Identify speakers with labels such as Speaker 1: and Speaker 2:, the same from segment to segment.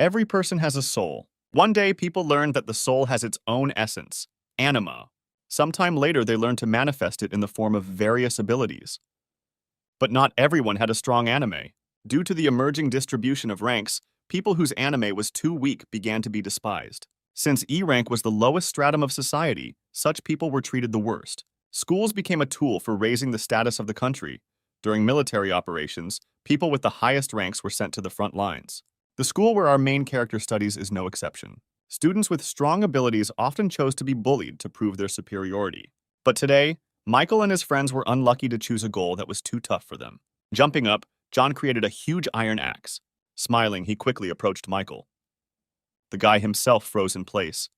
Speaker 1: Every person has a soul. One day, people learned that the soul has its own essence, anima. Sometime later, they learned to manifest it in the form of various abilities. But not everyone had a strong anime. Due to the emerging distribution of ranks, people whose anime was too weak began to be despised. Since E rank was the lowest stratum of society, such people were treated the worst. Schools became a tool for raising the status of the country. During military operations, people with the highest ranks were sent to the front lines. The school where our main character studies is no exception. Students with strong abilities often chose to be bullied to prove their superiority. But today, Michael and his friends were unlucky to choose a goal that was too tough for them. Jumping up, John created a huge iron axe. Smiling, he quickly approached Michael. The guy himself froze in place.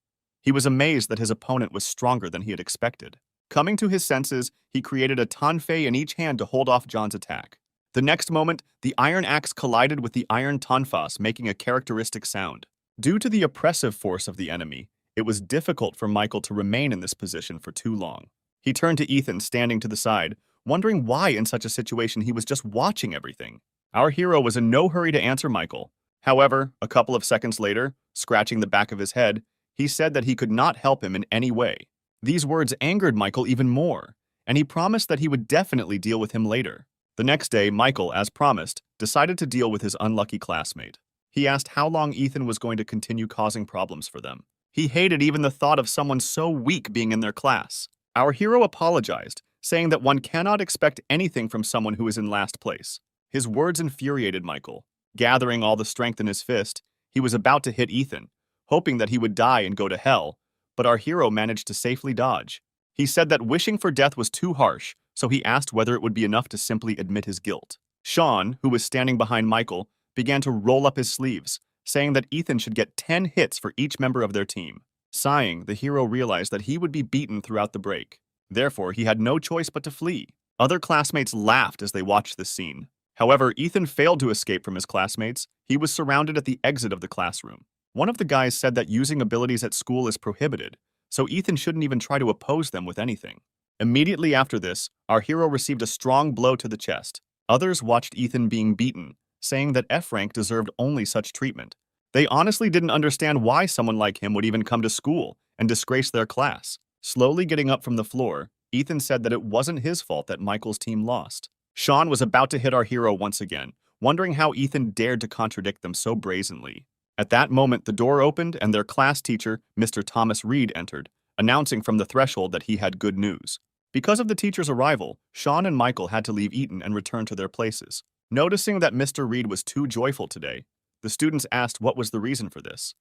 Speaker 1: He was amazed that his opponent was stronger than he had expected. Coming to his senses, he created a tanfei in each hand to hold off John's attack. The next moment, the iron axe collided with the iron tanfas, making a characteristic sound. Due to the oppressive force of the enemy, it was difficult for Michael to remain in this position for too long. He turned to Ethan, standing to the side, wondering why in such a situation he was just watching everything. Our hero was in no hurry to answer Michael. However, a couple of seconds later, scratching the back of his head, he said that he could not help him in any way. These words angered Michael even more, and he promised that he would definitely deal with him later. The next day, Michael, as promised, decided to deal with his unlucky classmate. He asked how long Ethan was going to continue causing problems for them. He hated even the thought of someone so weak being in their class. Our hero apologized, saying that one cannot expect anything from someone who is in last place. His words infuriated Michael. Gathering all the strength in his fist, he was about to hit Ethan, hoping that he would die and go to hell, but our hero managed to safely dodge. He said that wishing for death was too harsh, so he asked whether it would be enough to simply admit his guilt. Sean, who was standing behind Michael, began to roll up his sleeves, saying that Ethan should get 10 hits for each member of their team. Sighing, the hero realized that he would be beaten throughout the break. Therefore, he had no choice but to flee. Other classmates laughed as they watched this scene. However, Ethan failed to escape from his classmates. He was surrounded at the exit of the classroom. One of the guys said that using abilities at school is prohibited, so Ethan shouldn't even try to oppose them with anything. Immediately after this, our hero received a strong blow to the chest. Others watched Ethan being beaten, saying that F rank deserved only such treatment. They honestly didn't understand why someone like him would even come to school and disgrace their class. Slowly getting up from the floor, Ethan said that it wasn't his fault that Michael's team lost. Sean was about to hit our hero once again, wondering how Ethan dared to contradict them so brazenly. At that moment, the door opened and their class teacher, Mr. Thomas Reed, entered, announcing from the threshold that he had good news. Because of the teacher's arrival, Sean and Michael had to leave Eton and return to their places. Noticing that Mr. Reed was too joyful today, the students asked what was the reason for this.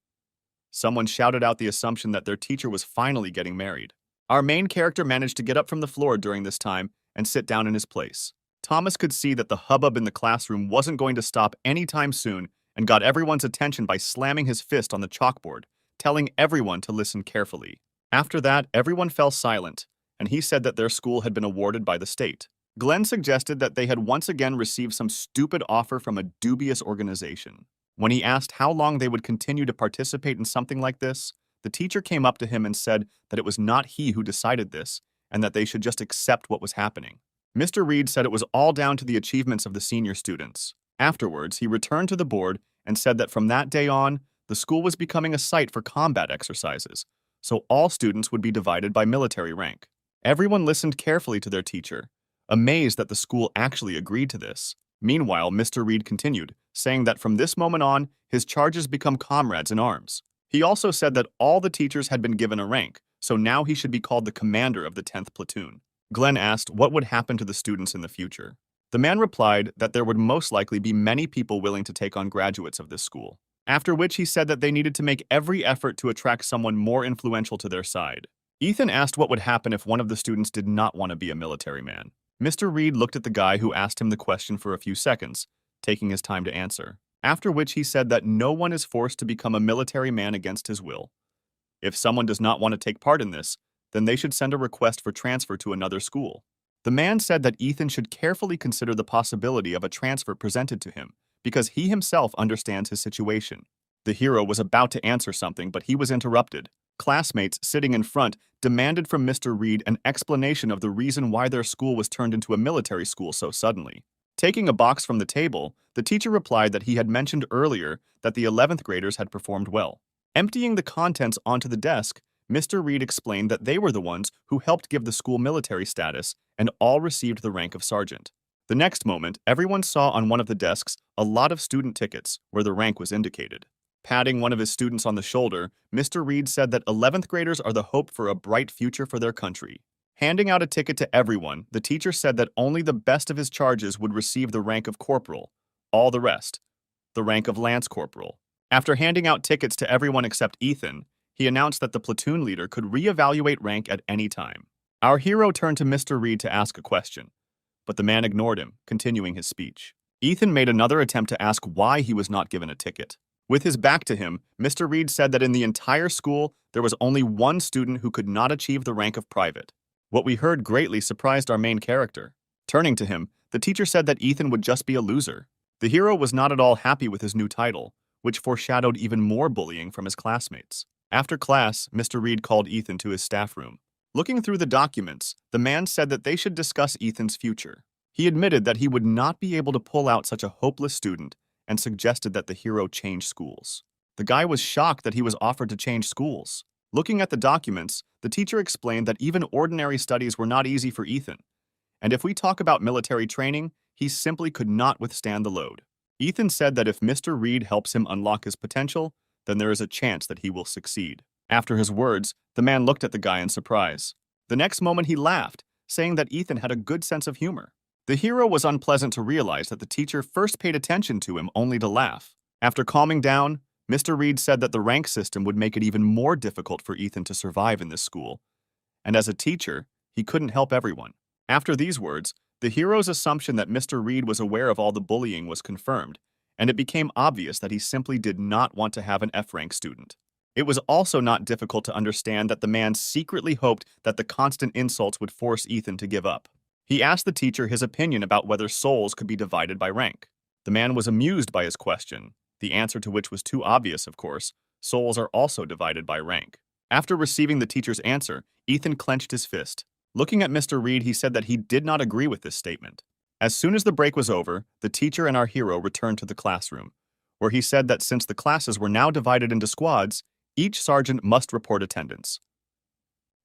Speaker 1: Someone shouted out the assumption that their teacher was finally getting married. Our main character managed to get up from the floor during this time and sit down in his place. Thomas could see that the hubbub in the classroom wasn't going to stop anytime soon and got everyone's attention by slamming his fist on the chalkboard, telling everyone to listen carefully. After that, everyone fell silent, and he said that their school had been awarded by the state. Glenn suggested that they had once again received some stupid offer from a dubious organization. When he asked how long they would continue to participate in something like this, the teacher came up to him and said that it was not he who decided this, and that they should just accept what was happening. Mr. Reed said it was all down to the achievements of the senior students. Afterwards, he returned to the board and said that from that day on, the school was becoming a site for combat exercises, so all students would be divided by military rank. Everyone listened carefully to their teacher, amazed that the school actually agreed to this. Meanwhile, Mr. Reed continued, saying that from this moment on, his charges become comrades in arms. He also said that all the teachers had been given a rank, so now he should be called the commander of the 10th platoon. Glenn asked what would happen to the students in the future. The man replied that there would most likely be many people willing to take on graduates of this school, after which he said that they needed to make every effort to attract someone more influential to their side. Ethan asked what would happen if one of the students did not want to be a military man. Mr. Reed looked at the guy who asked him the question for a few seconds, taking his time to answer, after which he said that no one is forced to become a military man against his will. If someone does not want to take part in this, then they should send a request for transfer to another school. The man said that Ethan should carefully consider the possibility of a transfer presented to him, because he himself understands his situation. The hero was about to answer something, but he was interrupted. Classmates sitting in front demanded from Mr. Reed an explanation of the reason why their school was turned into a military school so suddenly. Taking a box from the table, the teacher replied that he had mentioned earlier that the 11th graders had performed well. Emptying the contents onto the desk, Mr. Reed explained that they were the ones who helped give the school military status and all received the rank of sergeant. The next moment, everyone saw on one of the desks a lot of student tickets where the rank was indicated. Patting one of his students on the shoulder, Mr. Reed said that 11th graders are the hope for a bright future for their country. Handing out a ticket to everyone, the teacher said that only the best of his charges would receive the rank of corporal, all the rest, the rank of lance corporal. After handing out tickets to everyone except Ethan, he announced that the platoon leader could reevaluate rank at any time. Our hero turned to Mr. Reed to ask a question, but the man ignored him, continuing his speech. Ethan made another attempt to ask why he was not given a ticket. With his back to him, Mr. Reed said that in the entire school, there was only one student who could not achieve the rank of private. What we heard greatly surprised our main character. Turning to him, the teacher said that Ethan would just be a loser. The hero was not at all happy with his new title, which foreshadowed even more bullying from his classmates. After class, Mr. Reed called Ethan to his staff room. Looking through the documents, the man said that they should discuss Ethan's future. He admitted that he would not be able to pull out such a hopeless student and suggested that the hero change schools. The guy was shocked that he was offered to change schools. Looking at the documents, the teacher explained that even ordinary studies were not easy for Ethan, and if we talk about military training, he simply could not withstand the load. Ethan said that if Mr. Reed helps him unlock his potential, then there is a chance that he will succeed. After his words, the man looked at the guy in surprise. The next moment he laughed, saying that Ethan had a good sense of humor. The hero was unpleasant to realize that the teacher first paid attention to him only to laugh. After calming down, Mr. Reed said that the rank system would make it even more difficult for Ethan to survive in this school, and as a teacher, he couldn't help everyone. After these words, the hero's assumption that Mr. Reed was aware of all the bullying was confirmed, and it became obvious that he simply did not want to have an F-rank student. It was also not difficult to understand that the man secretly hoped that the constant insults would force Ethan to give up. He asked the teacher his opinion about whether souls could be divided by rank. The man was amused by his question, the answer to which was too obvious, of course. Souls are also divided by rank. After receiving the teacher's answer, Ethan clenched his fist. Looking at Mr. Reed, he said that he did not agree with this statement. As soon as the break was over, the teacher and our hero returned to the classroom, where he said that since the classes were now divided into squads, each sergeant must report attendance.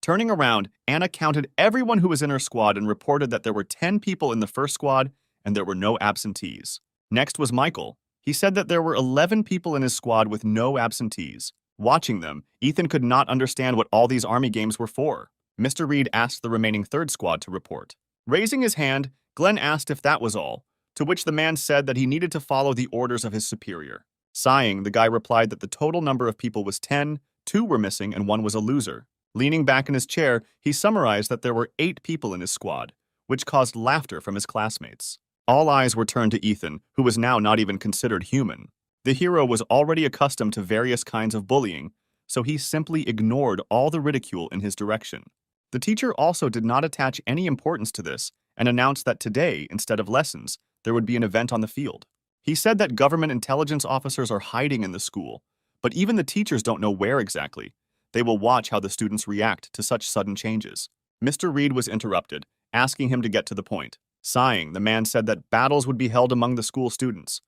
Speaker 1: Turning around, Anna counted everyone who was in her squad and reported that there were 10 people in the first squad and there were no absentees. Next was Michael. He said that there were 11 people in his squad with no absentees. Watching them, Ethan could not understand what all these army games were for. Mr. Reed asked the remaining third squad to report. Raising his hand, Glenn asked if that was all, to which the man said that he needed to follow the orders of his superior. Sighing, the guy replied that the total number of people was 10, 2 were missing, and 1 was a loser. Leaning back in his chair, he summarized that there were 8 people in his squad, which caused laughter from his classmates. All eyes were turned to Ethan, who was now not even considered human. The hero was already accustomed to various kinds of bullying, so he simply ignored all the ridicule in his direction. The teacher also did not attach any importance to this and announced that today, instead of lessons, there would be an event on the field. He said that government intelligence officers are hiding in the school, but even the teachers don't know where exactly. They will watch how the students react to such sudden changes. Mr. Reed was interrupted, asking him to get to the point. Sighing, the man said that battles would be held among the school students.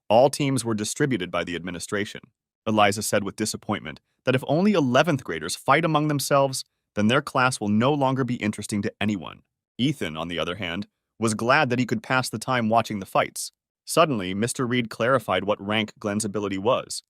Speaker 1: All teams were distributed by the administration. Eliza said with disappointment that if only 11th graders fight among themselves, then their class will no longer be interesting to anyone. Ethan, on the other hand, was glad that he could pass the time watching the fights. Suddenly, Mr. Reed clarified what rank Glenn's ability was.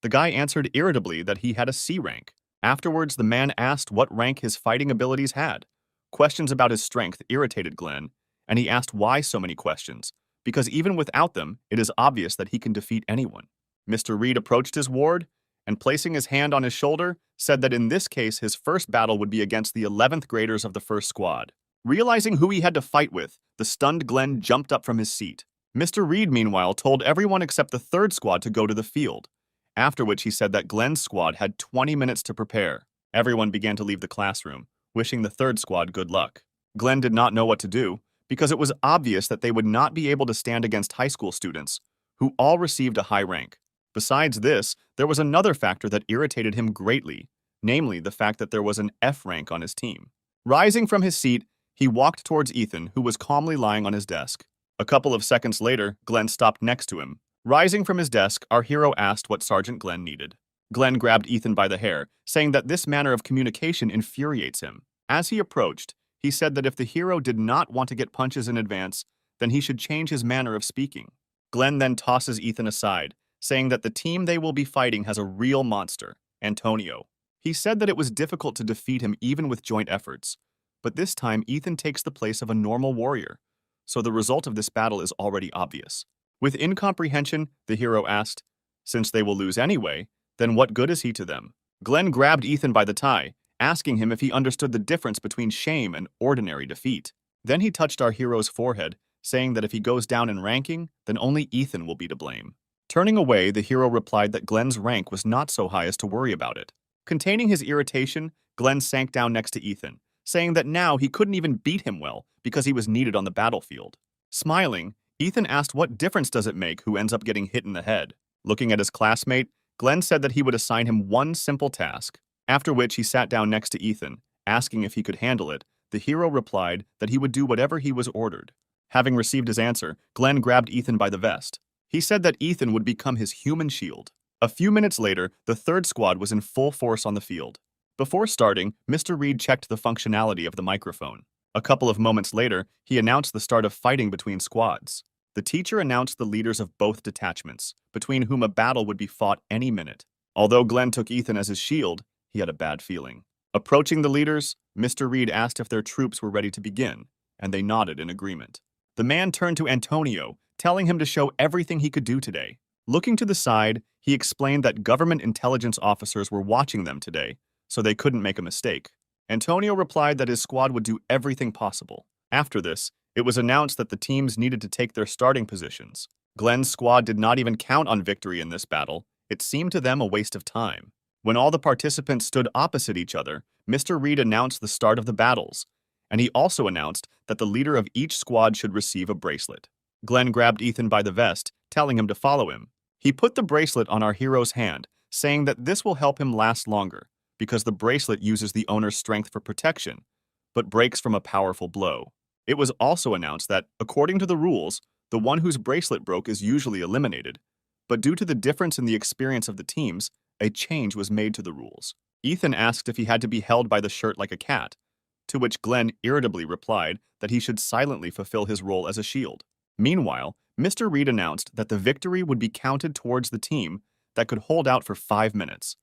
Speaker 1: The guy answered irritably that he had a C rank. Afterwards, the man asked what rank his fighting abilities had. Questions about his strength irritated Glenn, and he asked why so many questions, because even without them, it is obvious that he can defeat anyone. Mr. Reed approached his ward, and placing his hand on his shoulder, said that in this case his first battle would be against the 11th graders of the first squad. Realizing who he had to fight with, the stunned Glenn jumped up from his seat. Mr. Reed, meanwhile, told everyone except the third squad to go to the field, after which he said that Glenn's squad had 20 minutes to prepare. Everyone began to leave the classroom, wishing the third squad good luck. Glenn did not know what to do, because it was obvious that they would not be able to stand against high school students, who all received a high rank. Besides this, there was another factor that irritated him greatly, namely the fact that there was an F rank on his team. Rising from his seat, he walked towards Ethan, who was calmly lying on his desk. A couple of seconds later, Glenn stopped next to him. Rising from his desk, our hero asked what Sergeant Glenn needed. Glenn grabbed Ethan by the hair, saying that this manner of communication infuriates him. As he approached, he said that if the hero did not want to get punches in advance, then he should change his manner of speaking. Glenn then tosses Ethan aside, saying that the team they will be fighting has a real monster, Antonio. He said that it was difficult to defeat him even with joint efforts, but this time Ethan takes the place of a normal warrior, so the result of this battle is already obvious. With incomprehension, the hero asked, "Since they will lose anyway, then what good is he to them?" Glenn grabbed Ethan by the tie, asking him if he understood the difference between shame and ordinary defeat. Then he touched our hero's forehead, saying that if he goes down in ranking, then only Ethan will be to blame. Turning away, the hero replied that Glenn's rank was not so high as to worry about it. Containing his irritation, Glenn sank down next to Ethan, saying that now he couldn't even beat him well because he was needed on the battlefield. Smiling, Ethan asked what difference does it make who ends up getting hit in the head. Looking at his classmate, Glenn said that he would assign him one simple task, after which he sat down next to Ethan, asking if he could handle it. The hero replied that he would do whatever he was ordered. Having received his answer, Glenn grabbed Ethan by the vest. He said that Ethan would become his human shield. A few minutes later, the third squad was in full force on the field. Before starting, Mr. Reed checked the functionality of the microphone. A couple of moments later, he announced the start of fighting between squads. The teacher announced the leaders of both detachments, between whom a battle would be fought any minute. Although Glenn took Ethan as his shield, he had a bad feeling. Approaching the leaders, Mr. Reed asked if their troops were ready to begin, and they nodded in agreement. The man turned to Antonio, telling him to show everything he could do today. Looking to the side, he explained that government intelligence officers were watching them today, so they couldn't make a mistake. Antonio replied that his squad would do everything possible. After this, it was announced that the teams needed to take their starting positions. Glenn's squad did not even count on victory in this battle. It seemed to them a waste of time. When all the participants stood opposite each other, Mr. Reed announced the start of the battles, and he also announced that the leader of each squad should receive a bracelet. Glenn grabbed Ethan by the vest, telling him to follow him. He put the bracelet on our hero's hand, saying that this will help him last longer, because the bracelet uses the owner's strength for protection, but breaks from a powerful blow. It was also announced that, according to the rules, the one whose bracelet broke is usually eliminated, but due to the difference in the experience of the teams, a change was made to the rules. Ethan asked if he had to be held by the shirt like a cat, to which Glenn irritably replied that he should silently fulfill his role as a shield. Meanwhile, Mr. Reed announced that the victory would be counted towards the team that could hold out for 5 minutes.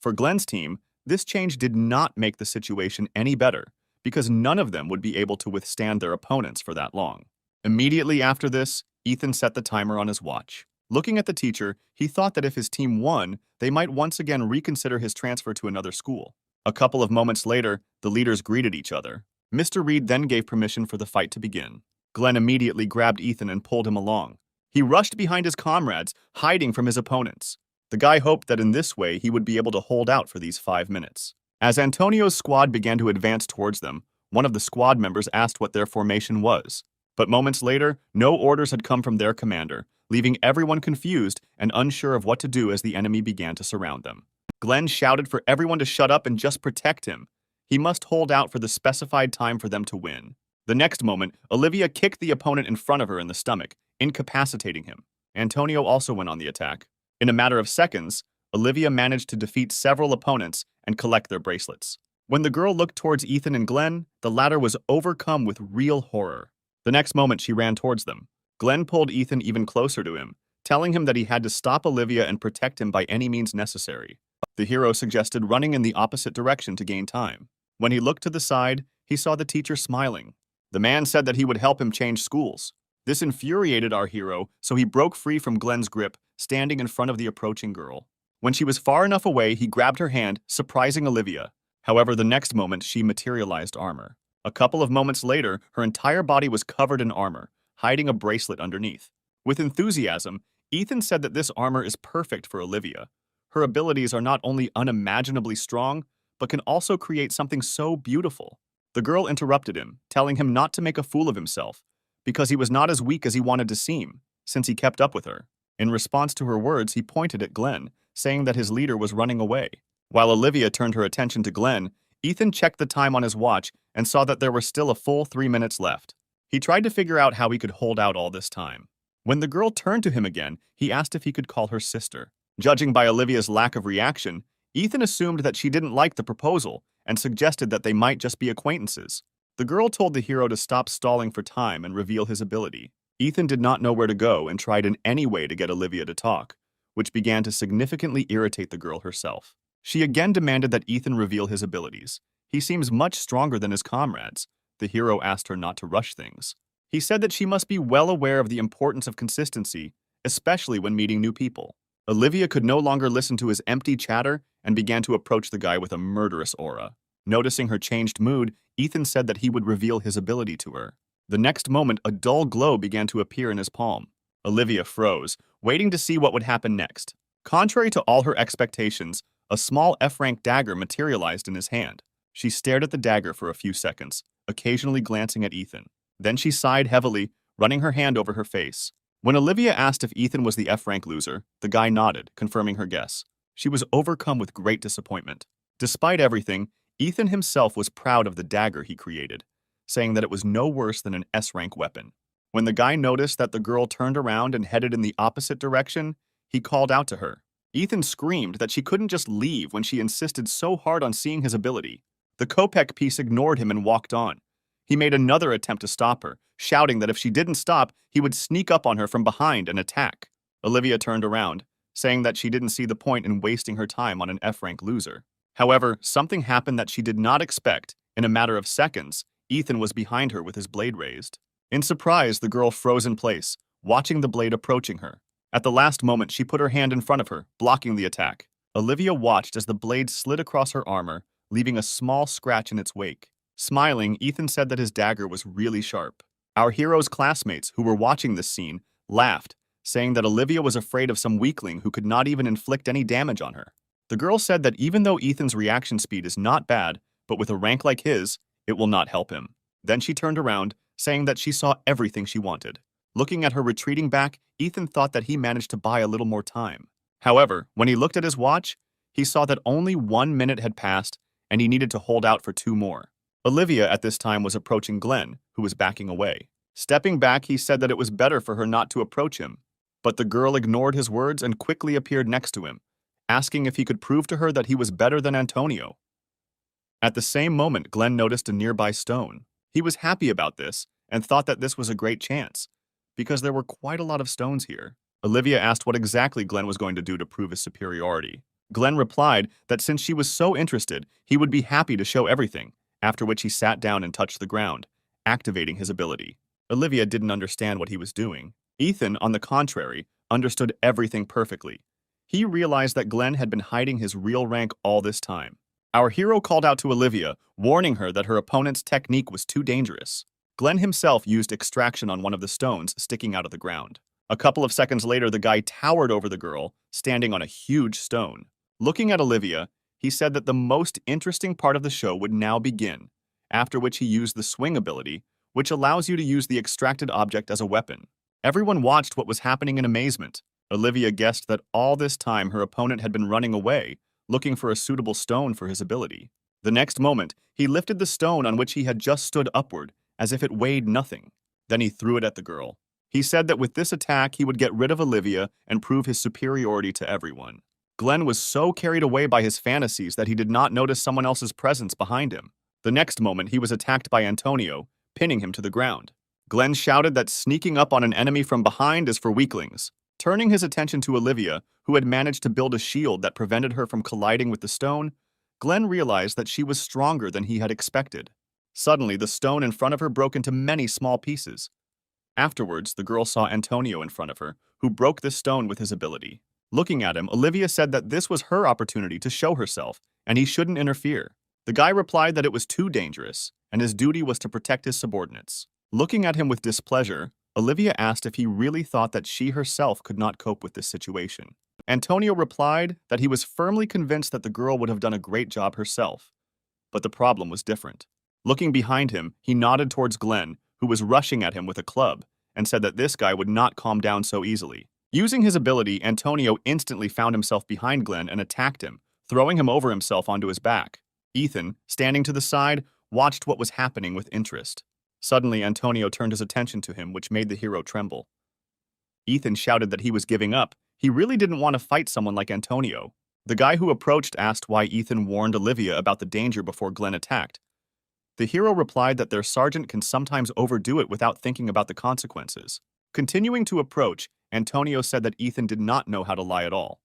Speaker 1: For Glenn's team, this change did not make the situation any better, because none of them would be able to withstand their opponents for that long. Immediately after this, Ethan set the timer on his watch. Looking at the teacher, he thought that if his team won, they might once again reconsider his transfer to another school. A couple of moments later, the leaders greeted each other. Mr. Reed then gave permission for the fight to begin. Glenn immediately grabbed Ethan and pulled him along. He rushed behind his comrades, hiding from his opponents. The guy hoped that in this way he would be able to hold out for these 5 minutes. As Antonio's squad began to advance towards them, one of the squad members asked what their formation was. But moments later, no orders had come from their commander, leaving everyone confused and unsure of what to do as the enemy began to surround them. Glenn shouted for everyone to shut up and just protect him. He must hold out for the specified time for them to win. The next moment, Olivia kicked the opponent in front of her in the stomach, incapacitating him. Antonio also went on the attack. In a matter of seconds, Olivia managed to defeat several opponents and collect their bracelets. When the girl looked towards Ethan and Glenn, the latter was overcome with real horror. The next moment, she ran towards them. Glenn pulled Ethan even closer to him, telling him that he had to stop Olivia and protect him by any means necessary. The hero suggested running in the opposite direction to gain time. When he looked to the side, he saw the teacher smiling. The man said that he would help him change schools. This infuriated our hero, so he broke free from Glenn's grip, standing in front of the approaching girl. When she was far enough away, he grabbed her hand, surprising Olivia. However, the next moment, she materialized armor. A couple of moments later, her entire body was covered in armor, hiding a bracelet underneath. With enthusiasm, Ethan said that this armor is perfect for Olivia. Her abilities are not only unimaginably strong, but can also create something so beautiful. The girl interrupted him, telling him not to make a fool of himself, because he was not as weak as he wanted to seem, since he kept up with her. In response to her words, he pointed at Glenn, saying that his leader was running away. While Olivia turned her attention to Glenn, Ethan checked the time on his watch and saw that there were still a full 3 minutes left. He tried to figure out how he could hold out all this time. When the girl turned to him again, he asked if he could call her sister. Judging by Olivia's lack of reaction, Ethan assumed that she didn't like the proposal and suggested that they might just be acquaintances. The girl told the hero to stop stalling for time and reveal his ability. Ethan did not know where to go and tried in any way to get Olivia to talk, which began to significantly irritate the girl herself. She again demanded that Ethan reveal his abilities. He seems much stronger than his comrades. The hero asked her not to rush things. He said that she must be well aware of the importance of consistency, especially when meeting new people. Olivia could no longer listen to his empty chatter and began to approach the guy with a murderous aura. Noticing her changed mood, Ethan said that he would reveal his ability to her. The next moment, a dull glow began to appear in his palm. Olivia froze, waiting to see what would happen next. Contrary to all her expectations, a small F-rank dagger materialized in his hand. She stared at the dagger for a few seconds, occasionally glancing at Ethan. Then she sighed heavily, running her hand over her face. When Olivia asked if Ethan was the F-rank loser, the guy nodded, confirming her guess. She was overcome with great disappointment. Despite everything, Ethan himself was proud of the dagger he created, saying that it was no worse than an S-rank weapon. When the guy noticed that the girl turned around and headed in the opposite direction, he called out to her. Ethan screamed that she couldn't just leave when she insisted so hard on seeing his ability. The Kopek piece ignored him and walked on. He made another attempt to stop her, shouting that if she didn't stop, he would sneak up on her from behind and attack. Olivia turned around, saying that she didn't see the point in wasting her time on an F-rank loser. However, something happened that she did not expect. In a matter of seconds, Ethan was behind her with his blade raised. In surprise, the girl froze in place, watching the blade approaching her. At the last moment, she put her hand in front of her, blocking the attack. Olivia watched as the blade slid across her armor, leaving a small scratch in its wake. Smiling, Ethan said that his dagger was really sharp. Our hero's classmates, who were watching this scene, laughed, saying that Olivia was afraid of some weakling who could not even inflict any damage on her. The girl said that even though Ethan's reaction speed is not bad, but with a rank like his, it will not help him. Then she turned around, saying that she saw everything she wanted. Looking at her retreating back, Ethan thought that he managed to buy a little more time. However, when he looked at his watch, he saw that only 1 minute had passed and he needed to hold out for 2 more. Olivia at this time was approaching Glenn, who was backing away. Stepping back, he said that it was better for her not to approach him. But the girl ignored his words and quickly appeared next to him, asking if he could prove to her that he was better than Antonio. At the same moment, Glenn noticed a nearby stone. He was happy about this and thought that this was a great chance, because there were quite a lot of stones here. Olivia asked what exactly Glenn was going to do to prove his superiority. Glenn replied that since she was so interested, he would be happy to show everything, after which he sat down and touched the ground, activating his ability. Olivia didn't understand what he was doing. Ethan, on the contrary, understood everything perfectly. He realized that Glenn had been hiding his real rank all this time. Our hero called out to Olivia, warning her that her opponent's technique was too dangerous. Glenn himself used extraction on one of the stones sticking out of the ground. A couple of seconds later, the guy towered over the girl, standing on a huge stone. Looking at Olivia, he said that the most interesting part of the show would now begin, after which he used the swing ability, which allows you to use the extracted object as a weapon. Everyone watched what was happening in amazement. Olivia guessed that all this time her opponent had been running away, looking for a suitable stone for his ability. The next moment, he lifted the stone on which he had just stood upward, as if it weighed nothing. Then he threw it at the girl. He said that with this attack, he would get rid of Olivia and prove his superiority to everyone. Glenn was so carried away by his fantasies that he did not notice someone else's presence behind him. The next moment, he was attacked by Antonio, pinning him to the ground. Glenn shouted that sneaking up on an enemy from behind is for weaklings. Turning his attention to Olivia, who had managed to build a shield that prevented her from colliding with the stone, Glenn realized that she was stronger than he had expected. Suddenly, the stone in front of her broke into many small pieces. Afterwards, the girl saw Antonio in front of her, who broke the stone with his ability. Looking at him, Olivia said that this was her opportunity to show herself, and he shouldn't interfere. The guy replied that it was too dangerous, and his duty was to protect his subordinates. Looking at him with displeasure, Olivia asked if he really thought that she herself could not cope with this situation. Antonio replied that he was firmly convinced that the girl would have done a great job herself. But the problem was different. Looking behind him, he nodded towards Glenn, who was rushing at him with a club, and said that this guy would not calm down so easily. Using his ability, Antonio instantly found himself behind Glenn and attacked him, throwing him over himself onto his back. Ethan, standing to the side, watched what was happening with interest. Suddenly, Antonio turned his attention to him, which made the hero tremble. Ethan shouted that he was giving up. He really didn't want to fight someone like Antonio. The guy who approached asked why Ethan warned Olivia about the danger before Glenn attacked. The hero replied that their sergeant can sometimes overdo it without thinking about the consequences. Continuing to approach, Antonio said that Ethan did not know how to lie at all.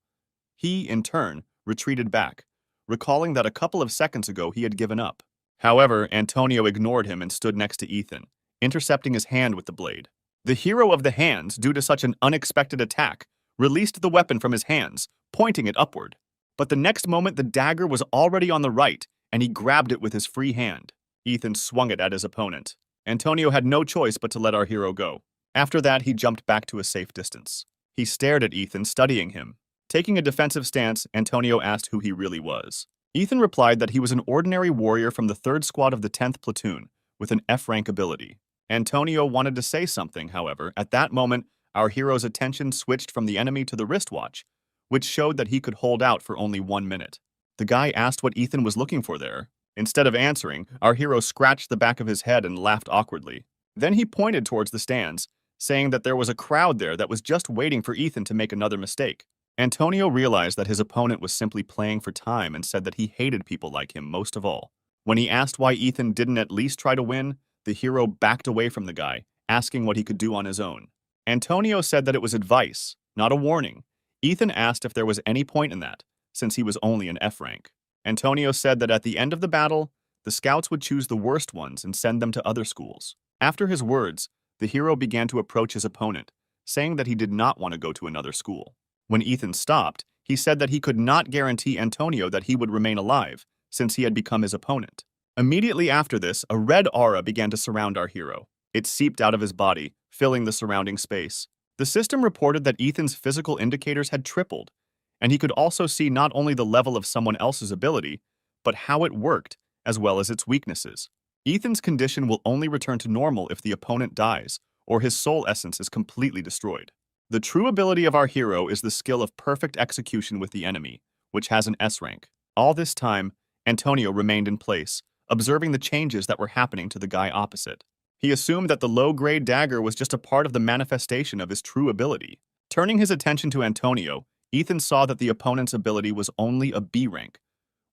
Speaker 1: He, in turn, retreated back, recalling that a couple of seconds ago he had given up. However, Antonio ignored him and stood next to Ethan, intercepting his hand with the blade. The hero of the hands, due to such an unexpected attack, released the weapon from his hands, pointing it upward. But the next moment the dagger was already on the right, and he grabbed it with his free hand. Ethan swung it at his opponent. Antonio had no choice but to let our hero go. After that, he jumped back to a safe distance. He stared at Ethan, studying him. Taking a defensive stance, Antonio asked who he really was. Ethan replied that he was an ordinary warrior from the 3rd Squad of the 10th Platoon, with an F-rank ability. Antonio wanted to say something, however. At that moment, our hero's attention switched from the enemy to the wristwatch, which showed that he could hold out for only 1 minute. The guy asked what Ethan was looking for there. Instead of answering, our hero scratched the back of his head and laughed awkwardly. Then he pointed towards the stands, saying that there was a crowd there that was just waiting for Ethan to make another mistake. Antonio realized that his opponent was simply playing for time and said that he hated people like him most of all. When he asked why Ethan didn't at least try to win, the hero backed away from the guy, asking what he could do on his own. Antonio said that it was advice, not a warning. Ethan asked if there was any point in that, since he was only an F rank. Antonio said that at the end of the battle, the scouts would choose the worst ones and send them to other schools. After his words, the hero began to approach his opponent, saying that he did not want to go to another school. When Ethan stopped, he said that he could not guarantee Antonio that he would remain alive, since he had become his opponent. Immediately after this, a red aura began to surround our hero. It seeped out of his body, filling the surrounding space. The system reported that Ethan's physical indicators had tripled, and he could also see not only the level of someone else's ability, but how it worked, as well as its weaknesses. Ethan's condition will only return to normal if the opponent dies, or his soul essence is completely destroyed. The true ability of our hero is the skill of perfect execution with the enemy, which has an S rank. All this time, Antonio remained in place, observing the changes that were happening to the guy opposite. He assumed that the low-grade dagger was just a part of the manifestation of his true ability. Turning his attention to Antonio, Ethan saw that the opponent's ability was only a B rank,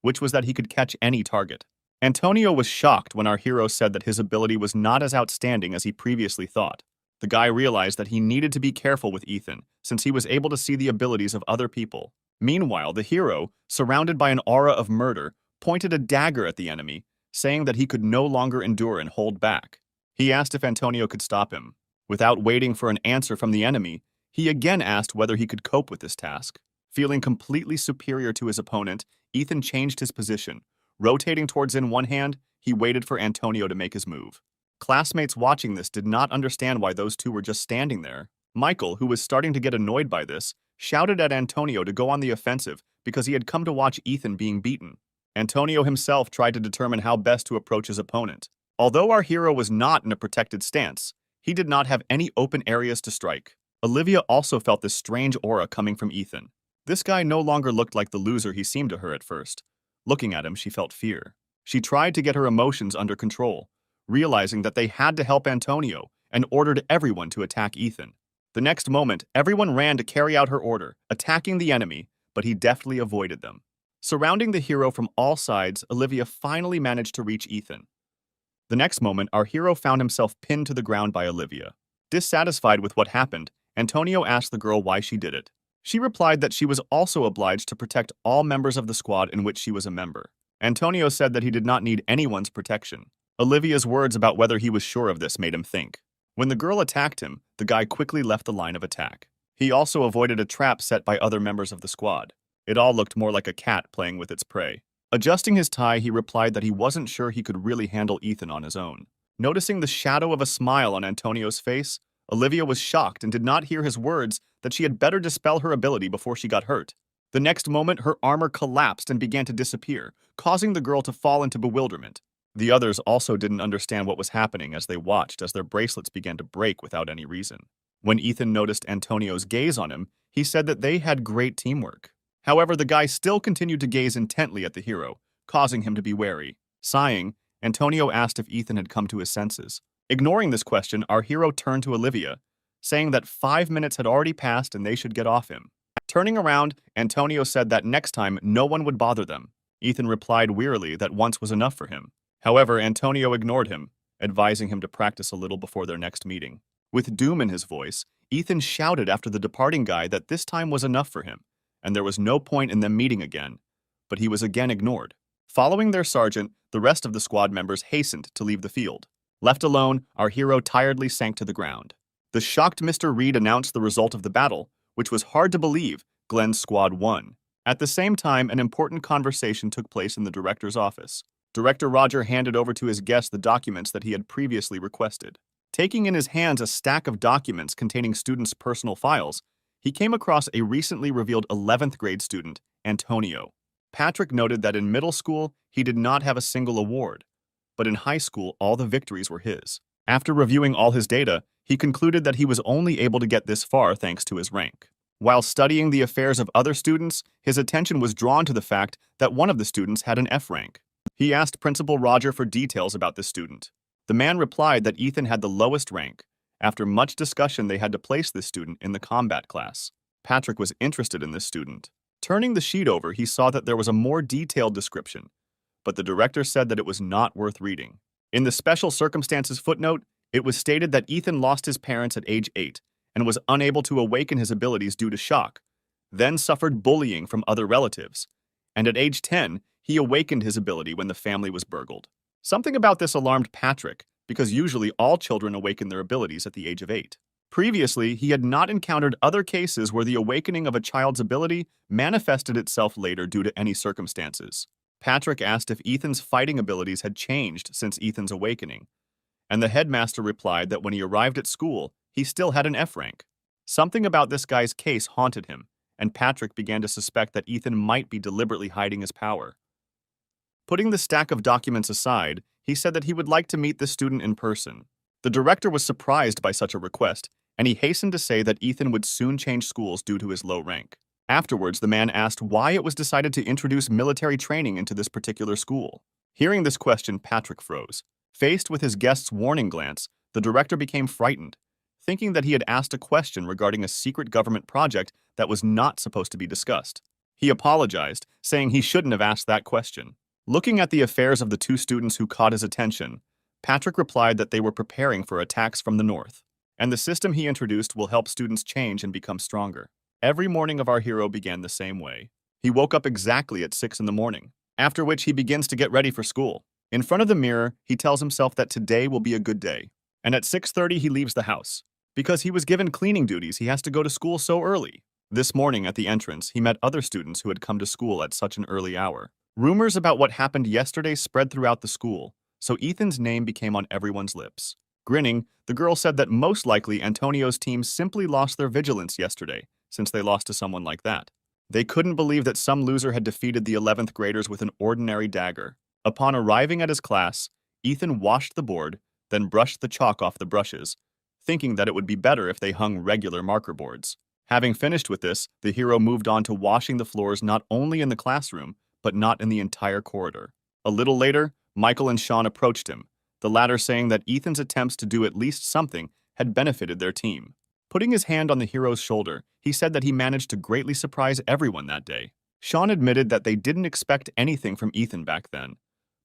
Speaker 1: which was that he could catch any target. Antonio was shocked when our hero said that his ability was not as outstanding as he previously thought. The guy realized that he needed to be careful with Ethan, since he was able to see the abilities of other people. Meanwhile, the hero, surrounded by an aura of murder, pointed a dagger at the enemy, saying that he could no longer endure and hold back. He asked if Antonio could stop him. Without waiting for an answer from the enemy, he again asked whether he could cope with this task. Feeling completely superior to his opponent, Ethan changed his position. Rotating towards in one hand, he waited for Antonio to make his move. Classmates watching this did not understand why those two were just standing there. Michael, who was starting to get annoyed by this, shouted at Antonio to go on the offensive because he had come to watch Ethan being beaten. Antonio himself tried to determine how best to approach his opponent. Although our hero was not in a protected stance, he did not have any open areas to strike. Olivia also felt this strange aura coming from Ethan. This guy no longer looked like the loser he seemed to her at first. Looking at him, she felt fear. She tried to get her emotions under control, realizing that they had to help Antonio, and ordered everyone to attack Ethan. The next moment, everyone ran to carry out her order, attacking the enemy, but he deftly avoided them. Surrounding the hero from all sides, Olivia finally managed to reach Ethan. The next moment, our hero found himself pinned to the ground by Olivia. Dissatisfied with what happened, Antonio asked the girl why she did it. She replied that she was also obliged to protect all members of the squad in which she was a member. Antonio said that he did not need anyone's protection. Olivia's words about whether he was sure of this made him think. When the girl attacked him, the guy quickly left the line of attack. He also avoided a trap set by other members of the squad. It all looked more like a cat playing with its prey. Adjusting his tie, he replied that he wasn't sure he could really handle Ethan on his own. Noticing the shadow of a smile on Antonio's face, Olivia was shocked and did not hear his words that she had better dispel her ability before she got hurt. The next moment, her armor collapsed and began to disappear, causing the girl to fall into bewilderment. The others also didn't understand what was happening as they watched as their bracelets began to break without any reason. When Ethan noticed Antonio's gaze on him, he said that they had great teamwork. However, the guy still continued to gaze intently at the hero, causing him to be wary. Sighing, Antonio asked if Ethan had come to his senses. Ignoring this question, our hero turned to Olivia, saying that 5 minutes had already passed and they should get off him. Turning around, Antonio said that next time no one would bother them. Ethan replied wearily that once was enough for him. However, Antonio ignored him, advising him to practice a little before their next meeting. With doom in his voice, Ethan shouted after the departing guy that this time was enough for him, and there was no point in them meeting again. But he was again ignored. Following their sergeant, the rest of the squad members hastened to leave the field. Left alone, our hero tiredly sank to the ground. The shocked Mr. Reed announced the result of the battle, which was hard to believe. Glenn's squad won. At the same time, an important conversation took place in the director's office. Director Roger handed over to his guest the documents that he had previously requested. Taking in his hands a stack of documents containing students' personal files, he came across a recently revealed 11th grade student, Antonio. Patrick noted that in middle school, he did not have a single award, but in high school, all the victories were his. After reviewing all his data, he concluded that he was only able to get this far thanks to his rank. While studying the affairs of other students, his attention was drawn to the fact that one of the students had an F rank. He asked Principal Roger for details about this student. The man replied that Ethan had the lowest rank. After much discussion, they had to place this student in the combat class. Patrick was interested in this student. Turning the sheet over, he saw that there was a more detailed description, but the director said that it was not worth reading. In the special circumstances footnote, it was stated that Ethan lost his parents at age 8 and was unable to awaken his abilities due to shock, then suffered bullying from other relatives, and at age 10, he awakened his ability when the family was burgled. Something about this alarmed Patrick, because usually all children awaken their abilities at the age of 8. Previously, he had not encountered other cases where the awakening of a child's ability manifested itself later due to any circumstances. Patrick asked if Ethan's fighting abilities had changed since Ethan's awakening, and the headmaster replied that when he arrived at school, he still had an F rank. Something about this guy's case haunted him, and Patrick began to suspect that Ethan might be deliberately hiding his power. Putting the stack of documents aside, he said that he would like to meet the student in person. The director was surprised by such a request, and he hastened to say that Ethan would soon change schools due to his low rank. Afterwards, the man asked why it was decided to introduce military training into this particular school. Hearing this question, Patrick froze. Faced with his guest's warning glance, the director became frightened, thinking that he had asked a question regarding a secret government project that was not supposed to be discussed. He apologized, saying he shouldn't have asked that question. Looking at the affairs of the two students who caught his attention, Patrick replied that they were preparing for attacks from the north, and the system he introduced will help students change and become stronger. Every morning of our hero began the same way. He woke up exactly at 6 in the morning, after which he begins to get ready for school. In front of the mirror, he tells himself that today will be a good day, and at 6:30 he leaves the house. Because he was given cleaning duties, he has to go to school so early. This morning at the entrance, he met other students who had come to school at such an early hour. Rumors about what happened yesterday spread throughout the school, so Ethan's name became on everyone's lips. Grinning, the girl said that most likely Antonio's team simply lost their vigilance yesterday, since they lost to someone like that. They couldn't believe that some loser had defeated the 11th graders with an ordinary dagger. Upon arriving at his class, Ethan washed the board, then brushed the chalk off the brushes, thinking that it would be better if they hung regular marker boards. Having finished with this, the hero moved on to washing the floors not only in the classroom, but not in the entire corridor. A little later, Michael and Sean approached him, the latter saying that Ethan's attempts to do at least something had benefited their team. Putting his hand on the hero's shoulder, he said that he managed to greatly surprise everyone that day. Sean admitted that they didn't expect anything from Ethan back then,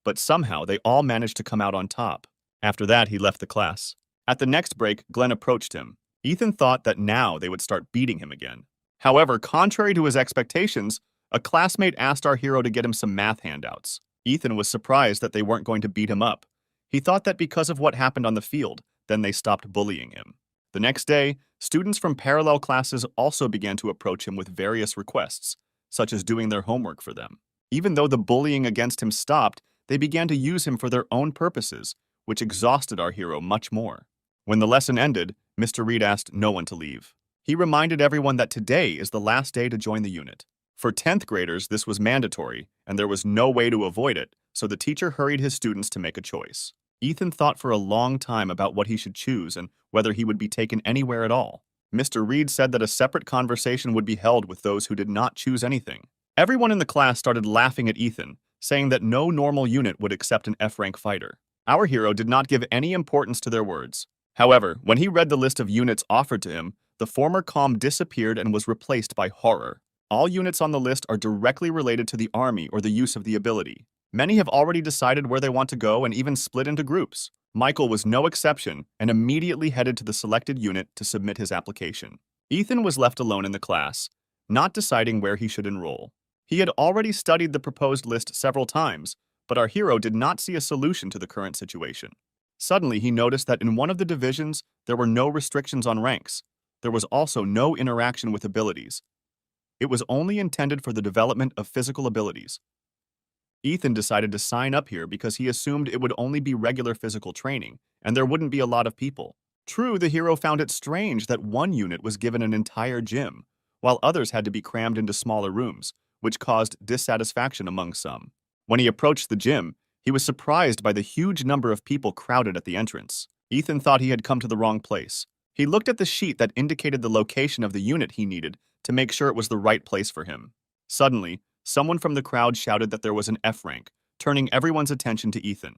Speaker 1: but somehow they all managed to come out on top. After that, he left the class. At the next break, Glenn approached him. Ethan thought that now they would start beating him again. However, contrary to his expectations, a classmate asked our hero to get him some math handouts. Ethan was surprised that they weren't going to beat him up. He thought that because of what happened on the field, then they stopped bullying him. The next day, students from parallel classes also began to approach him with various requests, such as doing their homework for them. Even though the bullying against him stopped, they began to use him for their own purposes, which exhausted our hero much more. When the lesson ended, Mr. Reed asked no one to leave. He reminded everyone that today is the last day to join the unit. For 10th graders, this was mandatory, and there was no way to avoid it, so the teacher hurried his students to make a choice. Ethan thought for a long time about what he should choose and whether he would be taken anywhere at all. Mr. Reed said that a separate conversation would be held with those who did not choose anything. Everyone in the class started laughing at Ethan, saying that no normal unit would accept an F-rank fighter. Our hero did not give any importance to their words. However, when he read the list of units offered to him, the former calm disappeared and was replaced by horror. All units on the list are directly related to the army or the use of the ability. Many have already decided where they want to go and even split into groups. Michael was no exception and immediately headed to the selected unit to submit his application. Ethan was left alone in the class, not deciding where he should enroll. He had already studied the proposed list several times, but our hero did not see a solution to the current situation. Suddenly, he noticed that in one of the divisions, there were no restrictions on ranks. There was also no interaction with abilities. It was only intended for the development of physical abilities. Ethan decided to sign up here because he assumed it would only be regular physical training, and there wouldn't be a lot of people. True, the hero found it strange that one unit was given an entire gym, while others had to be crammed into smaller rooms, which caused dissatisfaction among some. When he approached the gym, he was surprised by the huge number of people crowded at the entrance. Ethan thought he had come to the wrong place. He looked at the sheet that indicated the location of the unit he needed to make sure it was the right place for him. Suddenly, someone from the crowd shouted that there was an F rank, turning everyone's attention to Ethan.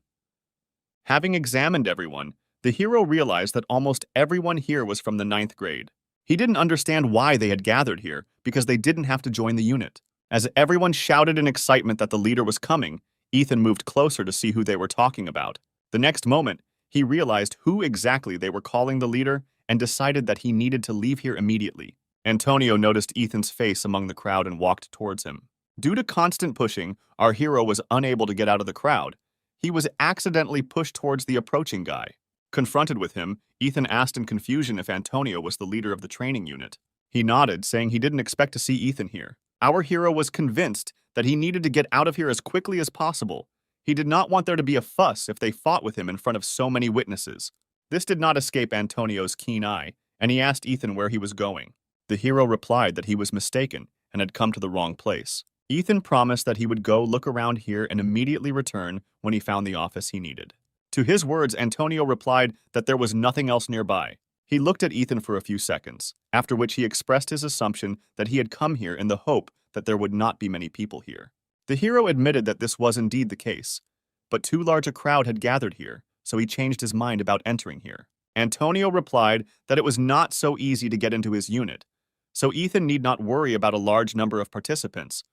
Speaker 1: Having examined everyone, the hero realized that almost everyone here was from the 9th grade. He didn't understand why they had gathered here, because they didn't have to join the unit. As everyone shouted in excitement that the leader was coming, Ethan moved closer to see who they were talking about. The next moment, he realized who exactly they were calling the leader and decided that he needed to leave here immediately. Antonio noticed Ethan's face among the crowd and walked towards him. Due to constant pushing, our hero was unable to get out of the crowd. He was accidentally pushed towards the approaching guy. Confronted with him, Ethan asked in confusion if Antonio was the leader of the training unit. He nodded, saying he didn't expect to see Ethan here. Our hero was convinced that he needed to get out of here as quickly as possible. He did not want there to be a fuss if they fought with him in front of so many witnesses. This did not escape Antonio's keen eye, and he asked Ethan where he was going. The hero replied that he was mistaken and had come to the wrong place. Ethan promised that he would go look around here and immediately return when he found the office he needed. To his words, Antonio replied that there was nothing else nearby. He looked at Ethan for a few seconds, after which he expressed his assumption that he had come here in the hope that there would not be many people here. The hero admitted that this was indeed the case, but too large a crowd had gathered here, so he changed his mind about entering here. Antonio replied that it was not so easy to get into his unit, so Ethan need not worry about a large number of participants.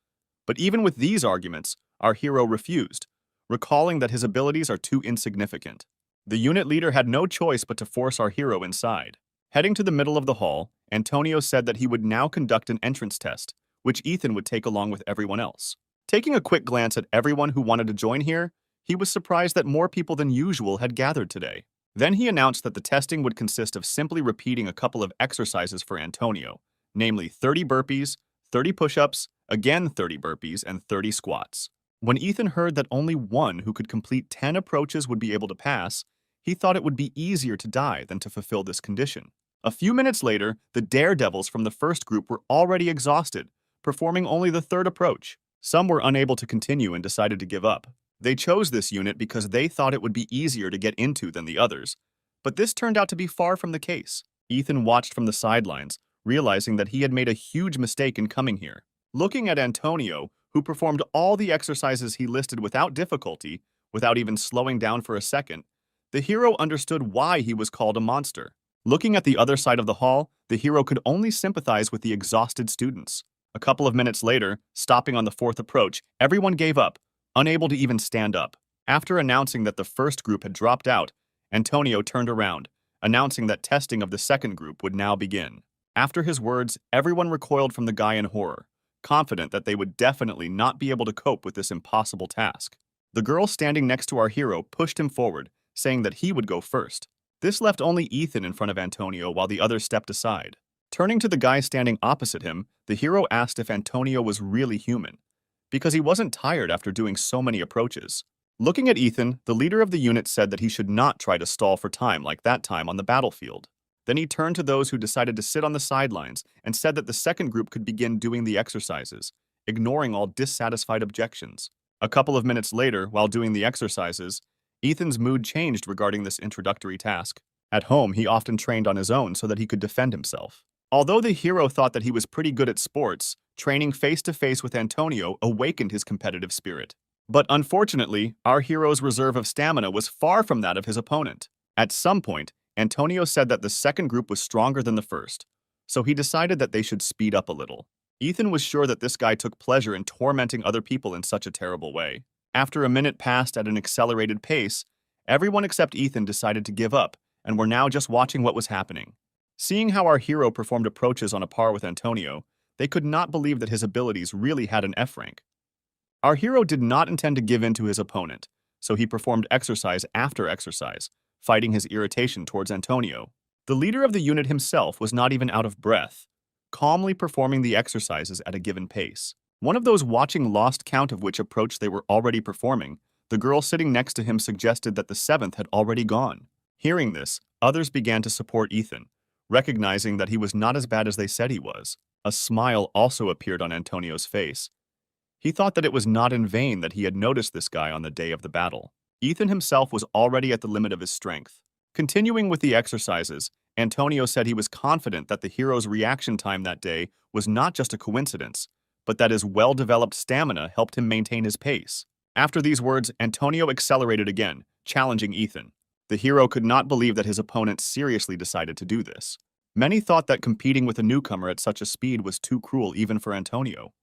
Speaker 1: But even with these arguments, our hero refused, recalling that his abilities are too insignificant. The unit leader had no choice but to force our hero inside. Heading to the middle of the hall, Antonio said that he would now conduct an entrance test, which Ethan would take along with everyone else. Taking a quick glance at everyone who wanted to join here, he was surprised that more people than usual had gathered today. Then he announced that the testing would consist of simply repeating a couple of exercises for Antonio, namely 30 burpees, 30 push-ups, again 30 burpees, and 30 squats. When Ethan heard that only one who could complete 10 approaches would be able to pass, he thought it would be easier to die than to fulfill this condition. A few minutes later, the daredevils from the first group were already exhausted, performing only the third approach. Some were unable to continue and decided to give up. They chose this unit because they thought it would be easier to get into than the others, but this turned out to be far from the case. Ethan watched from the sidelines, realizing that he had made a huge mistake in coming here. Looking at Antonio, who performed all the exercises he listed without difficulty, without even slowing down for a second, the hero understood why he was called a monster. Looking at the other side of the hall, the hero could only sympathize with the exhausted students. A couple of minutes later, stopping on the fourth approach, everyone gave up, unable to even stand up. After announcing that the first group had dropped out, Antonio turned around, announcing that testing of the second group would now begin. After his words, everyone recoiled from the guy in horror, confident that they would definitely not be able to cope with this impossible task. The girl standing next to our hero pushed him forward, saying that he would go first. This left only Ethan in front of Antonio while the others stepped aside. Turning to the guy standing opposite him, the hero asked if Antonio was really human, because he wasn't tired after doing so many approaches. Looking at Ethan, the leader of the unit said that he should not try to stall for time like that time on the battlefield. Then he turned to those who decided to sit on the sidelines and said that the second group could begin doing the exercises, ignoring all dissatisfied objections. A couple of minutes later, while doing the exercises, Ethan's mood changed regarding this introductory task. At home, he often trained on his own so that he could defend himself. Although the hero thought that he was pretty good at sports, training face-to-face with Antonio awakened his competitive spirit. But unfortunately, our hero's reserve of stamina was far from that of his opponent. At some point, Antonio said that the second group was stronger than the first, so he decided that they should speed up a little. Ethan was sure that this guy took pleasure in tormenting other people in such a terrible way. After a minute passed at an accelerated pace, everyone except Ethan decided to give up and were now just watching what was happening. Seeing how our hero performed approaches on a par with Antonio, they could not believe that his abilities really had an F rank. Our hero did not intend to give in to his opponent, so he performed exercise after exercise, fighting his irritation towards Antonio. The leader of the unit himself was not even out of breath, calmly performing the exercises at a given pace. One of those watching lost count of which approach they were already performing. The girl sitting next to him suggested that the seventh had already gone. Hearing this, others began to support Ethan, recognizing that he was not as bad as they said he was. A smile also appeared on Antonio's face. He thought that it was not in vain that he had noticed this guy on the day of the battle. Ethan himself was already at the limit of his strength. Continuing with the exercises, Antonio said he was confident that the hero's reaction time that day was not just a coincidence, but that his well-developed stamina helped him maintain his pace. After these words, Antonio accelerated again, challenging Ethan. The hero could not believe that his opponent seriously decided to do this. Many thought that competing with a newcomer at such a speed was too cruel even for Antonio.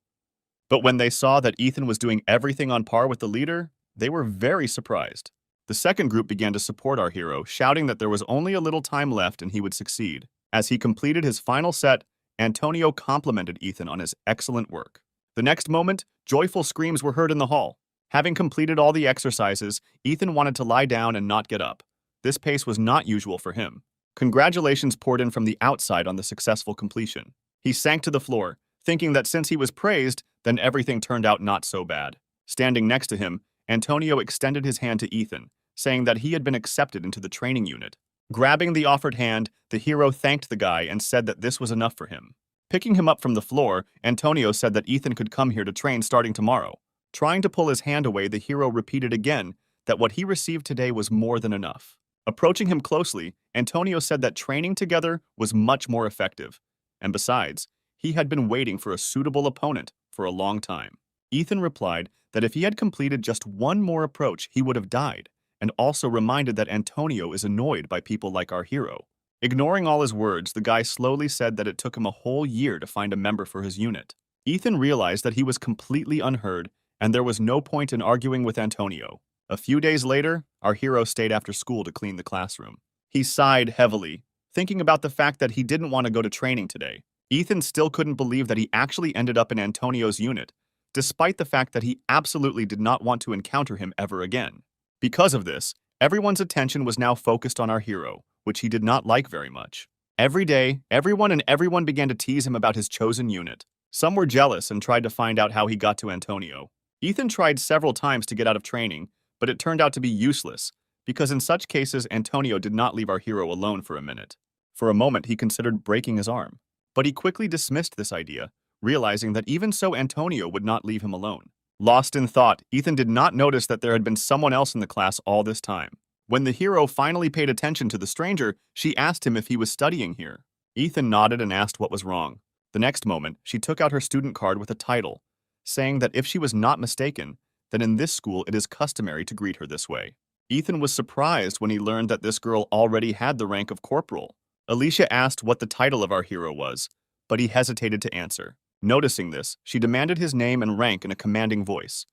Speaker 1: But when they saw that Ethan was doing everything on par with the leader, they were very surprised. The second group began to support our hero, shouting that there was only a little time left and he would succeed. As he completed his final set, Antonio complimented Ethan on his excellent work. The next moment, joyful screams were heard in the hall. Having completed all the exercises, Ethan wanted to lie down and not get up. This pace was not usual for him. Congratulations poured in from the outside on the successful completion. He sank to the floor, thinking that since he was praised, then everything turned out not so bad. Standing next to him, Antonio extended his hand to Ethan, saying that he had been accepted into the training unit. Grabbing the offered hand, the hero thanked the guy and said that this was enough for him. Picking him up from the floor, Antonio said that Ethan could come here to train starting tomorrow. Trying to pull his hand away, the hero repeated again that what he received today was more than enough. Approaching him closely, Antonio said that training together was much more effective, and besides, he had been waiting for a suitable opponent for a long time. Ethan replied that if he had completed just one more approach, he would have died, and also reminded that Antonio is annoyed by people like our hero. Ignoring all his words, the guy slowly said that it took him a whole year to find a member for his unit. Ethan realized that he was completely unheard, and there was no point in arguing with Antonio. A few days later, our hero stayed after school to clean the classroom. He sighed heavily, thinking about the fact that he didn't want to go to training today. Ethan still couldn't believe that he actually ended up in Antonio's unit, despite the fact that he absolutely did not want to encounter him ever again. Because of this, everyone's attention was now focused on our hero, which he did not like very much. Every day, everyone began to tease him about his chosen unit. Some were jealous and tried to find out how he got to Antonio. Ethan tried several times to get out of training, but it turned out to be useless, because in such cases Antonio did not leave our hero alone for a minute. For a moment he considered breaking his arm, but he quickly dismissed this idea, realizing that even so Antonio would not leave him alone. Lost in thought, Ethan did not notice that there had been someone else in the class all this time. When the hero finally paid attention to the stranger, she asked him if he was studying here. Ethan nodded and asked what was wrong. The next moment, she took out her student card with a title, saying that if she was not mistaken, then in this school it is customary to greet her this way. Ethan was surprised when he learned that this girl already had the rank of corporal. Alicia asked what the title of our hero was, but he hesitated to answer. Noticing this, she demanded his name and rank in a commanding voice.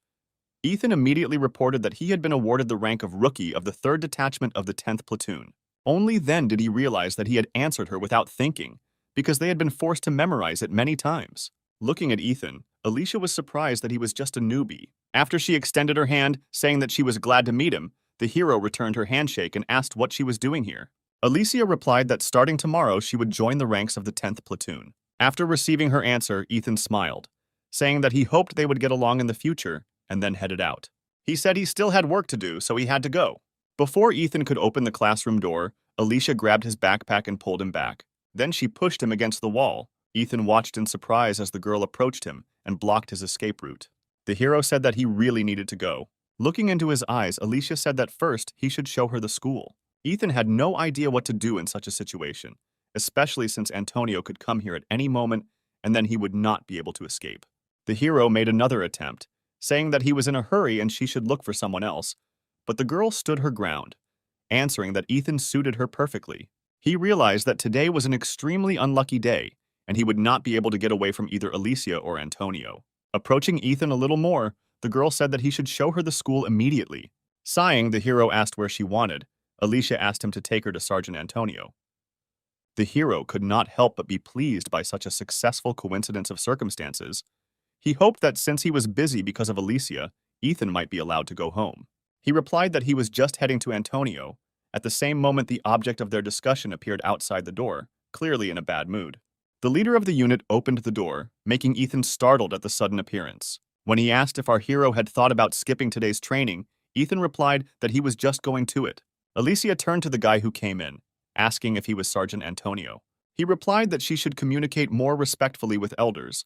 Speaker 1: Ethan immediately reported that he had been awarded the rank of Rookie of the 3rd Detachment of the 10th Platoon. Only then did he realize that he had answered her without thinking, because they had been forced to memorize it many times. Looking at Ethan, Alicia was surprised that he was just a newbie. After she extended her hand, saying that she was glad to meet him, the hero returned her handshake and asked what she was doing here. Alicia replied that starting tomorrow she would join the ranks of the 10th Platoon. After receiving her answer, Ethan smiled, saying that he hoped they would get along in the future, and then headed out. He said he still had work to do, so he had to go. Before Ethan could open the classroom door, Alicia grabbed his backpack and pulled him back. Then she pushed him against the wall. Ethan watched in surprise as the girl approached him and blocked his escape route. The hero said that he really needed to go. Looking into his eyes, Alicia said that first he should show her the school. Ethan had no idea what to do in such a situation, especially since Antonio could come here at any moment and then he would not be able to escape. The hero made another attempt, saying that he was in a hurry and she should look for someone else, but the girl stood her ground, answering that Ethan suited her perfectly. He realized that today was an extremely unlucky day, and he would not be able to get away from either Alicia or Antonio. Approaching Ethan a little more, the girl said that he should show her the school immediately. Sighing, the hero asked where she wanted. Alicia asked him to take her to Sergeant Antonio. The hero could not help but be pleased by such a successful coincidence of circumstances. He hoped that since he was busy because of Alicia, Ethan might be allowed to go home. He replied that he was just heading to Antonio. At the same moment, the object of their discussion appeared outside the door, clearly in a bad mood. The leader of the unit opened the door, making Ethan startled at the sudden appearance. When he asked if our hero had thought about skipping today's training, Ethan replied that he was just going to it. Alicia turned to the guy who came in, asking if he was Sergeant Antonio. He replied that she should communicate more respectfully with elders.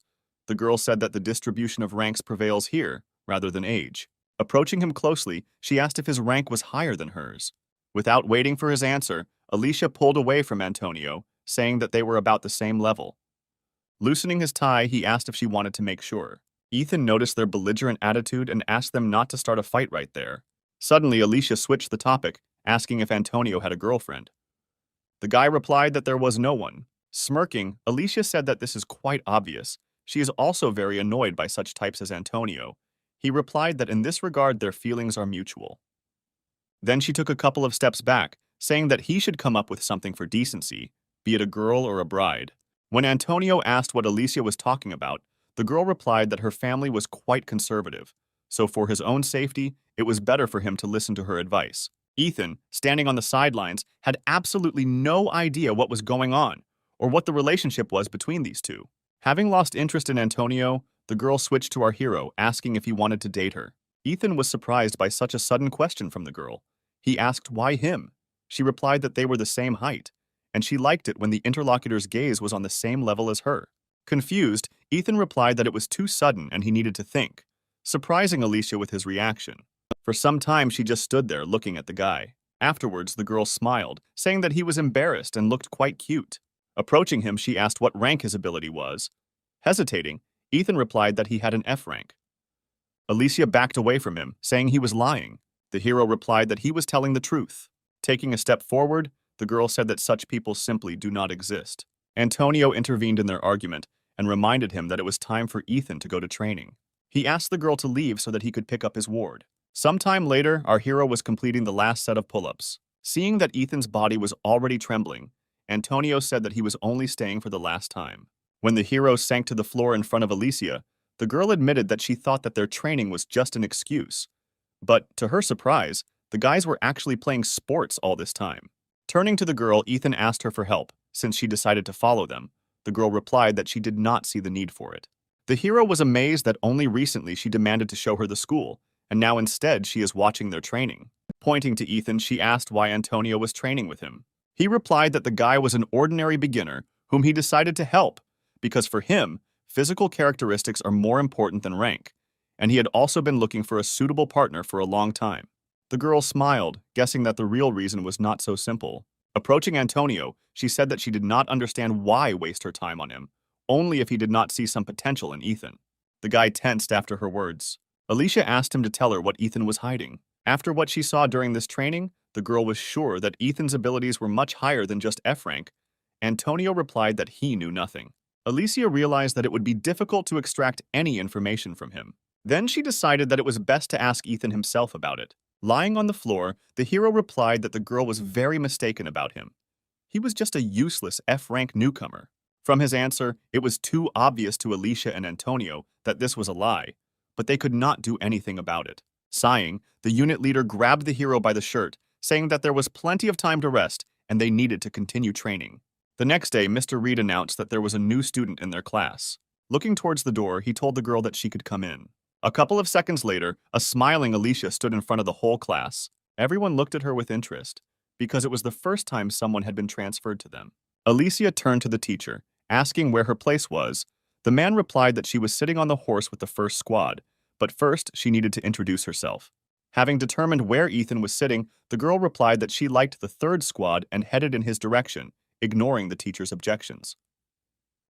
Speaker 1: The girl said that the distribution of ranks prevails here, rather than age. Approaching him closely, she asked if his rank was higher than hers. Without waiting for his answer, Alicia pulled away from Antonio, saying that they were about the same level. Loosening his tie, he asked if she wanted to make sure. Ethan noticed their belligerent attitude and asked them not to start a fight right there. Suddenly, Alicia switched the topic, asking if Antonio had a girlfriend. The guy replied that there was no one. Smirking, Alicia said that this is quite obvious. She is also very annoyed by such types as Antonio. He replied that in this regard their feelings are mutual. Then she took a couple of steps back, saying that he should come up with something for decency, be it a girl or a bride. When Antonio asked what Alicia was talking about, the girl replied that her family was quite conservative, so for his own safety, it was better for him to listen to her advice. Ethan, standing on the sidelines, had absolutely no idea what was going on, or what the relationship was between these two. Having lost interest in Antonio, the girl switched to our hero, asking if he wanted to date her. Ethan was surprised by such a sudden question from the girl. He asked why him. She replied that they were the same height, and she liked it when the interlocutor's gaze was on the same level as her. Confused, Ethan replied that it was too sudden and he needed to think, surprising Alicia with his reaction. For some time, she just stood there looking at the guy. Afterwards, the girl smiled, saying that he was embarrassed and looked quite cute. Approaching him, she asked what rank his ability was. Hesitating, Ethan replied that he had an F rank. Alicia backed away from him, saying he was lying. The hero replied that he was telling the truth. Taking a step forward, the girl said that such people simply do not exist. Antonio intervened in their argument and reminded him that it was time for Ethan to go to training. He asked the girl to leave so that he could pick up his ward. Sometime later, our hero was completing the last set of pull-ups. Seeing that Ethan's body was already trembling, Antonio said that he was only staying for the last time. When the hero sank to the floor in front of Alicia, the girl admitted that she thought that their training was just an excuse. But, to her surprise, the guys were actually playing sports all this time. Turning to the girl, Ethan asked her for help, since she decided to follow them. The girl replied that she did not see the need for it. The hero was amazed that only recently she demanded to show her the school, and now instead she is watching their training. Pointing to Ethan, she asked why Antonio was training with him. He replied that the guy was an ordinary beginner whom he decided to help, because for him, physical characteristics are more important than rank, and he had also been looking for a suitable partner for a long time. The girl smiled, guessing that the real reason was not so simple. Approaching Antonio, she said that she did not understand why waste her time on him, only if he did not see some potential in Ethan. The guy tensed after her words. Alicia asked him to tell her what Ethan was hiding. After what she saw during this training, the girl was sure that Ethan's abilities were much higher than just F rank. Antonio replied that he knew nothing. Alicia realized that it would be difficult to extract any information from him. Then she decided that it was best to ask Ethan himself about it. Lying on the floor, the hero replied that the girl was very mistaken about him. He was just a useless F-rank newcomer. From his answer, it was too obvious to Alicia and Antonio that this was a lie, but they could not do anything about it. Sighing, the unit leader grabbed the hero by the shirt, saying that there was plenty of time to rest and they needed to continue training. The next day, Mr. Reed announced that there was a new student in their class. Looking towards the door, he told the girl that she could come in. A couple of seconds later, a smiling Alicia stood in front of the whole class. Everyone looked at her with interest, because it was the first time someone had been transferred to them. Alicia turned to the teacher, asking where her place was. The man replied that she was sitting on the horse with the first squad, but first she needed to introduce herself. Having determined where Ethan was sitting, the girl replied that she liked the third squad and headed in his direction, ignoring the teacher's objections.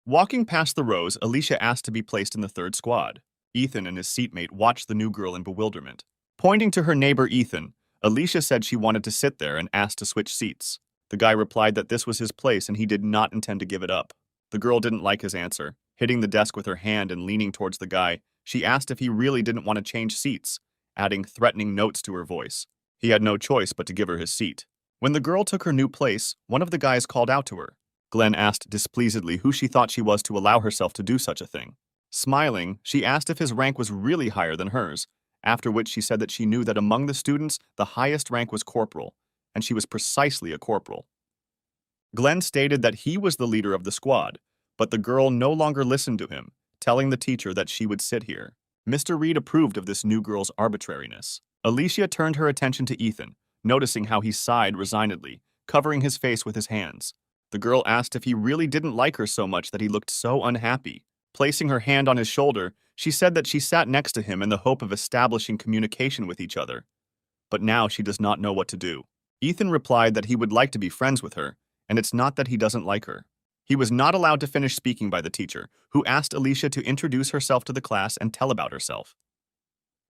Speaker 1: Walking past the rows, Alicia asked to be placed in the third squad. Ethan and his seatmate watched the new girl in bewilderment. Pointing to her neighbor Ethan, Alicia said she wanted to sit there and asked to switch seats. The guy replied that this was his place and he did not intend to give it up. The girl didn't like his answer. Hitting the desk with her hand and leaning towards the guy, she asked if he really didn't want to change seats, adding threatening notes to her voice. He had no choice but to give her his seat. When the girl took her new place, one of the guys called out to her. Glenn asked displeasedly who she thought she was to allow herself to do such a thing. Smiling, she asked if his rank was really higher than hers, after which she said that she knew that among the students, the highest rank was corporal, and she was precisely a corporal. Glenn stated that he was the leader of the squad, but the girl no longer listened to him, telling the teacher that she would sit here. Mr. Reed approved of this new girl's arbitrariness. Alicia turned her attention to Ethan, noticing how he sighed resignedly, covering his face with his hands. The girl asked if he really didn't like her so much that he looked so unhappy. Placing her hand on his shoulder, she said that she sat next to him in the hope of establishing communication with each other. But now she does not know what to do. Ethan replied that he would like to be friends with her, and it's not that he doesn't like her. He was not allowed to finish speaking by the teacher, who asked Alicia to introduce herself to the class and tell about herself.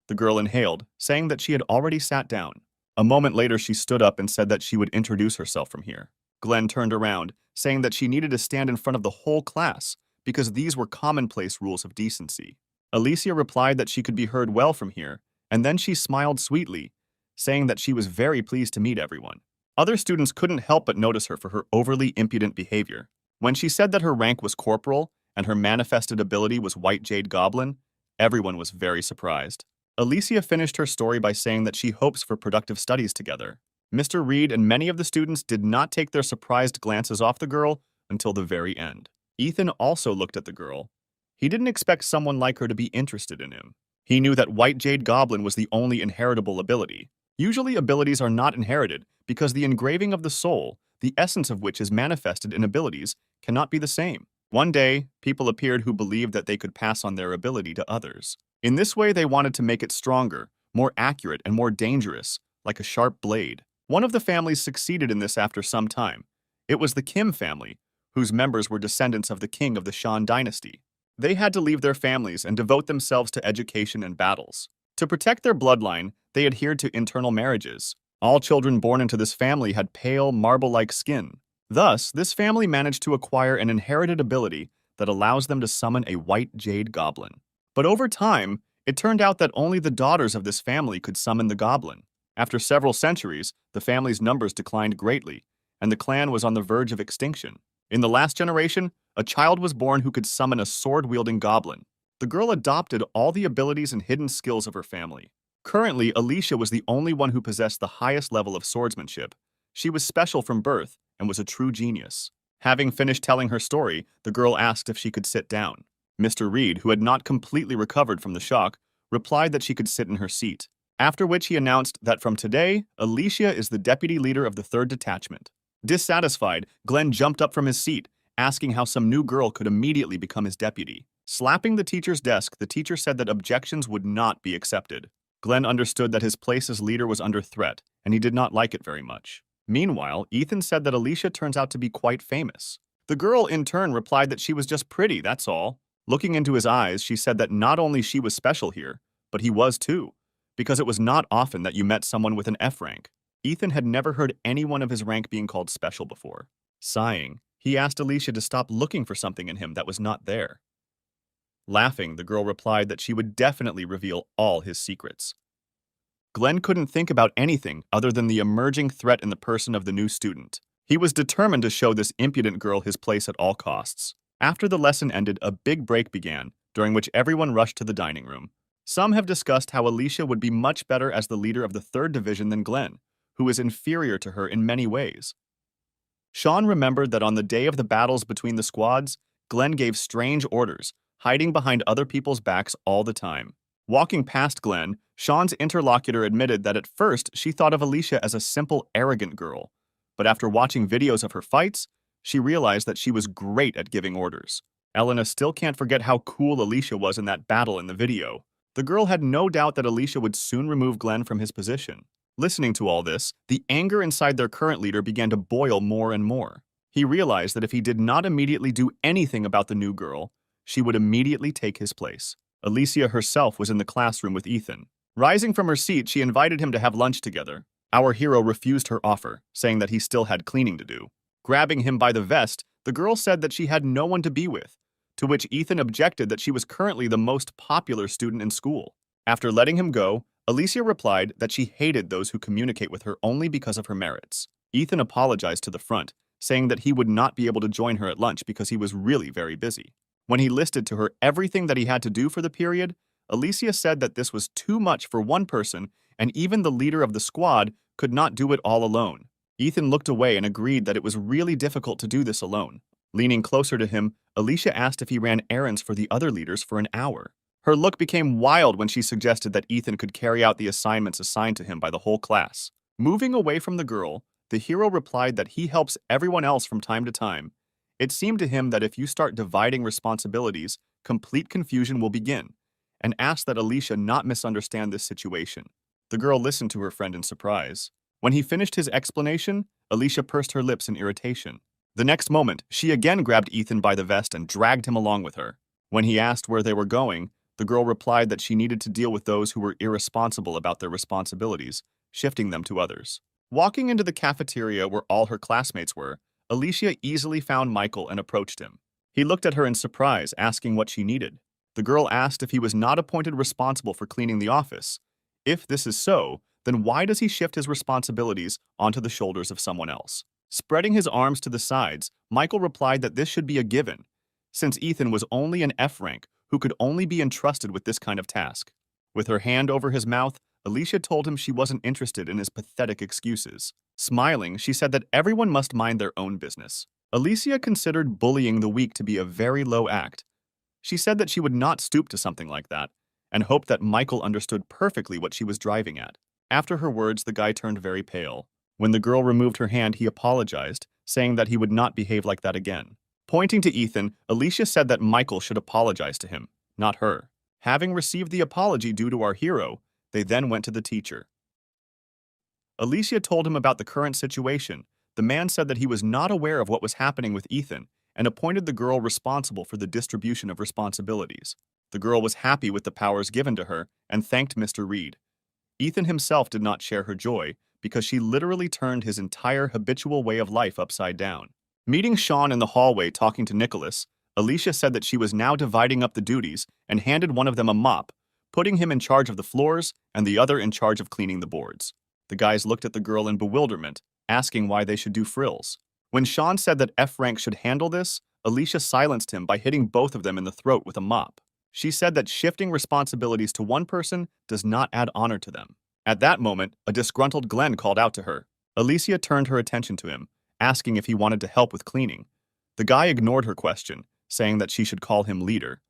Speaker 1: The girl inhaled, saying that she had already sat down. A moment later, she stood up and said that she would introduce herself from here. Glenn turned around, saying that she needed to stand in front of the whole class, because these were commonplace rules of decency. Alicia replied that she could be heard well from here, and then she smiled sweetly, saying that she was very pleased to meet everyone. Other students couldn't help but notice her for her overly impudent behavior. When she said that her rank was corporal and her manifested ability was White Jade Goblin, everyone was very surprised. Alicia finished her story by saying that she hopes for productive studies together. Mr. Reed and many of the students did not take their surprised glances off the girl until the very end. Ethan also looked at the girl. He didn't expect someone like her to be interested in him. He knew that White Jade Goblin was the only inheritable ability. Usually abilities are not inherited because the engraving of the soul, the essence of which is manifested in abilities, cannot be the same. One day, people appeared who believed that they could pass on their ability to others. In this way, they wanted to make it stronger, more accurate, and more dangerous, like a sharp blade. One of the families succeeded in this after some time. It was the Kim family, whose members were descendants of the king of the Shan dynasty. They had to leave their families and devote themselves to education and battles. To protect their bloodline, they adhered to internal marriages. All children born into this family had pale, marble-like skin. Thus, this family managed to acquire an inherited ability that allows them to summon a White Jade Goblin. But over time, it turned out that only the daughters of this family could summon the goblin. After several centuries, the family's numbers declined greatly, and the clan was on the verge of extinction. In the last generation, a child was born who could summon a sword-wielding goblin. The girl adopted all the abilities and hidden skills of her family. Currently, Alicia was the only one who possessed the highest level of swordsmanship. She was special from birth and was a true genius. Having finished telling her story, the girl asked if she could sit down. Mr. Reed, who had not completely recovered from the shock, replied that she could sit in her seat, after which he announced that from today, Alicia is the deputy leader of the 3rd Detachment. Dissatisfied, Glenn jumped up from his seat, asking how some new girl could immediately become his deputy. Slapping the teacher's desk, the teacher said that objections would not be accepted. Glenn understood that his place as leader was under threat, and he did not like it very much. Meanwhile, Ethan said that Alicia turns out to be quite famous. The girl, in turn, replied that she was just pretty, that's all. Looking into his eyes, she said that not only she was special here, but he was too, because it was not often that you met someone with an F rank. Ethan had never heard anyone of his rank being called special before. Sighing, he asked Alicia to stop looking for something in him that was not there. Laughing, the girl replied that she would definitely reveal all his secrets. Glenn couldn't think about anything other than the emerging threat in the person of the new student. He was determined to show this impudent girl his place at all costs. After the lesson ended, a big break began, during which everyone rushed to the dining room. Some have discussed how Alicia would be much better as the leader of the 3rd Division than Glenn, who is inferior to her in many ways. Sean remembered that on the day of the battles between the squads, Glenn gave strange orders, hiding behind other people's backs all the time. Walking past Glenn, Sean's interlocutor admitted that at first she thought of Alicia as a simple, arrogant girl, but after watching videos of her fights, she realized that she was great at giving orders. Elena still can't forget how cool Alicia was in that battle in the video. The girl had no doubt that Alicia would soon remove Glenn from his position. Listening to all this, the anger inside their current leader began to boil more and more. He realized that if he did not immediately do anything about the new girl, she would immediately take his place. Alicia herself was in the classroom with Ethan. Rising from her seat, she invited him to have lunch together. Our hero refused her offer, saying that he still had cleaning to do. Grabbing him by the vest, the girl said that she had no one to be with, to which Ethan objected that she was currently the most popular student in school. After letting him go, Alicia replied that she hated those who communicate with her only because of her merits. Ethan apologized to the front, saying that he would not be able to join her at lunch because he was really very busy. When he listed to her everything that he had to do for the period, Alicia said that this was too much for one person and even the leader of the squad could not do it all alone. Ethan looked away and agreed that it was really difficult to do this alone. Leaning closer to him, Alicia asked if he ran errands for the other leaders for an hour. Her look became wild when she suggested that Ethan could carry out the assignments assigned to him by the whole class. Moving away from the girl, the hero replied that he helps everyone else from time to time. It seemed to him that if you start dividing responsibilities, complete confusion will begin, and asked that Alicia not misunderstand this situation. The girl listened to her friend in surprise. When he finished his explanation, Alicia pursed her lips in irritation. The next moment, she again grabbed Ethan by the vest and dragged him along with her. When he asked where they were going, the girl replied that she needed to deal with those who were irresponsible about their responsibilities, shifting them to others. Walking into the cafeteria where all her classmates were, Alicia easily found Michael and approached him. He looked at her in surprise, asking what she needed. The girl asked if he was not appointed responsible for cleaning the office. If this is so, then why does he shift his responsibilities onto the shoulders of someone else? Spreading his arms to the sides, Michael replied that this should be a given, since Ethan was only an F rank who could only be entrusted with this kind of task. With her hand over his mouth, Alicia told him she wasn't interested in his pathetic excuses. Smiling, she said that everyone must mind their own business. Alicia considered bullying the weak to be a very low act. She said that she would not stoop to something like that, and hoped that Michael understood perfectly what she was driving at. After her words, the guy turned very pale. When the girl removed her hand, he apologized, saying that he would not behave like that again. Pointing to Ethan, Alicia said that Michael should apologize to him, not her. Having received the apology due to our hero, they then went to the teacher. Alicia told him about the current situation. The man said that he was not aware of what was happening with Ethan and appointed the girl responsible for the distribution of responsibilities. The girl was happy with the powers given to her and thanked Mr. Reed. Ethan himself did not share her joy because she literally turned his entire habitual way of life upside down. Meeting Sean in the hallway talking to Nicholas, Alicia said that she was now dividing up the duties and handed one of them a mop, putting him in charge of the floors and the other in charge of cleaning the boards. The guys looked at the girl in bewilderment, asking why they should do frills. When Sean said that F rank should handle this, Alicia silenced him by hitting both of them in the throat with a mop. She said that shifting responsibilities to one person does not add honor to them. At that moment, a disgruntled Glenn called out to her. Alicia turned her attention to him, asking if he wanted to help with cleaning. The guy ignored her question, saying that she should call him leader.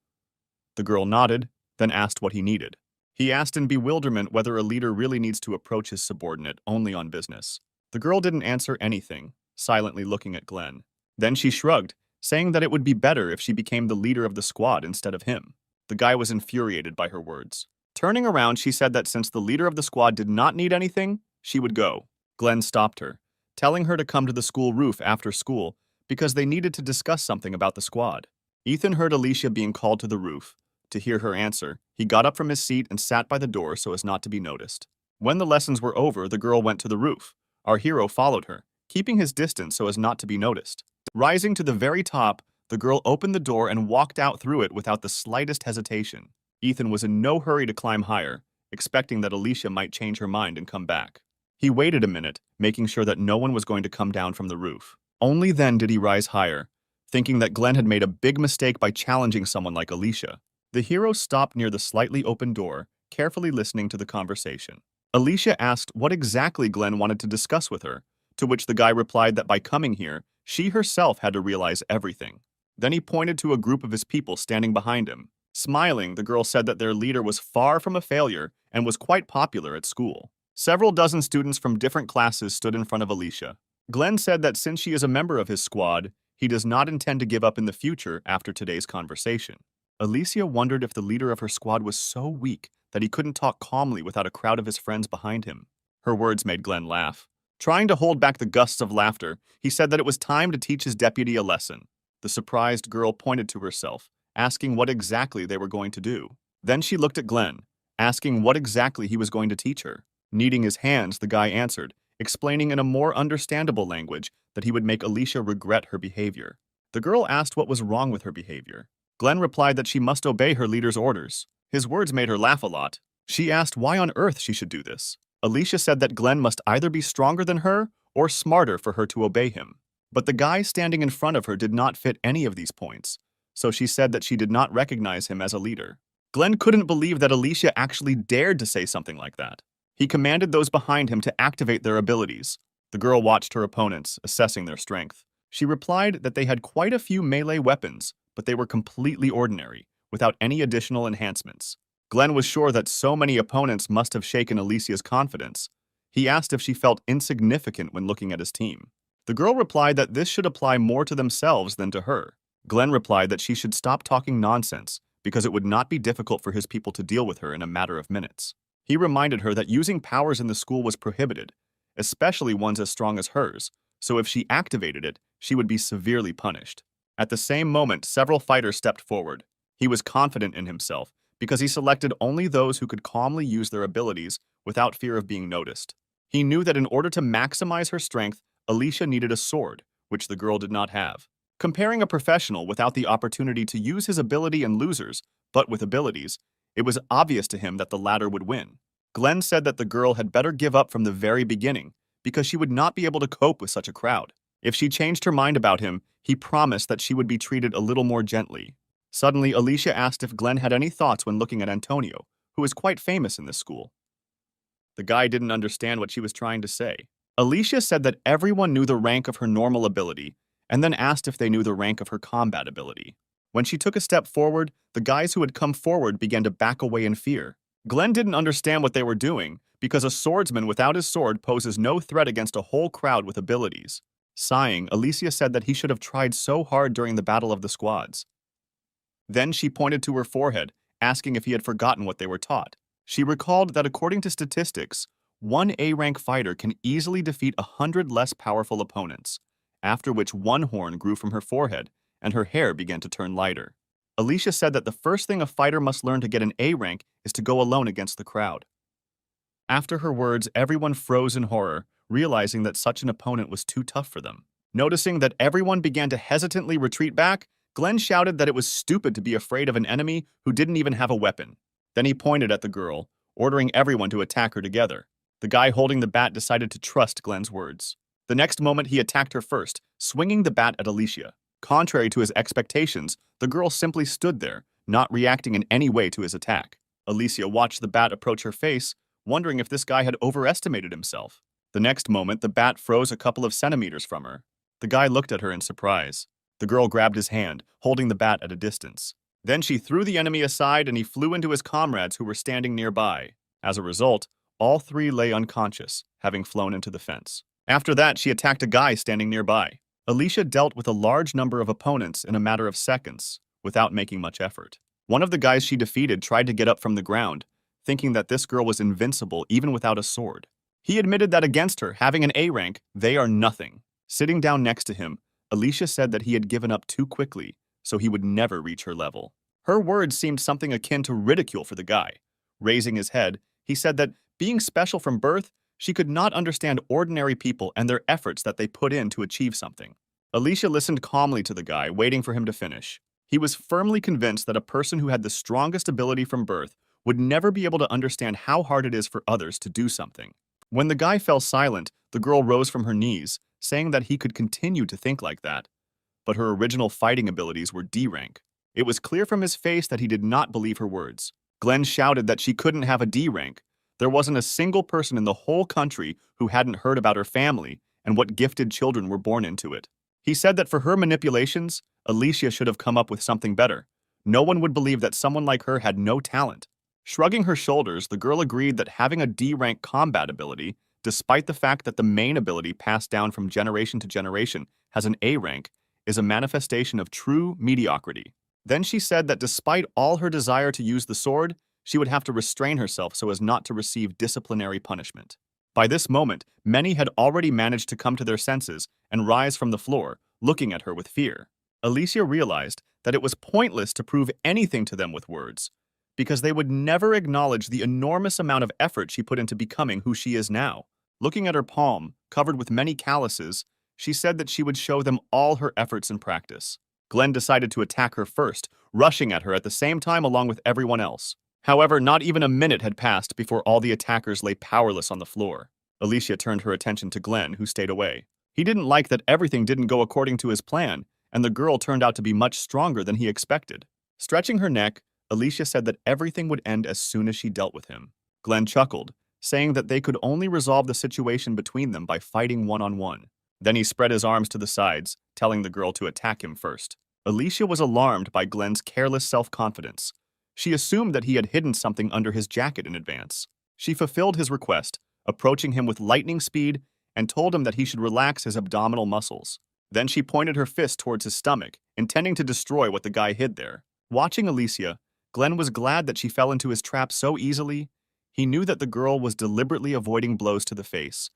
Speaker 1: The girl nodded, then asked what he needed. He asked in bewilderment whether a leader really needs to approach his subordinate only on business. The girl didn't answer anything, silently looking at Glenn. Then she shrugged, saying that it would be better if she became the leader of the squad instead of him. The guy was infuriated by her words. Turning around, she said that since the leader of the squad did not need anything, she would go. Glenn stopped her, telling her to come to the school roof after school because they needed to discuss something about the squad. Ethan heard Alicia being called to the roof. To hear her answer, he got up from his seat and sat by the door so as not to be noticed. When the lessons were over, the girl went to the roof. Our hero followed her, keeping his distance so as not to be noticed. Rising to the very top, the girl opened the door and walked out through it without the slightest hesitation. Ethan was in no hurry to climb higher, expecting that Alicia might change her mind and come back. He waited a minute, making sure that no one was going to come down from the roof. Only then did he rise higher, thinking that Glenn had made a big mistake by challenging someone like Alicia. The hero stopped near the slightly open door, carefully listening to the conversation. Alicia asked what exactly Glenn wanted to discuss with her, to which the guy replied that by coming here, she herself had to realize everything. Then he pointed to a group of his people standing behind him. Smiling, the girl said that their leader was far from a failure and was quite popular at school. Several dozen students from different classes stood in front of Alicia. Glenn said that since she is a member of his squad, he does not intend to give up in the future after today's conversation. Alicia wondered if the leader of her squad was so weak that he couldn't talk calmly without a crowd of his friends behind him. Her words made Glenn laugh. Trying to hold back the gusts of laughter, he said that it was time to teach his deputy a lesson. The surprised girl pointed to herself, asking what exactly they were going to do. Then she looked at Glenn, asking what exactly he was going to teach her. Kneading his hands, the guy answered, explaining in a more understandable language that he would make Alicia regret her behavior. The girl asked what was wrong with her behavior. Glenn replied that she must obey her leader's orders. His words made her laugh a lot. She asked why on earth she should do this. Alicia said that Glenn must either be stronger than her or smarter for her to obey him. But the guy standing in front of her did not fit any of these points, so she said that she did not recognize him as a leader. Glenn couldn't believe that Alicia actually dared to say something like that. He commanded those behind him to activate their abilities. The girl watched her opponents, assessing their strength. She replied that they had quite a few melee weapons, but they were completely ordinary, without any additional enhancements. Glenn was sure that so many opponents must have shaken Alicia's confidence. He asked if she felt insignificant when looking at his team. The girl replied that this should apply more to themselves than to her. Glenn replied that she should stop talking nonsense, because it would not be difficult for his people to deal with her in a matter of minutes. He reminded her that using powers in the school was prohibited, especially ones as strong as hers, so if she activated it, she would be severely punished. At the same moment, several fighters stepped forward. He was confident in himself, because he selected only those who could calmly use their abilities without fear of being noticed. He knew that in order to maximize her strength, Alicia needed a sword, which the girl did not have. Comparing a professional without the opportunity to use his ability and losers, but with abilities, it was obvious to him that the latter would win. Glenn said that the girl had better give up from the very beginning, because she would not be able to cope with such a crowd. If she changed her mind about him, he promised that she would be treated a little more gently. Suddenly, Alicia asked if Glenn had any thoughts when looking at Antonio, who is quite famous in this school. The guy didn't understand what she was trying to say. Alicia said that everyone knew the rank of her normal ability, and then asked if they knew the rank of her combat ability. When she took a step forward, the guys who had come forward began to back away in fear. Glenn didn't understand what they were doing, because a swordsman without his sword poses no threat against a whole crowd with abilities. Sighing, Alicia said that he should have tried so hard during the Battle of the Squads. Then she pointed to her forehead, asking if he had forgotten what they were taught. She recalled that according to statistics, one A-rank fighter can easily defeat 100 less powerful opponents, after which one horn grew from her forehead and her hair began to turn lighter. Alicia said that the first thing a fighter must learn to get an A rank is to go alone against the crowd. After her words, everyone froze in horror, realizing that such an opponent was too tough for them. Noticing that everyone began to hesitantly retreat back, Glenn shouted that it was stupid to be afraid of an enemy who didn't even have a weapon. Then he pointed at the girl, ordering everyone to attack her together. The guy holding the bat decided to trust Glenn's words. The next moment, he attacked her first, swinging the bat at Alicia. Contrary to his expectations, the girl simply stood there, not reacting in any way to his attack. Alicia watched the bat approach her face, wondering if this guy had overestimated himself. The next moment, the bat froze a couple of centimeters from her. The guy looked at her in surprise. The girl grabbed his hand, holding the bat at a distance. Then she threw the enemy aside and he flew into his comrades who were standing nearby. As a result, all three lay unconscious, having flown into the fence. After that, she attacked a guy standing nearby. Alicia dealt with a large number of opponents in a matter of seconds, without making much effort. One of the guys she defeated tried to get up from the ground, thinking that this girl was invincible even without a sword. He admitted that against her, having an A rank, they are nothing. Sitting down next to him, Alicia said that he had given up too quickly, so he would never reach her level. Her words seemed something akin to ridicule for the guy. Raising his head, he said that, being special from birth, she could not understand ordinary people and their efforts that they put in to achieve something. Alicia listened calmly to the guy, waiting for him to finish. He was firmly convinced that a person who had the strongest ability from birth would never be able to understand how hard it is for others to do something. When the guy fell silent, the girl rose from her knees, saying that he could continue to think like that. But her original fighting abilities were D rank. It was clear from his face that he did not believe her words. Glenn shouted that she couldn't have a D rank. There wasn't a single person in the whole country who hadn't heard about her family and what gifted children were born into it. He said that for her manipulations, Alicia should have come up with something better. No one would believe that someone like her had no talent. Shrugging her shoulders, the girl agreed that having a D-rank combat ability, despite the fact that the main ability passed down from generation to generation has an A rank, is a manifestation of true mediocrity. Then she said that despite all her desire to use the sword, she would have to restrain herself so as not to receive disciplinary punishment. By this moment, many had already managed to come to their senses and rise from the floor, looking at her with fear. Alicia realized that it was pointless to prove anything to them with words. because they would never acknowledge the enormous amount of effort she put into becoming who she is now. Looking at her palm, covered with many calluses, she said that she would show them all her efforts in practice. Glenn decided to attack her first, rushing at her at the same time along with everyone else. However, not even a minute had passed before all the attackers lay powerless on the floor. Alicia turned her attention to Glenn, who stayed away. He didn't like that everything didn't go according to his plan, and the girl turned out to be much stronger than he expected. Stretching her neck, Alicia said that everything would end as soon as she dealt with him. Glenn chuckled, saying that they could only resolve the situation between them by fighting one-on-one. Then he spread his arms to the sides, telling the girl to attack him first. Alicia was alarmed by Glenn's careless self-confidence. She assumed that he had hidden something under his jacket in advance. She fulfilled his request, approaching him with lightning speed, and told him that he should relax his abdominal muscles. Then she pointed her fist towards his stomach, intending to destroy what the guy hid there. Watching Alicia, Glenn was glad that she fell into his trap so easily. He knew that the girl was deliberately avoiding blows to the face,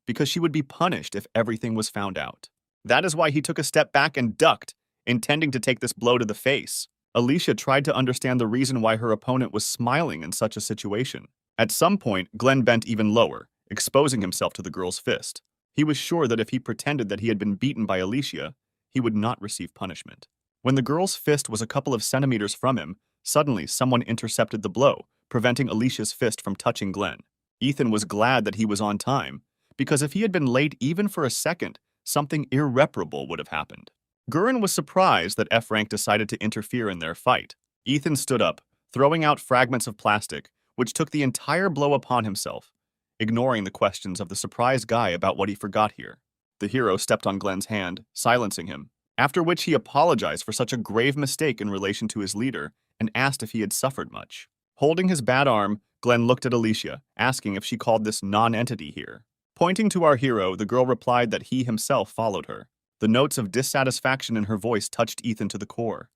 Speaker 1: because she would be punished if everything was found out. That is why he took a step back and ducked, intending to take this blow to the face. Alicia tried to understand the reason why her opponent was smiling in such a situation. At some point, Glenn bent even lower, exposing himself to the girl's fist. He was sure that if he pretended that he had been beaten by Alicia, he would not receive punishment. When the girl's fist was a couple of centimeters from him, suddenly someone intercepted the blow, preventing Alicia's fist from touching Glenn. Ethan was glad that he was on time, because if he had been late even for a second, something irreparable would have happened. Gurren was surprised that F-Rank decided to interfere in their fight. Ethan stood up, throwing out fragments of plastic, which took the entire blow upon himself, ignoring the questions of the surprised guy about what he forgot here. The hero stepped on Glenn's hand, silencing him, after which he apologized for such a grave mistake in relation to his leader and asked if he had suffered much. Holding his bad arm, Glenn looked at Alicia, asking if she called this non-entity here. Pointing to our hero, the girl replied that he himself followed her. The notes of dissatisfaction in her voice touched Ethan to the core.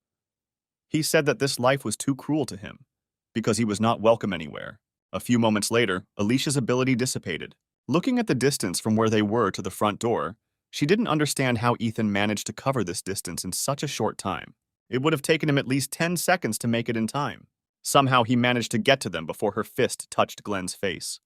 Speaker 1: He said that this life was too cruel to him, because he was not welcome anywhere. A few moments later, Alicia's ability dissipated. Looking at the distance from where they were to the front door, she didn't understand how Ethan managed to cover this distance in such a short time. It would have taken him at least 10 seconds to make it in time. Somehow he managed to get to them before her fist touched Glenn's face.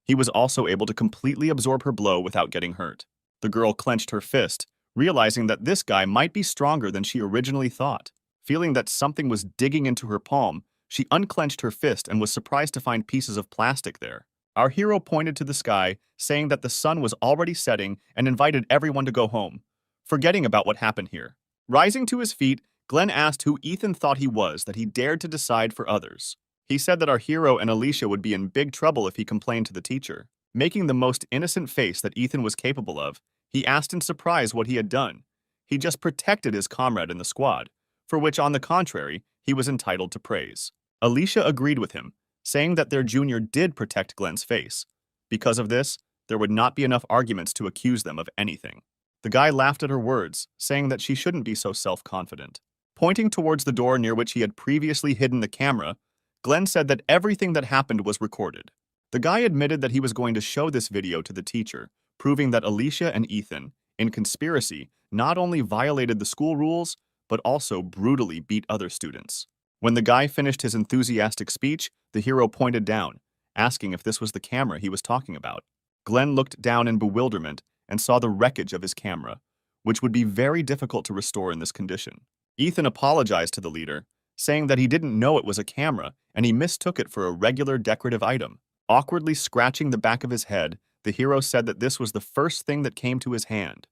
Speaker 1: He was also able to completely absorb her blow without getting hurt. The girl clenched her fist, realizing that this guy might be stronger than she originally thought. Feeling that something was digging into her palm, she unclenched her fist and was surprised to find pieces of plastic there. Our hero pointed to the sky, saying that the sun was already setting and invited everyone to go home, forgetting about what happened here. Rising to his feet, Glenn asked who Ethan thought he was that he dared to decide for others. He said that our hero and Alicia would be in big trouble if he complained to the teacher. Making the most innocent face that Ethan was capable of, he asked in surprise what he had done. He just protected his comrade in the squad, for which, on the contrary, he was entitled to praise. Alicia agreed with him, saying that their junior did protect Glenn's face. Because of this, there would not be enough arguments to accuse them of anything. The guy laughed at her words, saying that she shouldn't be so self-confident. Pointing towards the door near which he had previously hidden the camera, Glenn said that everything that happened was recorded. The guy admitted that he was going to show this video to the teacher, proving that Alicia and Ethan, in conspiracy, not only violated the school rules, but also brutally beat other students. When the guy finished his enthusiastic speech, the hero pointed down, asking if this was the camera he was talking about. Glenn looked down in bewilderment and saw the wreckage of his camera, which would be very difficult to restore in this condition. Ethan apologized to the leader, saying that he didn't know it was a camera and he mistook it for a regular decorative item. Awkwardly scratching the back of his head, the hero said that this was the first thing that came to his hand,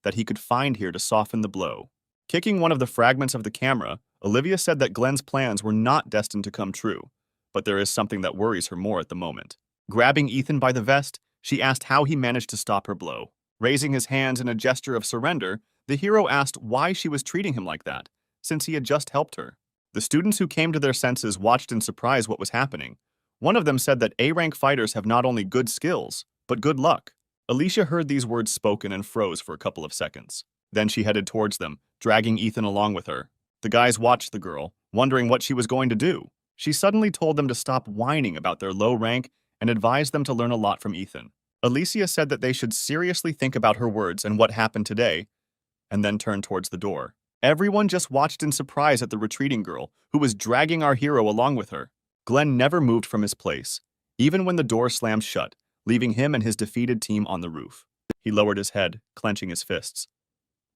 Speaker 1: that he could find here to soften the blow. Kicking one of the fragments of the camera, Olivia said that Glenn's plans were not destined to come true, but there is something that worries her more at the moment. Grabbing Ethan by the vest, she asked how he managed to stop her blow. Raising his hands in a gesture of surrender, the hero asked why she was treating him like that, since he had just helped her. The students who came to their senses watched in surprise what was happening. One of them said that A-rank fighters have not only good skills, but good luck. Alicia heard these words spoken and froze for a couple of seconds. Then she headed towards them, dragging Ethan along with her. The guys watched the girl, wondering what she was going to do. She suddenly told them to stop whining about their low rank and advised them to learn a lot from Ethan. Alicia said that they should seriously think about her words and what happened today, and then turned towards the door. Everyone just watched in surprise at the retreating girl, who was dragging our hero along with her. Glenn never moved from his place, even when the door slammed shut, leaving him and his defeated team on the roof. He lowered his head, clenching his fists.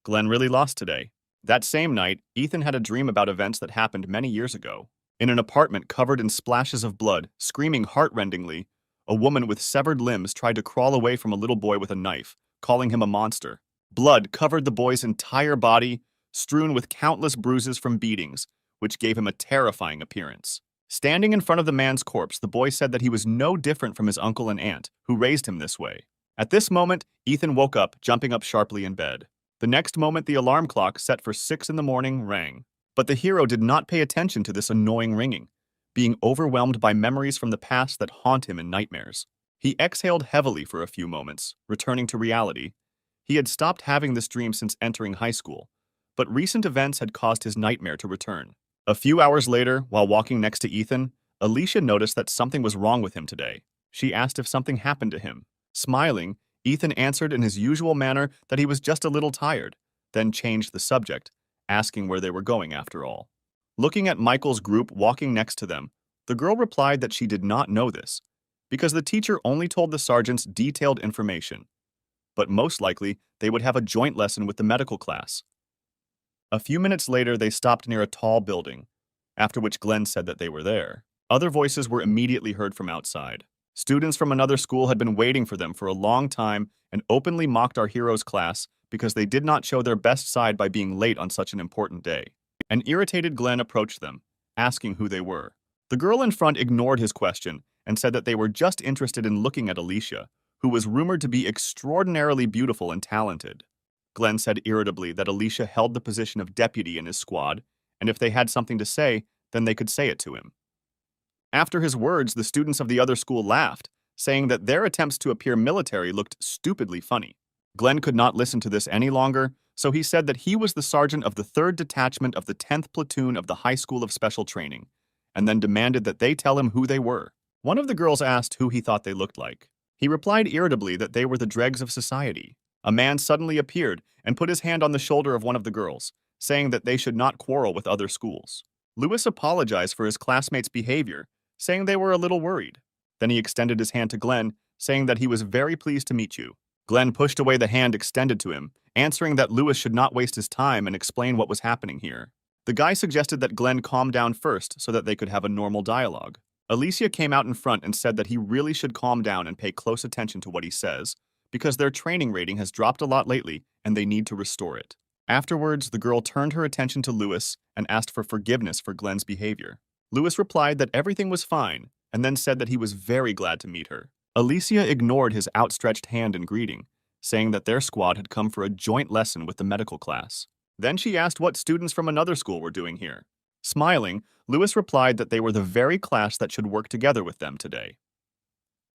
Speaker 1: Glenn really lost today. That same night, Ethan had a dream about events that happened many years ago. In an apartment covered in splashes of blood, screaming heart-rendingly, a woman with severed limbs tried to crawl away from a little boy with a knife, calling him a monster. Blood covered the boy's entire body, strewn with countless bruises from beatings, which gave him a terrifying appearance. Standing in front of the man's corpse, the boy said that he was no different from his uncle and aunt, who raised him this way. At this moment, Ethan woke up, jumping up sharply in bed. The next moment, the alarm clock, set for 6 in the morning, rang. But the hero did not pay attention to this annoying ringing, being overwhelmed by memories from the past that haunt him in nightmares. He exhaled heavily for a few moments, returning to reality. He had stopped having this dream since entering high school, but recent events had caused his nightmare to return. A few hours later, while walking next to Ethan, Alicia noticed that something was wrong with him today. She asked if something happened to him. Smiling, Ethan answered in his usual manner that he was just a little tired, then changed the subject, asking where they were going after all. Looking at Michael's group walking next to them, the girl replied that she did not know this, because the teacher only told the sergeants detailed information. But most likely, they would have a joint lesson with the medical class. A few minutes later, they stopped near a tall building, after which Glenn said that they were there. Other voices were immediately heard from outside. Students from another school had been waiting for them for a long time and openly mocked our hero's class because they did not show their best side by being late on such an important day. An irritated Glenn approached them, asking who they were. The girl in front ignored his question and said that they were just interested in looking at Alicia, who was rumored to be extraordinarily beautiful and talented. Glenn said irritably that Alicia held the position of deputy in his squad, and if they had something to say, then they could say it to him. After his words, the students of the other school laughed, saying that their attempts to appear military looked stupidly funny. Glenn could not listen to this any longer, so he said that he was the sergeant of the 3rd Detachment of the 10th Platoon of the High School of Special Training, and then demanded that they tell him who they were. One of the girls asked who he thought they looked like. He replied irritably that they were the dregs of society. A man suddenly appeared and put his hand on the shoulder of one of the girls, saying that they should not quarrel with other schools. Lewis apologized for his classmates' behavior, saying they were a little worried. Then he extended his hand to Glenn, saying that he was very pleased to meet you. Glenn pushed away the hand extended to him, answering that Lewis should not waste his time and explain what was happening here. The guy suggested that Glenn calm down first so that they could have a normal dialogue. Alicia came out in front and said that he really should calm down and pay close attention to what he says, because their training rating has dropped a lot lately and they need to restore it. Afterwards, the girl turned her attention to Lewis and asked for forgiveness for Glenn's behavior. Lewis replied that everything was fine and then said that he was very glad to meet her. Alicia ignored his outstretched hand in greeting, saying that their squad had come for a joint lesson with the medical class. Then she asked what students from another school were doing here. Smiling, Lewis replied that they were the very class that should work together with them today.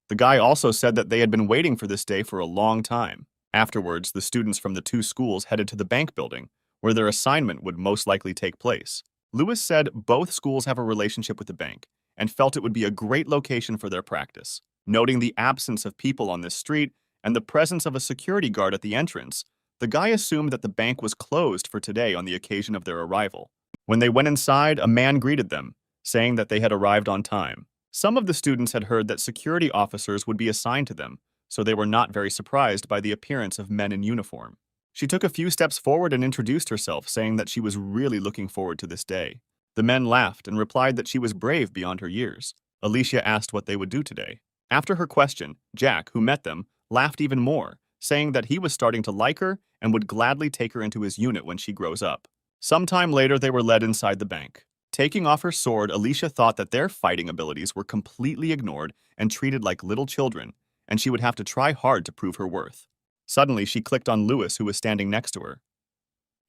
Speaker 1: The guy also said that they had been waiting for this day for a long time. Afterwards, the students from the 2 schools headed to the bank building, where their assignment would most likely take place. Lewis said both schools have a relationship with the bank and felt it would be a great location for their practice. Noting the absence of people on this street and the presence of a security guard at the entrance, the guy assumed that the bank was closed for today on the occasion of their arrival. When they went inside, a man greeted them, saying that they had arrived on time. Some of the students had heard that security officers would be assigned to them, so they were not very surprised by the appearance of men in uniform. She took a few steps forward and introduced herself, saying that she was really looking forward to this day. The men laughed and replied that she was brave beyond her years. Alicia asked what they would do today. After her question, Jack, who met them, laughed even more, saying that he was starting to like her and would gladly take her into his unit when she grows up. Sometime later, they were led inside the bank. Taking off her sword, Alicia thought that their fighting abilities were completely ignored and treated like little children, and she would have to try hard to prove her worth. Suddenly, she clicked on Lewis, who was standing next to her.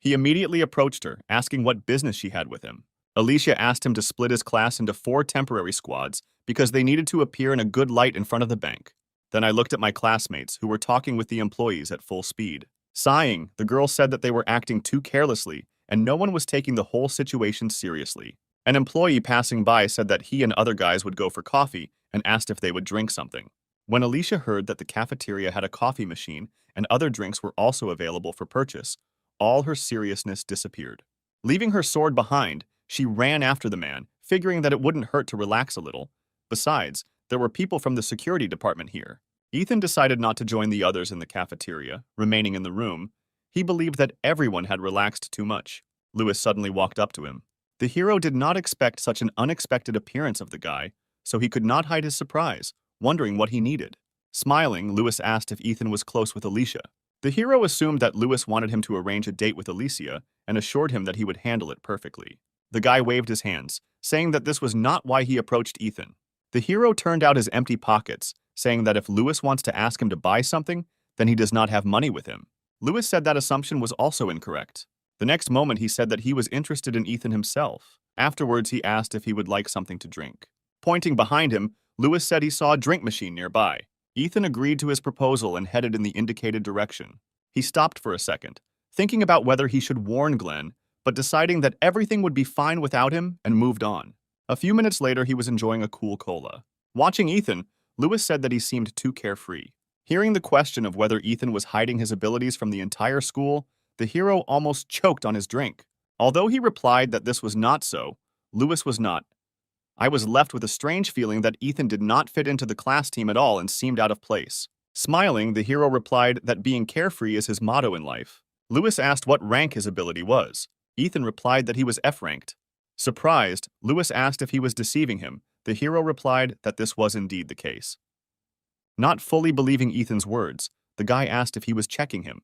Speaker 1: He immediately approached her, asking what business she had with him. Alicia asked him to split his class into 4 temporary squads because they needed to appear in a good light in front of the bank. Then I looked at my classmates, who were talking with the employees at full speed. Sighing, the girl said that they were acting too carelessly and no one was taking the whole situation seriously. An employee passing by said that he and other guys would go for coffee and asked if they would drink something. When Alicia heard that the cafeteria had a coffee machine and other drinks were also available for purchase, all her seriousness disappeared. Leaving her sword behind, she ran after the man, figuring that it wouldn't hurt to relax a little. Besides, there were people from the security department here. Ethan decided not to join the others in the cafeteria, remaining in the room. He believed that everyone had relaxed too much. Lewis suddenly walked up to him. The hero did not expect such an unexpected appearance of the guy, so he could not hide his surprise, wondering what he needed. Smiling, Lewis asked if Ethan was close with Alicia. The hero assumed that Lewis wanted him to arrange a date with Alicia and assured him that he would handle it perfectly. The guy waved his hands, saying that this was not why he approached Ethan. The hero turned out his empty pockets, saying that if Lewis wants to ask him to buy something, then he does not have money with him. Lewis said that assumption was also incorrect. The next moment he said that he was interested in Ethan himself. Afterwards, he asked if he would like something to drink. Pointing behind him, Lewis said he saw a drink machine nearby. Ethan agreed to his proposal and headed in the indicated direction. He stopped for a second, thinking about whether he should warn Glenn, but deciding that everything would be fine without him and moved on. A few minutes later, he was enjoying a cool cola. Watching Ethan, Lewis said that he seemed too carefree. Hearing the question of whether Ethan was hiding his abilities from the entire school, the hero almost choked on his drink. Although he replied that this was not so, Lewis was not. I was left with a strange feeling that Ethan did not fit into the class team at all and seemed out of place. Smiling, the hero replied that being carefree is his motto in life. Lewis asked what rank his ability was. Ethan replied that he was F-ranked. Surprised, Lewis asked if he was deceiving him. The hero replied that this was indeed the case. Not fully believing Ethan's words, the guy asked if he was checking him,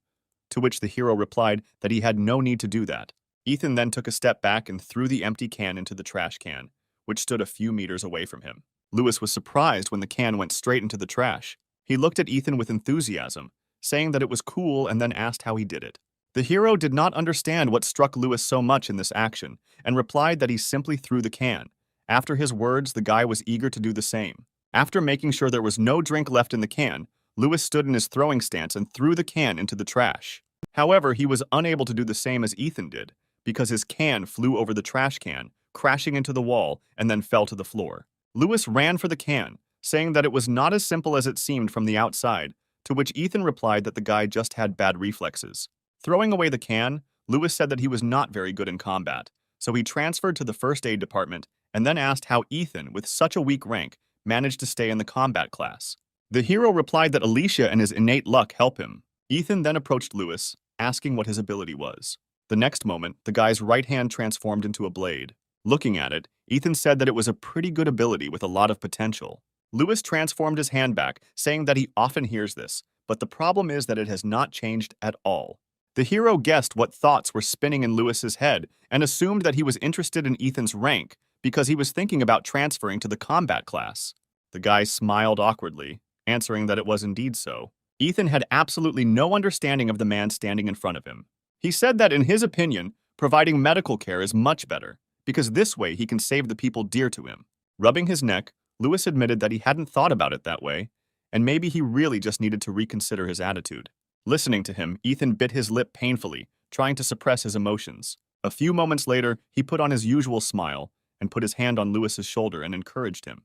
Speaker 1: to which the hero replied that he had no need to do that. Ethan then took a step back and threw the empty can into the trash can, which stood a few meters away from him. Lewis was surprised when the can went straight into the trash. He looked at Ethan with enthusiasm, saying that it was cool and then asked how he did it. The hero did not understand what struck Lewis so much in this action and replied that he simply threw the can. After his words, the guy was eager to do the same. After making sure there was no drink left in the can, Lewis stood in his throwing stance and threw the can into the trash. However, he was unable to do the same as Ethan did, because his can flew over the trash can, crashing into the wall, and then fell to the floor. Lewis ran for the can, saying that it was not as simple as it seemed from the outside, to which Ethan replied that the guy just had bad reflexes. Throwing away the can, Lewis said that he was not very good in combat, so he transferred to the first aid department and then asked how Ethan, with such a weak rank, managed to stay in the combat class. The hero replied that Alicia and his innate luck help him. Ethan then approached Lewis, asking what his ability was. The next moment, the guy's right hand transformed into a blade. Looking at it, Ethan said that it was a pretty good ability with a lot of potential. Lewis transformed his hand back, saying that he often hears this, but the problem is that it has not changed at all. The hero guessed what thoughts were spinning in Lewis's head and assumed that he was interested in Ethan's rank because he was thinking about transferring to the combat class. The guy smiled awkwardly, answering that it was indeed so. Ethan had absolutely no understanding of the man standing in front of him. He said that in his opinion, providing medical care is much better, because this way he can save the people dear to him. Rubbing his neck, Lewis admitted that he hadn't thought about it that way, and maybe he really just needed to reconsider his attitude. Listening to him, Ethan bit his lip painfully, trying to suppress his emotions. A few moments later, he put on his usual smile and put his hand on Lewis's shoulder and encouraged him,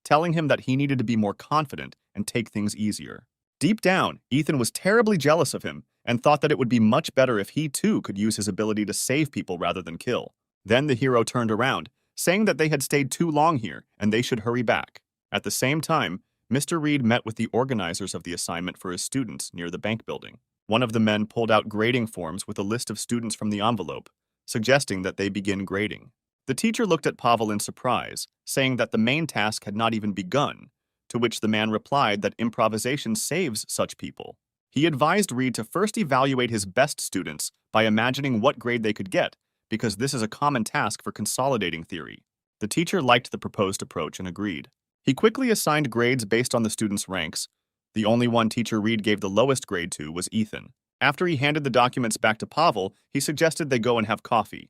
Speaker 1: telling him that he needed to be more confident and take things easier. Deep down, Ethan was terribly jealous of him and thought that it would be much better if he too could use his ability to save people rather than kill. Then the hero turned around, saying that they had stayed too long here and they should hurry back. At the same time, Mr. Reed met with the organizers of the assignment for his students near the bank building. One of the men pulled out grading forms with a list of students from the envelope, suggesting that they begin grading. The teacher looked at Pavel in surprise, saying that the main task had not even begun, to which the man replied that improvisation saves such people. He advised Reed to first evaluate his best students by imagining what grade they could get, because this is a common task for consolidating theory. The teacher liked the proposed approach and agreed. He quickly assigned grades based on the students' ranks. The only one teacher Reed gave the lowest grade to was Ethan. After he handed the documents back to Pavel, he suggested they go and have coffee.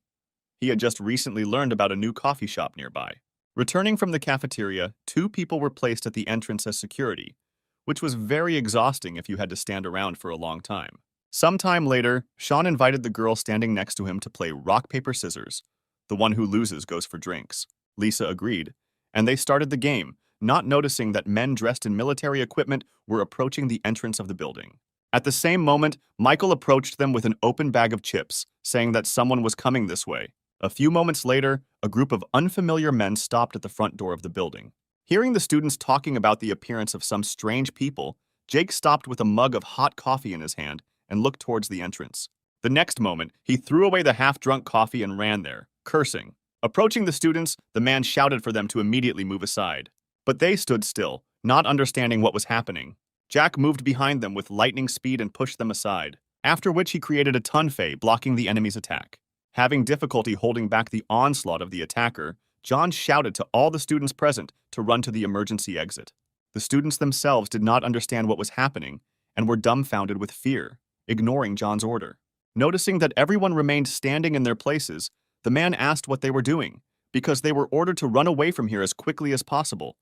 Speaker 1: He had just recently learned about a new coffee shop nearby. Returning from the cafeteria, 2 people were placed at the entrance as security, which was very exhausting if you had to stand around for a long time. Sometime later, Sean invited the girl standing next to him to play rock, paper, scissors. The one who loses goes for drinks. Lisa agreed, and they started the game, not noticing that men dressed in military equipment were approaching the entrance of the building. At the same moment, Michael approached them with an open bag of chips, saying that someone was coming this way. A few moments later, a group of unfamiliar men stopped at the front door of the building. Hearing the students talking about the appearance of some strange people, Jake stopped with a mug of hot coffee in his hand and looked towards the entrance. The next moment, he threw away the half-drunk coffee and ran there, cursing. Approaching the students, the man shouted for them to immediately move aside. But they stood still, not understanding what was happening. Jack moved behind them with lightning speed and pushed them aside, after which he created a tunfei blocking the enemy's attack. Having difficulty holding back the onslaught of the attacker, John shouted to all the students present to run to the emergency exit. The students themselves did not understand what was happening and were dumbfounded with fear, ignoring John's order. Noticing that everyone remained standing in their places, the man asked what they were doing, because they were ordered to run away from here as quickly as possible.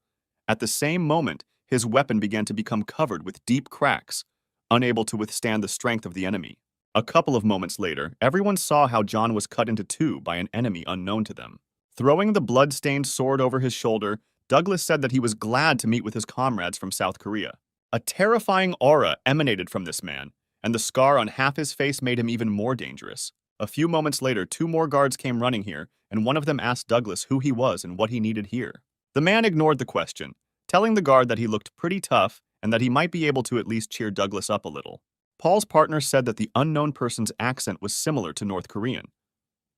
Speaker 1: At the same moment, his weapon began to become covered with deep cracks, unable to withstand the strength of the enemy. A couple of moments later, everyone saw how John was cut into two by an enemy unknown to them. Throwing the blood-stained sword over his shoulder, Douglas said that he was glad to meet with his comrades from South Korea. A terrifying aura emanated from this man, and the scar on half his face made him even more dangerous. A few moments later, two more guards came running here, and one of them asked Douglas who he was and what he needed here. The man ignored the question, telling the guard that he looked pretty tough and that he might be able to at least cheer Douglas up a little. Paul's partner said that the unknown person's accent was similar to North Korean.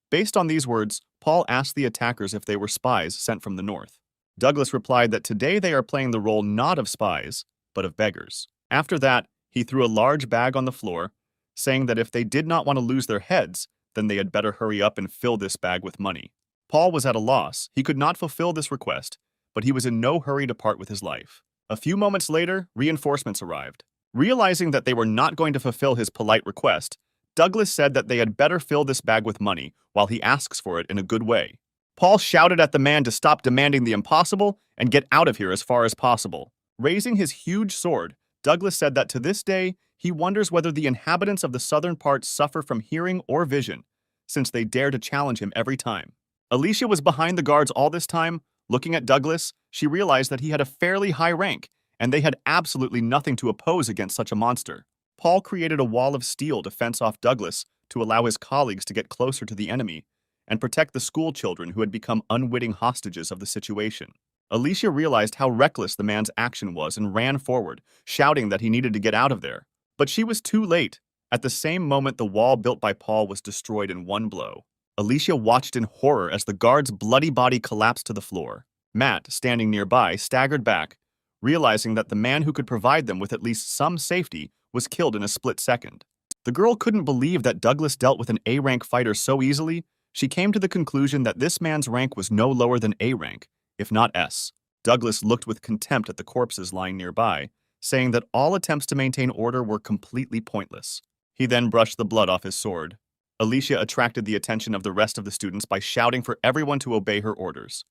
Speaker 1: Based on these words, Paul asked the attackers if they were spies sent from the north. Douglas replied that today they are playing the role not of spies, but of beggars. After that, he threw a large bag on the floor, saying that if they did not want to lose their heads, then they had better hurry up and fill this bag with money. Paul was at a loss. He could not fulfill this request, but he was in no hurry to part with his life. A few moments later, reinforcements arrived. Realizing that they were not going to fulfill his polite request, Douglas said that they had better fill this bag with money while he asks for it in a good way. Paul shouted at the man to stop demanding the impossible and get out of here as far as possible. Raising his huge sword, Douglas said that to this day, he wonders whether the inhabitants of the southern part suffer from hearing or vision, since they dare to challenge him every time. Alicia was behind the guards all this time. Looking at Douglas, she realized that he had a fairly high rank, and they had absolutely nothing to oppose against such a monster. Paul created a wall of steel to fence off Douglas to allow his colleagues to get closer to the enemy and protect the school children who had become unwitting hostages of the situation. Alicia realized how reckless the man's action was and ran forward, shouting that he needed to get out of there. But she was too late. At the same moment, the wall built by Paul was destroyed in one blow. Alicia watched in horror as the guard's bloody body collapsed to the floor. Matt, standing nearby, staggered back, realizing that the man who could provide them with at least some safety was killed in a split second. The girl couldn't believe that Douglas dealt with an A-rank fighter so easily. She came to the conclusion that this man's rank was no lower than A rank, if not S. Douglas looked with contempt at the corpses lying nearby, saying that all attempts to maintain order were completely pointless. He then brushed the blood off his sword. Alicia attracted the attention of the rest of the students by shouting for everyone to obey her orders.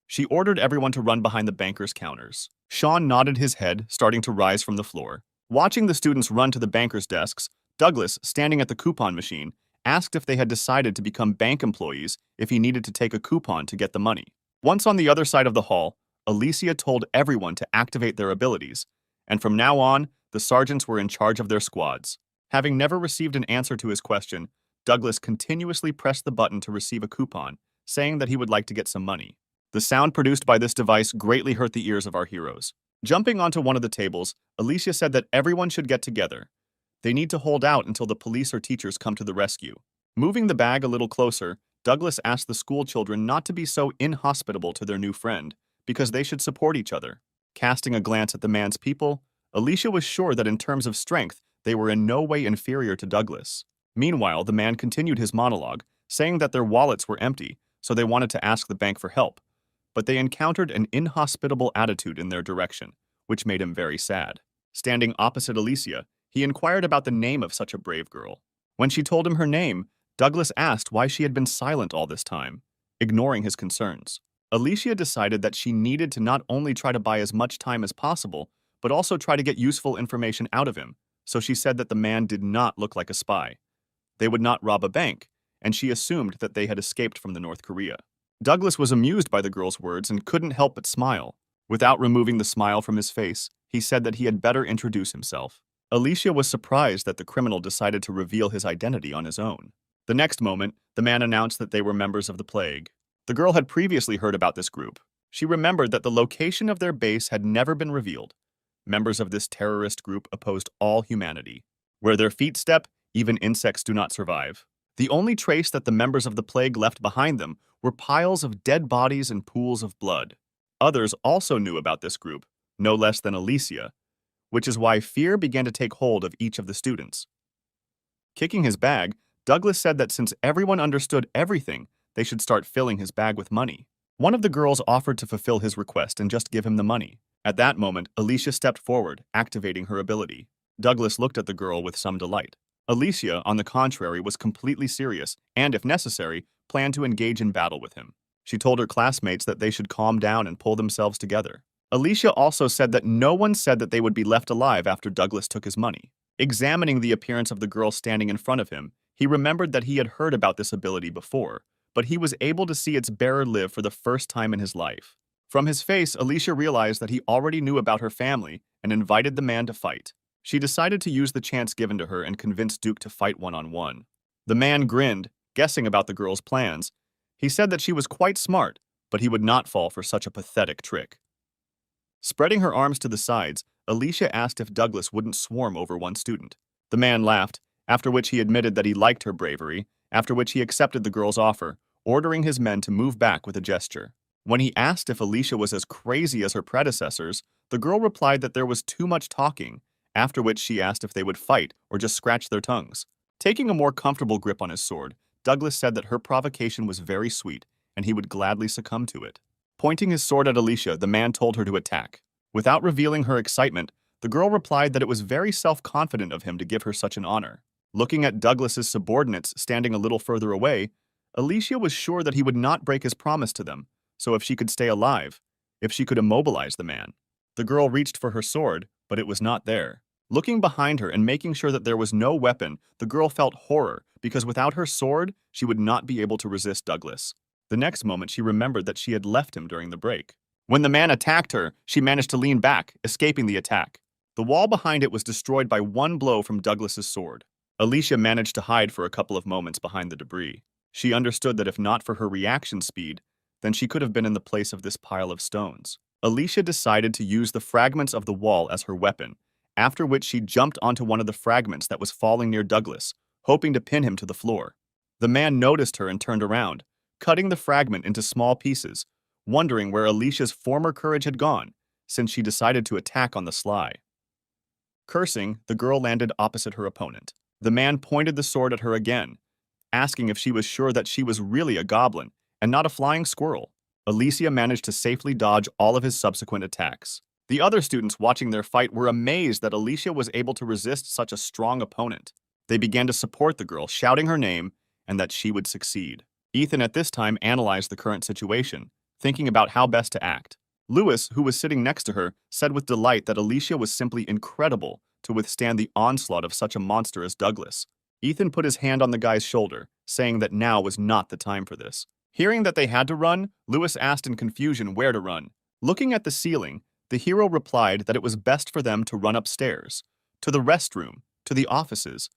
Speaker 1: She ordered everyone to run behind the banker's counters. Sean nodded his head, starting to rise from the floor. Watching the students run to the banker's desks, Douglas, standing at the coupon machine, asked if they had decided to become bank employees if he needed to take a coupon to get the money. Once on the other side of the hall, Alicia told everyone to activate their abilities, and from now on, the sergeants were in charge of their squads. Having never received an answer to his question, Douglas continuously pressed the button to receive a coupon, saying that he would like to get some money. The sound produced by this device greatly hurt the ears of our heroes. Jumping onto one of the tables, Alicia said that everyone should get together. They need to hold out until the police or teachers come to the rescue. Moving the bag a little closer, Douglas asked the school children not to be so inhospitable to their new friend, because they should support each other. Casting a glance at the man's people, Alicia was sure that in terms of strength, they were in no way inferior to Douglas. Meanwhile, the man continued his monologue, saying that their wallets were empty, so they wanted to ask the bank for help. But they encountered an inhospitable attitude in their direction, which made him very sad. Standing opposite Alicia, he inquired about the name of such a brave girl. When she told him her name, Douglas asked why she had been silent all this time, ignoring his concerns. Alicia decided that she needed to not only try to buy as much time as possible, but also try to get useful information out of him, so she said that the man did not look like a spy. They would not rob a bank, and she assumed that they had escaped from the North Korea. Douglas was amused by the girl's words and couldn't help but smile. Without removing the smile from his face, he said that he had better introduce himself. Alicia was surprised that the criminal decided to reveal his identity on his own. The next moment, the man announced that they were members of the Plague. The girl had previously heard about this group. She remembered that the location of their base had never been revealed. Members of this terrorist group opposed all humanity. Where their feet step, even insects do not survive. The only trace that the members of the Plague left behind them were piles of dead bodies and pools of blood. Others also knew about this group, no less than Alicia, which is why fear began to take hold of each of the students. Kicking his bag, Douglas said that since everyone understood everything, they should start filling his bag with money. One of the girls offered to fulfill his request and just give him the money. At that moment, Alicia stepped forward, activating her ability. Douglas looked at the girl with some delight. Alicia, on the contrary, was completely serious and, if necessary, planned to engage in battle with him. She told her classmates that they should calm down and pull themselves together. Alicia also said that no one said that they would be left alive after Douglas took his money. Examining the appearance of the girl standing in front of him, he remembered that he had heard about this ability before, but he was able to see its bearer live for the first time in his life. From his face, Alicia realized that he already knew about her family and invited the man to fight. She decided to use the chance given to her and convince Duke to fight one-on-one. The man grinned, guessing about the girl's plans. He said that she was quite smart, but he would not fall for such a pathetic trick. Spreading her arms to the sides, Alicia asked if Douglas wouldn't swarm over one student. The man laughed, after which he admitted that he liked her bravery, after which he accepted the girl's offer, ordering his men to move back with a gesture. When he asked if Alicia was as crazy as her predecessors, the girl replied that there was too much talking, after which she asked if they would fight or just scratch their tongues. Taking a more comfortable grip on his sword, Douglas said that her provocation was very sweet and he would gladly succumb to it. Pointing his sword at Alicia, the man told her to attack. Without revealing her excitement, the girl replied that it was very self-confident of him to give her such an honor. Looking at Douglas's subordinates standing a little further away, Alicia was sure that he would not break his promise to them, so if she could stay alive, if she could immobilize the man. The girl reached for her sword, but it was not there. Looking behind her and making sure that there was no weapon, the girl felt horror, because without her sword, she would not be able to resist Douglas. The next moment, she remembered that she had left him during the break. When the man attacked her, she managed to lean back, escaping the attack. The wall behind it was destroyed by one blow from Douglas's sword. Alicia managed to hide for a couple of moments behind the debris. She understood that if not for her reaction speed, then she could have been in the place of this pile of stones. Alicia decided to use the fragments of the wall as her weapon, after which she jumped onto one of the fragments that was falling near Douglas, hoping to pin him to the floor. The man noticed her and turned around, cutting the fragment into small pieces, wondering where Alicia's former courage had gone, since she decided to attack on the sly. Cursing, the girl landed opposite her opponent. The man pointed the sword at her again, asking if she was sure that she was really a goblin and not a flying squirrel. Alicia managed to safely dodge all of his subsequent attacks. The other students watching their fight were amazed that Alicia was able to resist such a strong opponent. They began to support the girl, shouting her name and that she would succeed. Ethan at this time analyzed the current situation, thinking about how best to act. Lewis, who was sitting next to her, said with delight that Alicia was simply incredible to withstand the onslaught of such a monster as Douglas. Ethan put his hand on the guy's shoulder, saying that now was not the time for this. Hearing that they had to run, Lewis asked in confusion where to run. Looking at the ceiling, the hero replied that it was best for them to run upstairs, to the restroom, to the offices.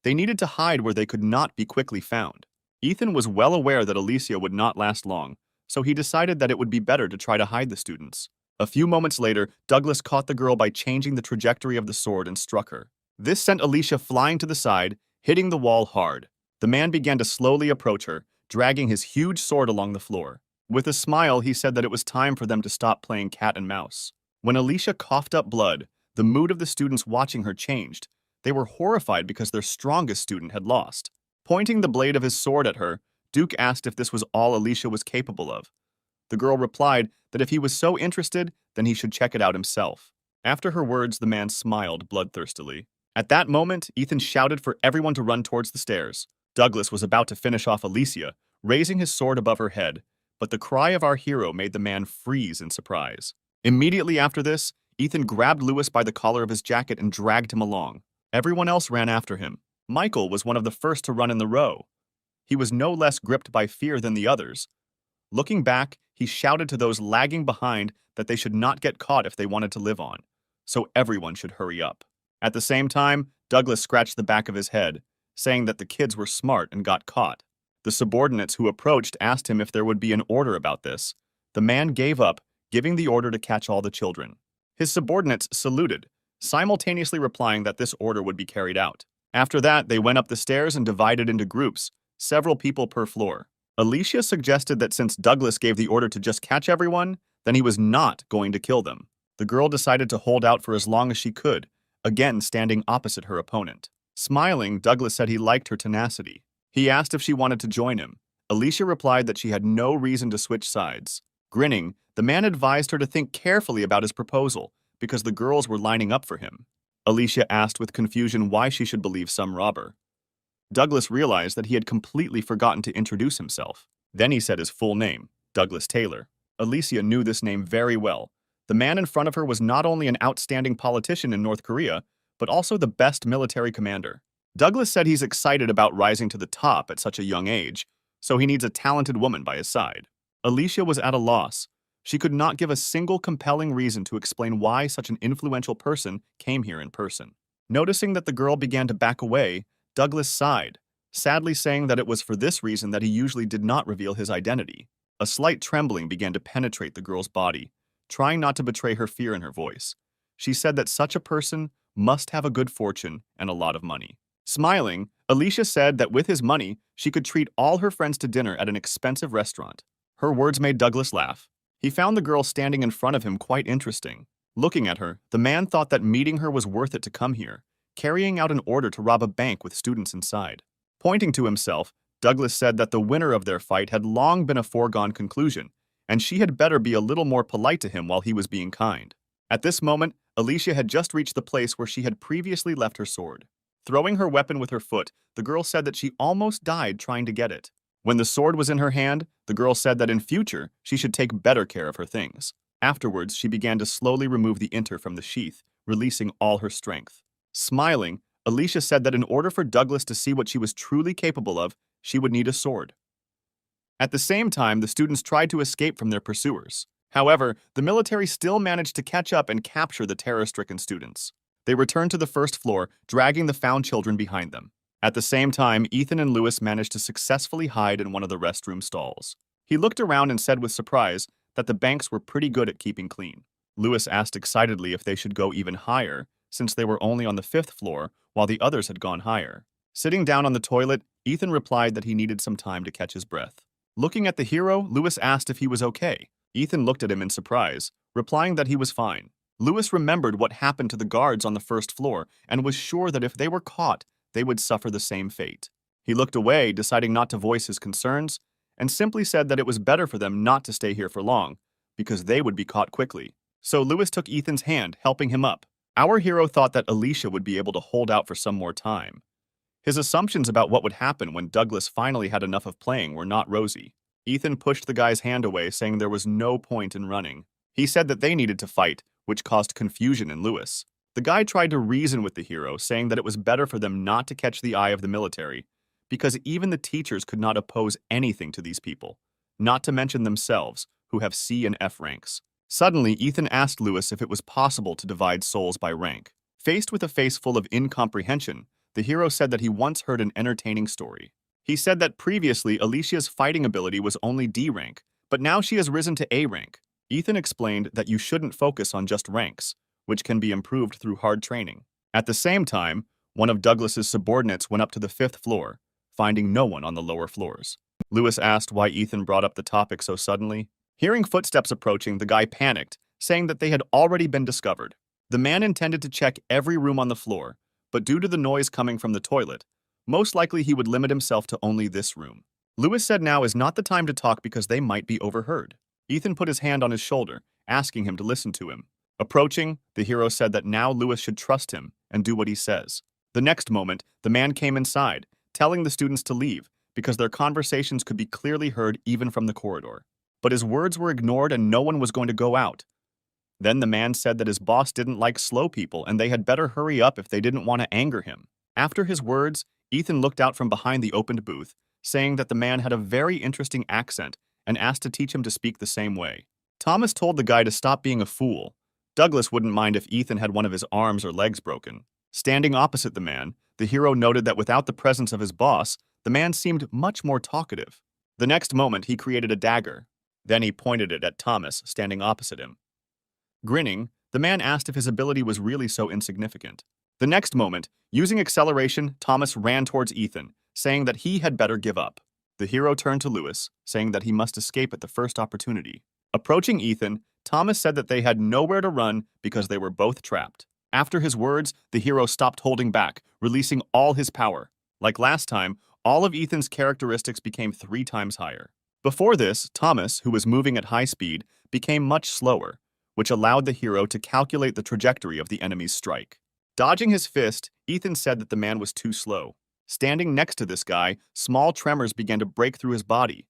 Speaker 1: They needed to hide where they could not be quickly found. Ethan was well aware that Alicia would not last long, so he decided that it would be better to try to hide the students. A few moments later, Douglas caught the girl by changing the trajectory of the sword and struck her. This sent Alicia flying to the side, hitting the wall hard. The man began to slowly approach her, dragging his huge sword along the floor. With a smile, he said that it was time for them to stop playing cat and mouse. When Alicia coughed up blood, the mood of the students watching her changed. They were horrified because their strongest student had lost. Pointing the blade of his sword at her, Duke asked if this was all Alicia was capable of. The girl replied that if he was so interested, then he should check it out himself. After her words, the man smiled bloodthirstily. At that moment, Ethan shouted for everyone to run towards the stairs. Douglas was about to finish off Alicia, raising his sword above her head, but the cry of our hero made the man freeze in surprise. Immediately after this, Ethan grabbed Lewis by the collar of his jacket and dragged him along. Everyone else ran after him. Michael was one of the first to run in the row. He was no less gripped by fear than the others. Looking back, he shouted to those lagging behind that they should not get caught if they wanted to live on, so everyone should hurry up. At the same time, Douglas scratched the back of his head, saying that the kids were smart and got caught. The subordinates who approached asked him if there would be an order about this. The man gave up, giving the order to catch all the children. His subordinates saluted, simultaneously replying that this order would be carried out. After that, they went up the stairs and divided into groups, several people per floor. Alicia suggested that since Douglas gave the order to just catch everyone, then he was not going to kill them. The girl decided to hold out for as long as she could, again standing opposite her opponent. Smiling, Douglas said he liked her tenacity. He asked if she wanted to join him. Alicia replied that she had no reason to switch sides. Grinning, the man advised her to think carefully about his proposal, because the girls were lining up for him. Alicia asked with confusion why she should believe some robber. Douglas realized that he had completely forgotten to introduce himself. Then he said his full name, Douglas Taylor. Alicia knew this name very well. The man in front of her was not only an outstanding politician in North Korea, but also the best military commander. Douglas said he's excited about rising to the top at such a young age, so he needs a talented woman by his side. Alicia was at a loss. She could not give a single compelling reason to explain why such an influential person came here in person. Noticing that the girl began to back away, Douglas sighed, sadly saying that it was for this reason that he usually did not reveal his identity. A slight trembling began to penetrate the girl's body, trying not to betray her fear in her voice. She said that such a person must have a good fortune and a lot of money. Smiling, Alicia said that with his money, she could treat all her friends to dinner at an expensive restaurant. Her words made Douglas laugh. He found the girl standing in front of him quite interesting. Looking at her, the man thought that meeting her was worth it to come here, carrying out an order to rob a bank with students inside. Pointing to himself, Douglas said that the winner of their fight had long been a foregone conclusion, and she had better be a little more polite to him while he was being kind. At this moment, Alicia had just reached the place where she had previously left her sword. Throwing her weapon with her foot, the girl said that she almost died trying to get it. When the sword was in her hand, the girl said that in future, she should take better care of her things. Afterwards, she began to slowly remove the inter from the sheath, releasing all her strength. Smiling, Alicia said that in order for Douglas to see what she was truly capable of, she would need a sword. At the same time, the students tried to escape from their pursuers. However, the military still managed to catch up and capture the terror-stricken students. They returned to the first floor, dragging the found children behind them. At the same time, Ethan and Lewis managed to successfully hide in one of the restroom stalls. He looked around and said with surprise that the banks were pretty good at keeping clean. Lewis asked excitedly if they should go even higher, since they were only on the 5th floor, while the others had gone higher. Sitting down on the toilet, Ethan replied that he needed some time to catch his breath. Looking at the hero, Lewis asked if he was okay. Ethan looked at him in surprise, replying that he was fine. Lewis remembered what happened to the guards on the 1st floor and was sure that if they were caught, they would suffer the same fate. He looked away, deciding not to voice his concerns, and simply said that it was better for them not to stay here for long, because they would be caught quickly. So Lewis took Ethan's hand, helping him up. Our hero thought that Alicia would be able to hold out for some more time. His assumptions about what would happen when Douglas finally had enough of playing were not rosy. Ethan pushed the guy's hand away, saying there was no point in running. He said that they needed to fight, which caused confusion in Lewis. The guy tried to reason with the hero, saying that it was better for them not to catch the eye of the military, because even the teachers could not oppose anything to these people, not to mention themselves, who have C and F ranks. Suddenly, Ethan asked Lewis if it was possible to divide souls by rank. Faced with a face full of incomprehension, the hero said that he once heard an entertaining story. He said that previously Alicia's fighting ability was only D rank, but now she has risen to A rank. Ethan explained that you shouldn't focus on just ranks, which can be improved through hard training. At the same time, one of Douglas's subordinates went up to the 5th floor, finding no one on the lower floors. Lewis asked why Ethan brought up the topic so suddenly. Hearing footsteps approaching, the guy panicked, saying that they had already been discovered. The man intended to check every room on the floor, but due to the noise coming from the toilet, most likely he would limit himself to only this room. Lewis said now is not the time to talk because they might be overheard. Ethan put his hand on his shoulder, asking him to listen to him. Approaching, the hero said that now Lewis should trust him and do what he says. The next moment, the man came inside, telling the students to leave because their conversations could be clearly heard even from the corridor. But his words were ignored and no one was going to go out. Then the man said that his boss didn't like slow people and they had better hurry up if they didn't want to anger him. After his words, Ethan looked out from behind the opened booth, saying that the man had a very interesting accent and asked to teach him to speak the same way. Thomas told the guy to stop being a fool. Douglas wouldn't mind if Ethan had one of his arms or legs broken. Standing opposite the man, the hero noted that without the presence of his boss, the man seemed much more talkative. The next moment, he created a dagger. Then he pointed it at Thomas, standing opposite him. Grinning, the man asked if his ability was really so insignificant. The next moment, using acceleration, Thomas ran towards Ethan, saying that he had better give up. The hero turned to Lewis, saying that he must escape at the first opportunity. Approaching Ethan, Thomas said that they had nowhere to run because they were both trapped. After his words, the hero stopped holding back, releasing all his power. Like last time, all of Ethan's characteristics became 3 times higher. Before this, Thomas, who was moving at high speed, became much slower, which allowed the hero to calculate the trajectory of the enemy's strike. Dodging his fist, Ethan said that the man was too slow. Standing next to this guy, small tremors began to break through his body.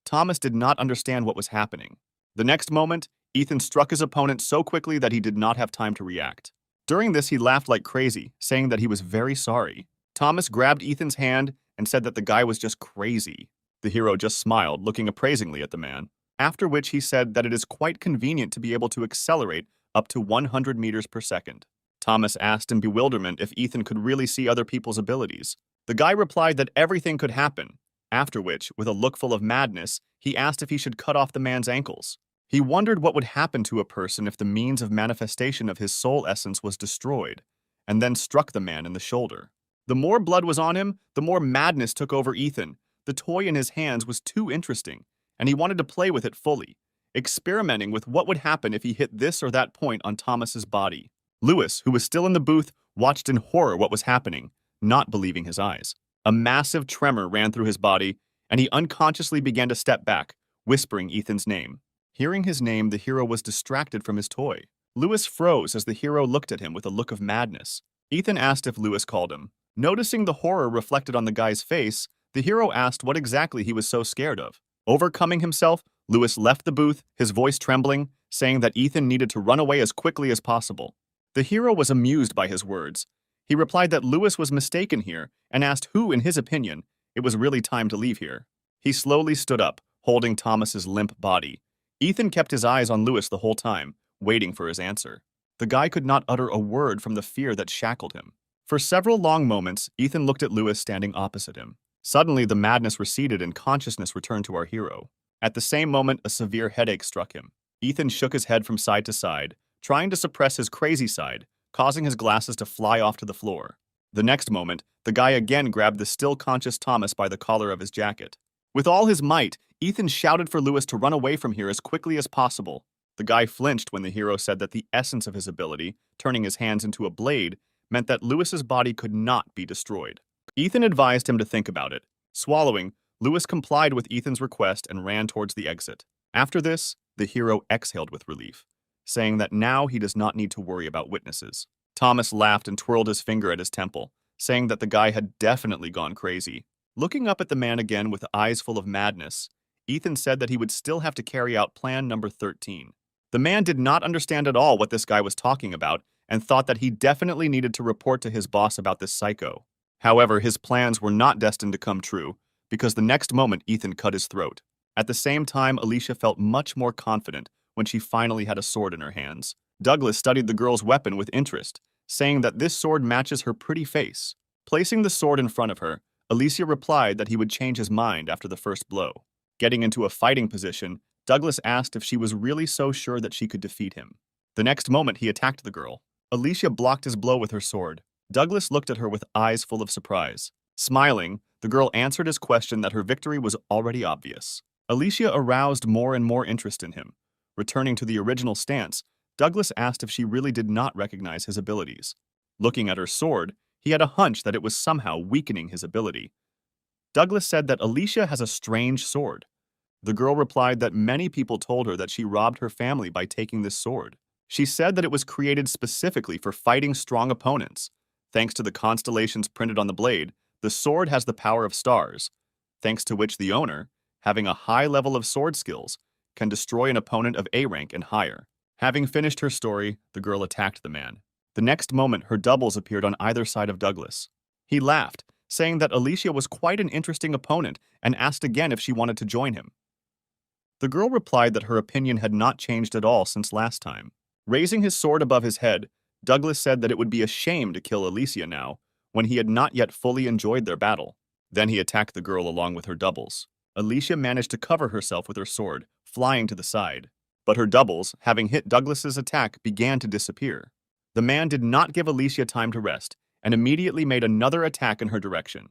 Speaker 1: Thomas did not understand what was happening. The next moment, Ethan struck his opponent so quickly that he did not have time to react. During this, he laughed like crazy, saying that he was very sorry. Thomas grabbed Ethan's hand and said that the guy was just crazy. The hero just smiled, looking appraisingly at the man, after which he said that it is quite convenient to be able to accelerate up to 100 meters per second. Thomas asked in bewilderment if Ethan could really see other people's abilities. The guy replied that everything could happen, after which, with a look full of madness, he asked if he should cut off the man's ankles. He wondered what would happen to a person if the means of manifestation of his soul essence was destroyed, and then struck the man in the shoulder. The more blood was on him, the more madness took over Ethan. The toy in his hands was too interesting, and he wanted to play with it fully, experimenting with what would happen if he hit this or that point on Thomas's body. Lewis, who was still in the booth, watched in horror what was happening, not believing his eyes. A massive tremor ran through his body, and he unconsciously began to step back, whispering Ethan's name. Hearing his name, the hero was distracted from his toy. Lewis froze as the hero looked at him with a look of madness. Ethan asked if Lewis called him. Noticing the horror reflected on the guy's face, the hero asked what exactly he was so scared of. Overcoming himself, Lewis left the booth, his voice trembling, saying that Ethan needed to run away as quickly as possible. The hero was amused by his words. He replied that Lewis was mistaken here and asked who, in his opinion, it was really time to leave here. He slowly stood up, holding Thomas's limp body. Ethan kept his eyes on Lewis the whole time, waiting for his answer. The guy could not utter a word from the fear that shackled him. For several long moments, Ethan looked at Lewis standing opposite him. Suddenly, the madness receded and consciousness returned to our hero. At the same moment, a severe headache struck him. Ethan shook his head from side to side, trying to suppress his crazy side, causing his glasses to fly off to the floor. The next moment, the guy again grabbed the still conscious Thomas by the collar of his jacket. With all his might, Ethan shouted for Lewis to run away from here as quickly as possible. The guy flinched when the hero said that the essence of his ability, turning his hands into a blade, meant that Lewis's body could not be destroyed. Ethan advised him to think about it. Swallowing, Lewis complied with Ethan's request and ran towards the exit. After this, the hero exhaled with relief, saying that now he does not need to worry about witnesses. Thomas laughed and twirled his finger at his temple, saying that the guy had definitely gone crazy. Looking up at the man again with eyes full of madness, Ethan said that he would still have to carry out plan number 13. The man did not understand at all what this guy was talking about and thought that he definitely needed to report to his boss about this psycho. However, his plans were not destined to come true, because the next moment Ethan cut his throat. At the same time, Alicia felt much more confident when she finally had a sword in her hands. Douglas studied the girl's weapon with interest, saying that this sword matches her pretty face. Placing the sword in front of her, Alicia replied that he would change his mind after the first blow. Getting into a fighting position, Douglas asked if she was really so sure that she could defeat him. The next moment, he attacked the girl. Alicia blocked his blow with her sword. Douglas looked at her with eyes full of surprise. Smiling, the girl answered his question that her victory was already obvious. Alicia aroused more and more interest in him. Returning to the original stance, Douglas asked if she really did not recognize his abilities. Looking at her sword, he had a hunch that it was somehow weakening his ability. Douglas said that Alicia has a strange sword. The girl replied that many people told her that she robbed her family by taking this sword. She said that it was created specifically for fighting strong opponents. Thanks to the constellations printed on the blade, the sword has the power of stars, thanks to which the owner, having a high level of sword skills, can destroy an opponent of A rank and higher. Having finished her story, the girl attacked the man. The next moment, her doubles appeared on either side of Douglas. He laughed, saying that Alicia was quite an interesting opponent and asked again if she wanted to join him. The girl replied that her opinion had not changed at all since last time. Raising his sword above his head, Douglas said that it would be a shame to kill Alicia now, when he had not yet fully enjoyed their battle. Then he attacked the girl along with her doubles. Alicia managed to cover herself with her sword, flying to the side. But her doubles, having hit Douglas's attack, began to disappear. The man did not give Alicia time to rest, and immediately made another attack in her direction.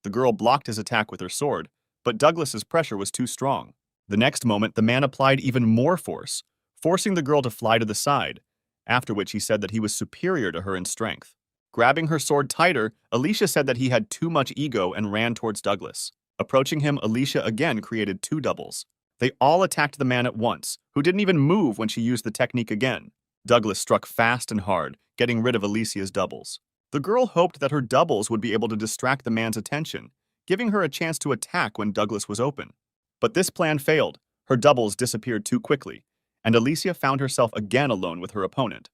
Speaker 1: The girl blocked his attack with her sword, but Douglas's pressure was too strong. The next moment, the man applied even more force, forcing the girl to fly to the side, after which he said that he was superior to her in strength. Grabbing her sword tighter, Alicia said that he had too much ego and ran towards Douglas. Approaching him, Alicia again created two doubles. They all attacked the man at once, who didn't even move when she used the technique again. Douglas struck fast and hard, getting rid of Alicia's doubles. The girl hoped that her doubles would be able to distract the man's attention, giving her a chance to attack when Douglas was open. But this plan failed. Her doubles disappeared too quickly, and Alicia found herself again alone with her opponent.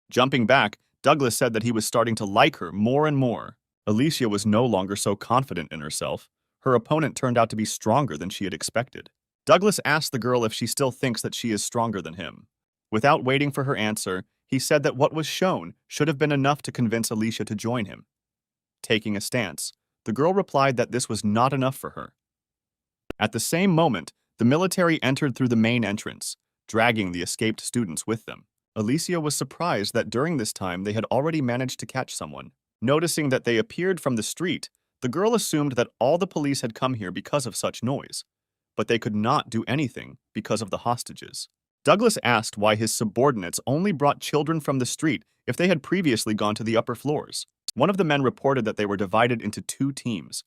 Speaker 1: Jumping back, Douglas said that he was starting to like her more and more. Alicia was no longer so confident in herself. Her opponent turned out to be stronger than she had expected. Douglas asked the girl if she still thinks that she is stronger than him. Without waiting for her answer, he said that what was shown should have been enough to convince Alicia to join him. Taking a stance, the girl replied that this was not enough for her. At the same moment, the military entered through the main entrance, dragging the escaped students with them. Alicia was surprised that during this time they had already managed to catch someone. Noticing that they appeared from the street, the girl assumed that all the police had come here because of such noise, but they could not do anything because of the hostages. Douglas asked why his subordinates only brought children from the street if they had previously gone to the upper floors. One of the men reported that they were divided into two teams,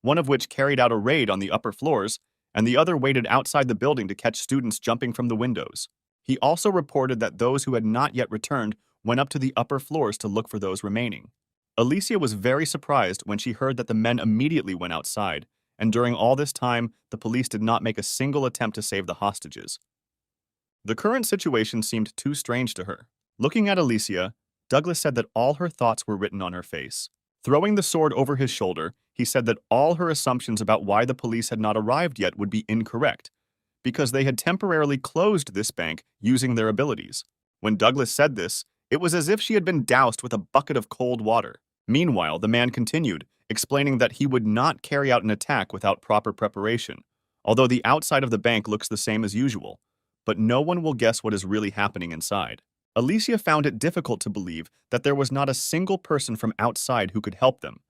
Speaker 1: one of which carried out a raid on the upper floors, and the other waited outside the building to catch students jumping from the windows. He also reported that those who had not yet returned went up to the upper floors to look for those remaining. Alicia was very surprised when she heard that the men immediately went outside, and during all this time, the police did not make a single attempt to save the hostages. The current situation seemed too strange to her. Looking at Alicia, Douglas said that all her thoughts were written on her face. Throwing the sword over his shoulder, he said that all her assumptions about why the police had not arrived yet would be incorrect, because they had temporarily closed this bank using their abilities. When Douglas said this, it was as if she had been doused with a bucket of cold water. Meanwhile, the man continued, explaining that he would not carry out an attack without proper preparation, although the outside of the bank looks the same as usual, but no one will guess what is really happening inside. Alicia found it difficult to believe that there was not a single person from outside who could help them.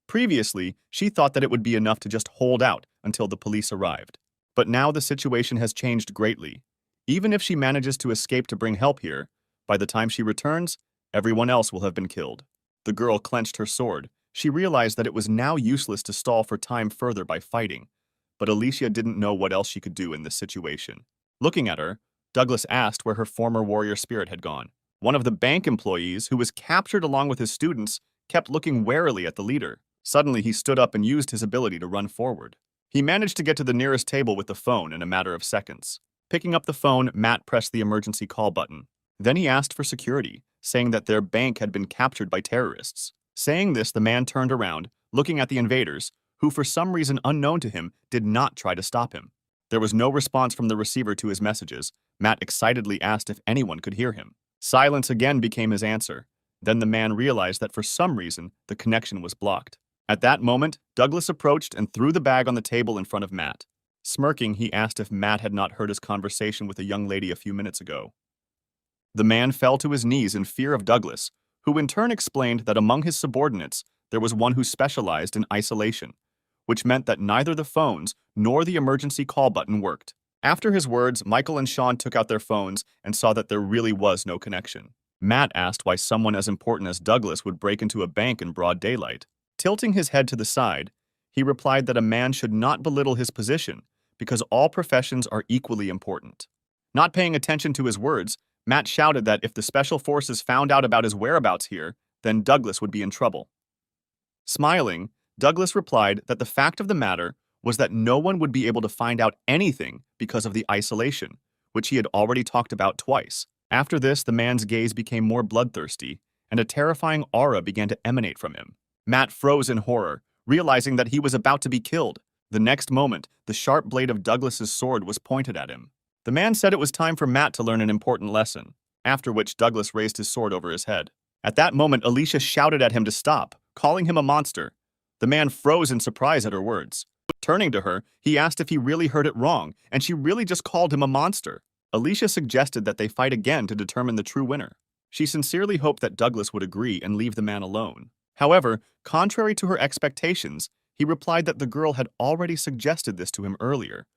Speaker 1: Previously, she thought that it would be enough to just hold out until the police arrived. But now the situation has changed greatly. Even if she manages to escape to bring help here, by the time she returns, everyone else will have been killed. The girl clenched her sword. She realized that it was now useless to stall for time further by fighting, but Alicia didn't know what else she could do in this situation. Looking at her, Douglas asked where her former warrior spirit had gone. One of the bank employees, who was captured along with his students, kept looking warily at the leader. Suddenly, he stood up and used his ability to run forward. He managed to get to the nearest table with the phone in a matter of seconds. Picking up the phone, Matt pressed the emergency call button. Then he asked for security, saying that their bank had been captured by terrorists. Saying this, the man turned around, looking at the invaders, who for some reason unknown to him did not try to stop him. There was no response from the receiver to his messages. Matt excitedly asked if anyone could hear him. Silence again became his answer. Then the man realized that for some reason, the connection was blocked. At that moment, Douglas approached and threw the bag on the table in front of Matt. Smirking, he asked if Matt had not heard his conversation with a young lady a few minutes ago. The man fell to his knees in fear of Douglas, who in turn explained that among his subordinates, there was one who specialized in isolation, which meant that neither the phones nor the emergency call button worked. After his words, Michael and Sean took out their phones and saw that there really was no connection. Matt asked why someone as important as Douglas would break into a bank in broad daylight. Tilting his head to the side, he replied that a man should not belittle his position because all professions are equally important. Not paying attention to his words, Matt shouted that if the special forces found out about his whereabouts here, then Douglas would be in trouble. Smiling, Douglas replied that the fact of the matter was that no one would be able to find out anything because of the isolation, which he had already talked about twice. After this, the man's gaze became more bloodthirsty, and a terrifying aura began to emanate from him. Matt froze in horror, realizing that he was about to be killed. The next moment, the sharp blade of Douglas's sword was pointed at him. The man said it was time for Matt to learn an important lesson. after which Douglas raised his sword over his head. At that moment, Alicia shouted at him to stop, calling him a monster. The man froze in surprise at her words. Turning to her, he asked if he really heard it wrong, and she really just called him a monster. Alicia suggested that they fight again to determine the true winner. She sincerely hoped that Douglas would agree and leave the man alone. However, contrary to her expectations, he replied that the girl had already suggested this to him earlier,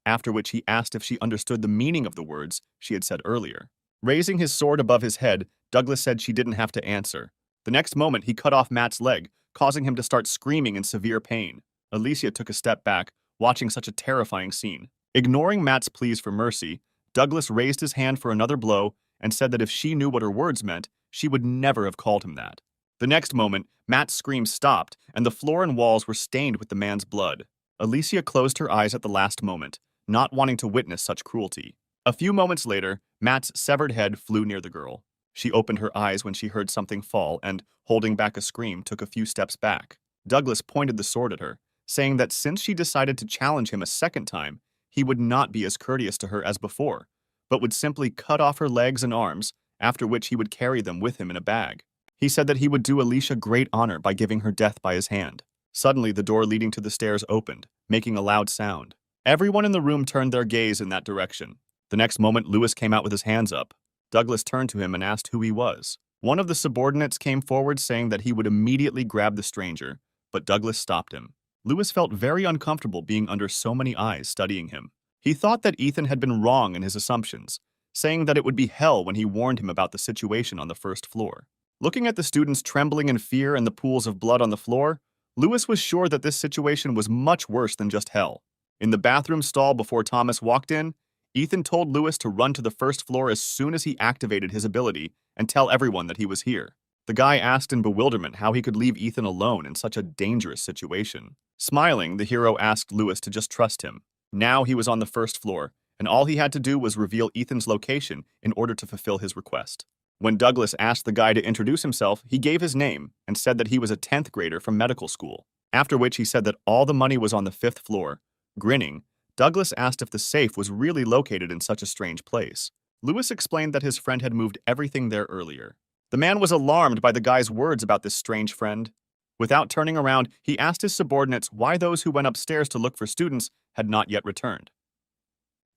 Speaker 1: after which he asked if she understood the meaning of the words she had said earlier. Raising his sword above his head, Douglas said she didn't have to answer. The next moment, he cut off Matt's leg, causing him to start screaming in severe pain. Alicia took a step back, watching such a terrifying scene. Ignoring Matt's pleas for mercy, Douglas raised his hand for another blow and said that if she knew what her words meant, she would never have called him that. The next moment, Matt's scream stopped, and the floor and walls were stained with the man's blood. Alicia closed her eyes at the last moment, not wanting to witness such cruelty. A few moments later, Matt's severed head flew near the girl. She opened her eyes when she heard something fall and, holding back a scream, took a few steps back. Douglas pointed the sword at her, saying that since she decided to challenge him a second time, he would not be as courteous to her as before, but would simply cut off her legs and arms, after which he would carry them with him in a bag. He said that he would do Alicia great honor by giving her death by his hand. Suddenly, the door leading to the stairs opened, making a loud sound. Everyone in the room turned their gaze in that direction. The next moment, Lewis came out with his hands up. Douglas turned to him and asked who he was. One of the subordinates came forward saying that he would immediately grab the stranger, but Douglas stopped him. Lewis felt very uncomfortable being under so many eyes studying him. He thought that Ethan had been wrong in his assumptions, saying that it would be hell when he warned him about the situation on the first floor. Looking at the students trembling in fear and the pools of blood on the floor, Lewis was sure that this situation was much worse than just hell. In the bathroom stall before Thomas walked in, Ethan told Lewis to run to the first floor as soon as he activated his ability and tell everyone that he was here. The guy asked in bewilderment how he could leave Ethan alone in such a dangerous situation. Smiling, the hero asked Lewis to just trust him. Now he was on the first floor, and all he had to do was reveal Ethan's location in order to fulfill his request. When Douglas asked the guy to introduce himself, he gave his name and said that he was a 10th grader from medical school, after which he said that all the money was on the 5th floor. Grinning, Douglas asked if the safe was really located in such a strange place. Lewis explained that his friend had moved everything there earlier. The man was alarmed by the guy's words about this strange friend. Without turning around, he asked his subordinates why those who went upstairs to look for students had not yet returned.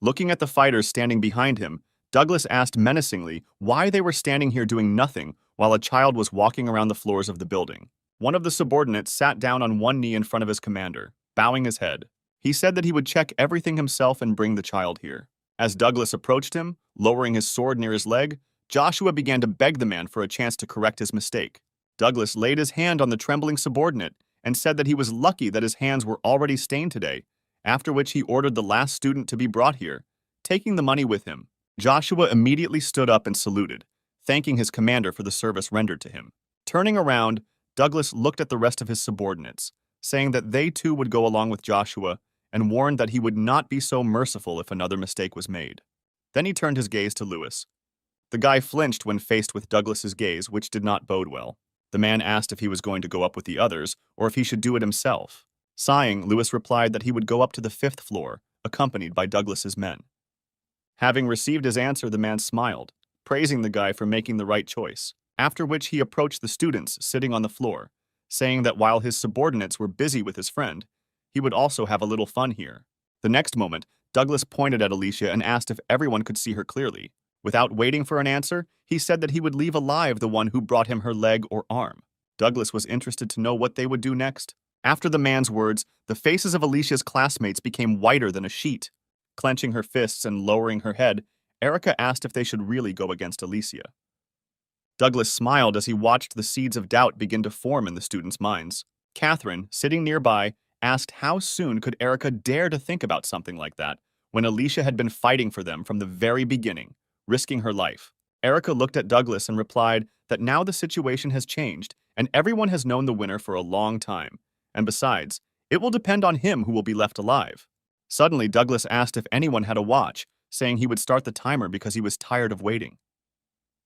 Speaker 1: Looking at the fighters standing behind him, Douglas asked menacingly why they were standing here doing nothing while a child was walking around the floors of the building. One of the subordinates sat down on one knee in front of his commander, bowing his head. He said that he would check everything himself and bring the child here. As Douglas approached him, lowering his sword near his leg, Joshua began to beg the man for a chance to correct his mistake. Douglas laid his hand on the trembling subordinate and said that he was lucky that his hands were already stained today, after which he ordered the last student to be brought here, taking the money with him. Joshua immediately stood up and saluted, thanking his commander for the service rendered to him. Turning around, Douglas looked at the rest of his subordinates, saying that they too would go along with Joshua and warned that he would not be so merciful if another mistake was made. Then he turned his gaze to Lewis. The guy flinched when faced with Douglas's gaze, which did not bode well. The man asked if he was going to go up with the others or if he should do it himself. Sighing, Lewis replied that he would go up to the 5th floor, accompanied by Douglas's men. Having received his answer, the man smiled, praising the guy for making the right choice, after which he approached the students sitting on the floor, saying that while his subordinates were busy with his friend, he would also have a little fun here. The next moment, Douglas pointed at Alicia and asked if everyone could see her clearly. Without waiting for an answer, he said that he would leave alive the one who brought him her leg or arm. Douglas was interested to know what they would do next. After the man's words, the faces of Alicia's classmates became whiter than a sheet. Clenching her fists and lowering her head, Erica asked if they should really go against Alicia. Douglas smiled as he watched the seeds of doubt begin to form in the students' minds. Catherine, sitting nearby, asked how soon could Erica dare to think about something like that when Alicia had been fighting for them from the very beginning, risking her life. Erica looked at Douglas and replied that now the situation has changed and everyone has known the winner for a long time, and besides, it will depend on him who will be left alive. Suddenly, Douglas asked if anyone had a watch, saying he would start the timer because he was tired of waiting.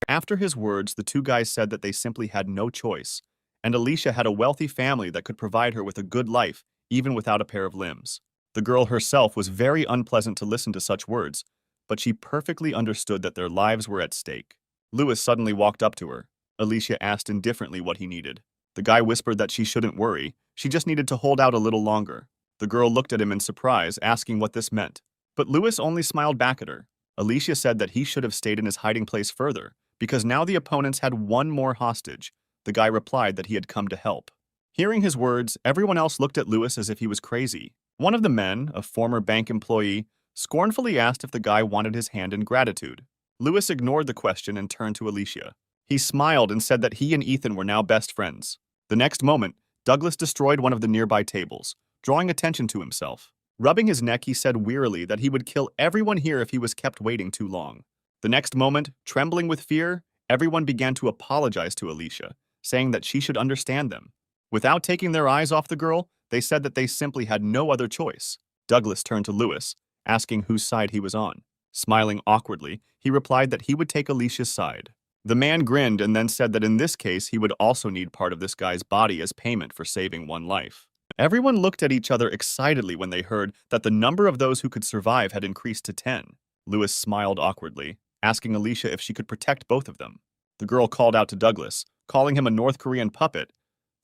Speaker 1: After his words, the two guys said that they simply had no choice, and Alicia had a wealthy family that could provide her with a good life even without a pair of limbs. The girl herself was very unpleasant to listen to such words, but she perfectly understood that their lives were at stake. Lewis suddenly walked up to her. Alicia asked indifferently what he needed. The guy whispered that she shouldn't worry, she just needed to hold out a little longer. The girl looked at him in surprise, asking what this meant. But Lewis only smiled back at her. Alicia said that he should have stayed in his hiding place further, because now the opponents had one more hostage. The guy replied that he had come to help. Hearing his words, everyone else looked at Lewis as if he was crazy. One of the men, a former bank employee, scornfully asked if the guy wanted his hand in gratitude. Lewis ignored the question and turned to Alicia. He smiled and said that he and Ethan were now best friends. The next moment, Douglas destroyed one of the nearby tables, drawing attention to himself. Rubbing his neck, he said wearily that he would kill everyone here if he was kept waiting too long. The next moment, trembling with fear, everyone began to apologize to Alicia, saying that she should understand them. Without taking their eyes off the girl, they said that they simply had no other choice. Douglas turned to Lewis, asking whose side he was on. Smiling awkwardly, he replied that he would take Alicia's side. The man grinned and then said that in this case he would also need part of this guy's body as payment for saving one life. Everyone looked at each other excitedly when they heard that the number of those who could survive had increased to 10. Lewis smiled awkwardly, asking Alicia if she could protect both of them. The girl called out to Douglas, calling him a North Korean puppet.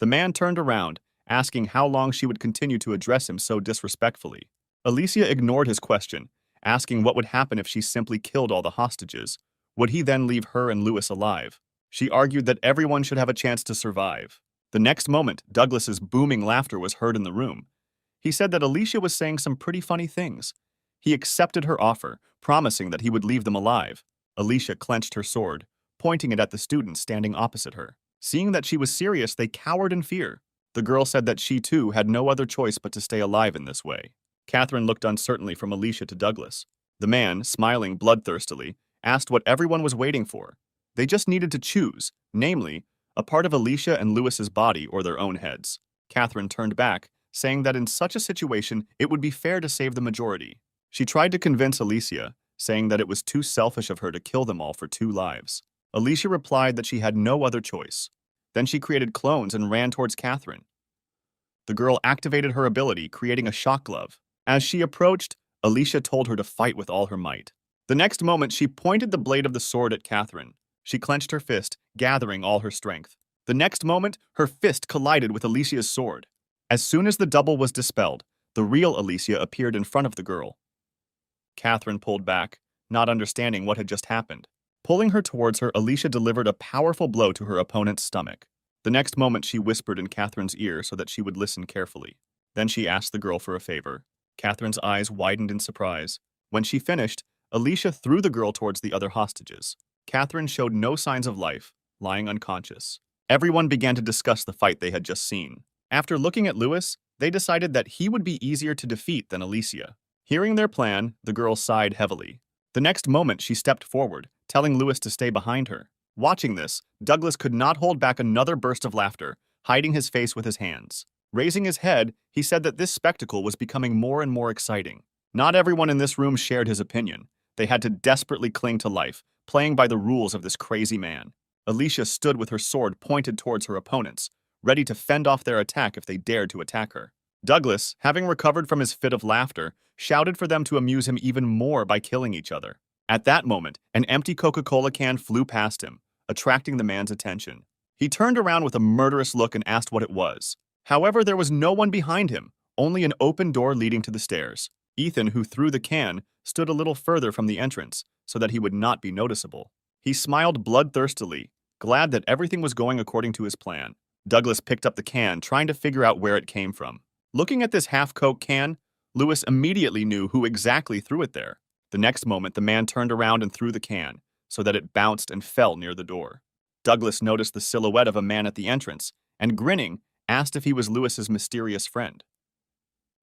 Speaker 1: The man turned around, asking how long she would continue to address him so disrespectfully. Alicia ignored his question, asking what would happen if she simply killed all the hostages. Would he then leave her and Lewis alive? She argued that everyone should have a chance to survive. The next moment, Douglas's booming laughter was heard in the room. He said that Alicia was saying some pretty funny things. He accepted her offer, promising that he would leave them alive. Alicia clenched her sword, pointing it at the students standing opposite her. Seeing that she was serious, they cowered in fear. The girl said that she too had no other choice but to stay alive in this way. Catherine looked uncertainly from Alicia to Douglas. The man, smiling bloodthirstily, asked what everyone was waiting for. They just needed to choose, namely, a part of Alicia and Lewis's body or their own heads. Catherine turned back, saying that in such a situation, it would be fair to save the majority. She tried to convince Alicia, saying that it was too selfish of her to kill them all for 2 lives. Alicia replied that she had no other choice. Then she created clones and ran towards Catherine. The girl activated her ability, creating a shock glove. As she approached, Alicia told her to fight with all her might. The next moment, she pointed the blade of the sword at Catherine. She clenched her fist, gathering all her strength. The next moment, her fist collided with Alicia's sword. As soon as the double was dispelled, the real Alicia appeared in front of the girl. Catherine pulled back, not understanding what had just happened. Pulling her towards her, Alicia delivered a powerful blow to her opponent's stomach. The next moment, she whispered in Catherine's ear so that she would listen carefully. Then she asked the girl for a favor. Catherine's eyes widened in surprise. When she finished, Alicia threw the girl towards the other hostages. Catherine showed no signs of life, lying unconscious. Everyone began to discuss the fight they had just seen. After looking at Lewis, they decided that he would be easier to defeat than Alicia. Hearing their plan, the girl sighed heavily. The next moment, she stepped forward, telling Lewis to stay behind her. Watching this, Douglas could not hold back another burst of laughter, hiding his face with his hands. Raising his head, he said that this spectacle was becoming more and more exciting. Not everyone in this room shared his opinion. They had to desperately cling to life, playing by the rules of this crazy man. Alicia stood with her sword pointed towards her opponents, ready to fend off their attack if they dared to attack her. Douglas, having recovered from his fit of laughter, shouted for them to amuse him even more by killing each other. At that moment, an empty Coca-Cola can flew past him, attracting the man's attention. He turned around with a murderous look and asked what it was. However, there was no one behind him, only an open door leading to the stairs. Ethan, who threw the can, stood a little further from the entrance so that he would not be noticeable. He smiled bloodthirstily, glad that everything was going according to his plan. Douglas picked up the can, trying to figure out where it came from. Looking at this half-Coke can, Lewis immediately knew who exactly threw it there. The next moment, the man turned around and threw the can, so that it bounced and fell near the door. Douglas noticed the silhouette of a man at the entrance, and grinning, asked if he was Lewis's mysterious friend.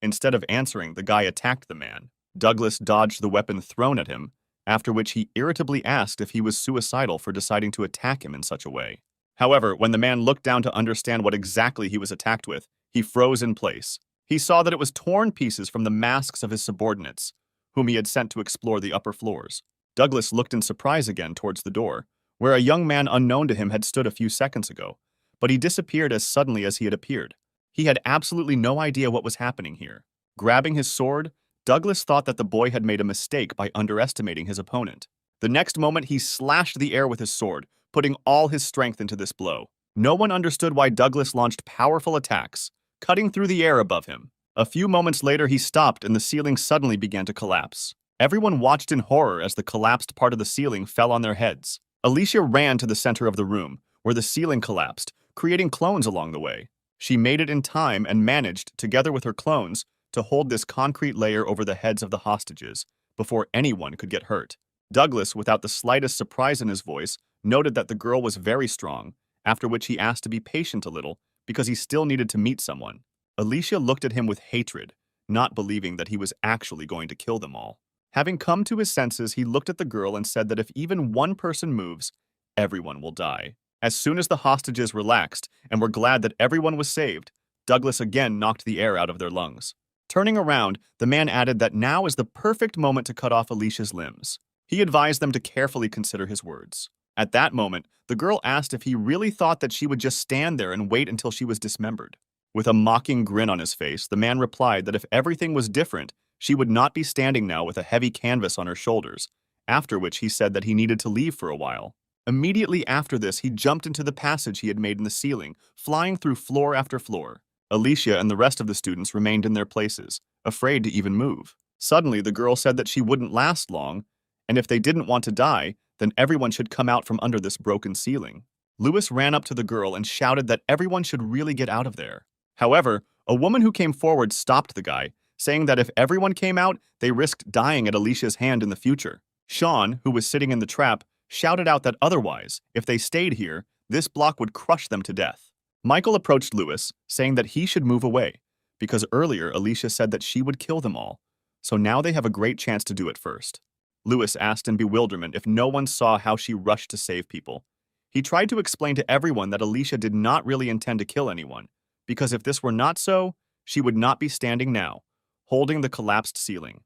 Speaker 1: Instead of answering, the guy attacked the man. Douglas dodged the weapon thrown at him, after which he irritably asked if he was suicidal for deciding to attack him in such a way. However, when the man looked down to understand what exactly he was attacked with, he froze in place. He saw that it was torn pieces from the masks of his subordinates, whom he had sent to explore the upper floors. Douglas looked in surprise again towards the door, where a young man unknown to him had stood a few seconds ago, but he disappeared as suddenly as he had appeared. He had absolutely no idea what was happening here. Grabbing his sword, Douglas thought that the boy had made a mistake by underestimating his opponent. The next moment, he slashed the air with his sword, putting all his strength into this blow. No one understood why Douglas launched powerful attacks, cutting through the air above him. A few moments later, he stopped and the ceiling suddenly began to collapse. Everyone watched in horror as the collapsed part of the ceiling fell on their heads. Alicia ran to the center of the room, where the ceiling collapsed, creating clones along the way. She made it in time and managed, together with her clones, to hold this concrete layer over the heads of the hostages, before anyone could get hurt. Douglas, without the slightest surprise in his voice, noted that the girl was very strong, after which he asked to be patient a little, because he still needed to meet someone. Alicia looked at him with hatred, not believing that he was actually going to kill them all. Having come to his senses, he looked at the girl and said that if even one person moves, everyone will die. As soon as the hostages relaxed and were glad that everyone was saved, Douglas again knocked the air out of their lungs. Turning around, the man added that now is the perfect moment to cut off Alicia's limbs. He advised them to carefully consider his words. At that moment, the girl asked if he really thought that she would just stand there and wait until she was dismembered. With a mocking grin on his face, the man replied that if everything was different, she would not be standing now with a heavy canvas on her shoulders, after which he said that he needed to leave for a while. Immediately after this, he jumped into the passage he had made in the ceiling, flying through floor after floor. Alicia and the rest of the students remained in their places, afraid to even move. Suddenly, the girl said that she wouldn't last long, and if they didn't want to die, then everyone should come out from under this broken ceiling. Lewis ran up to the girl and shouted that everyone should really get out of there. However, a woman who came forward stopped the guy, saying that if everyone came out, they risked dying at Alicia's hand in the future. Sean, who was sitting in the trap, shouted out that otherwise, if they stayed here, this block would crush them to death. Michael approached Lewis, saying that he should move away, because earlier Alicia said that she would kill them all, so now they have a great chance to do it first. Lewis asked in bewilderment if no one saw how she rushed to save people. He tried to explain to everyone that Alicia did not really intend to kill anyone, because if this were not so, she would not be standing now, holding the collapsed ceiling.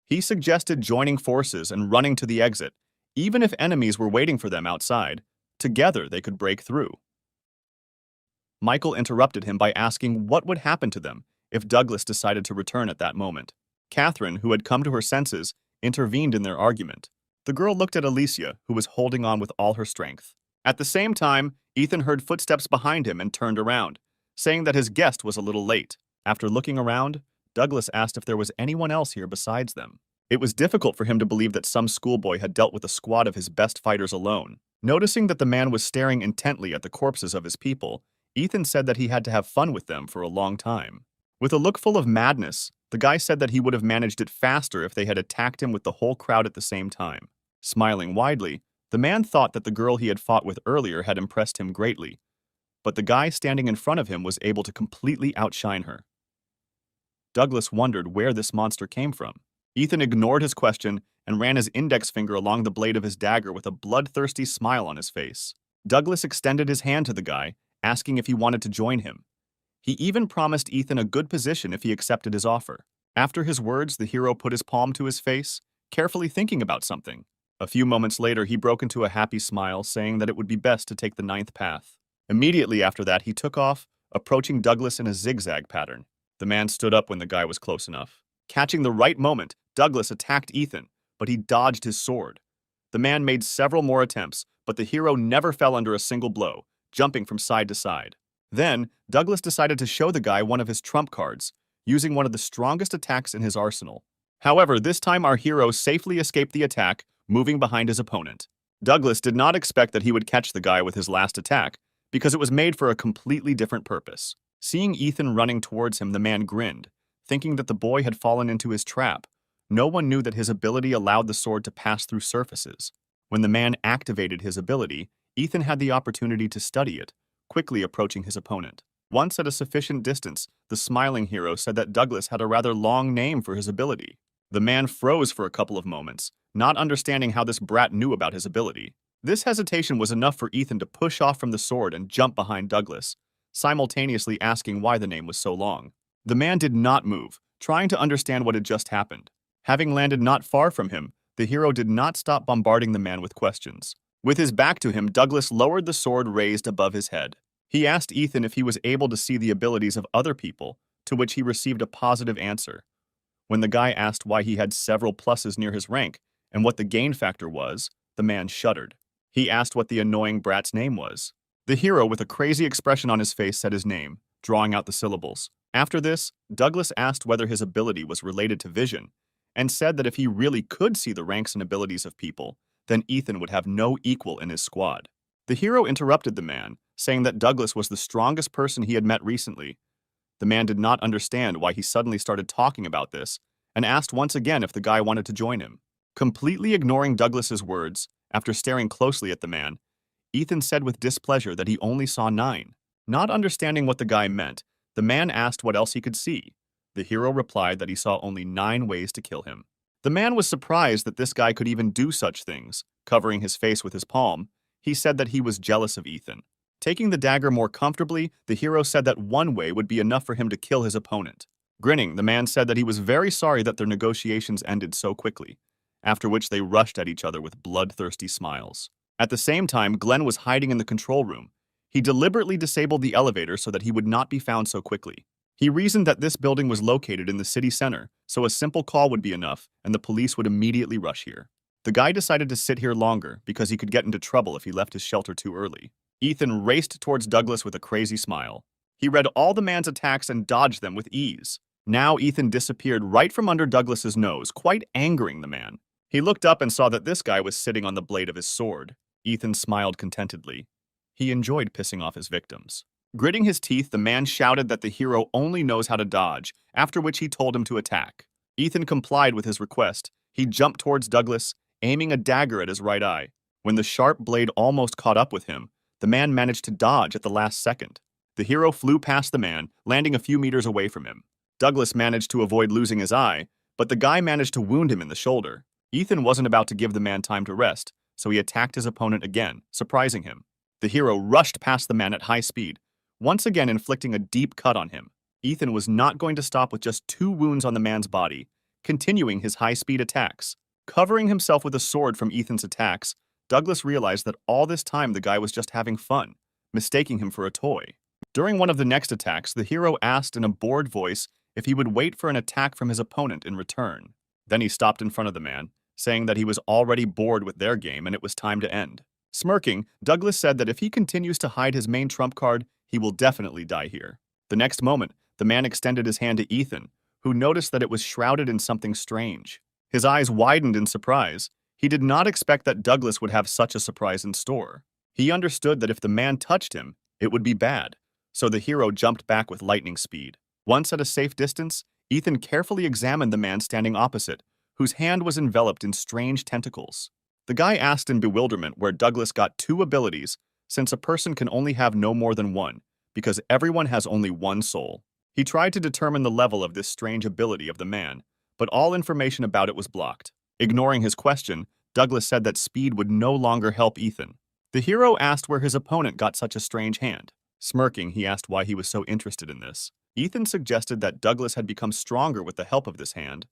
Speaker 1: He suggested joining forces and running to the exit, even if enemies were waiting for them outside. Together they could break through. Michael interrupted him by asking what would happen to them if Douglas decided to return at that moment. Catherine, who had come to her senses, intervened in their argument. The girl looked at Alicia, who was holding on with all her strength. At the same time, Ethan heard footsteps behind him and turned around, saying that his guest was a little late. After looking around, Douglas asked if there was anyone else here besides them. It was difficult for him to believe that some schoolboy had dealt with a squad of his best fighters alone. Noticing that the man was staring intently at the corpses of his people, Ethan said that he had to have fun with them for a long time. With a look full of madness, the guy said that he would have managed it faster if they had attacked him with the whole crowd at the same time. Smiling widely, the man thought that the girl he had fought with earlier had impressed him greatly, but the guy standing in front of him was able to completely outshine her. Douglas wondered where this monster came from. Ethan ignored his question and ran his index finger along the blade of his dagger with a bloodthirsty smile on his face. Douglas extended his hand to the guy, asking if he wanted to join him. He even promised Ethan a good position if he accepted his offer. After his words, the hero put his palm to his face, carefully thinking about something. A few moments later, he broke into a happy smile, saying that it would be best to take the ninth path. Immediately after that, he took off, approaching Douglas in a zigzag pattern. The man stood up when the guy was close enough. Catching the right moment, Douglas attacked Ethan, but he dodged his sword. The man made several more attempts, but the hero never fell under a single blow, jumping from side to side. Then, Douglas decided to show the guy one of his trump cards, using one of the strongest attacks in his arsenal. However, this time our hero safely escaped the attack, moving behind his opponent. Douglas did not expect that he would catch the guy with his last attack, because it was made for a completely different purpose. Seeing Ethan running towards him, the man grinned, thinking that the boy had fallen into his trap. No one knew that his ability allowed the sword to pass through surfaces. When the man activated his ability, Ethan had the opportunity to study it, quickly approaching his opponent. Once at a sufficient distance, the smiling hero said that Douglas had a rather long name for his ability. The man froze for a couple of moments, not understanding how this brat knew about his ability. This hesitation was enough for Ethan to push off from the sword and jump behind Douglas, simultaneously asking why the name was so long. The man did not move, trying to understand what had just happened. Having landed not far from him, the hero did not stop bombarding the man with questions. With his back to him, Douglas lowered the sword raised above his head. He asked Ethan if he was able to see the abilities of other people, to which he received a positive answer. When the guy asked why he had several pluses near his rank, and what the gain factor was, the man shuddered. He asked what the annoying brat's name was. The hero, with a crazy expression on his face, said his name, drawing out the syllables. After this, Douglas asked whether his ability was related to vision, and said that if he really could see the ranks and abilities of people, then Ethan would have no equal in his squad. The hero interrupted the man, saying that Douglas was the strongest person he had met recently. The man did not understand why he suddenly started talking about this, and asked once again if the guy wanted to join him. Completely ignoring Douglas's words, after staring closely at the man, Ethan said with displeasure that he only saw 9. Not understanding what the guy meant, the man asked what else he could see. The hero replied that he saw only 9 ways to kill him. The man was surprised that this guy could even do such things. Covering his face with his palm, he said that he was jealous of Ethan. Taking the dagger more comfortably, the hero said that one way would be enough for him to kill his opponent. Grinning, the man said that he was very sorry that their negotiations ended so quickly, after which they rushed at each other with bloodthirsty smiles. At the same time, Glenn was hiding in the control room. He deliberately disabled the elevator so that he would not be found so quickly. He reasoned that this building was located in the city center, so a simple call would be enough, and the police would immediately rush here. The guy decided to sit here longer because he could get into trouble if he left his shelter too early. Ethan raced towards Douglas with a crazy smile. He read all the man's attacks and dodged them with ease. Now Ethan disappeared right from under Douglas's nose, quite angering the man. He looked up and saw that this guy was sitting on the blade of his sword. Ethan smiled contentedly. He enjoyed pissing off his victims. Gritting his teeth, the man shouted that the hero only knows how to dodge, after which he told him to attack. Ethan complied with his request. He jumped towards Douglas, aiming a dagger at his right eye. When the sharp blade almost caught up with him, the man managed to dodge at the last second. The hero flew past the man, landing a few meters away from him. Douglas managed to avoid losing his eye, but the guy managed to wound him in the shoulder. Ethan wasn't about to give the man time to rest, so he attacked his opponent again, surprising him. The hero rushed past the man at high speed, once again inflicting a deep cut on him. Ethan was not going to stop with just 2 wounds on the man's body, continuing his high-speed attacks. Covering himself with a sword from Ethan's attacks, Douglas realized that all this time the guy was just having fun, mistaking him for a toy. During one of the next attacks, the hero asked in a bored voice if he would wait for an attack from his opponent in return. Then he stopped in front of the man, saying that he was already bored with their game and it was time to end. Smirking, Douglas said that if he continues to hide his main trump card, he will definitely die here. The next moment, the man extended his hand to Ethan, who noticed that it was shrouded in something strange. His eyes widened in surprise. He did not expect that Douglas would have such a surprise in store. He understood that if the man touched him, it would be bad, so the hero jumped back with lightning speed. Once at a safe distance, Ethan carefully examined the man standing opposite, whose hand was enveloped in strange tentacles. The guy asked in bewilderment where Douglas got 2 abilities, since a person can only have no more than 1, because everyone has only 1 soul. He tried to determine the level of this strange ability of the man, but all information about it was blocked. Ignoring his question, Douglas said that speed would no longer help Ethan. The hero asked where his opponent got such a strange hand. Smirking, he asked why he was so interested in this. Ethan suggested that Douglas had become stronger with the help of this hand,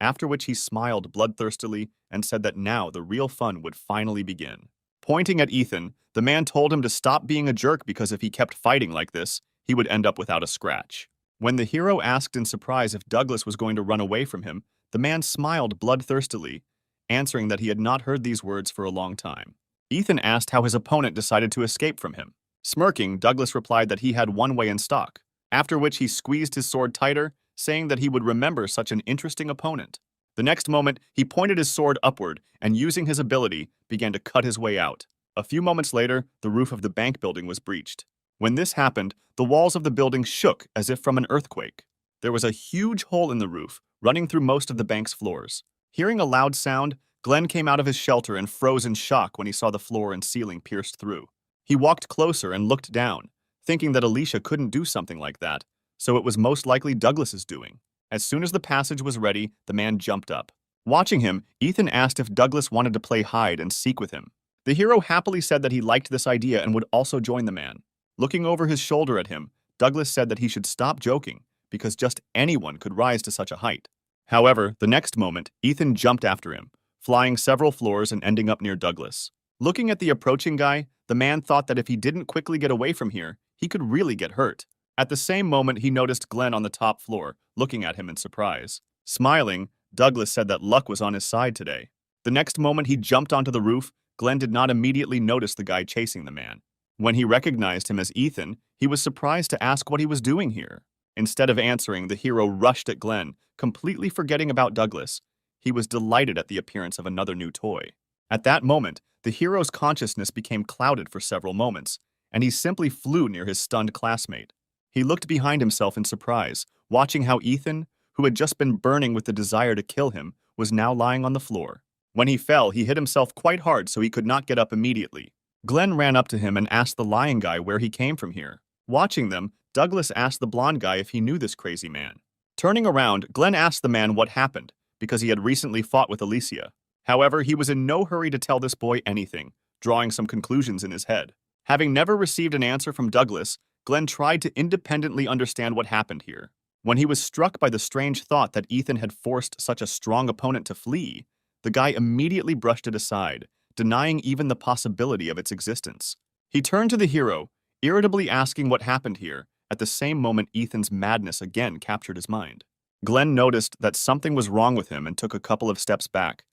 Speaker 1: after which he smiled bloodthirstily and said that now the real fun would finally begin. Pointing at Ethan, the man told him to stop being a jerk because if he kept fighting like this, he would end up without a scratch. When the hero asked in surprise if Douglas was going to run away from him, the man smiled bloodthirstily, answering that he had not heard these words for a long time. Ethan asked how his opponent decided to escape from him. Smirking, Douglas replied that he had one way in stock, after which he squeezed his sword tighter, saying that he would remember such an interesting opponent. The next moment, he pointed his sword upward and, using his ability, began to cut his way out. A few moments later, the roof of the bank building was breached. When this happened, the walls of the building shook as if from an earthquake. There was a huge hole in the roof, running through most of the bank's floors. Hearing a loud sound, Glenn came out of his shelter and froze in shock when he saw the floor and ceiling pierced through. He walked closer and looked down, thinking that Alicia couldn't do something like that, so it was most likely Douglas's doing. As soon as the passage was ready, the man jumped up. Watching him, Ethan asked if Douglas wanted to play hide and seek with him. The hero happily said that he liked this idea and would also join the man. Looking over his shoulder at him, Douglas said that he should stop joking, because just anyone could rise to such a height. However, the next moment, Ethan jumped after him, flying several floors and ending up near Douglas. Looking at the approaching guy, the man thought that if he didn't quickly get away from here, he could really get hurt. At the same moment, he noticed Glenn on the top floor, looking at him in surprise. Smiling, Douglas said that luck was on his side today. The next moment he jumped onto the roof, Glenn did not immediately notice the guy chasing the man. When he recognized him as Ethan, he was surprised to ask what he was doing here. Instead of answering, the hero rushed at Glenn, completely forgetting about Douglas. He was delighted at the appearance of another new toy. At that moment, the hero's consciousness became clouded for several moments, and he simply flew near his stunned classmate. He looked behind himself in surprise, watching how Ethan, who had just been burning with the desire to kill him, was now lying on the floor. When he fell, he hit himself quite hard so he could not get up immediately. Glenn ran up to him and asked the lying guy where he came from here. Watching them, Douglas asked the blonde guy if he knew this crazy man. Turning around, Glenn asked the man what happened, because he had recently fought with Alicia. However, he was in no hurry to tell this boy anything, drawing some conclusions in his head. Having never received an answer from Douglas, Glenn tried to independently understand what happened here. When he was struck by the strange thought that Ethan had forced such a strong opponent to flee, the guy immediately brushed it aside, denying even the possibility of its existence. He turned to the hero, irritably asking what happened here. At the same moment, Ethan's madness again captured his mind. Glenn noticed that something was wrong with him and took a couple of steps back.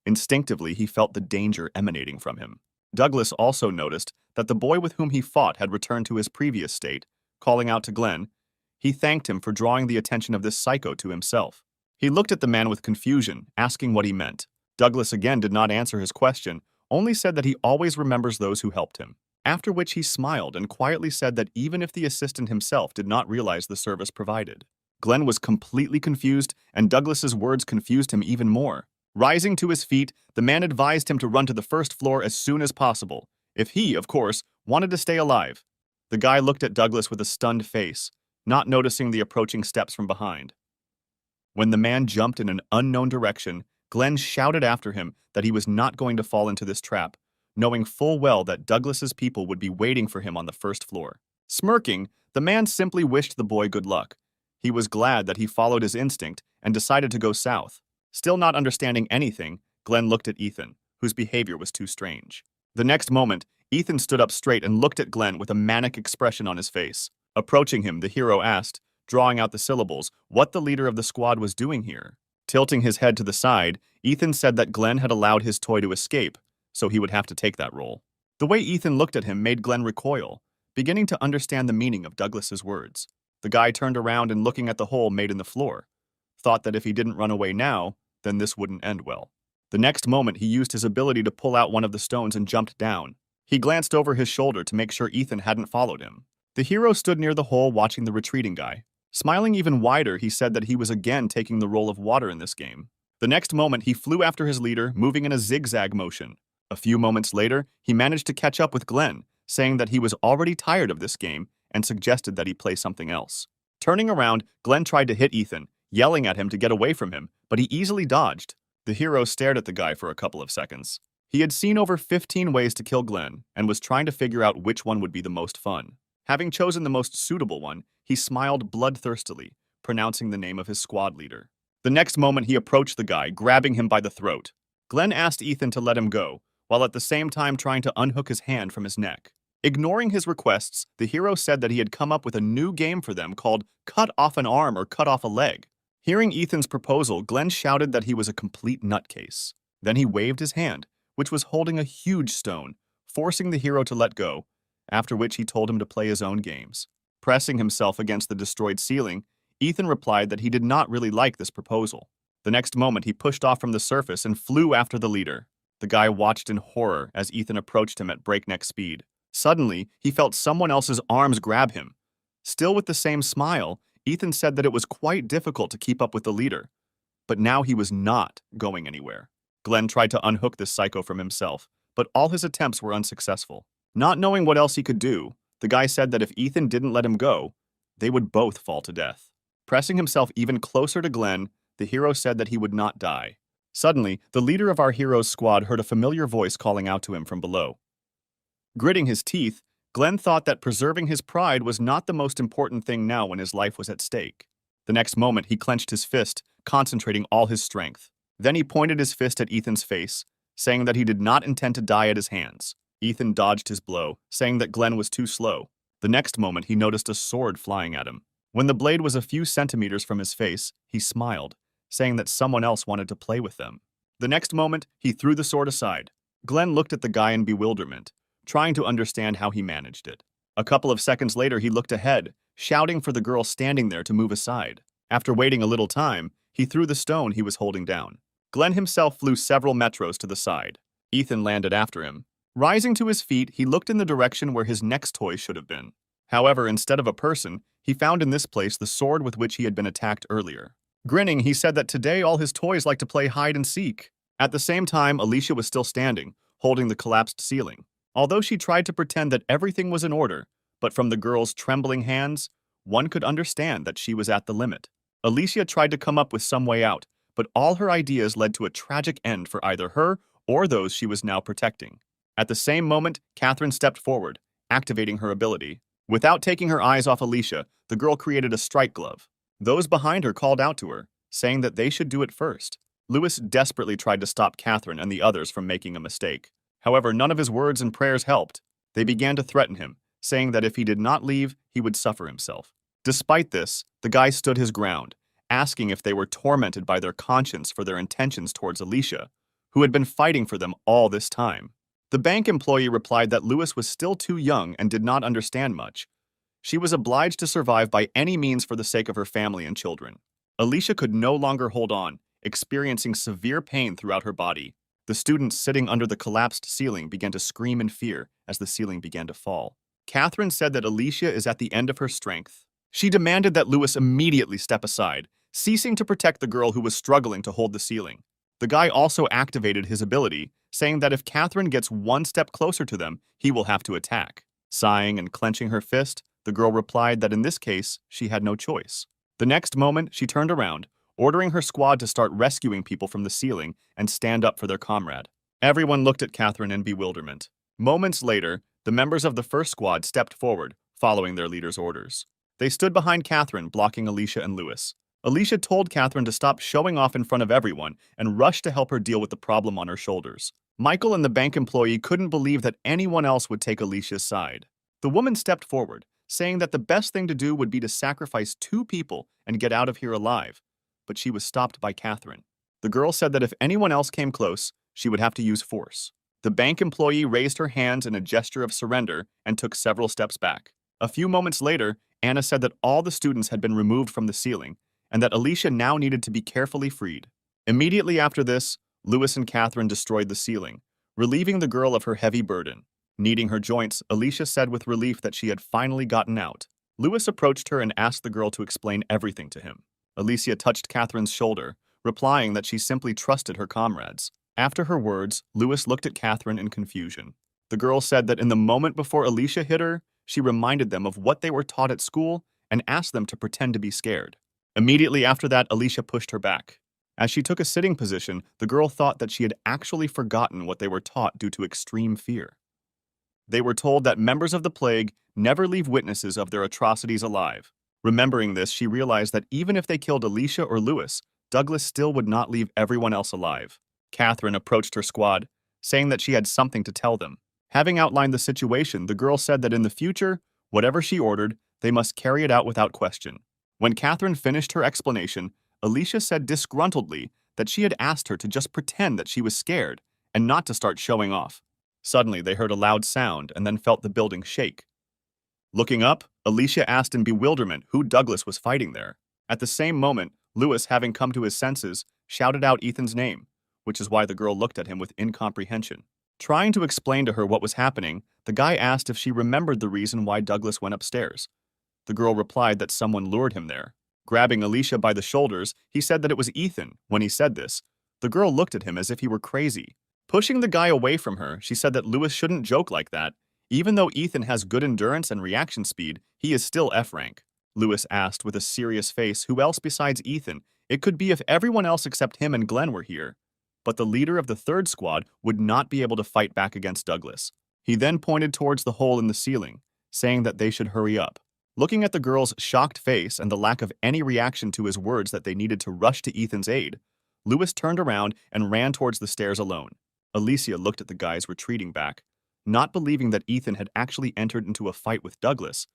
Speaker 1: Instinctively, he felt the danger emanating from him. Douglas also noticed that the boy with whom he fought had returned to his previous state. Calling out to Glenn, he thanked him for drawing the attention of this psycho to himself. He looked at the man with confusion, asking what he meant. Douglas again did not answer his question, only said that he always remembers those who helped him. After which he smiled and quietly said that even if the assistant himself did not realize the service provided. Glenn was completely confused, and Douglas's words confused him even more. Rising to his feet, the man advised him to run to the first floor as soon as possible, if he, of course, wanted to stay alive. The guy looked at Douglas with a stunned face, not noticing the approaching steps from behind. When the man jumped in an unknown direction, Glenn shouted after him that he was not going to fall into this trap, knowing full well that Douglas's people would be waiting for him on the first floor. Smirking, the man simply wished the boy good luck. He was glad that he followed his instinct and decided to go south. Still not understanding anything, Glenn looked at Ethan, whose behavior was too strange. The next moment, Ethan stood up straight and looked at Glenn with a manic expression on his face. Approaching him, the hero asked, drawing out the syllables, what the leader of the squad was doing here. Tilting his head to the side, Ethan said that Glenn had allowed his toy to escape, so he would have to take that role. The way Ethan looked at him made Glenn recoil, beginning to understand the meaning of Douglas's words. The guy turned around and looking at the hole made in the floor, thought that if he didn't run away now, then this wouldn't end well. The next moment, he used his ability to pull out one of the stones and jumped down. He glanced over his shoulder to make sure Ethan hadn't followed him. The hero stood near the hole watching the retreating guy. Smiling even wider, he said that he was again taking the role of water in this game. The next moment, he flew after his leader, moving in a zigzag motion. A few moments later, he managed to catch up with Glenn, saying that he was already tired of this game and suggested that he play something else. Turning around, Glenn tried to hit Ethan, yelling at him to get away from him, but he easily dodged. The hero stared at the guy for a couple of seconds. He had seen over 15 ways to kill Glenn and was trying to figure out which one would be the most fun. Having chosen the most suitable one, he smiled bloodthirstily, pronouncing the name of his squad leader. The next moment, he approached the guy, grabbing him by the throat. Glenn asked Ethan to let him go, while at the same time trying to unhook his hand from his neck. Ignoring his requests, the hero said that he had come up with a new game for them called Cut Off an Arm or Cut Off a Leg. Hearing Ethan's proposal, Glenn shouted that he was a complete nutcase. Then he waved his hand, which was holding a huge stone, forcing the hero to let go, after which he told him to play his own games. Pressing himself against the destroyed ceiling, Ethan replied that he did not really like this proposal. The next moment, he pushed off from the surface and flew after the leader. The guy watched in horror as Ethan approached him at breakneck speed. Suddenly, he felt someone else's arms grab him. Still with the same smile, Ethan said that it was quite difficult to keep up with the leader. But now he was not going anywhere. Glenn tried to unhook this psycho from himself, but all his attempts were unsuccessful. Not knowing what else he could do, the guy said that if Ethan didn't let him go, they would both fall to death. Pressing himself even closer to Glenn, the hero said that he would not die. Suddenly, the leader of our hero's squad heard a familiar voice calling out to him from below. Gritting his teeth, Glenn thought that preserving his pride was not the most important thing now when his life was at stake. The next moment, he clenched his fist, concentrating all his strength. Then he pointed his fist at Ethan's face, saying that he did not intend to die at his hands. Ethan dodged his blow, saying that Glenn was too slow. The next moment, he noticed a sword flying at him. When the blade was a few centimeters from his face, he smiled, saying that someone else wanted to play with them. The next moment, he threw the sword aside. Glenn looked at the guy in bewilderment, trying to understand how he managed it. A couple of seconds later, he looked ahead, shouting for the girl standing there to move aside. After waiting a little time, he threw the stone he was holding down. Glenn himself flew several metros to the side. Ethan landed after him. Rising to his feet, he looked in the direction where his next toy should have been. However, instead of a person, he found in this place the sword with which he had been attacked earlier. Grinning, he said that today all his toys like to play hide and seek. At the same time, Alicia was still standing, holding the collapsed ceiling. Although she tried to pretend that everything was in order, but from the girl's trembling hands, one could understand that she was at the limit. Alicia tried to come up with some way out, but all her ideas led to a tragic end for either her or those she was now protecting. At the same moment, Catherine stepped forward, activating her ability. Without taking her eyes off Alicia, the girl created a strike glove. Those behind her called out to her, saying that they should do it first. Lewis desperately tried to stop Catherine and the others from making a mistake. However, none of his words and prayers helped. They began to threaten him, saying that if he did not leave, he would suffer himself. Despite this, the guy stood his ground, asking if they were tormented by their conscience for their intentions towards Alicia, who had been fighting for them all this time. The bank employee replied that Lewis was still too young and did not understand much. She was obliged to survive by any means for the sake of her family and children. Alicia could no longer hold on, experiencing severe pain throughout her body. The students sitting under the collapsed ceiling began to scream in fear as the ceiling began to fall. Catherine said that Alicia is at the end of her strength. She demanded that Lewis immediately step aside, ceasing to protect the girl who was struggling to hold the ceiling. The guy also activated his ability, saying that if Catherine gets one step closer to them, he will have to attack. Sighing and clenching her fist, the girl replied that in this case, she had no choice. The next moment, she turned around, ordering her squad to start rescuing people from the ceiling and stand up for their comrade. Everyone looked at Catherine in bewilderment. Moments later, the members of the first squad stepped forward, following their leader's orders. They stood behind Catherine, blocking Alicia and Lewis. Alicia told Catherine to stop showing off in front of everyone and rushed to help her deal with the problem on her shoulders. Michael and the bank employee couldn't believe that anyone else would take Alicia's side. The woman stepped forward, saying that the best thing to do would be to sacrifice 2 people and get out of here alive, but she was stopped by Catherine. The girl said that if anyone else came close, she would have to use force. The bank employee raised her hands in a gesture of surrender and took several steps back. A few moments later, Anna said that all the students had been removed from the ceiling and that Alicia now needed to be carefully freed. Immediately after this, Lewis and Catherine destroyed the ceiling, relieving the girl of her heavy burden. Kneading her joints, Alicia said with relief that she had finally gotten out. Lewis approached her and asked the girl to explain everything to him. Alicia touched Catherine's shoulder, replying that she simply trusted her comrades. After her words, Lewis looked at Catherine in confusion. The girl said that in the moment before Alicia hit her, she reminded them of what they were taught at school and asked them to pretend to be scared. Immediately after that, Alicia pushed her back. As she took a sitting position, the girl thought that she had actually forgotten what they were taught due to extreme fear. They were told that members of the plague never leave witnesses of their atrocities alive. Remembering this, she realized that even if they killed Alicia or Lewis, Douglas still would not leave everyone else alive. Catherine approached her squad, saying that she had something to tell them. Having outlined the situation, the girl said that in the future, whatever she ordered, they must carry it out without question. When Catherine finished her explanation, Alicia said disgruntledly that she had asked her to just pretend that she was scared and not to start showing off. Suddenly, they heard a loud sound and then felt the building shake. Looking up, Alicia asked in bewilderment who Douglas was fighting there. At the same moment, Lewis, having come to his senses, shouted out Ethan's name, which is why the girl looked at him with incomprehension. Trying to explain to her what was happening, the guy asked if she remembered the reason why Douglas went upstairs. The girl replied that someone lured him there. Grabbing Alicia by the shoulders, he said that it was Ethan. When he said this, the girl looked at him as if he were crazy. Pushing the guy away from her, she said that Lewis shouldn't joke like that. Even though Ethan has good endurance and reaction speed, he is still F rank. Lewis asked with a serious face who else besides Ethan. It could be if everyone else except him and Glenn were here. But the leader of the third squad would not be able to fight back against Douglas. He then pointed towards the hole in the ceiling, saying that they should hurry up. Looking at the girl's shocked face and the lack of any reaction to his words that they needed to rush to Ethan's aid, Lewis turned around and ran towards the stairs alone. Alicia looked at the guys retreating back, not believing that Ethan had actually entered into a fight with Douglas.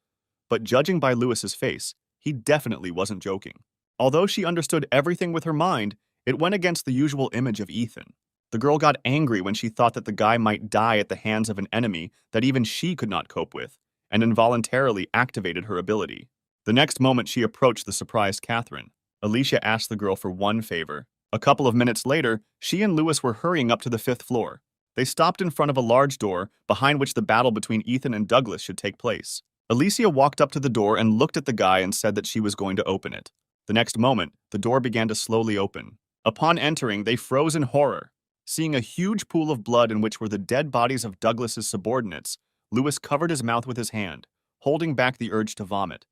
Speaker 1: But judging by Lewis's face, he definitely wasn't joking. Although she understood everything with her mind, It went against the usual image of Ethan. The girl got angry when she thought that the guy might die at the hands of an enemy that even she could not cope with, and involuntarily activated her ability. The next moment she approached the surprised Catherine. Alicia asked the girl for one favor. A couple of minutes later, she and Lewis were hurrying up to the 5th floor. They stopped in front of a large door, behind which the battle between Ethan and Douglas should take place. Alicia walked up to the door and looked at the guy and said that she was going to open it. The next moment, the door began to slowly open. Upon entering, they froze in horror. Seeing a huge pool of blood in which were the dead bodies of Douglas's subordinates, Lewis covered his mouth with his hand, holding back the urge to vomit.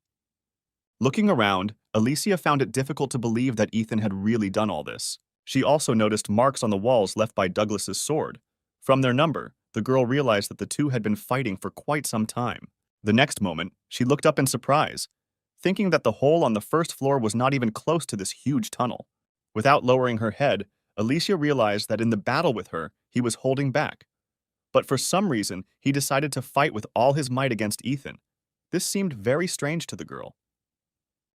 Speaker 1: Looking around, Alicia found it difficult to believe that Ethan had really done all this. She also noticed marks on the walls left by Douglas's sword. From their number, the girl realized that the two had been fighting for quite some time. The next moment, she looked up in surprise, thinking that the hole on the 1st floor was not even close to this huge tunnel. Without lowering her head, Alicia realized that in the battle with her, he was holding back. But for some reason, he decided to fight with all his might against Ethan. This seemed very strange to the girl.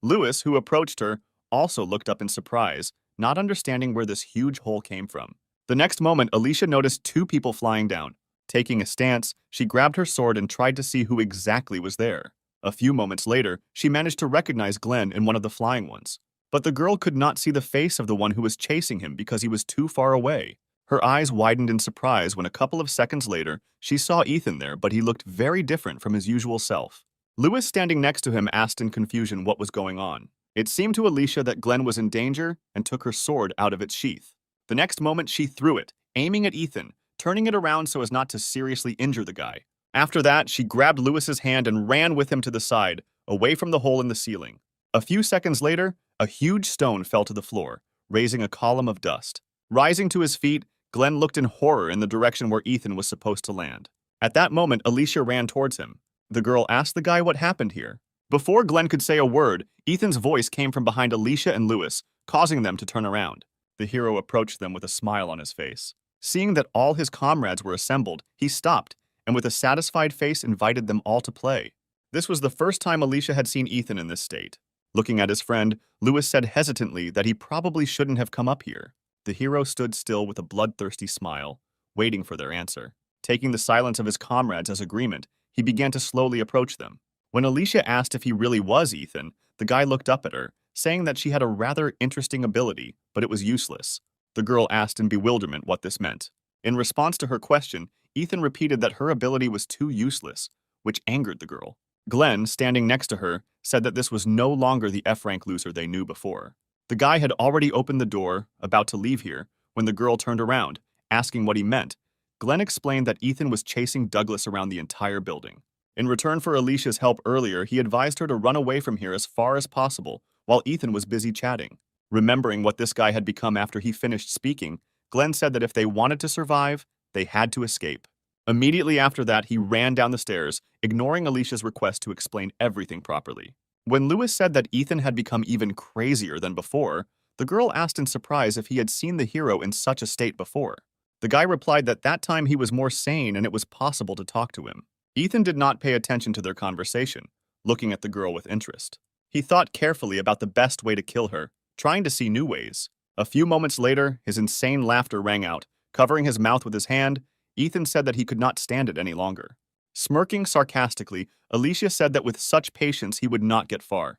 Speaker 1: Lewis, who approached her, also looked up in surprise, not understanding where this huge hole came from. The next moment, Alicia noticed 2 people flying down. Taking a stance, she grabbed her sword and tried to see who exactly was there. A few moments later, she managed to recognize Glenn in one of the flying ones. But the girl could not see the face of the one who was chasing him because he was too far away. Her eyes widened in surprise when a couple of seconds later, she saw Ethan there, but he looked very different from his usual self. Lewis, standing next to him, asked in confusion what was going on. It seemed to Alicia that Glenn was in danger and took her sword out of its sheath. The next moment, she threw it, aiming at Ethan, turning it around so as not to seriously injure the guy. After that, she grabbed Lewis's hand and ran with him to the side, away from the hole in the ceiling. A few seconds later, a huge stone fell to the floor, raising a column of dust. Rising to his feet, Glenn looked in horror in the direction where Ethan was supposed to land. At that moment, Alicia ran towards him. The girl asked the guy what happened here. Before Glenn could say a word, Ethan's voice came from behind Alicia and Lewis, causing them to turn around. The hero approached them with a smile on his face. Seeing that all his comrades were assembled, he stopped, and with a satisfied face invited them all to play. This was the first time Alicia had seen Ethan in this state. Looking at his friend, Lewis said hesitantly that he probably shouldn't have come up here. The hero stood still with a bloodthirsty smile, waiting for their answer. Taking the silence of his comrades as agreement, he began to slowly approach them. When Alicia asked if he really was Ethan, the guy looked up at her, saying that she had a rather interesting ability, but it was useless. The girl asked in bewilderment what this meant. In response to her question, Ethan repeated that her ability was too useless, which angered the girl. Glenn, standing next to her, said that this was no longer the F-rank loser they knew before. The guy had already opened the door, about to leave here, when the girl turned around, asking what he meant. Glenn explained that Ethan was chasing Douglas around the entire building. In return for Alicia's help earlier, he advised her to run away from here as far as possible, while Ethan was busy chatting. Remembering what this guy had become after he finished speaking, Glenn said that if they wanted to survive, they had to escape. Immediately after that, he ran down the stairs, ignoring Alicia's request to explain everything properly. When Lewis said that Ethan had become even crazier than before, the girl asked in surprise if he had seen the hero in such a state before. The guy replied that that time he was more sane and it was possible to talk to him. Ethan did not pay attention to their conversation, looking at the girl with interest. He thought carefully about the best way to kill her, trying to see new ways. A few moments later, his insane laughter rang out. Covering his mouth with his hand, Ethan said that he could not stand it any longer. Smirking sarcastically, Alicia said that with such patience he would not get far.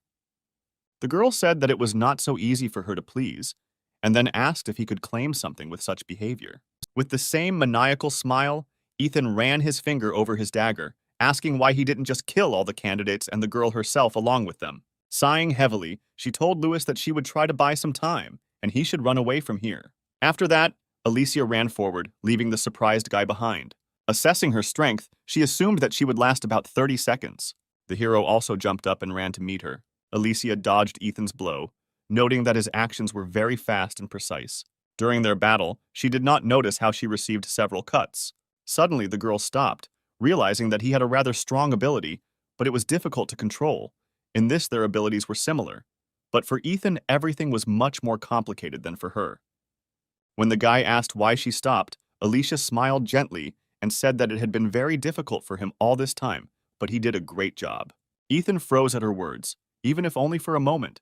Speaker 1: The girl said that it was not so easy for her to please, and then asked if he could claim something with such behavior. With the same maniacal smile, Ethan ran his finger over his dagger, asking why he didn't just kill all the candidates and the girl herself along with them. Sighing heavily, she told Lewis that she would try to buy some time, and he should run away from here. After that, Alicia ran forward, leaving the surprised guy behind. Assessing her strength, she assumed that she would last about 30 seconds. The hero also jumped up and ran to meet her. Alicia dodged Ethan's blow, noting that his actions were very fast and precise. During their battle, she did not notice how she received several cuts. Suddenly, the girl stopped, realizing that he had a rather strong ability, but it was difficult to control. In this, their abilities were similar. But for Ethan, everything was much more complicated than for her. When the guy asked why she stopped, Alicia smiled gently and said that it had been very difficult for him all this time, but he did a great job. Ethan froze at her words, even if only for a moment,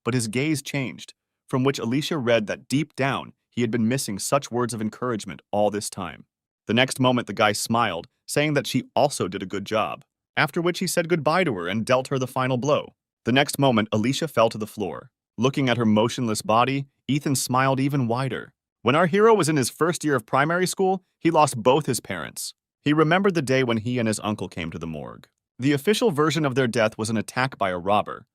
Speaker 1: but his gaze changed. from which Alicia read that deep down he had been missing such words of encouragement all this time. The next moment the guy smiled, saying that she also did a good job, after which he said goodbye to her and dealt her the final blow. The next moment Alicia fell to the floor. Looking at her motionless body, Ethan smiled even wider. When our hero was in his first year of primary school, he lost both his parents. He remembered the day when he and his uncle came to the morgue. The official version of their death was an attack by a robber.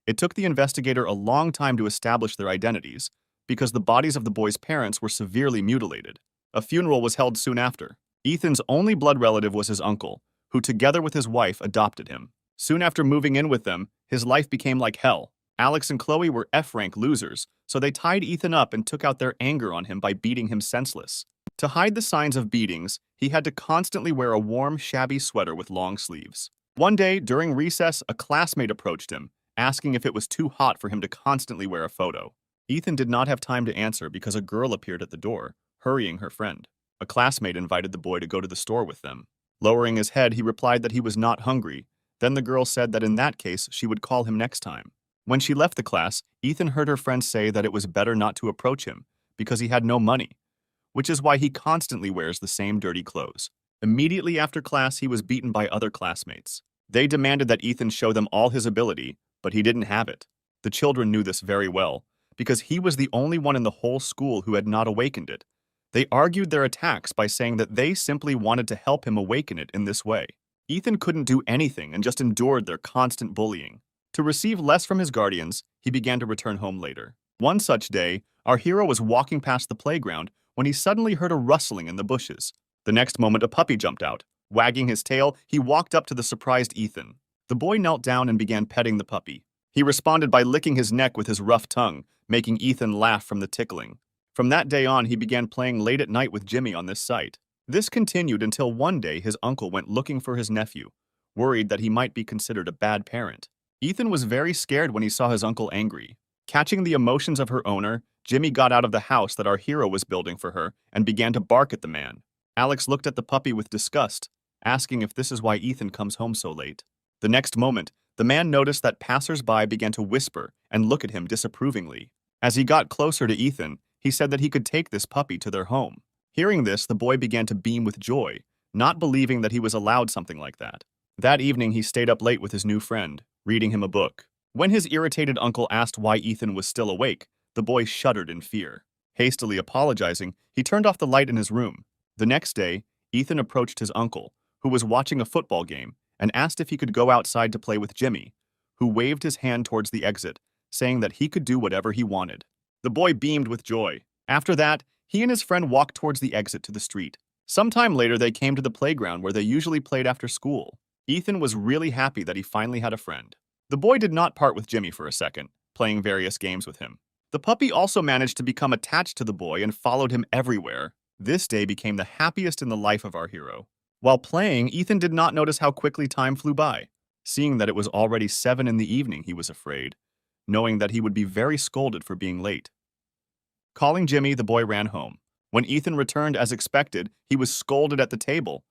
Speaker 1: It took the investigator a long time to establish their identities, because the bodies of the boys' parents were severely mutilated. A funeral was held soon after. Ethan's only blood relative was his uncle, who together with his wife adopted him. Soon after moving in with them, his life became like hell. Alex and Chloe were F-rank losers, so they tied Ethan up and took out their anger on him by beating him senseless. To hide the signs of beatings, he had to constantly wear a warm, shabby sweater with long sleeves. One day, during recess, a classmate approached him, asking if it was too hot for him to constantly wear a photo. Ethan did not have time to answer because a girl appeared at the door, hurrying her friend. A classmate invited the boy to go to the store with them. Lowering his head, he replied that he was not hungry. Then the girl said that in that case, she would call him next time. When she left the class, Ethan heard her friend say that it was better not to approach him because he had no money, which is why he constantly wears the same dirty clothes. Immediately after class, he was beaten by other classmates. They demanded that Ethan show them all his ability, but he didn't have it. The children knew this very well, because he was the only one in the whole school who had not awakened it. They argued their attacks by saying that they simply wanted to help him awaken it in this way. Ethan couldn't do anything and just endured their constant bullying. To receive less from his guardians, he began to return home later. One such day, our hero was walking past the playground when he suddenly heard a rustling in the bushes. The next moment, a puppy jumped out. Wagging his tail, he walked up to the surprised Ethan. The boy knelt down and began petting the puppy. He responded by licking his neck with his rough tongue, making Ethan laugh from the tickling. From that day on, he began playing late at night with Jimmy on this site. This continued until one day his uncle went looking for his nephew, worried that he might be considered a bad parent. Ethan was very scared when he saw his uncle angry. Catching the emotions of her owner, Jimmy got out of the house that our hero was building for her and began to bark at the man. Alex looked at the puppy with disgust, asking if this is why Ethan comes home so late. The next moment, the man noticed that passers-by began to whisper and look at him disapprovingly. As he got closer to Ethan, he said that he could take this puppy to their home. Hearing this, the boy began to beam with joy, not believing that he was allowed something like that. That evening, he stayed up late with his new friend, reading him a book. When his irritated uncle asked why Ethan was still awake, the boy shuddered in fear. Hastily apologizing, he turned off the light in his room. The next day, Ethan approached his uncle, who was watching a football game, and asked if he could go outside to play with Jimmy, who waved his hand towards the exit, saying that he could do whatever he wanted. The boy beamed with joy. After that, he and his friend walked towards the exit to the street. Sometime later, they came to the playground where they usually played after school. Ethan was really happy that he finally had a friend. The boy did not part with Jimmy for a second, playing various games with him. The puppy also managed to become attached to the boy and followed him everywhere. This day became the happiest in the life of our hero. While playing, Ethan did not notice how quickly time flew by. Seeing that it was already 7 in the evening, he was afraid, knowing that he would be very scolded for being late. Calling Jimmy, the boy ran home. When Ethan returned as expected, he was scolded at the table.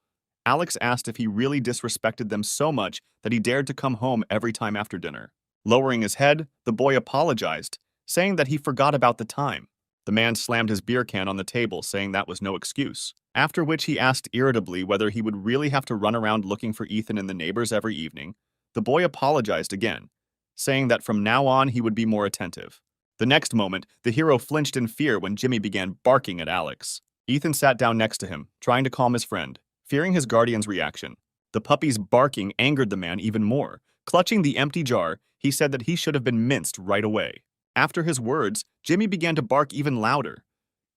Speaker 1: Alex asked if he really disrespected them so much that he dared to come home every time after dinner. Lowering his head, the boy apologized, saying that he forgot about the time. The man slammed his beer can on the table, saying that was no excuse. After which he asked irritably whether he would really have to run around looking for Ethan and the neighbors every evening. The boy apologized again, saying that from now on he would be more attentive. The next moment, the hero flinched in fear when Jimmy began barking at Alex. Ethan sat down next to him, trying to calm his friend, fearing his guardian's reaction. The puppy's barking angered the man even more. Clutching the empty jar, he said that he should have been minced right away. After his words, Jimmy began to bark even louder.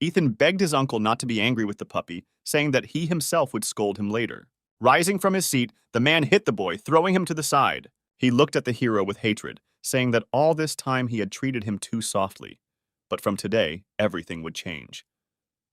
Speaker 1: Ethan begged his uncle not to be angry with the puppy, saying that he himself would scold him later. Rising from his seat, the man hit the boy, throwing him to the side. He looked at the hero with hatred, saying that all this time he had treated him too softly. But from today, everything would change.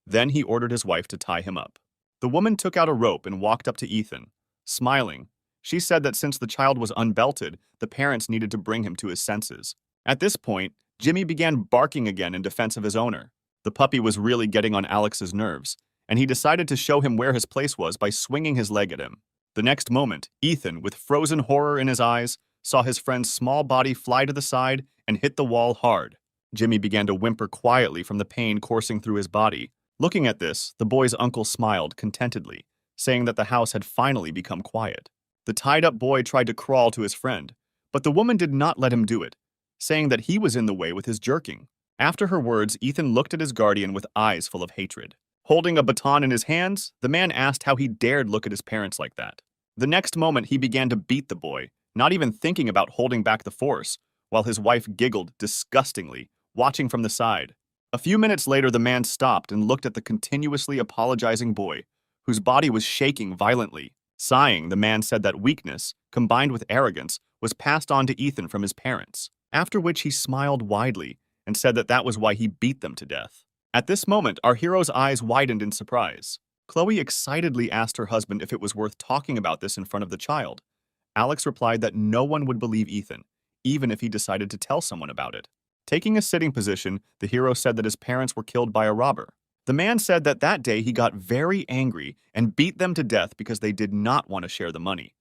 Speaker 1: Then he ordered his wife to tie him up. The woman took out a rope and walked up to Ethan. Smiling, she said that since the child was unbelted, the parents needed to bring him to his senses. At this point, Jimmy began barking again in defense of his owner. The puppy was really getting on Alex's nerves, and he decided to show him where his place was by swinging his leg at him. The next moment, Ethan, with frozen horror in his eyes, saw his friend's small body fly to the side and hit the wall hard. Jimmy began to whimper quietly from the pain coursing through his body. Looking at this, the boy's uncle smiled contentedly, saying that the house had finally become quiet. The tied-up boy tried to crawl to his friend, but the woman did not let him do it, saying that he was in the way with his jerking. After her words, Ethan looked at his guardian with eyes full of hatred. Holding a baton in his hands, the man asked how he dared look at his parents like that. The next moment, he began to beat the boy, not even thinking about holding back the force, while his wife giggled disgustingly, watching from the side. A few minutes later, the man stopped and looked at the continuously apologizing boy, whose body was shaking violently. Sighing, the man said that weakness, combined with arrogance, was passed on to Ethan from his parents, after which he smiled widely and said that that was why he beat them to death. At this moment, our hero's eyes widened in surprise. Chloe excitedly asked her husband if it was worth talking about this in front of the child. Alex replied that no one would believe Ethan, even if he decided to tell someone about it. Taking a sitting position, the hero said that his parents were killed by a robber. The man said that that day he got very angry and beat them to death because they did not want to share the money.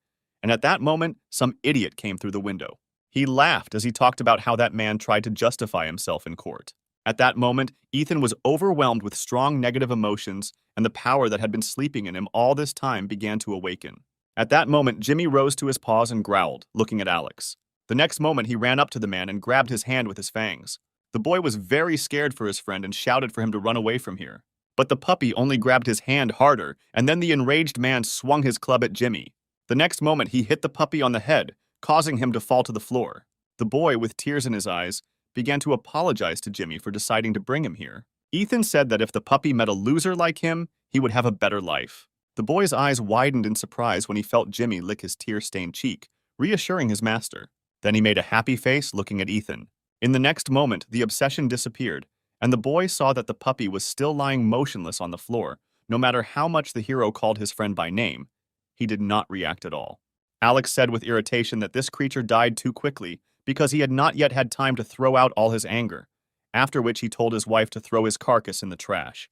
Speaker 1: And at that moment, some idiot came through the window. He laughed as he talked about how that man tried to justify himself in court. At that moment, Ethan was overwhelmed with strong negative emotions, and the power that had been sleeping in him all this time began to awaken. At that moment, Jimmy rose to his paws and growled, looking at Alex. The next moment, he ran up to the man and grabbed his hand with his fangs. The boy was very scared for his friend and shouted for him to run away from here. But the puppy only grabbed his hand harder, and then the enraged man swung his club at Jimmy. The next moment, he hit the puppy on the head, causing him to fall to the floor. The boy, with tears in his eyes, began to apologize to Jimmy for deciding to bring him here. Ethan said that if the puppy met a loser like him, he would have a better life. The boy's eyes widened in surprise when he felt Jimmy lick his tear-stained cheek, reassuring his master. Then he made a happy face looking at Ethan. In the next moment, the obsession disappeared, and the boy saw that the puppy was still lying motionless on the floor. No matter how much the hero called his friend by name, he did not react at all. Alex said with irritation that this creature died too quickly because he had not yet had time to throw out all his anger, after which he told his wife to throw his carcass in the trash.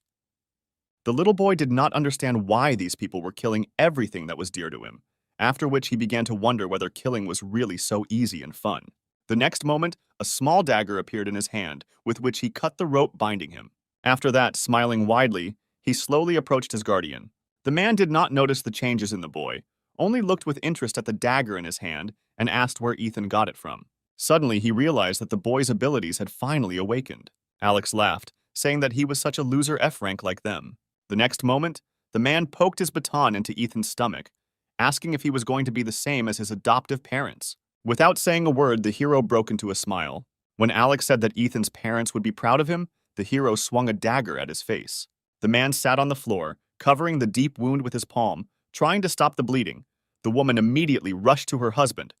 Speaker 1: The little boy did not understand why these people were killing everything that was dear to him, after which he began to wonder whether killing was really so easy and fun. The next moment, a small dagger appeared in his hand, with which he cut the rope binding him. After that, smiling widely, he slowly approached his guardian. The man did not notice the changes in the boy, only looked with interest at the dagger in his hand and asked where Ethan got it from. Suddenly, he realized that the boy's abilities had finally awakened. Alex laughed, saying that he was such a loser F-rank like them. The next moment, the man poked his baton into Ethan's stomach, asking if he was going to be the same as his adoptive parents. Without saying a word, the hero broke into a smile. When Alex said that Ethan's parents would be proud of him, the hero swung a dagger at his face. The man sat on the floor, covering the deep wound with his palm, trying to stop the bleeding. The woman immediately rushed to her husband.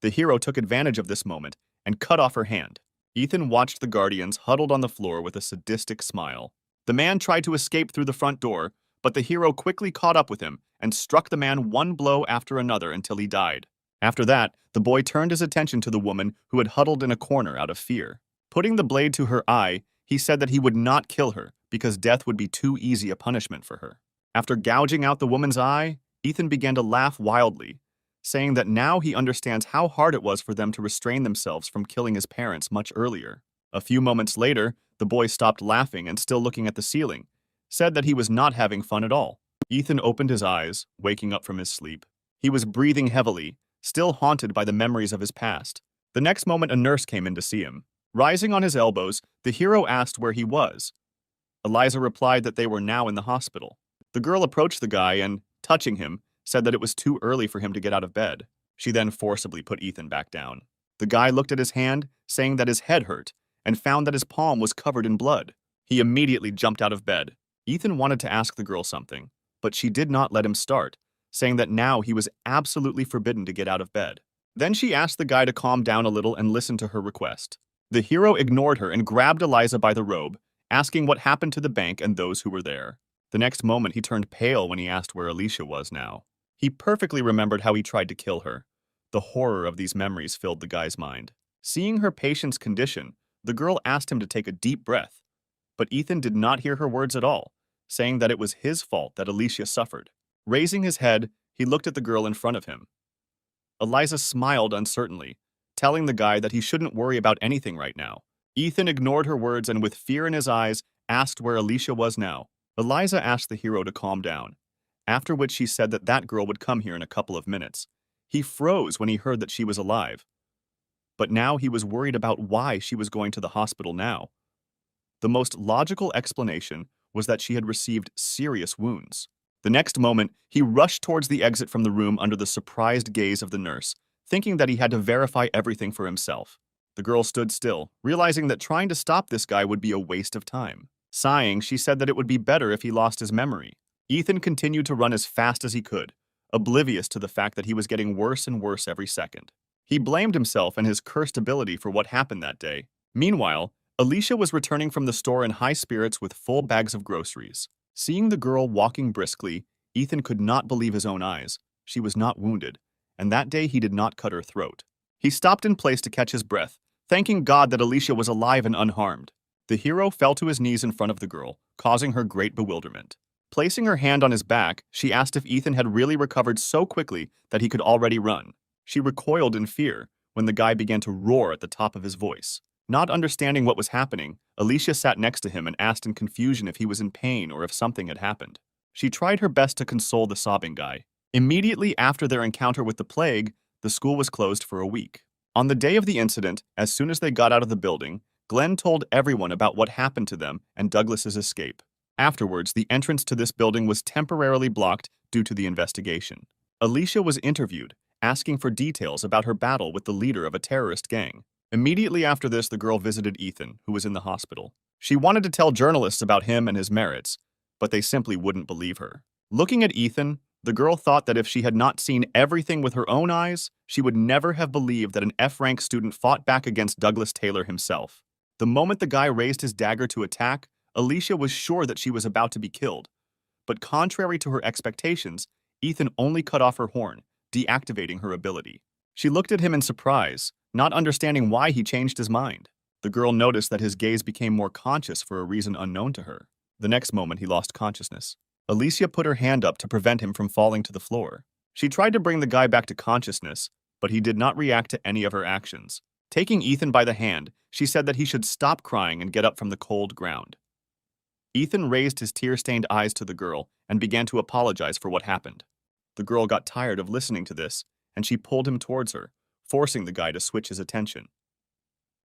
Speaker 1: The hero took advantage of this moment and cut off her hand. Ethan watched the guardians huddled on the floor with a sadistic smile. The man tried to escape through the front door, but the hero quickly caught up with him and struck the man one blow after another until he died. After that, the boy turned his attention to the woman who had huddled in a corner out of fear. Putting the blade to her eye, he said that he would not kill her because death would be too easy a punishment for her. After gouging out the woman's eye, Ethan began to laugh wildly, saying that now he understands how hard it was for them to restrain themselves from killing his parents much earlier. A few moments later, the boy stopped laughing and, still looking at the ceiling, said that he was not having fun at all. Ethan opened his eyes, waking up from his sleep. He was breathing heavily, still haunted by the memories of his past. The next moment, a nurse came in to see him. Rising on his elbows, the hero asked where he was. Eliza replied that they were now in the hospital. The girl approached the guy and, touching him, said that it was too early for him to get out of bed. She then forcibly put Ethan back down. The guy looked at his hand, saying that his head hurt, and found that his palm was covered in blood. He immediately jumped out of bed. Ethan wanted to ask the girl something, but she did not let him start, saying that now he was absolutely forbidden to get out of bed. Then she asked the guy to calm down a little and listen to her request. The hero ignored her and grabbed Eliza by the robe, asking what happened to the bank and those who were there. The next moment, he turned pale when he asked where Alicia was now. He perfectly remembered how he tried to kill her. The horror of these memories filled the guy's mind. Seeing her patient's condition, the girl asked him to take a deep breath, but Ethan did not hear her words at all, saying that it was his fault that Alicia suffered. Raising his head, he looked at the girl in front of him. Eliza smiled uncertainly, telling the guy that he shouldn't worry about anything right now. Ethan ignored her words and with fear in his eyes, asked where Alicia was now. Eliza asked the hero to calm down, after which she said that that girl would come here in a couple of minutes. He froze when he heard that she was alive. But now he was worried about why she was going to the hospital now. The most logical explanation was that she had received serious wounds. The next moment, he rushed towards the exit from the room under the surprised gaze of the nurse, thinking that he had to verify everything for himself. The girl stood still, realizing that trying to stop this guy would be a waste of time. Sighing, she said that it would be better if he lost his memory. Ethan continued to run as fast as he could, oblivious to the fact that he was getting worse and worse every second. He blamed himself and his cursed ability for what happened that day. Meanwhile, Alicia was returning from the store in high spirits with full bags of groceries. Seeing the girl walking briskly, Ethan could not believe his own eyes. She was not wounded, and that day he did not cut her throat. He stopped in place to catch his breath, thanking God that Alicia was alive and unharmed. The hero fell to his knees in front of the girl, causing her great bewilderment. Placing her hand on his back, she asked if Ethan had really recovered so quickly that he could already run. She recoiled in fear when the guy began to roar at the top of his voice. Not understanding what was happening, Alicia sat next to him and asked in confusion if he was in pain or if something had happened. She tried her best to console the sobbing guy. Immediately after their encounter with the plague, the school was closed for a week. On the day of the incident, as soon as they got out of the building, Glenn told everyone about what happened to them and Douglas's escape. Afterwards, the entrance to this building was temporarily blocked due to the investigation. Alicia was interviewed, asking for details about her battle with the leader of a terrorist gang. Immediately after this, the girl visited Ethan, who was in the hospital. She wanted to tell journalists about him and his merits, but they simply wouldn't believe her. Looking at Ethan, the girl thought that if she had not seen everything with her own eyes, she would never have believed that an F-rank student fought back against Douglas Taylor himself. The moment the guy raised his dagger to attack, Alicia was sure that she was about to be killed. But contrary to her expectations, Ethan only cut off her horn, deactivating her ability. She looked at him in surprise, not understanding why he changed his mind. The girl noticed that his gaze became more conscious for a reason unknown to her. The next moment, he lost consciousness. Alicia put her hand up to prevent him from falling to the floor. She tried to bring the guy back to consciousness, but he did not react to any of her actions. Taking Ethan by the hand, she said that he should stop crying and get up from the cold ground. Ethan raised his tear-stained eyes to the girl and began to apologize for what happened. The girl got tired of listening to this, and she pulled him towards her, forcing the guy to switch his attention.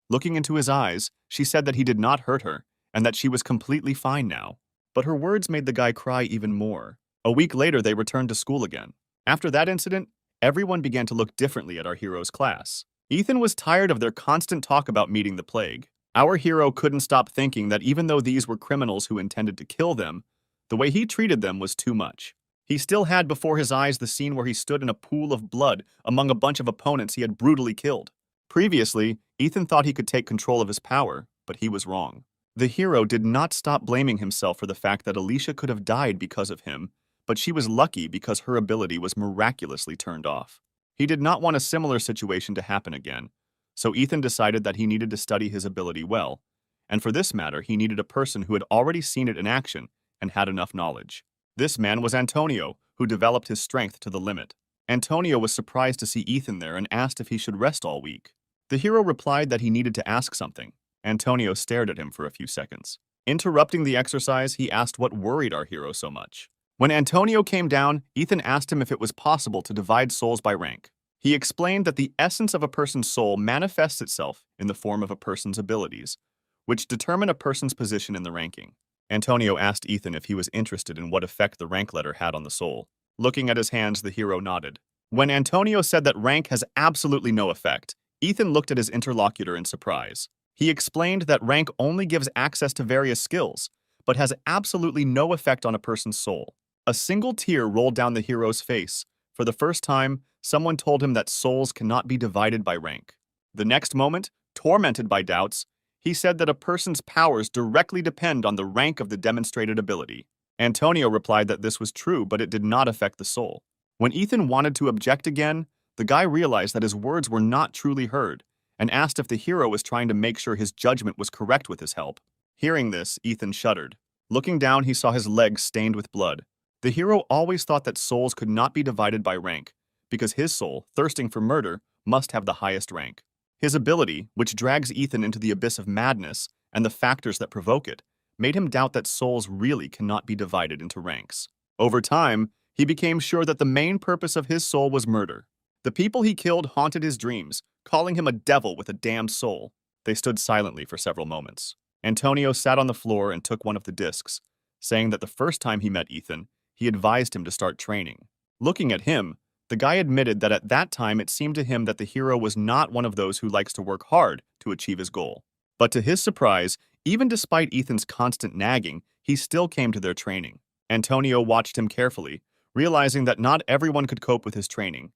Speaker 1: Looking into his eyes, she said that he did not hurt her and that she was completely fine now. But her words made the guy cry even more. A week later, they returned to school again. After that incident, everyone began to look differently at our hero's class. Ethan was tired of their constant talk about meeting the plague. Our hero couldn't stop thinking that even though these were criminals who intended to kill them, the way he treated them was too much. He still had before his eyes the scene where he stood in a pool of blood among a bunch of opponents he had brutally killed. Previously, Ethan thought he could take control of his power, but he was wrong. The hero did not stop blaming himself for the fact that Alicia could have died because of him, but she was lucky because her ability was miraculously turned off. He did not want a similar situation to happen again, so Ethan decided that he needed to study his ability well, and for this matter, he needed a person who had already seen it in action and had enough knowledge. This man was Antonio, who developed his strength to the limit. Antonio was surprised to see Ethan there and asked if he should rest all week. The hero replied that he needed to ask something. Antonio stared at him for a few seconds. Interrupting the exercise, he asked what worried our hero so much. When Antonio came down, Ethan asked him if it was possible to divide souls by rank. He explained that the essence of a person's soul manifests itself in the form of a person's abilities, which determine a person's position in the ranking. Antonio asked Ethan if he was interested in what effect the rank letter had on the soul. Looking at his hands, the hero nodded. When Antonio said that rank has absolutely no effect, Ethan looked at his interlocutor in surprise. He explained that rank only gives access to various skills, but has absolutely no effect on a person's soul. A single tear rolled down the hero's face. For the first time, someone told him that souls cannot be divided by rank. The next moment, tormented by doubts, he said that a person's powers directly depend on the rank of the demonstrated ability. Antonio replied that this was true, but it did not affect the soul. When Ethan wanted to object again, the guy realized that his words were not truly heard and asked if the hero was trying to make sure his judgment was correct with his help. Hearing this, Ethan shuddered. Looking down, he saw his legs stained with blood. The hero always thought that souls could not be divided by rank, because his soul, thirsting for murder, must have the highest rank. His ability, which drags Ethan into the abyss of madness, and the factors that provoke it, made him doubt that souls really cannot be divided into ranks. Over time, he became sure that the main purpose of his soul was murder. The people he killed haunted his dreams, calling him a devil with a damned soul. They stood silently for several moments. Antonio sat on the floor and took one of the discs, saying that the first time he met Ethan, he advised him to start training. Looking at him, the guy admitted that at that time it seemed to him that the hero was not one of those who likes to work hard to achieve his goal. But to his surprise, even despite Ethan's constant nagging, he still came to their training. Antonio watched him carefully, realizing that not everyone could cope with his training.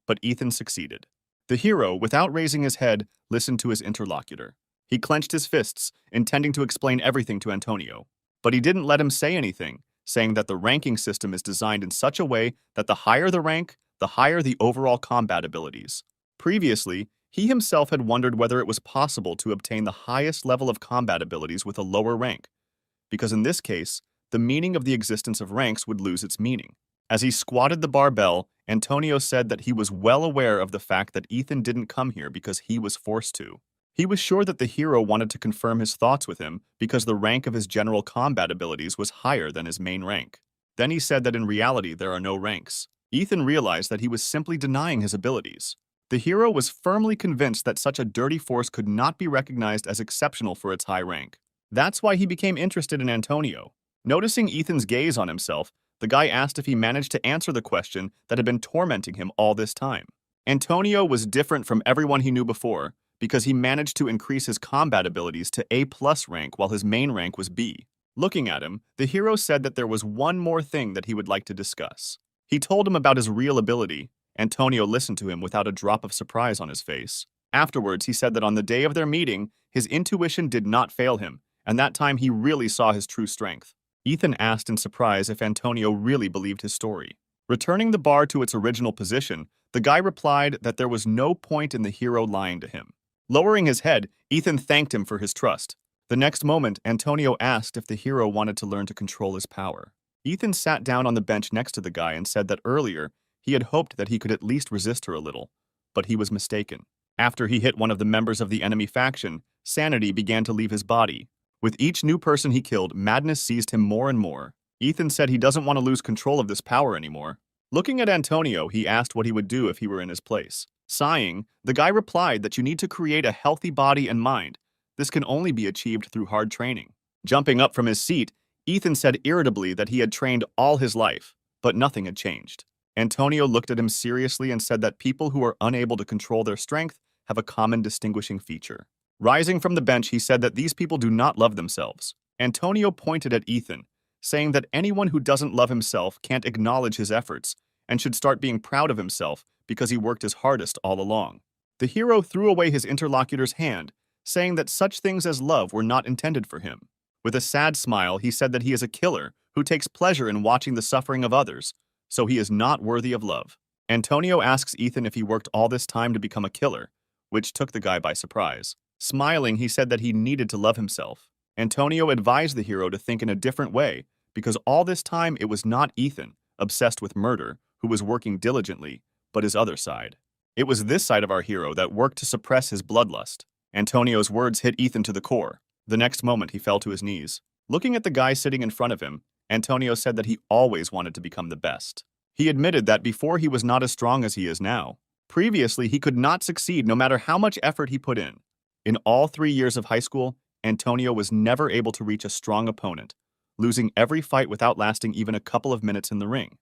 Speaker 1: But Ethan succeeded. The hero, without raising his head, listened to his interlocutor. He clenched his fists, intending to explain everything to Antonio. But he didn't let him say anything, saying that the ranking system is designed in such a way that the higher the rank, the higher the overall combat abilities. Previously, he himself had wondered whether it was possible to obtain the highest level of combat abilities with a lower rank, because in this case, the meaning of the existence of ranks would lose its meaning. As he squatted the barbell, Antonio said that he was well aware of the fact that Ethan didn't come here because he was forced to. He was sure that the hero wanted to confirm his thoughts with him because the rank of his general combat abilities was higher than his main rank. Then he said that in reality there are no ranks. Ethan realized that he was simply denying his abilities. The hero was firmly convinced that such a dirty force could not be recognized as exceptional for its high rank. That's why he became interested in Antonio. Noticing Ethan's gaze on himself, the guy asked if he managed to answer the question that had been tormenting him all this time. Antonio was different from everyone he knew before because he managed to increase his combat abilities to A+ rank while his main rank was B. Looking at him, the hero said that there was one more thing that he would like to discuss. He told him about his real ability. Antonio listened to him without a drop of surprise on his face. Afterwards, he said that on the day of their meeting, his intuition did not fail him, and that time he really saw his true strength. Ethan asked in surprise if Antonio really believed his story. Returning the bar to its original position, the guy replied that there was no point in the hero lying to him. Lowering his head, Ethan thanked him for his trust. The next moment, Antonio asked if the hero wanted to learn to control his power. Ethan sat down on the bench next to the guy and said that earlier, he had hoped that he could at least resist her a little, but he was mistaken. After he hit one of the members of the enemy faction, sanity began to leave his body. With each new person he killed, madness seized him more and more. Ethan said he doesn't want to lose control of this power anymore. Looking at Antonio, he asked what he would do if he were in his place. Sighing, the guy replied that you need to create a healthy body and mind. This can only be achieved through hard training. Jumping up from his seat, Ethan said irritably that he had trained all his life, but nothing had changed. Antonio looked at him seriously and said that people who are unable to control their strength have a common distinguishing feature. Rising from the bench, he said that these people do not love themselves. Antonio pointed at Ethan, saying that anyone who doesn't love himself can't acknowledge his efforts and should start being proud of himself because he worked his hardest all along. The hero threw away his interlocutor's hand, saying that such things as love were not intended for him. With a sad smile, he said that he is a killer who takes pleasure in watching the suffering of others, so he is not worthy of love. Antonio asks Ethan if he worked all this time to become a killer, which took the guy by surprise. Smiling, he said that he needed to love himself. Antonio advised the hero to think in a different way, because all this time it was not Ethan, obsessed with murder, who was working diligently, but his other side. It was this side of our hero that worked to suppress his bloodlust. Antonio's words hit Ethan to the core. The next moment, he fell to his knees. Looking at the guy sitting in front of him, Antonio said that he always wanted to become the best. He admitted that before he was not as strong as he is now. Previously, he could not succeed no matter how much effort he put in. In all 3 years of high school, Antonio was never able to reach a strong opponent, losing every fight without lasting even a couple of minutes in the ring.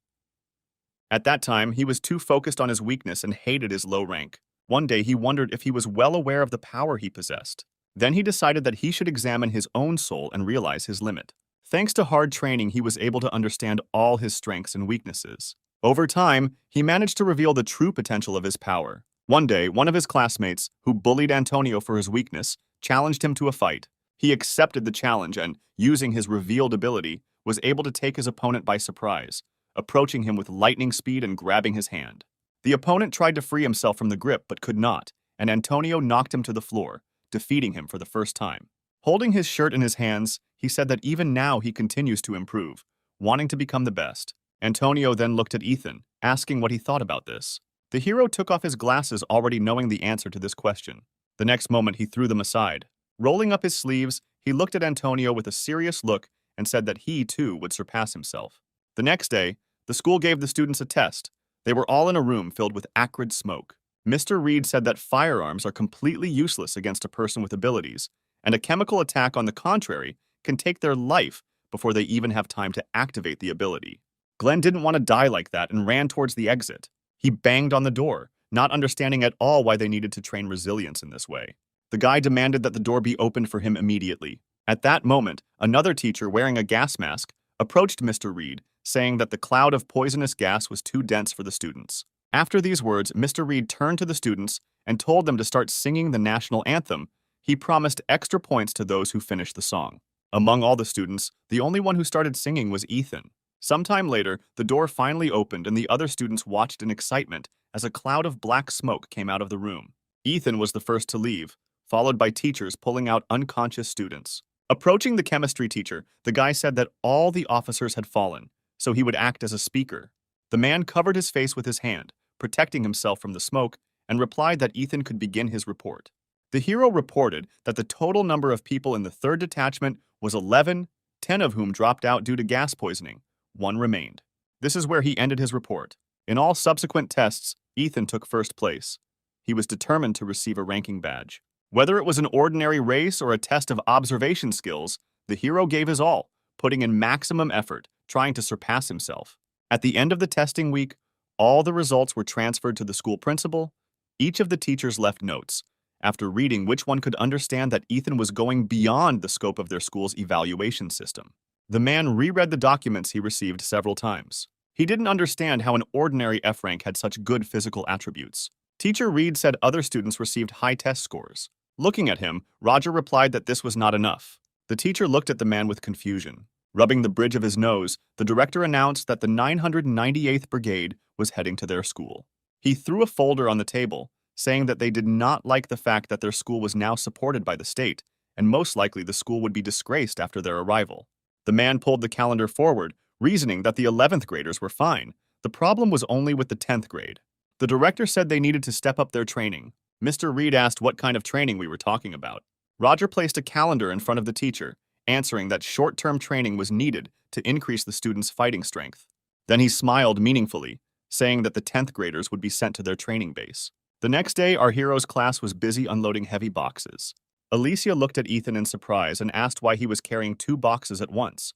Speaker 1: At that time, he was too focused on his weakness and hated his low rank. One day, he wondered if he was well aware of the power he possessed. Then he decided that he should examine his own soul and realize his limit. Thanks to hard training, he was able to understand all his strengths and weaknesses. Over time, he managed to reveal the true potential of his power. One day, one of his classmates, who bullied Antonio for his weakness, challenged him to a fight. He accepted the challenge and, using his revealed ability, was able to take his opponent by surprise, approaching him with lightning speed and grabbing his hand. The opponent tried to free himself from the grip but could not, and Antonio knocked him to the floor, defeating him for the first time. Holding his shirt in his hands, he said that even now he continues to improve, wanting to become the best. Antonio then looked at Ethan, asking what he thought about this. The hero took off his glasses, already knowing the answer to this question. The next moment, he threw them aside. Rolling up his sleeves, he looked at Antonio with a serious look and said that he, too, would surpass himself. The next day, the school gave the students a test. They were all in a room filled with acrid smoke. Mr. Reed said that firearms are completely useless against a person with abilities, and a chemical attack, on the contrary, can take their life before they even have time to activate the ability. Glenn didn't want to die like that and ran towards the exit. He banged on the door, not understanding at all why they needed to train resilience in this way. The guy demanded that the door be opened for him immediately. At that moment, another teacher wearing a gas mask approached Mr. Reed, saying that the cloud of poisonous gas was too dense for the students. After these words, Mr. Reed turned to the students and told them to start singing the national anthem. He promised extra points to those who finished the song. Among all the students, the only one who started singing was Ethan. Sometime later, the door finally opened and the other students watched in excitement as a cloud of black smoke came out of the room. Ethan was the first to leave, followed by teachers pulling out unconscious students. Approaching the chemistry teacher, the guy said that all the officers had fallen, so he would act as a speaker. The man covered his face with his hand, protecting himself from the smoke, and replied that Ethan could begin his report. The hero reported that the total number of people in the 3rd detachment was 11, 10 of whom dropped out due to gas poisoning. 1 remained. This is where he ended his report. In all subsequent tests, Ethan took first place. He was determined to receive a ranking badge. Whether it was an ordinary race or a test of observation skills, the hero gave his all, putting in maximum effort, trying to surpass himself. At the end of the testing week, all the results were transferred to the school principal. Each of the teachers left notes. After reading, which one could understand that Ethan was going beyond the scope of their school's evaluation system. The man reread the documents he received several times. He didn't understand how an ordinary F rank had such good physical attributes. Teacher Reed said other students received high test scores. Looking at him, Roger replied that this was not enough. The teacher looked at the man with confusion. Rubbing the bridge of his nose, the director announced that the 998th Brigade was heading to their school. He threw a folder on the table, saying that they did not like the fact that their school was now supported by the state, and most likely the school would be disgraced after their arrival. The man pulled the calendar forward, reasoning that the 11th graders were fine. The problem was only with the 10th grade. The director said they needed to step up their training. Mr. Reed asked what kind of training we were talking about. Roger placed a calendar in front of the teacher, answering that short-term training was needed to increase the students' fighting strength. Then he smiled meaningfully, saying that the 10th graders would be sent to their training base. The next day, our hero's class was busy unloading heavy boxes. Alicia looked at Ethan in surprise and asked why he was carrying 2 boxes at once.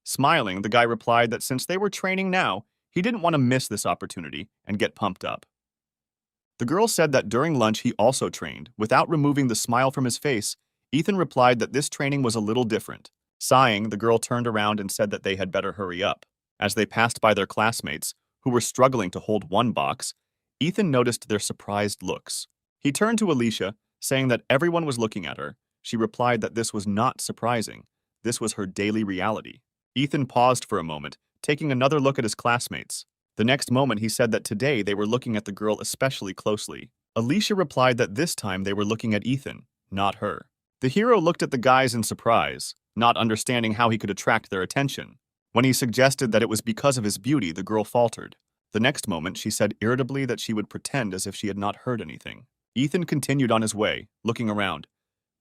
Speaker 1: Smiling, the guy replied that since they were training now, he didn't want to miss this opportunity and get pumped up. The girl said that during lunch he also trained. Without removing the smile from his face, Ethan replied that this training was a little different. Sighing, the girl turned around and said that they had better hurry up. As they passed by their classmates, who were struggling to hold 1 box, Ethan noticed their surprised looks. He turned to Alicia, saying that everyone was looking at her. She replied that this was not surprising. This was her daily reality. Ethan paused for a moment, taking another look at his classmates. The next moment, he said that today they were looking at the girl especially closely. Alicia replied that this time they were looking at Ethan, not her. The hero looked at the guys in surprise, not understanding how he could attract their attention. When he suggested that it was because of his beauty, the girl faltered. The next moment, she said irritably that she would pretend as if she had not heard anything. Ethan continued on his way, looking around.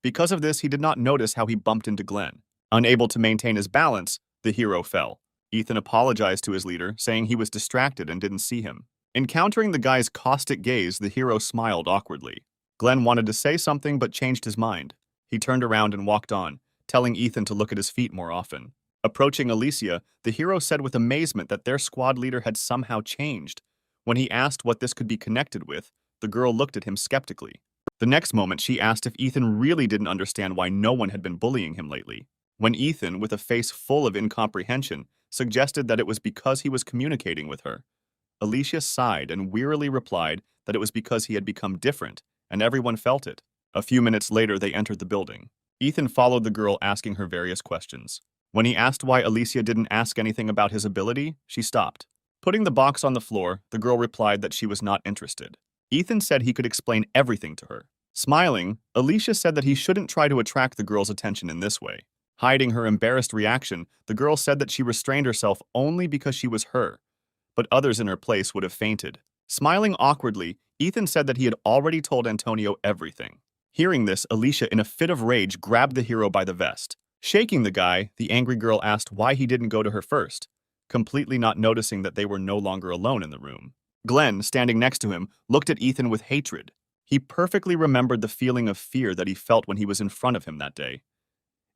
Speaker 1: Because of this, he did not notice how he bumped into Glenn. Unable to maintain his balance, the hero fell. Ethan apologized to his leader, saying he was distracted and didn't see him. Encountering the guy's caustic gaze, the hero smiled awkwardly. Glenn wanted to say something but changed his mind. He turned around and walked on, telling Ethan to look at his feet more often. Approaching Alicia, the hero said with amazement that their squad leader had somehow changed. When he asked what this could be connected with, the girl looked at him skeptically. The next moment, she asked if Ethan really didn't understand why no one had been bullying him lately. When Ethan, with a face full of incomprehension, suggested that it was because he was communicating with her, Alicia sighed and wearily replied that it was because he had become different, and everyone felt it. A few minutes later, they entered the building. Ethan followed the girl, asking her various questions. When he asked why Alicia didn't ask anything about his ability, she stopped. Putting the box on the floor, the girl replied that she was not interested. Ethan said he could explain everything to her. Smiling, Alicia said that he shouldn't try to attract the girl's attention in this way. Hiding her embarrassed reaction, the girl said that she restrained herself only because she was her, but others in her place would have fainted. Smiling awkwardly, Ethan said that he had already told Antonio everything. Hearing this, Alicia, in a fit of rage, grabbed the hero by the vest. Shaking the guy, the angry girl asked why he didn't go to her first, completely not noticing that they were no longer alone in the room. Glenn, standing next to him, looked at Ethan with hatred. He perfectly remembered the feeling of fear that he felt when he was in front of him that day.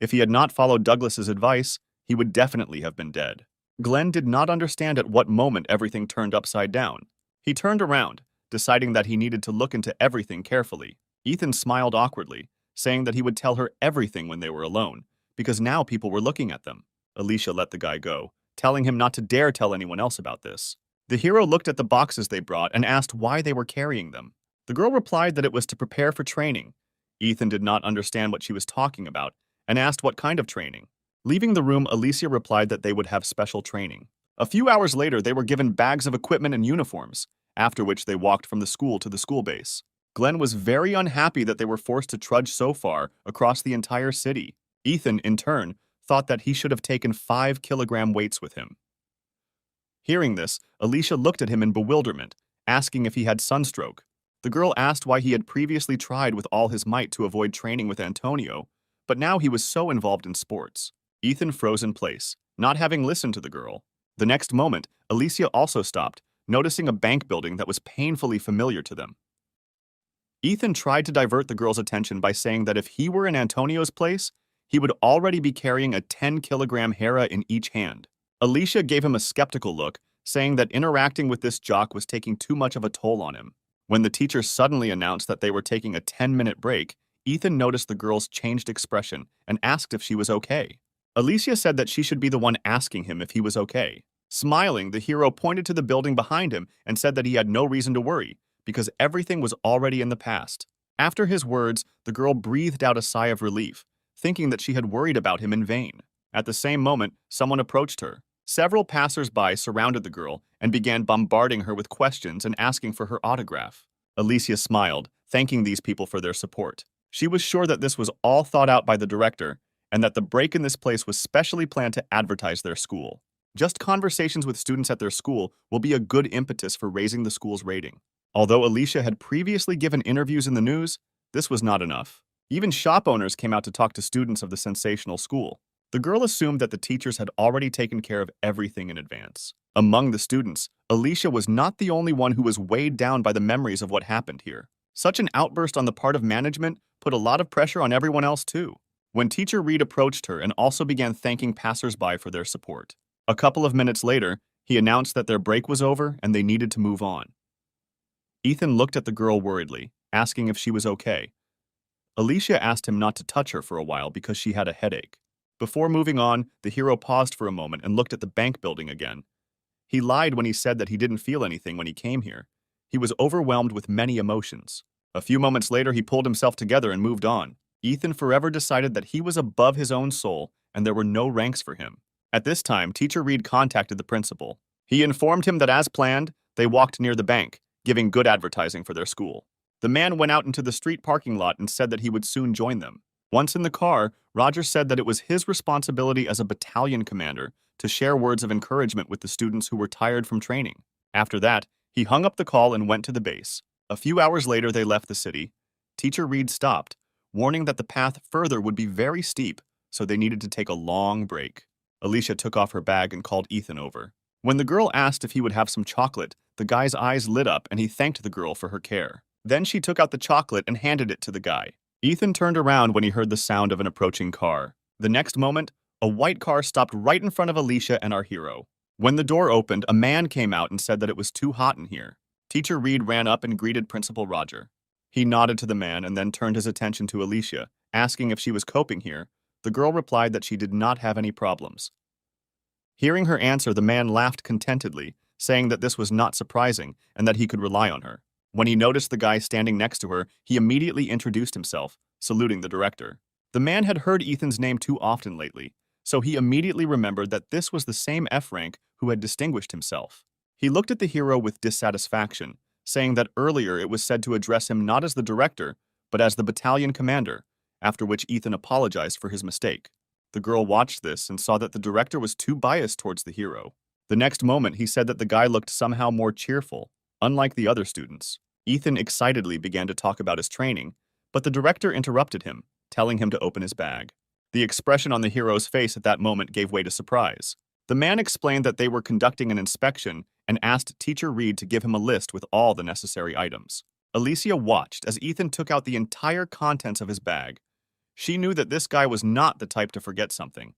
Speaker 1: If he had not followed Douglas's advice, he would definitely have been dead. Glenn did not understand at what moment everything turned upside down. He turned around, deciding that he needed to look into everything carefully. Ethan smiled awkwardly, saying that he would tell her everything when they were alone, because now people were looking at them. Alicia let the guy go, telling him not to dare tell anyone else about this. The hero looked at the boxes they brought and asked why they were carrying them. The girl replied that it was to prepare for training. Ethan did not understand what she was talking about and asked what kind of training. Leaving the room, Alicia replied that they would have special training. A few hours later, they were given bags of equipment and uniforms, after which they walked from the school to the school base. Glenn was very unhappy that they were forced to trudge so far across the entire city. Ethan, in turn, thought that he should have taken 5-kilogram weights with him. Hearing this, Alicia looked at him in bewilderment, asking if he had sunstroke. The girl asked why he had previously tried with all his might to avoid training with Antonio, but now he was so involved in sports. Ethan froze in place, not having listened to the girl. The next moment, Alicia also stopped, noticing a bank building that was painfully familiar to them. Ethan tried to divert the girl's attention by saying that if he were in Antonio's place, he would already be carrying a 10-kilogram Hera in each hand. Alicia gave him a skeptical look, saying that interacting with this jock was taking too much of a toll on him. When the teacher suddenly announced that they were taking a 10-minute break, Ethan noticed the girl's changed expression and asked if she was okay. Alicia said that she should be the one asking him if he was okay. Smiling, the hero pointed to the building behind him and said that he had no reason to worry, because everything was already in the past. After his words, the girl breathed out a sigh of relief, thinking that she had worried about him in vain. At the same moment, someone approached her. Several passers-by surrounded the girl and began bombarding her with questions and asking for her autograph. Alicia smiled, thanking these people for their support. She was sure that this was all thought out by the director and that the break in this place was specially planned to advertise their school. Just conversations with students at their school will be a good impetus for raising the school's rating. Although Alicia had previously given interviews in the news, this was not enough. Even shop owners came out to talk to students of the sensational school. The girl assumed that the teachers had already taken care of everything in advance. Among the students, Alicia was not the only one who was weighed down by the memories of what happened here. Such an outburst on the part of management put a lot of pressure on everyone else too. When Teacher Reed approached her and also began thanking passers-by for their support. A couple of minutes later, he announced that their break was over and they needed to move on. Ethan looked at the girl worriedly, asking if she was okay. Alicia asked him not to touch her for a while because she had a headache. Before moving on, the hero paused for a moment and looked at the bank building again. He lied when he said that he didn't feel anything when he came here. He was overwhelmed with many emotions. A few moments later, he pulled himself together and moved on. Ethan forever decided that he was above his own soul and there were no ranks for him. At this time, Teacher Reed contacted the principal. He informed him that as planned, they walked near the bank, giving good advertising for their school. The man went out into the street parking lot and said that he would soon join them. Once in the car, Roger said that it was his responsibility as a battalion commander to share words of encouragement with the students who were tired from training. After that, he hung up the call and went to the base. A few hours later, they left the city. Teacher Reed stopped, warning that the path further would be very steep, so they needed to take a long break. Alicia took off her bag and called Ethan over. When the girl asked if he would have some chocolate, the guy's eyes lit up and he thanked the girl for her care. Then she took out the chocolate and handed it to the guy. Ethan turned around when he heard the sound of an approaching car. The next moment, a white car stopped right in front of Alicia and our hero. When the door opened, a man came out and said that it was too hot in here. Teacher Reed ran up and greeted Principal Roger. He nodded to the man and then turned his attention to Alicia, asking if she was coping here. The girl replied that she did not have any problems. Hearing her answer, the man laughed contentedly, saying that this was not surprising and that he could rely on her. When he noticed the guy standing next to her, he immediately introduced himself, saluting the director. The man had heard Ethan's name too often lately, so he immediately remembered that this was the same F rank who had distinguished himself. He looked at the hero with dissatisfaction, saying that earlier it was said to address him not as the director, but as the battalion commander, after which Ethan apologized for his mistake. The girl watched this and saw that the director was too biased towards the hero. The next moment, he said that the guy looked somehow more cheerful, unlike the other students. Ethan excitedly began to talk about his training, but the director interrupted him, telling him to open his bag. The expression on the hero's face at that moment gave way to surprise. The man explained that they were conducting an inspection and asked Teacher Reed to give him a list with all the necessary items. Alicia watched as Ethan took out the entire contents of his bag. She knew that this guy was not the type to forget something,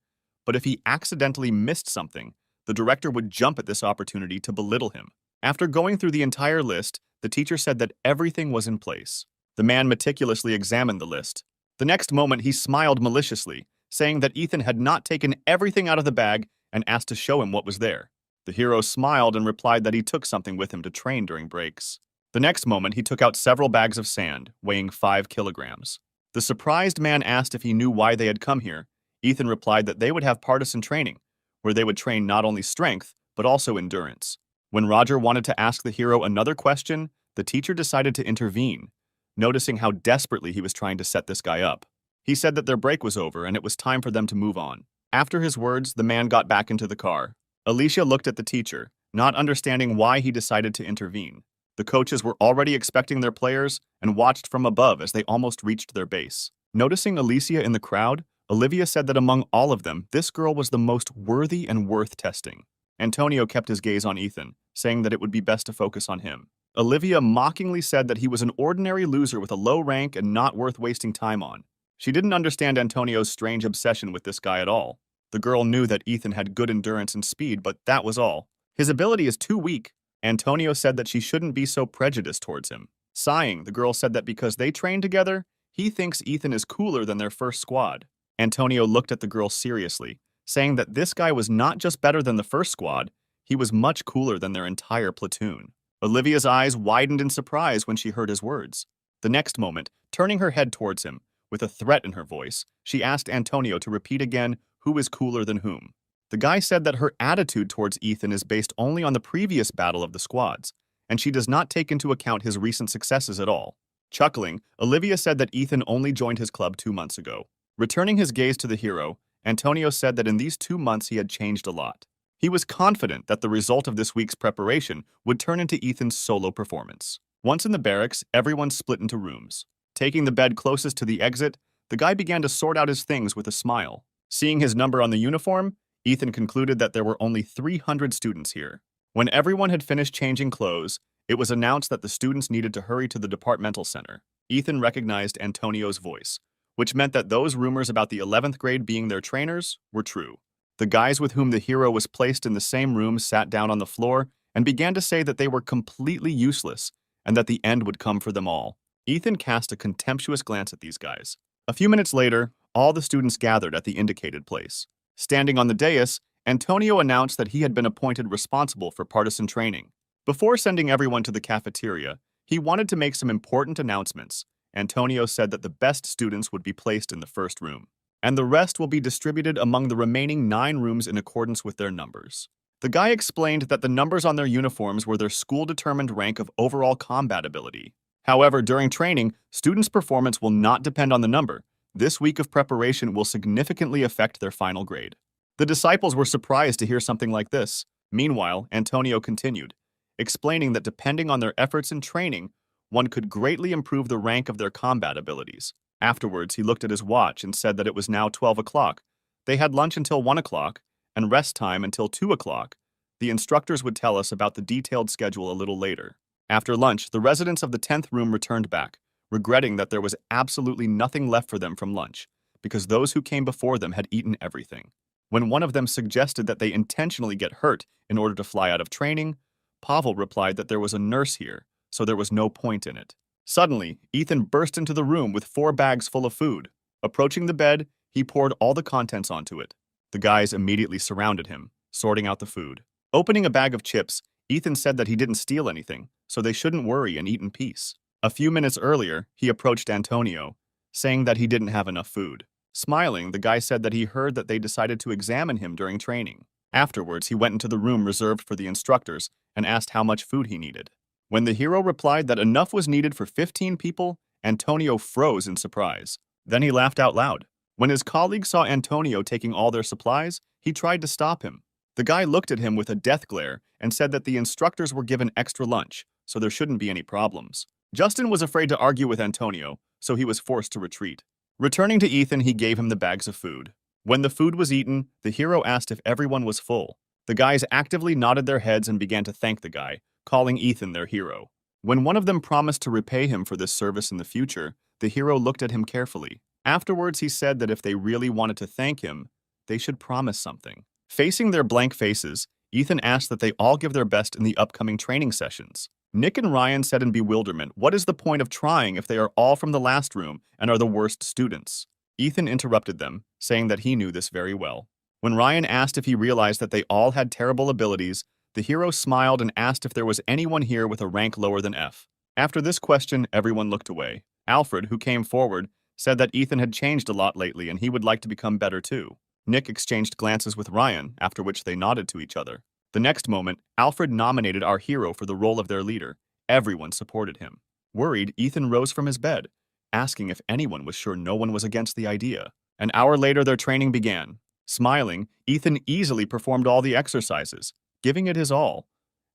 Speaker 1: but if he accidentally missed something, the director would jump at this opportunity to belittle him. After going through the entire list, the teacher said that everything was in place. The man meticulously examined the list. The next moment, he smiled maliciously, saying that Ethan had not taken everything out of the bag and asked to show him what was there. The hero smiled and replied that he took something with him to train during breaks. The next moment, he took out several bags of sand, weighing 5 kilograms. The surprised man asked if he knew why they had come here. Ethan replied that they would have partisan training, where they would train not only strength, but also endurance. When Roger wanted to ask the hero another question, the teacher decided to intervene, noticing how desperately he was trying to set this guy up. He said that their break was over and it was time for them to move on. After his words, the man got back into the car. Alicia looked at the teacher, not understanding why he decided to intervene. The coaches were already expecting their players and watched from above as they almost reached their base. Noticing Alicia in the crowd, Olivia said that among all of them, this girl was the most worthy and worth testing. Antonio kept his gaze on Ethan, saying that it would be best to focus on him. Olivia mockingly said that he was an ordinary loser with a low rank and not worth wasting time on. She didn't understand Antonio's strange obsession with this guy at all. The girl knew that Ethan had good endurance and speed, but that was all. His ability is too weak. Antonio said that she shouldn't be so prejudiced towards him. Sighing, the girl said that because they trained together, he thinks Ethan is cooler than their first squad. Antonio looked at the girl seriously, saying that this guy was not just better than the first squad, he was much cooler than their entire platoon. Olivia's eyes widened in surprise when she heard his words. The next moment, turning her head towards him, with a threat in her voice, she asked Antonio to repeat again who is cooler than whom. The guy said that her attitude towards Ethan is based only on the previous battle of the squads, and she does not take into account his recent successes at all. Chuckling, Olivia said that Ethan only joined his club 2 months ago. Returning his gaze to the hero, Antonio said that in these 2 months he had changed a lot. He was confident that the result of this week's preparation would turn into Ethan's solo performance. Once in the barracks, everyone split into rooms. Taking the bed closest to the exit, the guy began to sort out his things with a smile. Seeing his number on the uniform, Ethan concluded that there were only 300 students here. When everyone had finished changing clothes, it was announced that the students needed to hurry to the departmental center. Ethan recognized Antonio's voice, which meant that those rumors about the 11th grade being their trainers were true. The guys with whom the hero was placed in the same room sat down on the floor and began to say that they were completely useless and that the end would come for them all. Ethan cast a contemptuous glance at these guys. A few minutes later, all the students gathered at the indicated place. Standing on the dais, Antonio announced that he had been appointed responsible for partisan training. Before sending everyone to the cafeteria, he wanted to make some important announcements. Antonio said that the best students would be placed in the first room, and the rest will be distributed among the remaining 9 rooms in accordance with their numbers. The guy explained that the numbers on their uniforms were their school-determined rank of overall combat ability. However, during training, students' performance will not depend on the number. This week of preparation will significantly affect their final grade. The disciples were surprised to hear something like this. Meanwhile, Antonio continued, explaining that depending on their efforts in training, one could greatly improve the rank of their combat abilities. Afterwards, he looked at his watch and said that it was now 12 o'clock. They had lunch until 1 o'clock and rest time until 2 o'clock. The instructors would tell us about the detailed schedule a little later. After lunch, the residents of the 10th room returned back, regretting that there was absolutely nothing left for them from lunch, because those who came before them had eaten everything. When one of them suggested that they intentionally get hurt in order to fly out of training, Pavel replied that there was a nurse here, so there was no point in it. Suddenly, Ethan burst into the room with 4 bags full of food. Approaching the bed, he poured all the contents onto it. The guys immediately surrounded him, sorting out the food. Opening a bag of chips, Ethan said that he didn't steal anything, so they shouldn't worry and eat in peace. A few minutes earlier, he approached Antonio, saying that he didn't have enough food. Smiling, the guy said that he heard that they decided to examine him during training. Afterwards, he went into the room reserved for the instructors and asked how much food he needed. When the hero replied that enough was needed for 15 people, Antonio froze in surprise. Then he laughed out loud. When his colleague saw Antonio taking all their supplies, he tried to stop him. The guy looked at him with a death glare and said that the instructors were given extra lunch, so there shouldn't be any problems. Justin was afraid to argue with Antonio, so he was forced to retreat. Returning to Ethan, he gave him the bags of food. When the food was eaten, the hero asked if everyone was full. The guys actively nodded their heads and began to thank the guy, calling Ethan their hero. When one of them promised to repay him for this service in the future, the hero looked at him carefully. Afterwards, he said that if they really wanted to thank him, they should promise something. Facing their blank faces, Ethan asked that they all give their best in the upcoming training sessions. Nick and Ryan said in bewilderment, "What is the point of trying if they are all from the last room and are the worst students?" Ethan interrupted them, saying that he knew this very well. When Ryan asked if he realized that they all had terrible abilities, the hero smiled and asked if there was anyone here with a rank lower than F. After this question, everyone looked away. Alfred, who came forward, said that Ethan had changed a lot lately and he would like to become better too. Nick exchanged glances with Ryan, after which they nodded to each other. The next moment, Alfred nominated our hero for the role of their leader. Everyone supported him. Worried, Ethan rose from his bed, asking if anyone was sure no one was against the idea. An hour later, their training began. Smiling, Ethan easily performed all the exercises, giving it his all,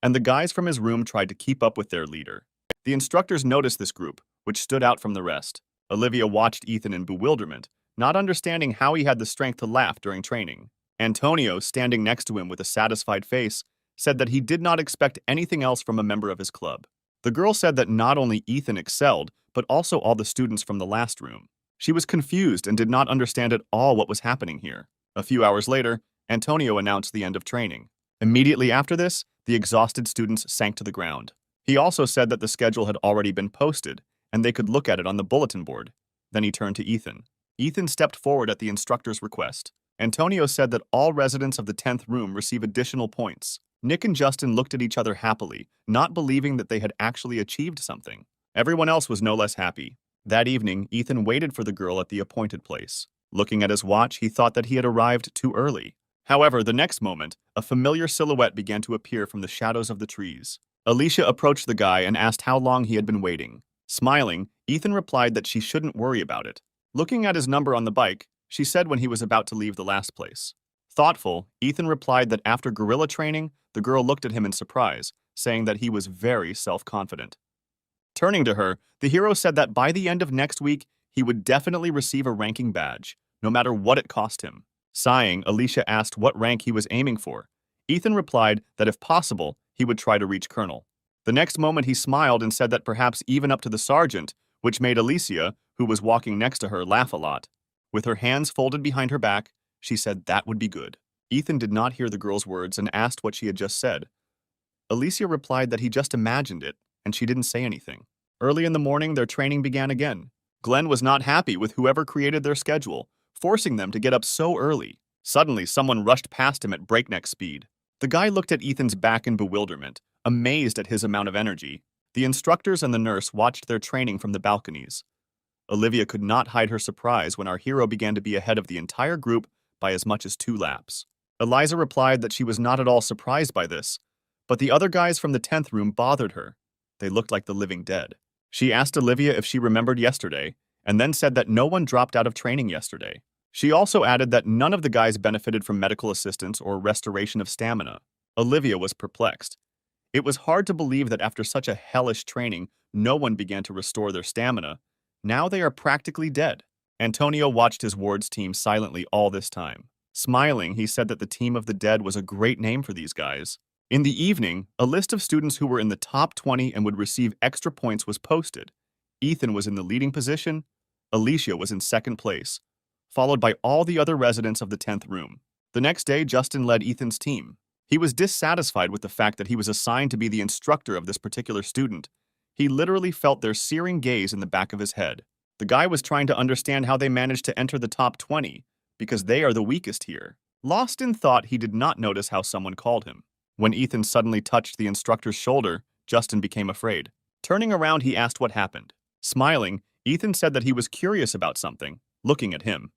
Speaker 1: and the guys from his room tried to keep up with their leader. The instructors noticed this group, which stood out from the rest. Olivia watched Ethan in bewilderment, not understanding how he had the strength to laugh during training. Antonio, standing next to him with a satisfied face, said that he did not expect anything else from a member of his club. The girl said that not only Ethan excelled, but also all the students from the last room. She was confused and did not understand at all what was happening here. A few hours later, Antonio announced the end of training. Immediately after this, the exhausted students sank to the ground. He also said that the schedule had already been posted, and they could look at it on the bulletin board. Then he turned to Ethan. Ethan stepped forward at the instructor's request. Antonio said that all residents of the 10th room receive additional points. Nick and Justin looked at each other happily, not believing that they had actually achieved something. Everyone else was no less happy. That evening, Ethan waited for the girl at the appointed place. Looking at his watch, he thought that he had arrived too early. However, the next moment, a familiar silhouette began to appear from the shadows of the trees. Alicia approached the guy and asked how long he had been waiting. Smiling, Ethan replied that she shouldn't worry about it. Looking at his number on the bike, she said when he was about to leave the last place. Thoughtful, Ethan replied that after guerrilla training, the girl looked at him in surprise, saying that he was very self-confident. Turning to her, the hero said that by the end of next week, he would definitely receive a ranking badge, no matter what it cost him. Sighing, Alicia asked what rank he was aiming for. Ethan replied that if possible, he would try to reach colonel. The next moment he smiled and said that perhaps even up to the sergeant, which made Alicia, who was walking next to her, laugh a lot. With her hands folded behind her back, she said that would be good. Ethan did not hear the girl's words and asked what she had just said. Alicia replied that he just imagined it, and she didn't say anything. Early in the morning, their training began again. Glenn was not happy with whoever created their schedule, forcing them to get up so early. Suddenly, someone rushed past him at breakneck speed. The guy looked at Ethan's back in bewilderment, amazed at his amount of energy. The instructors and the nurse watched their training from the balconies. Olivia could not hide her surprise when our hero began to be ahead of the entire group by as much as 2 laps. Eliza replied that she was not at all surprised by this, but the other guys from the 10th room bothered her. They looked like the living dead. She asked Olivia if she remembered yesterday, and then said that no one dropped out of training yesterday. She also added that none of the guys benefited from medical assistance or restoration of stamina. Olivia was perplexed. It was hard to believe that after such a hellish training, no one began to restore their stamina. Now they are practically dead. Antonio watched his ward's team silently all this time. Smiling, he said that the team of the dead was a great name for these guys. In the evening, a list of students who were in the top 20 and would receive extra points was posted. Ethan was in the leading position. Alicia was in second place, followed by all the other residents of the 10th room. The next day, Justin led Ethan's team. He was dissatisfied with the fact that he was assigned to be the instructor of this particular student. He literally felt their searing gaze in the back of his head. The guy was trying to understand how they managed to enter the top 20, because they are the weakest here. Lost in thought, he did not notice how someone called him. When Ethan suddenly touched the instructor's shoulder, Justin became afraid. Turning around, he asked what happened. Smiling, Ethan said that he was curious about something, looking at him.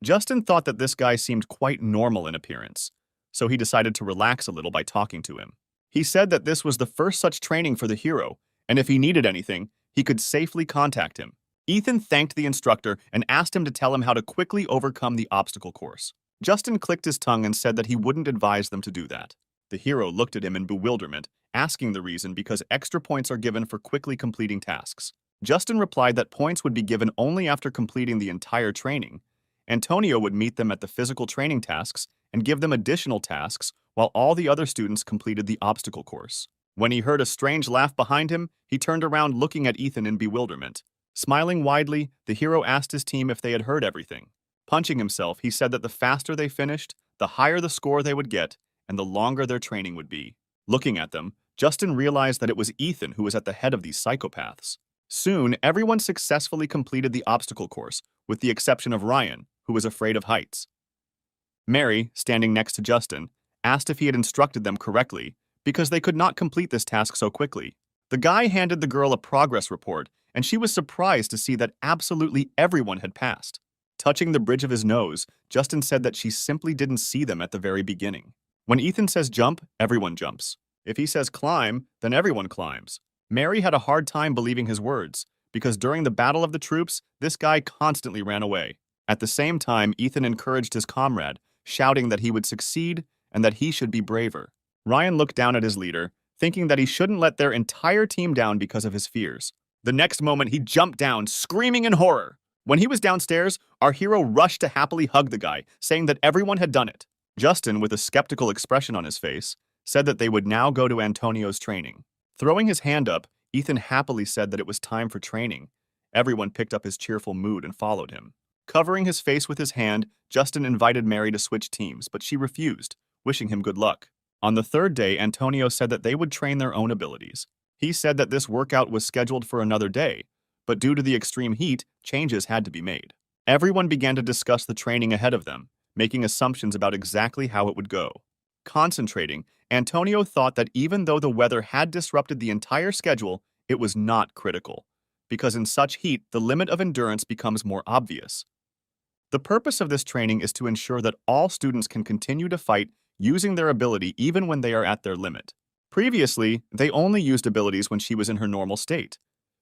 Speaker 1: Justin thought that this guy seemed quite normal in appearance, so he decided to relax a little by talking to him. He said that this was the first such training for the hero, and if he needed anything, he could safely contact him. Ethan thanked the instructor and asked him to tell him how to quickly overcome the obstacle course. Justin clicked his tongue and said that he wouldn't advise them to do that. The hero looked at him in bewilderment, asking the reason because extra points are given for quickly completing tasks. Justin replied that points would be given only after completing the entire training. Antonio would meet them at the physical training tasks and give them additional tasks while all the other students completed the obstacle course. When he heard a strange laugh behind him, he turned around looking at Ethan in bewilderment. Smiling widely, the hero asked his team if they had heard everything. Punching himself, he said that the faster they finished, the higher the score they would get, and the longer their training would be. Looking at them, Justin realized that it was Ethan who was at the head of these psychopaths. Soon, everyone successfully completed the obstacle course, with the exception of Ryan, who was afraid of heights. Mary, standing next to Justin, asked if he had instructed them correctly, because they could not complete this task so quickly. The guy handed the girl a progress report, and she was surprised to see that absolutely everyone had passed. Touching the bridge of his nose, Justin said that she simply didn't see them at the very beginning. When Ethan says jump, everyone jumps. If he says climb, then everyone climbs. Mary had a hard time believing his words, because during the Battle of the Troops, this guy constantly ran away. At the same time, Ethan encouraged his comrade, shouting that he would succeed and that he should be braver. Ryan looked down at his leader, thinking that he shouldn't let their entire team down because of his fears. The next moment, he jumped down, screaming in horror. When he was downstairs, our hero rushed to happily hug the guy, saying that everyone had done it. Justin, with a skeptical expression on his face, said that they would now go to Antonio's training. Throwing his hand up, Ethan happily said that it was time for training. Everyone picked up his cheerful mood and followed him. Covering his face with his hand, Justin invited Mary to switch teams, but she refused, wishing him good luck. On the third day, Antonio said that they would train their own abilities. He said that this workout was scheduled for another day, but due to the extreme heat, changes had to be made. Everyone began to discuss the training ahead of them, making assumptions about exactly how it would go. Concentrating, Antonio thought that even though the weather had disrupted the entire schedule, it was not critical, because in such heat, the limit of endurance becomes more obvious. The purpose of this training is to ensure that all students can continue to fight using their ability even when they are at their limit. Previously, they only used abilities when she was in her normal state,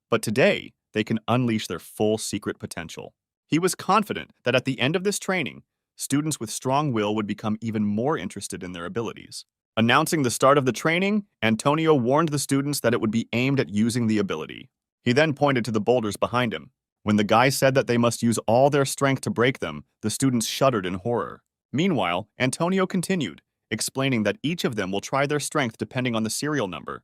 Speaker 1: but today, they can unleash their full secret potential. He was confident that at the end of this training, students with strong will would become even more interested in their abilities. Announcing the start of the training, Antonio warned the students that it would be aimed at using the ability. He then pointed to the boulders behind him. When the guy said that they must use all their strength to break them, the students shuddered in horror. Meanwhile, Antonio continued, explaining that each of them will try their strength depending on the serial number.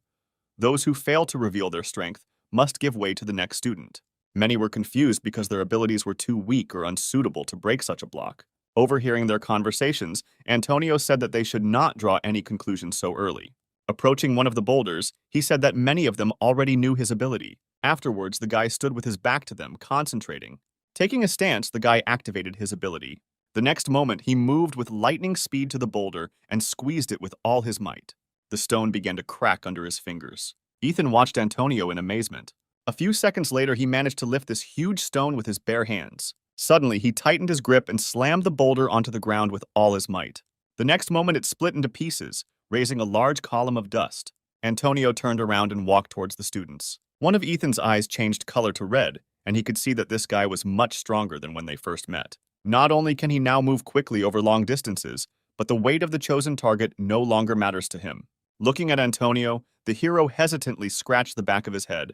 Speaker 1: Those who fail to reveal their strength must give way to the next student. Many were confused because their abilities were too weak or unsuitable to break such a block. Overhearing their conversations, Antonio said that they should not draw any conclusions so early. Approaching one of the boulders, he said that many of them already knew his ability. Afterwards, the guy stood with his back to them, concentrating. Taking a stance, the guy activated his ability. The next moment, he moved with lightning speed to the boulder and squeezed it with all his might. The stone began to crack under his fingers. Ethan watched Antonio in amazement. A few seconds later, he managed to lift this huge stone with his bare hands. Suddenly, he tightened his grip and slammed the boulder onto the ground with all his might. The next moment, it split into pieces, raising a large column of dust. Antonio turned around and walked towards the students. One of Ethan's eyes changed color to red, and he could see that this guy was much stronger than when they first met. Not only can he now move quickly over long distances, but the weight of the chosen target no longer matters to him. Looking at Antonio, the hero hesitantly scratched the back of his head.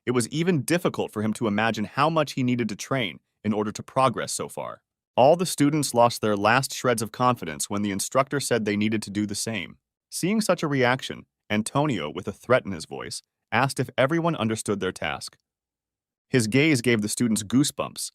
Speaker 1: It was even difficult for him to imagine how much he needed to train in order to progress so far. All the students lost their last shreds of confidence when the instructor said they needed to do the same. Seeing such a reaction, Antonio, with a threat in his voice, asked if everyone understood their task. His gaze gave the students goosebumps.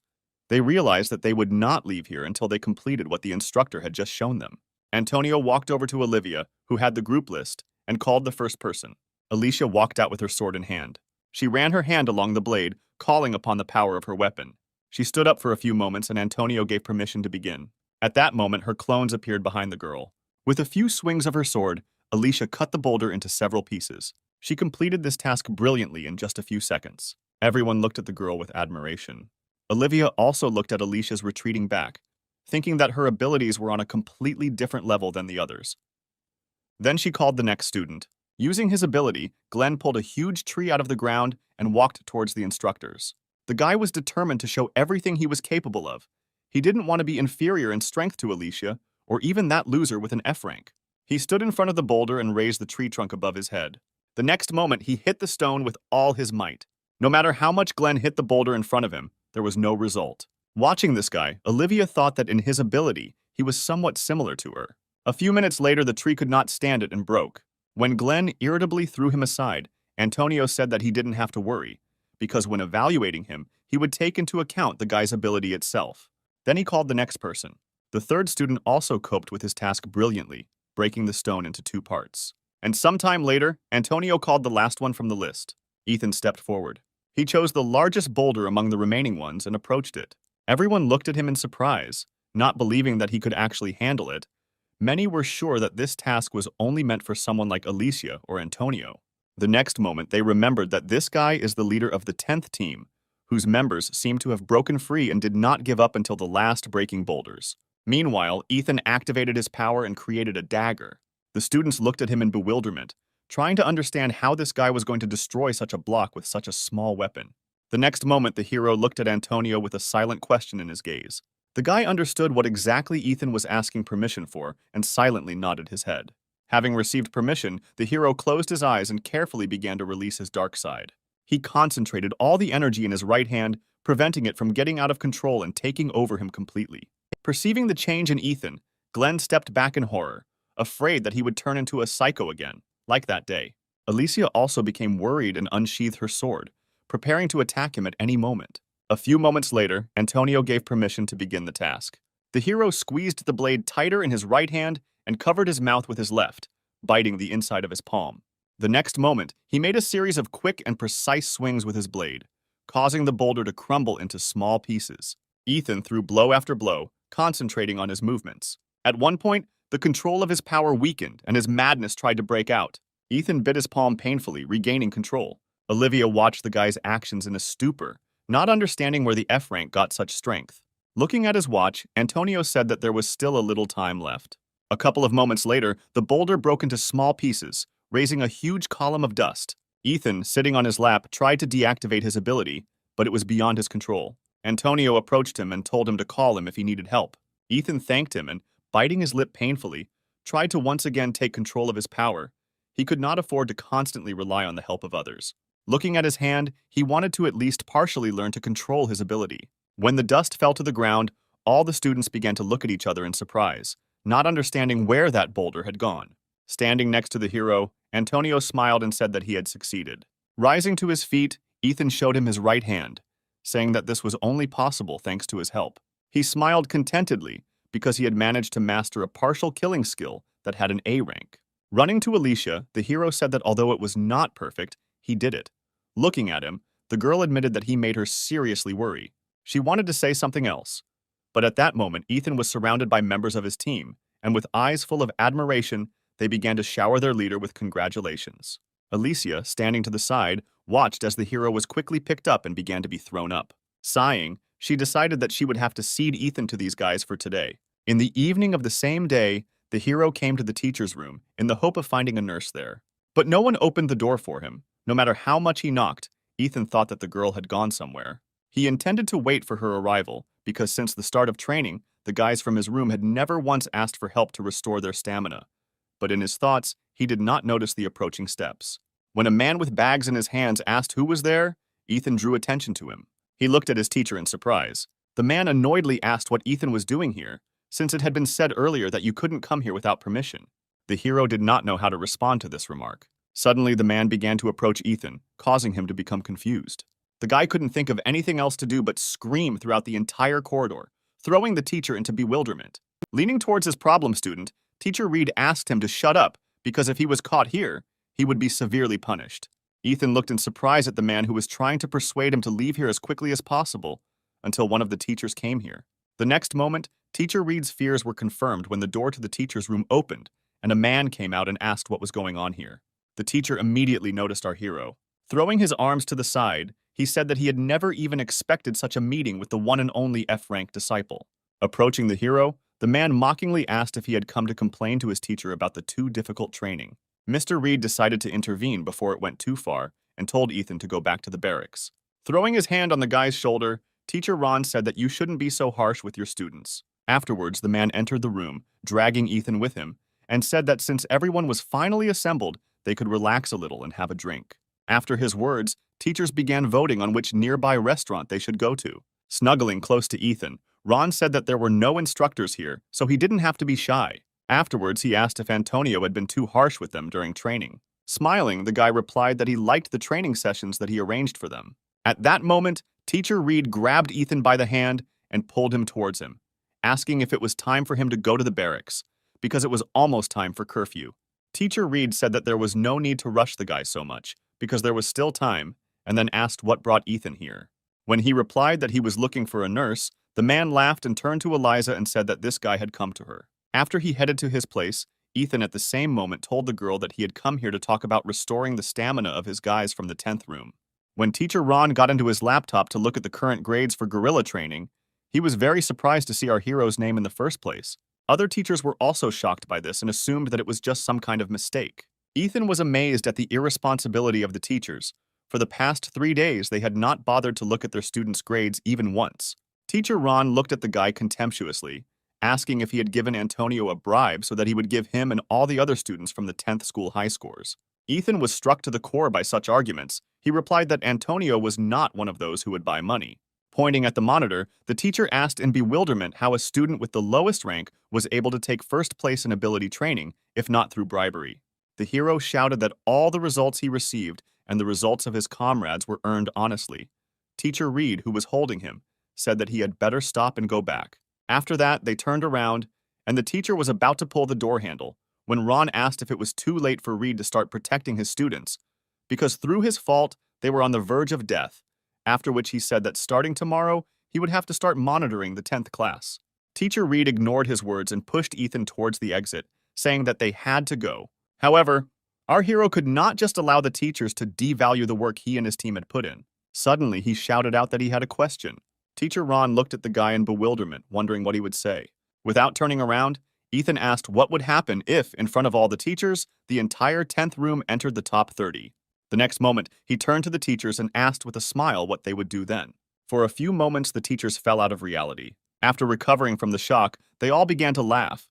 Speaker 1: They realized that they would not leave here until they completed what the instructor had just shown them. Antonio walked over to Olivia, who had the group list, and called the first person. Alicia walked out with her sword in hand. She ran her hand along the blade, calling upon the power of her weapon. She stood up for a few moments and Antonio gave permission to begin. At that moment, her clones appeared behind the girl. With a few swings of her sword, Alicia cut the boulder into several pieces. She completed this task brilliantly in just a few seconds. Everyone looked at the girl with admiration. Olivia also looked at Alicia's retreating back, thinking that her abilities were on a completely different level than the others. Then she called the next student. Using his ability, Glenn pulled a huge tree out of the ground and walked towards the instructors. The guy was determined to show everything he was capable of. He didn't want to be inferior in strength to Alicia, or even that loser with an F rank. He stood in front of the boulder and raised the tree trunk above his head. The next moment, he hit the stone with all his might. No matter how much Glenn hit the boulder in front of him, there was no result. Watching this guy, Olivia thought that in his ability, he was somewhat similar to her. A few minutes later, the tree could not stand it and broke. When Glenn irritably threw him aside, Antonio said that he didn't have to worry, because when evaluating him, he would take into account the guy's ability itself. Then he called the next person. The third student also coped with his task brilliantly, breaking the stone into 2 parts. And sometime later, Antonio called the last one from the list. Ethan stepped forward. He chose the largest boulder among the remaining ones and approached it. Everyone looked at him in surprise, not believing that he could actually handle it. Many were sure that this task was only meant for someone like Alicia or Antonio. The next moment, they remembered that this guy is the leader of the 10th team, whose members seemed to have broken free and did not give up until the last breaking boulders. Meanwhile, Ethan activated his power and created a dagger. The students looked at him in bewilderment, trying to understand how this guy was going to destroy such a block with such a small weapon. The next moment, the hero looked at Antonio with a silent question in his gaze. The guy understood what exactly Ethan was asking permission for and silently nodded his head. Having received permission, the hero closed his eyes and carefully began to release his dark side. He concentrated all the energy in his right hand, preventing it from getting out of control and taking over him completely. Perceiving the change in Ethan, Glenn stepped back in horror, afraid that he would turn into a psycho again, like that day. Alicia also became worried and unsheathed her sword, preparing to attack him at any moment. A few moments later, Antonio gave permission to begin the task. The hero squeezed the blade tighter in his right hand and covered his mouth with his left, biting the inside of his palm. The next moment, he made a series of quick and precise swings with his blade, causing the boulder to crumble into small pieces. Ethan threw blow after blow, concentrating on his movements. At one point, the control of his power weakened and his madness tried to break out. Ethan bit his palm painfully, regaining control. Olivia watched the guy's actions in a stupor, not understanding where the F rank got such strength. Looking at his watch, Antonio said that there was still a little time left. A couple of moments later, the boulder broke into small pieces, raising a huge column of dust. Ethan, sitting on his lap, tried to deactivate his ability, but it was beyond his control. Antonio approached him and told him to call him if he needed help. Ethan thanked him and, biting his lip painfully, tried to once again take control of his power. He could not afford to constantly rely on the help of others. Looking at his hand, he wanted to at least partially learn to control his ability. When the dust fell to the ground, all the students began to look at each other in surprise, not understanding where that boulder had gone. Standing next to the hero, Antonio smiled and said that he had succeeded. Rising to his feet, Ethan showed him his right hand, saying that this was only possible thanks to his help. He smiled contentedly because he had managed to master a partial killing skill that had an A rank. Running to Alicia, the hero said that although it was not perfect, he did it. Looking at him, the girl admitted that he made her seriously worry. She wanted to say something else, but at that moment, Ethan was surrounded by members of his team, and with eyes full of admiration, they began to shower their leader with congratulations. Alicia, standing to the side, watched as the hero was quickly picked up and began to be thrown up. Sighing, she decided that she would have to cede Ethan to these guys for today. In the evening of the same day, the hero came to the teacher's room in the hope of finding a nurse there. But no one opened the door for him. No matter how much he knocked, Ethan thought that the girl had gone somewhere. He intended to wait for her arrival, because since the start of training, the guys from his room had never once asked for help to restore their stamina. But in his thoughts, he did not notice the approaching steps. When a man with bags in his hands asked who was there, Ethan drew attention to him. He looked at his teacher in surprise. The man annoyedly asked what Ethan was doing here, since it had been said earlier that you couldn't come here without permission. The hero did not know how to respond to this remark. Suddenly, the man began to approach Ethan, causing him to become confused. The guy couldn't think of anything else to do but scream throughout the entire corridor, throwing the teacher into bewilderment. Leaning towards his problem student, Teacher Reed asked him to shut up because if he was caught here, he would be severely punished. Ethan looked in surprise at the man who was trying to persuade him to leave here as quickly as possible until one of the teachers came here. The next moment, Teacher Reed's fears were confirmed when the door to the teacher's room opened and a man came out and asked what was going on here. The teacher immediately noticed our hero. Throwing his arms to the side, he said that he had never even expected such a meeting with the one and only F-rank disciple. Approaching the hero, the man mockingly asked if he had come to complain to his teacher about the too difficult training. Mr. Reed decided to intervene before it went too far and told Ethan to go back to the barracks. Throwing his hand on the guy's shoulder, Teacher Ron said that you shouldn't be so harsh with your students. Afterwards, the man entered the room, dragging Ethan with him, and said that since everyone was finally assembled, they could relax a little and have a drink. After his words, teachers began voting on which nearby restaurant they should go to. Snuggling close to Ethan, Ron said that there were no instructors here, so he didn't have to be shy. Afterwards, he asked if Antonio had been too harsh with them during training. Smiling, the guy replied that he liked the training sessions that he arranged for them. At that moment, Teacher Reed grabbed Ethan by the hand and pulled him towards him, asking if it was time for him to go to the barracks, because it was almost time for curfew. Teacher Reed said that there was no need to rush the guy so much, because there was still time, and then asked what brought Ethan here. When he replied that he was looking for a nurse, the man laughed and turned to Eliza and said that this guy had come to her. After he headed to his place, Ethan at the same moment told the girl that he had come here to talk about restoring the stamina of his guys from the 10th room. When Teacher Ron got into his laptop to look at the current grades for guerrilla training, he was very surprised to see our hero's name in the first place. Other teachers were also shocked by this and assumed that it was just some kind of mistake. Ethan was amazed at the irresponsibility of the teachers. For the past 3 days, they had not bothered to look at their students' grades even once. Teacher Ron looked at the guy contemptuously, asking if he had given Antonio a bribe so that he would give him and all the other students from the 10th school high scores. Ethan was struck to the core by such arguments. He replied that Antonio was not one of those who would buy money. Pointing at the monitor, the teacher asked in bewilderment how a student with the lowest rank was able to take first place in ability training, if not through bribery. The hero shouted that all the results he received and the results of his comrades were earned honestly. Teacher Reed, who was holding him, said that he had better stop and go back. After that, they turned around, and the teacher was about to pull the door handle when Ron asked if it was too late for Reed to start protecting his students, because through his fault, they were on the verge of death, after which he said that starting tomorrow, he would have to start monitoring the 10th class. Teacher Reed ignored his words and pushed Ethan towards the exit, saying that they had to go. However, our hero could not just allow the teachers to devalue the work he and his team had put in. Suddenly, he shouted out that he had a question. Teacher Ron looked at the guy in bewilderment, wondering what he would say. Without turning around, Ethan asked what would happen if, in front of all the teachers, the entire 10th room entered the top 30. The next moment, he turned to the teachers and asked with a smile what they would do then. For a few moments, the teachers fell out of reality. After recovering from the shock, they all began to laugh.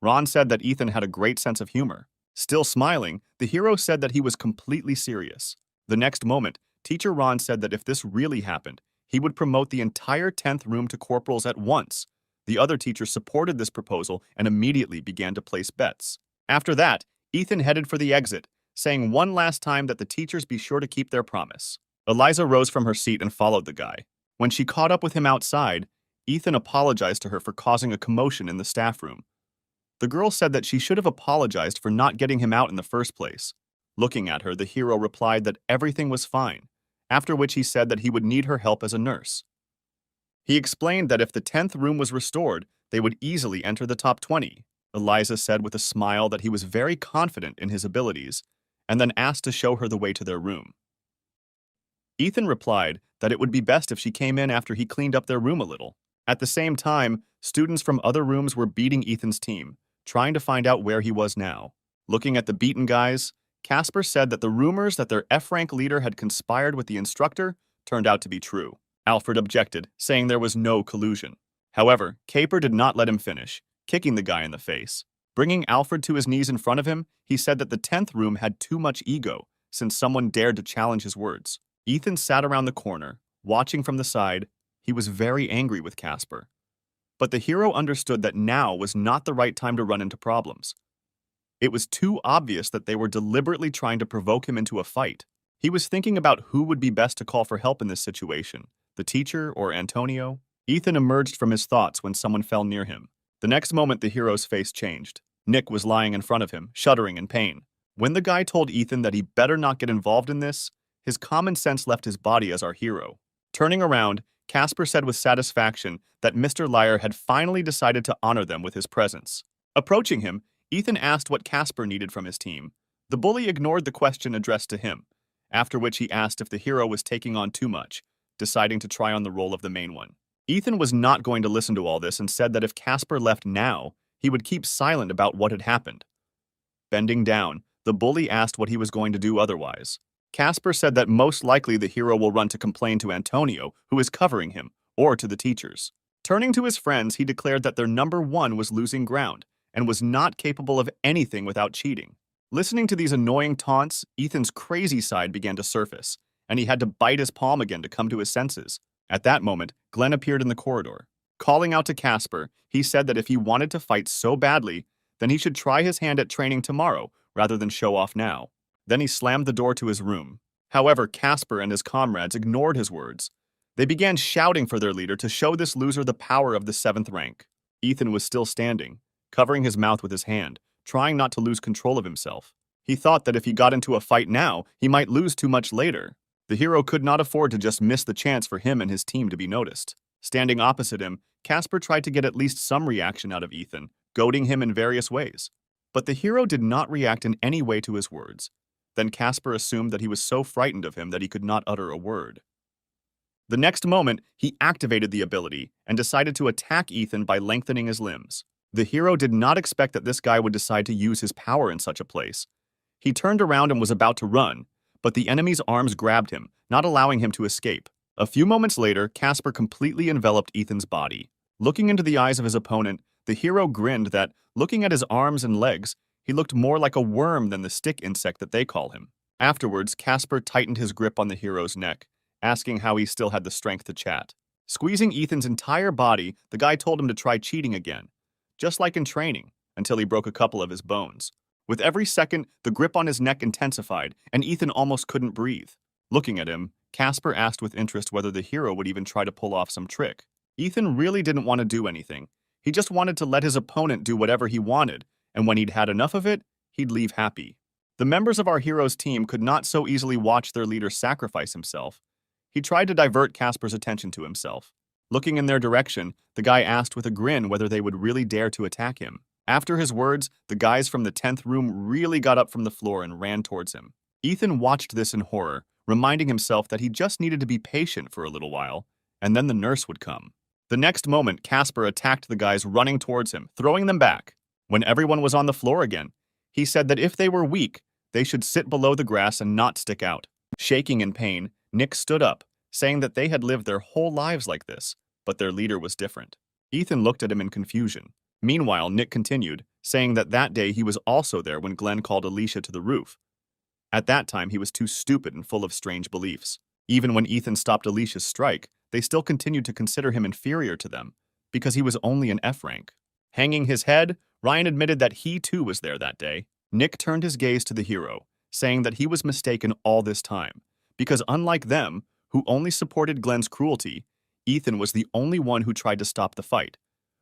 Speaker 1: Ron said that Ethan had a great sense of humor. Still smiling, the hero said that he was completely serious. The next moment, Teacher Ron said that if this really happened, he would promote the entire 10th room to corporals at once. The other teachers supported this proposal and immediately began to place bets. After that, Ethan headed for the exit, saying one last time that the teachers be sure to keep their promise. Eliza rose from her seat and followed the guy. When she caught up with him outside, Ethan apologized to her for causing a commotion in the staff room. The girl said that she should have apologized for not getting him out in the first place. Looking at her, the hero replied that everything was fine, after which he said that he would need her help as a nurse. He explained that if the 10th room was restored, they would easily enter the top 20. Eliza said with a smile that he was very confident in his abilities, and then asked to show her the way to their room. Ethan replied that it would be best if she came in after he cleaned up their room a little. At the same time, students from other rooms were beating Ethan's team, trying to find out where he was now. Looking at the beaten guys, Casper said that the rumors that their F-rank leader had conspired with the instructor turned out to be true. Alfred objected, saying there was no collusion. However, Caper did not let him finish, kicking the guy in the face. Bringing Alfred to his knees in front of him, he said that the 10th room had too much ego, since someone dared to challenge his words. Ethan sat around the corner, watching from the side. He was very angry with Casper. But the hero understood that now was not the right time to run into problems. It was too obvious that they were deliberately trying to provoke him into a fight. He was thinking about who would be best to call for help in this situation, the teacher or Antonio. Ethan emerged from his thoughts when someone fell near him. The next moment, the hero's face changed. Nick was lying in front of him, shuddering in pain. When the guy told Ethan that he better not get involved in this, his common sense left his body as our hero. Turning around, Casper said with satisfaction that Mr. Liar had finally decided to honor them with his presence. Approaching him, Ethan asked what Casper needed from his team. The bully ignored the question addressed to him, after which he asked if the hero was taking on too much, deciding to try on the role of the main one. Ethan was not going to listen to all this and said that if Casper left now, he would keep silent about what had happened. Bending down, the bully asked what he was going to do otherwise. Casper said that most likely the hero will run to complain to Antonio, who is covering him, or to the teachers. Turning to his friends, he declared that their number one was losing ground and was not capable of anything without cheating. Listening to these annoying taunts, Ethan's crazy side began to surface, and he had to bite his palm again to come to his senses. At that moment, Glenn appeared in the corridor. Calling out to Casper, he said that if he wanted to fight so badly, then he should try his hand at training tomorrow rather than show off now. Then he slammed the door to his room. However, Casper and his comrades ignored his words. They began shouting for their leader to show this loser the power of the 7th rank. Ethan was still standing, covering his mouth with his hand, trying not to lose control of himself. He thought that if he got into a fight now, he might lose too much later. The hero could not afford to just miss the chance for him and his team to be noticed. Standing opposite him, Casper tried to get at least some reaction out of Ethan, goading him in various ways. But the hero did not react in any way to his words. Then Casper assumed that he was so frightened of him that he could not utter a word. The next moment, he activated the ability and decided to attack Ethan by lengthening his limbs. The hero did not expect that this guy would decide to use his power in such a place. He turned around and was about to run, but the enemy's arms grabbed him, not allowing him to escape. A few moments later, Casper completely enveloped Ethan's body. Looking into the eyes of his opponent, the hero grinned that, looking at his arms and legs, he looked more like a worm than the stick insect that they call him. Afterwards, Casper tightened his grip on the hero's neck, asking how he still had the strength to chat. Squeezing Ethan's entire body, the guy told him to try cheating again, just like in training, until he broke a couple of his bones. With every second, the grip on his neck intensified, and Ethan almost couldn't breathe. Looking at him, Casper asked with interest whether the hero would even try to pull off some trick. Ethan really didn't want to do anything. He just wanted to let his opponent do whatever he wanted, and when he'd had enough of it, he'd leave happy. The members of our hero's team could not so easily watch their leader sacrifice himself. He tried to divert Casper's attention to himself. Looking in their direction, the guy asked with a grin whether they would really dare to attack him. After his words, the guys from the 10th room really got up from the floor and ran towards him. Ethan watched this in horror, reminding himself that he just needed to be patient for a little while, and then the nurse would come. The next moment, Casper attacked the guys running towards him, throwing them back. When everyone was on the floor again, he said that if they were weak, they should sit below the grass and not stick out. Shaking in pain, Nick stood up, saying that they had lived their whole lives like this, but their leader was different. Ethan looked at him in confusion. Meanwhile, Nick continued, saying that day he was also there when Glenn called Alicia to the roof. At that time, he was too stupid and full of strange beliefs. Even when Ethan stopped Alicia's strike, they still continued to consider him inferior to them, because he was only an F rank. Hanging his head, Ryan admitted that he too was there that day. Nick turned his gaze to the hero, saying that he was mistaken all this time, because unlike them, who only supported Glenn's cruelty, Ethan was the only one who tried to stop the fight,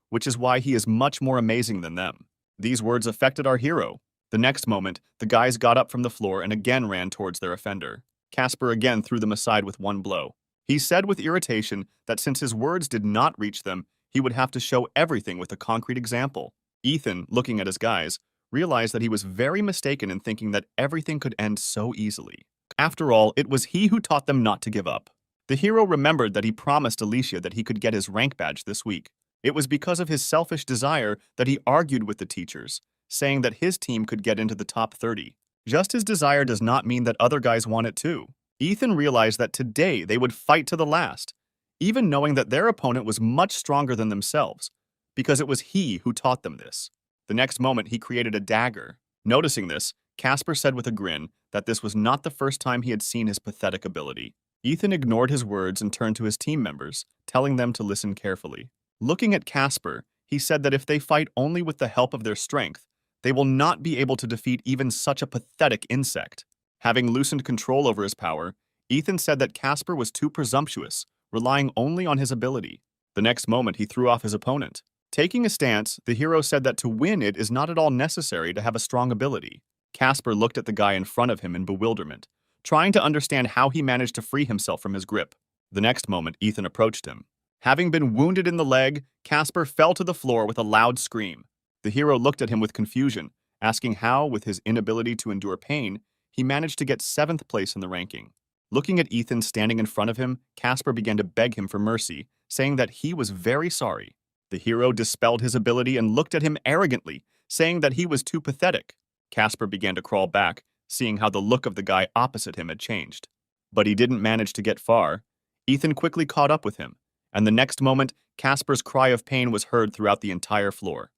Speaker 1: which is why he is much more amazing than them. These words affected our hero. The next moment, the guys got up from the floor and again ran towards their offender. Casper again threw them aside with one blow. He said with irritation that since his words did not reach them, he would have to show everything with a concrete example. Ethan, looking at his guys, realized that he was very mistaken in thinking that everything could end so easily. After all, it was he who taught them not to give up. The hero remembered that he promised Alicia that he could get his rank badge this week. It was because of his selfish desire that he argued with the teachers, saying that his team could get into the top 30. Just his desire does not mean that other guys want it too. Ethan realized that today they would fight to the last, even knowing that their opponent was much stronger than themselves, because it was he who taught them this. The next moment, he created a dagger. Noticing this, Casper said with a grin that this was not the first time he had seen his pathetic ability. Ethan ignored his words and turned to his team members, telling them to listen carefully. Looking at Casper, he said that if they fight only with the help of their strength, they will not be able to defeat even such a pathetic insect. Having loosened control over his power, Ethan said that Casper was too presumptuous, relying only on his ability. The next moment, he threw off his opponent. Taking a stance, the hero said that to win it is not at all necessary to have a strong ability. Casper looked at the guy in front of him in bewilderment, trying to understand how he managed to free himself from his grip. The next moment, Ethan approached him. Having been wounded in the leg, Casper fell to the floor with a loud scream. The hero looked at him with confusion, asking how, with his inability to endure pain, he managed to get 7th place in the ranking. Looking at Ethan standing in front of him, Casper began to beg him for mercy, saying that he was very sorry. The hero dispelled his ability and looked at him arrogantly, saying that he was too pathetic. Casper began to crawl back, seeing how the look of the guy opposite him had changed. But he didn't manage to get far. Ethan quickly caught up with him, and the next moment, Casper's cry of pain was heard throughout the entire floor.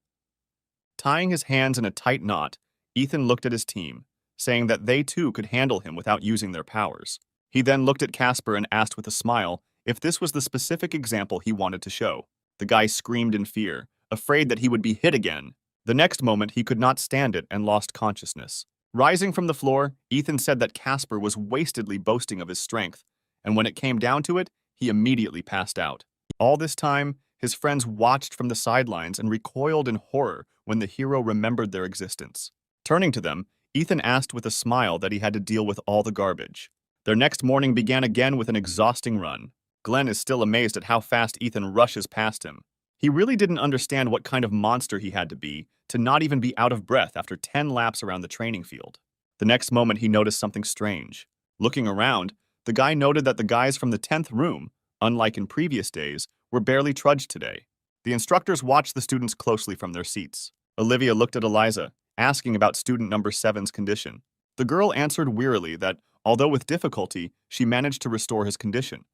Speaker 1: Tying his hands in a tight knot, Ethan looked at his team, saying that they too could handle him without using their powers. He then looked at Casper and asked with a smile if this was the specific example he wanted to show. The guy screamed in fear, afraid that he would be hit again. The next moment, he could not stand it and lost consciousness. Rising from the floor, Ethan said that Casper was wastedly boasting of his strength, and when it came down to it, he immediately passed out. All this time, his friends watched from the sidelines and recoiled in horror when the hero remembered their existence. Turning to them, Ethan asked with a smile that he had to deal with all the garbage. Their next morning began again with an exhausting run. Glenn is still amazed at how fast Ethan rushes past him. He really didn't understand what kind of monster he had to be not even be out of breath after 10 laps around the training field. The next moment, he noticed something strange. Looking around, the guy noted that the guys from the 10th room, unlike in previous days, were barely trudged today. The instructors watched the students closely from their seats. Olivia looked at Eliza, asking about student number 7's condition. The girl answered wearily that, although with difficulty, she managed to restore his condition.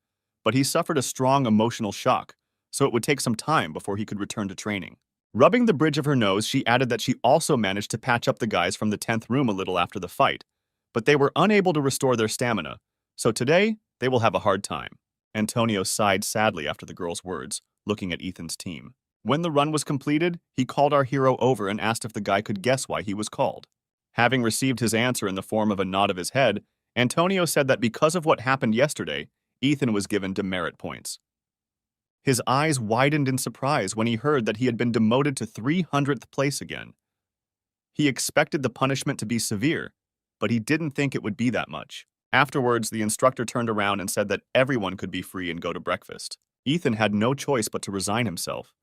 Speaker 1: But he suffered a strong emotional shock, so it would take some time before he could return to training. Rubbing the bridge of her nose, she added that she also managed to patch up the guys from the 10th room a little after the fight, but they were unable to restore their stamina, so today they will have a hard time. Antonio sighed sadly after the girl's words, looking at Ethan's team. When the run was completed, he called our hero over and asked if the guy could guess why he was called. Having received his answer in the form of a nod of his head, Antonio said that because of what happened yesterday, Ethan was given demerit points. His eyes widened in surprise when he heard that he had been demoted to 300th place again. He expected the punishment to be severe, but he didn't think it would be that much. Afterwards, the instructor turned around and said that everyone could be free and go to breakfast. Ethan had no choice but to resign himself.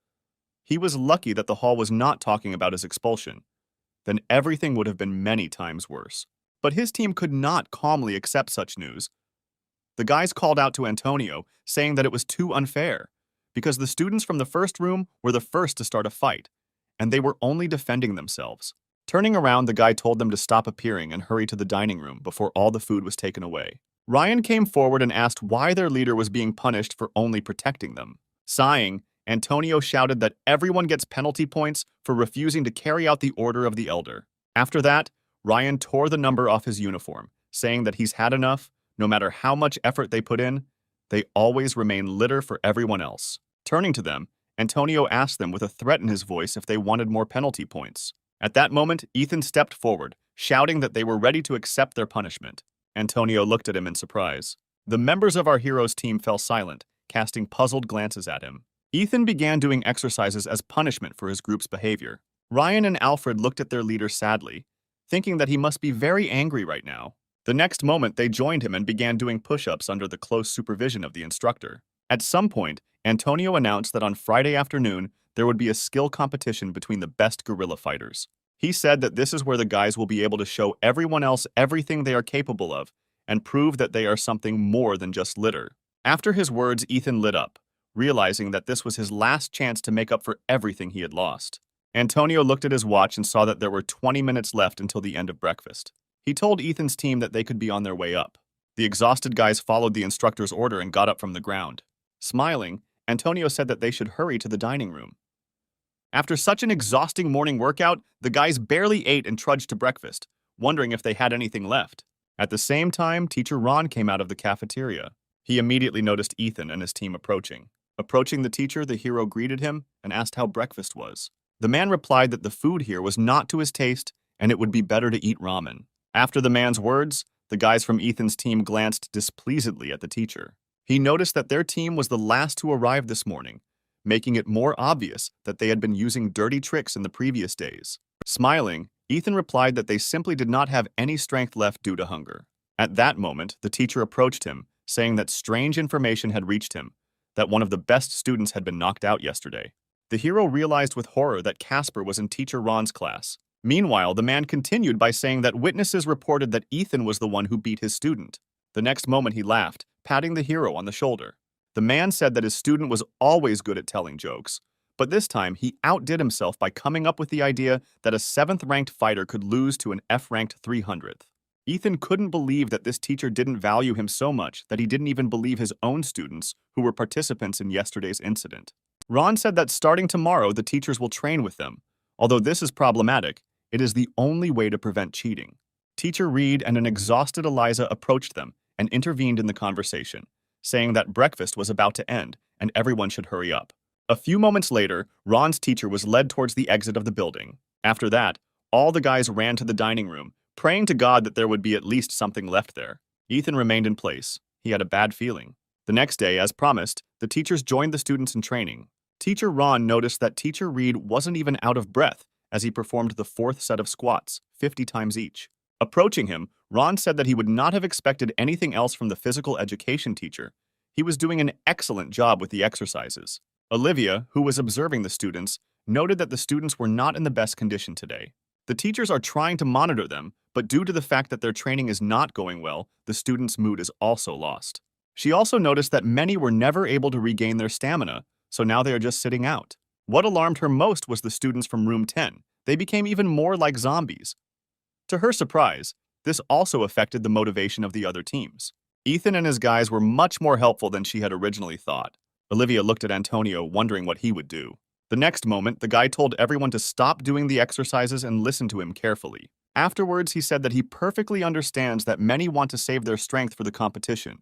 Speaker 1: He was lucky that the hall was not talking about his expulsion. Then everything would have been many times worse. But his team could not calmly accept such news. The guys called out to Antonio, saying that it was too unfair, because the students from the first room were the first to start a fight, and they were only defending themselves. Turning around, the guy told them to stop appearing and hurry to the dining room before all the food was taken away. Ryan came forward and asked why their leader was being punished for only protecting them. Sighing, Antonio shouted that everyone gets penalty points for refusing to carry out the order of the elder. After that, Ryan tore the number off his uniform, saying that he's had enough. No matter how much effort they put in, they always remain litter for everyone else. Turning to them, Antonio asked them with a threat in his voice if they wanted more penalty points. At that moment, Ethan stepped forward, shouting that they were ready to accept their punishment. Antonio looked at him in surprise. The members of our hero's team fell silent, casting puzzled glances at him. Ethan began doing exercises as punishment for his group's behavior. Ryan and Alfred looked at their leader sadly, thinking that he must be very angry right now. The next moment, they joined him and began doing push-ups under the close supervision of the instructor. At some point, Antonio announced that on Friday afternoon, there would be a skill competition between the best guerrilla fighters. He said that this is where the guys will be able to show everyone else everything they are capable of and prove that they are something more than just litter. After his words, Ethan lit up, realizing that this was his last chance to make up for everything he had lost. Antonio looked at his watch and saw that there were 20 minutes left until the end of breakfast. He told Ethan's team that they could be on their way up. The exhausted guys followed the instructor's order and got up from the ground. Smiling, Antonio said that they should hurry to the dining room. After such an exhausting morning workout, the guys barely ate and trudged to breakfast, wondering if they had anything left. At the same time, Teacher Ron came out of the cafeteria. He immediately noticed Ethan and his team approaching. Approaching the teacher, the hero greeted him and asked how breakfast was. The man replied that the food here was not to his taste and it would be better to eat ramen. After the man's words, the guys from Ethan's team glanced displeasedly at the teacher. He noticed that their team was the last to arrive this morning, making it more obvious that they had been using dirty tricks in the previous days. Smiling, Ethan replied that they simply did not have any strength left due to hunger. At that moment, the teacher approached him, saying that strange information had reached him, that one of the best students had been knocked out yesterday. The hero realized with horror that Casper was in Teacher Ron's class. Meanwhile, the man continued by saying that witnesses reported that Ethan was the one who beat his student. The next moment he laughed, patting the hero on the shoulder. The man said that his student was always good at telling jokes, but this time he outdid himself by coming up with the idea that a 7th-ranked fighter could lose to an F-ranked 300th. Ethan couldn't believe that this teacher didn't value him so much that he didn't even believe his own students, who were participants in yesterday's incident. Ron said that starting tomorrow, the teachers will train with them. Although this is problematic, It is the only way to prevent cheating. Teacher Reed and an exhausted Eliza approached them and intervened in the conversation, saying that breakfast was about to end and everyone should hurry up. A few moments later, Ron's teacher was led towards the exit of the building. After that, all the guys ran to the dining room, praying to God that there would be at least something left there. Ethan remained in place. He had a bad feeling. The next day, as promised, the teachers joined the students in training. Teacher Ron noticed that Teacher Reed wasn't even out of breath as he performed the fourth set of squats, 50 times each. Approaching him, Ron said that he would not have expected anything else from the physical education teacher. He was doing an excellent job with the exercises. Olivia, who was observing the students, noted that the students were not in the best condition today. The teachers are trying to monitor them, but due to the fact that their training is not going well, the students' mood is also lost. She also noticed that many were never able to regain their stamina, so now they are just sitting out. What alarmed her most was the students from room 10. They became even more like zombies. To her surprise, this also affected the motivation of the other teams. Ethan and his guys were much more helpful than she had originally thought. Olivia looked at Antonio, wondering what he would do. The next moment, the guy told everyone to stop doing the exercises and listen to him carefully. Afterwards, he said that he perfectly understands that many want to save their strength for the competition.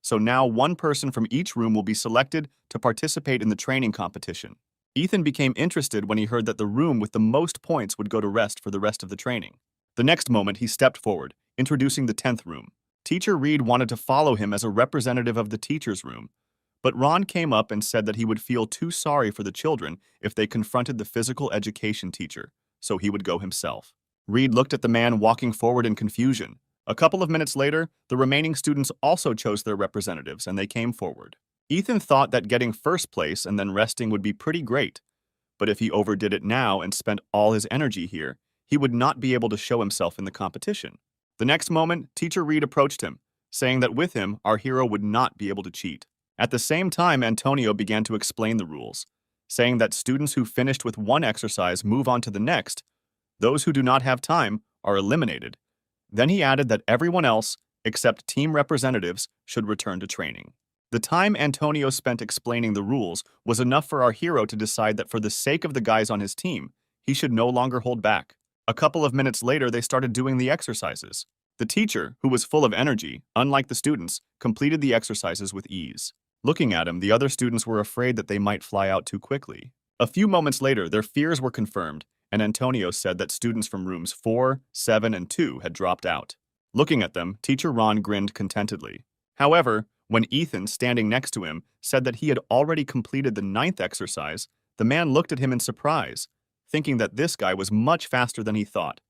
Speaker 1: So now one person from each room will be selected to participate in the training competition. Ethan became interested when he heard that the room with the most points would go to rest for the rest of the training. The next moment, he stepped forward, introducing the 10th room. Teacher Reed wanted to follow him as a representative of the teacher's room, but Ron came up and said that he would feel too sorry for the children if they confronted the physical education teacher, so he would go himself. Reed looked at the man walking forward in confusion. A couple of minutes later, the remaining students also chose their representatives and they came forward. Ethan thought that getting first place and then resting would be pretty great, but if he overdid it now and spent all his energy here, he would not be able to show himself in the competition. The next moment, Teacher Reed approached him, saying that with him, our hero would not be able to cheat. At the same time, Antonio began to explain the rules, saying that students who finished with one exercise move on to the next. Those who do not have time are eliminated. Then he added that everyone else, except team representatives, should return to training. The time Antonio spent explaining the rules was enough for our hero to decide that for the sake of the guys on his team, he should no longer hold back. A couple of minutes later, they started doing the exercises. The teacher, who was full of energy, unlike the students, completed the exercises with ease. Looking at him, the other students were afraid that they might fly out too quickly. A few moments later, their fears were confirmed, and Antonio said that students from rooms 4, 7, and 2 had dropped out. Looking at them, Teacher Ron grinned contentedly. However, when Ethan, standing next to him, said that he had already completed the 9th exercise, the man looked at him in surprise, thinking that this guy was much faster than he thought.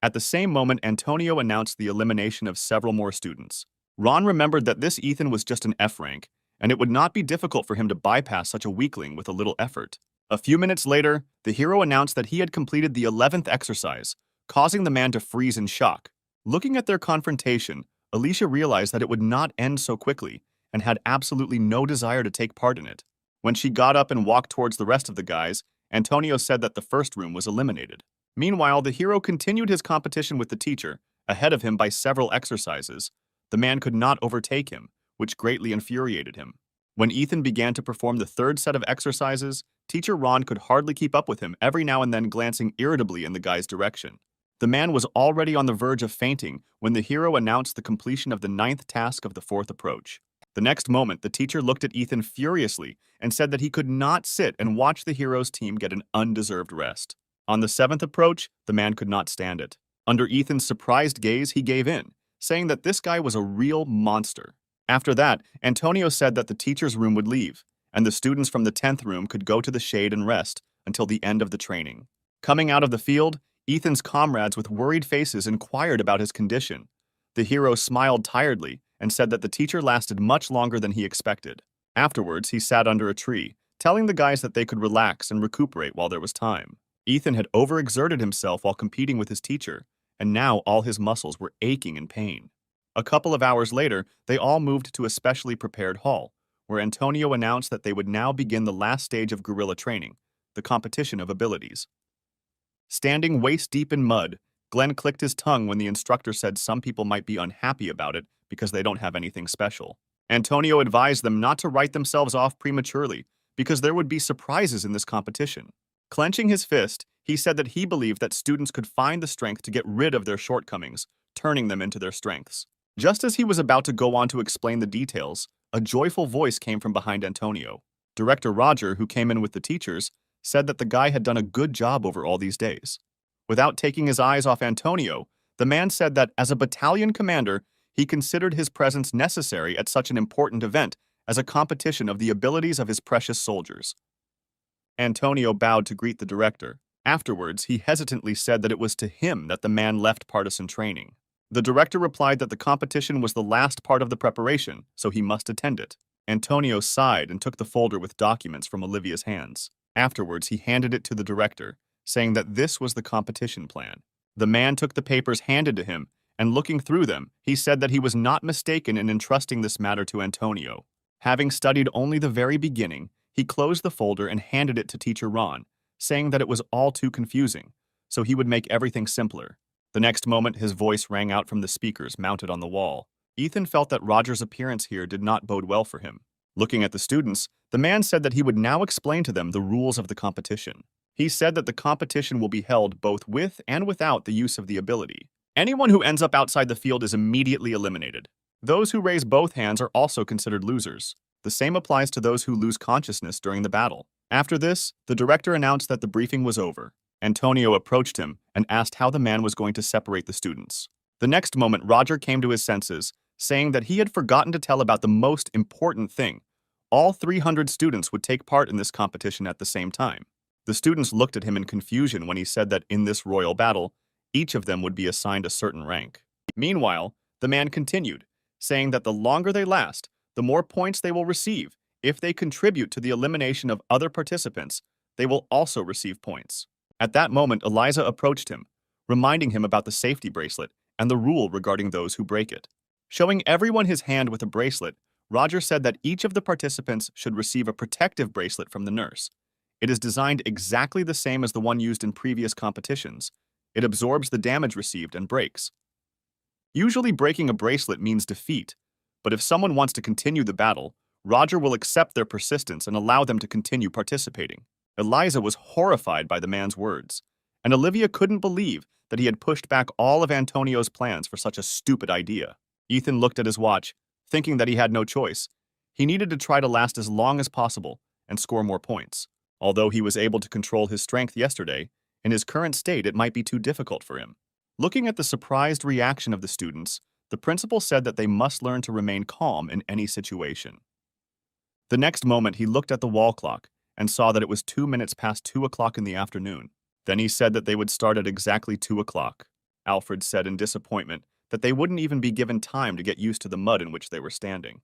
Speaker 1: At the same moment, Antonio announced the elimination of several more students. Ron remembered that this Ethan was just an F rank, and it would not be difficult for him to bypass such a weakling with a little effort. A few minutes later, the hero announced that he had completed the 11th exercise, causing the man to freeze in shock. Looking at their confrontation, Alicia realized that it would not end so quickly and had absolutely no desire to take part in it. When she got up and walked towards the rest of the guys, Antonio said that the first room was eliminated. Meanwhile, the hero continued his competition with the teacher, ahead of him by several exercises. The man could not overtake him, which greatly infuriated him. When Ethan began to perform the 3rd set of exercises, Teacher Ron could hardly keep up with him, every now and then glancing irritably in the guy's direction. The man was already on the verge of fainting when the hero announced the completion of the 9th task of the 4th approach. The next moment, the teacher looked at Ethan furiously and said that he could not sit and watch the hero's team get an undeserved rest. On the 7th approach, the man could not stand it. Under Ethan's surprised gaze, he gave in, saying that this guy was a real monster. After that, Antonio said that the teacher's room would leave, and the students from the 10th room could go to the shade and rest until the end of the training. Coming out of the field, Ethan's comrades with worried faces inquired about his condition. The hero smiled tiredly and said that the teacher lasted much longer than he expected. Afterwards, he sat under a tree, telling the guys that they could relax and recuperate while there was time. Ethan had overexerted himself while competing with his teacher, and now all his muscles were aching in pain. A couple of hours later, they all moved to a specially prepared hall, where Antonio announced that they would now begin the last stage of guerrilla training, the competition of abilities. Standing waist-deep in mud, Glenn clicked his tongue when the instructor said some people might be unhappy about it because they don't have anything special. Antonio advised them not to write themselves off prematurely because there would be surprises in this competition. Clenching his fist, He said that he believed that students could find the strength to get rid of their shortcomings, turning them into their strengths. Just as he was about to go on to explain the details, a joyful voice came from behind Antonio. Director Roger, who came in with the teachers, said that the guy had done a good job over all these days. Without taking his eyes off Antonio, the man said that as a battalion commander, he considered his presence necessary at such an important event as a competition of the abilities of his precious soldiers. Antonio bowed to greet the director. Afterwards, he hesitantly said that it was to him that the man left partisan training. The director replied that the competition was the last part of the preparation, so he must attend it. Antonio sighed and took the folder with documents from Olivia's hands. Afterwards, he handed it to the director, saying that this was the competition plan. The man took the papers handed to him, and looking through them, he said that he was not mistaken in entrusting this matter to Antonio. Having studied only the very beginning, he closed the folder and handed it to Teacher Ron, saying that it was all too confusing, so he would make everything simpler. The next moment, his voice rang out from the speakers mounted on the wall. Ethan felt that Roger's appearance here did not bode well for him. Looking at the students, the man said that he would now explain to them the rules of the competition. He said that the competition will be held both with and without the use of the ability. Anyone who ends up outside the field is immediately eliminated. Those who raise both hands are also considered losers. The same applies to those who lose consciousness during the battle. After this, the director announced that the briefing was over. Antonio approached him and asked how the man was going to separate the students. The next moment, Roger came to his senses, saying that he had forgotten to tell about the most important thing. All 300 students would take part in this competition at the same time. The students looked at him in confusion when he said that in this royal battle, each of them would be assigned a certain rank. Meanwhile, the man continued, saying that the longer they last, the more points they will receive. If they contribute to the elimination of other participants, they will also receive points. At that moment, Eliza approached him, reminding him about the safety bracelet and the rule regarding those who break it. Showing everyone his hand with a bracelet, Roger said that each of the participants should receive a protective bracelet from the nurse. It is designed exactly the same as the one used in previous competitions. It absorbs the damage received and breaks. Usually breaking a bracelet means defeat, but if someone wants to continue the battle, Roger will accept their persistence and allow them to continue participating. Eliza was horrified by the man's words, and Olivia couldn't believe that he had pushed back all of Antonio's plans for such a stupid idea. Ethan looked at his watch, thinking that he had no choice. He needed to try to last as long as possible and score more points. Although he was able to control his strength yesterday, in his current state it might be too difficult for him. Looking at the surprised reaction of the students, the principal said that they must learn to remain calm in any situation. The next moment, he looked at the wall clock and saw that it was 2 minutes past 2 o'clock in the afternoon. Then he said that they would start at exactly 2 o'clock. Alfred said in disappointment that they wouldn't even be given time to get used to the mud in which they were standing.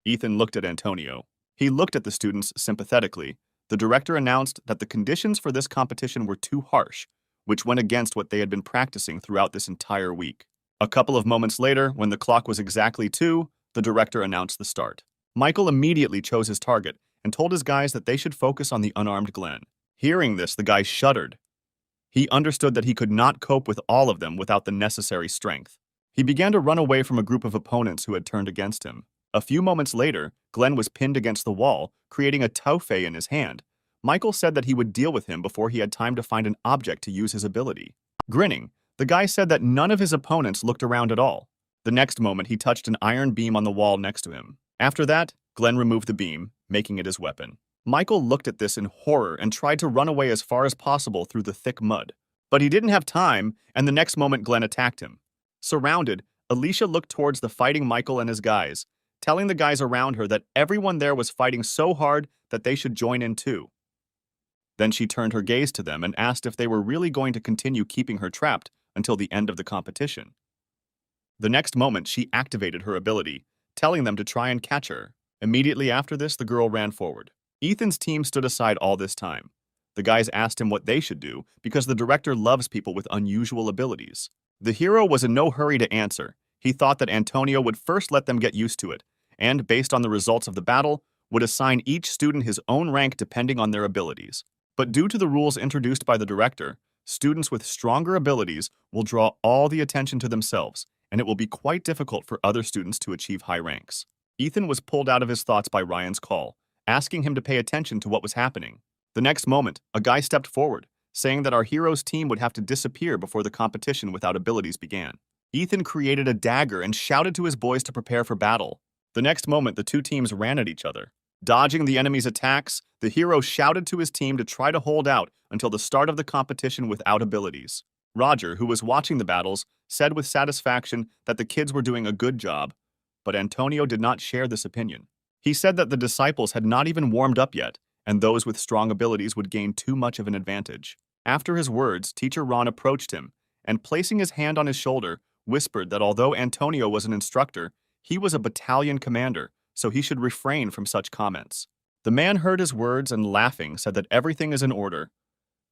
Speaker 1: Ethan looked at Antonio. He looked at the students sympathetically. The director announced that the conditions for this competition were too harsh, which went against what they had been practicing throughout this entire week. A couple of moments later, when the clock was exactly 2, the director announced the start. Michael immediately chose his target and told his guys that they should focus on the unarmed Glenn. Hearing this, the guy shuddered. He understood that he could not cope with all of them without the necessary strength. He began to run away from a group of opponents who had turned against him. A few moments later, Glenn was pinned against the wall, creating a taufe in his hand. Michael said that he would deal with him before he had time to find an object to use his ability. Grinning, the guy said that none of his opponents looked around at all. The next moment, he touched an iron beam on the wall next to him. After that, Glenn removed the beam, making it his weapon. Michael looked at this in horror and tried to run away as far as possible through the thick mud. But he didn't have time, and the next moment Glenn attacked him. Surrounded, Alicia looked towards the fighting Michael and his guys, telling the guys around her that everyone there was fighting so hard that they should join in too. Then she turned her gaze to them and asked if they were really going to continue keeping her trapped until the end of the competition. The next moment, she activated her ability, telling them to try and catch her. Immediately after this, the girl ran forward. Ethan's team stood aside all this time. The guys asked him what they should do because the director loves people with unusual abilities. The hero was in no hurry to answer. He thought that Antonio would first let them get used to it, and based on the results of the battle, would assign each student his own rank depending on their abilities. But due to the rules introduced by the director, students with stronger abilities will draw all the attention to themselves, and it will be quite difficult for other students to achieve high ranks. Ethan was pulled out of his thoughts by Ryan's call, asking him to pay attention to what was happening. The next moment, a guy stepped forward, saying that our hero's team would have to disappear before the competition without abilities began. Ethan created a dagger and shouted to his boys to prepare for battle. The next moment, the two teams ran at each other. Dodging the enemy's attacks, the hero shouted to his team to try to hold out until the start of the competition without abilities. Roger, who was watching the battles, said with satisfaction that the kids were doing a good job, but Antonio did not share this opinion. He said that the disciples had not even warmed up yet, and those with strong abilities would gain too much of an advantage. After his words, Teacher Ron approached him, and placing his hand on his shoulder, whispered that although Antonio was an instructor, he was a battalion commander, so he should refrain from such comments. The man heard his words and, laughing, said that everything is in order.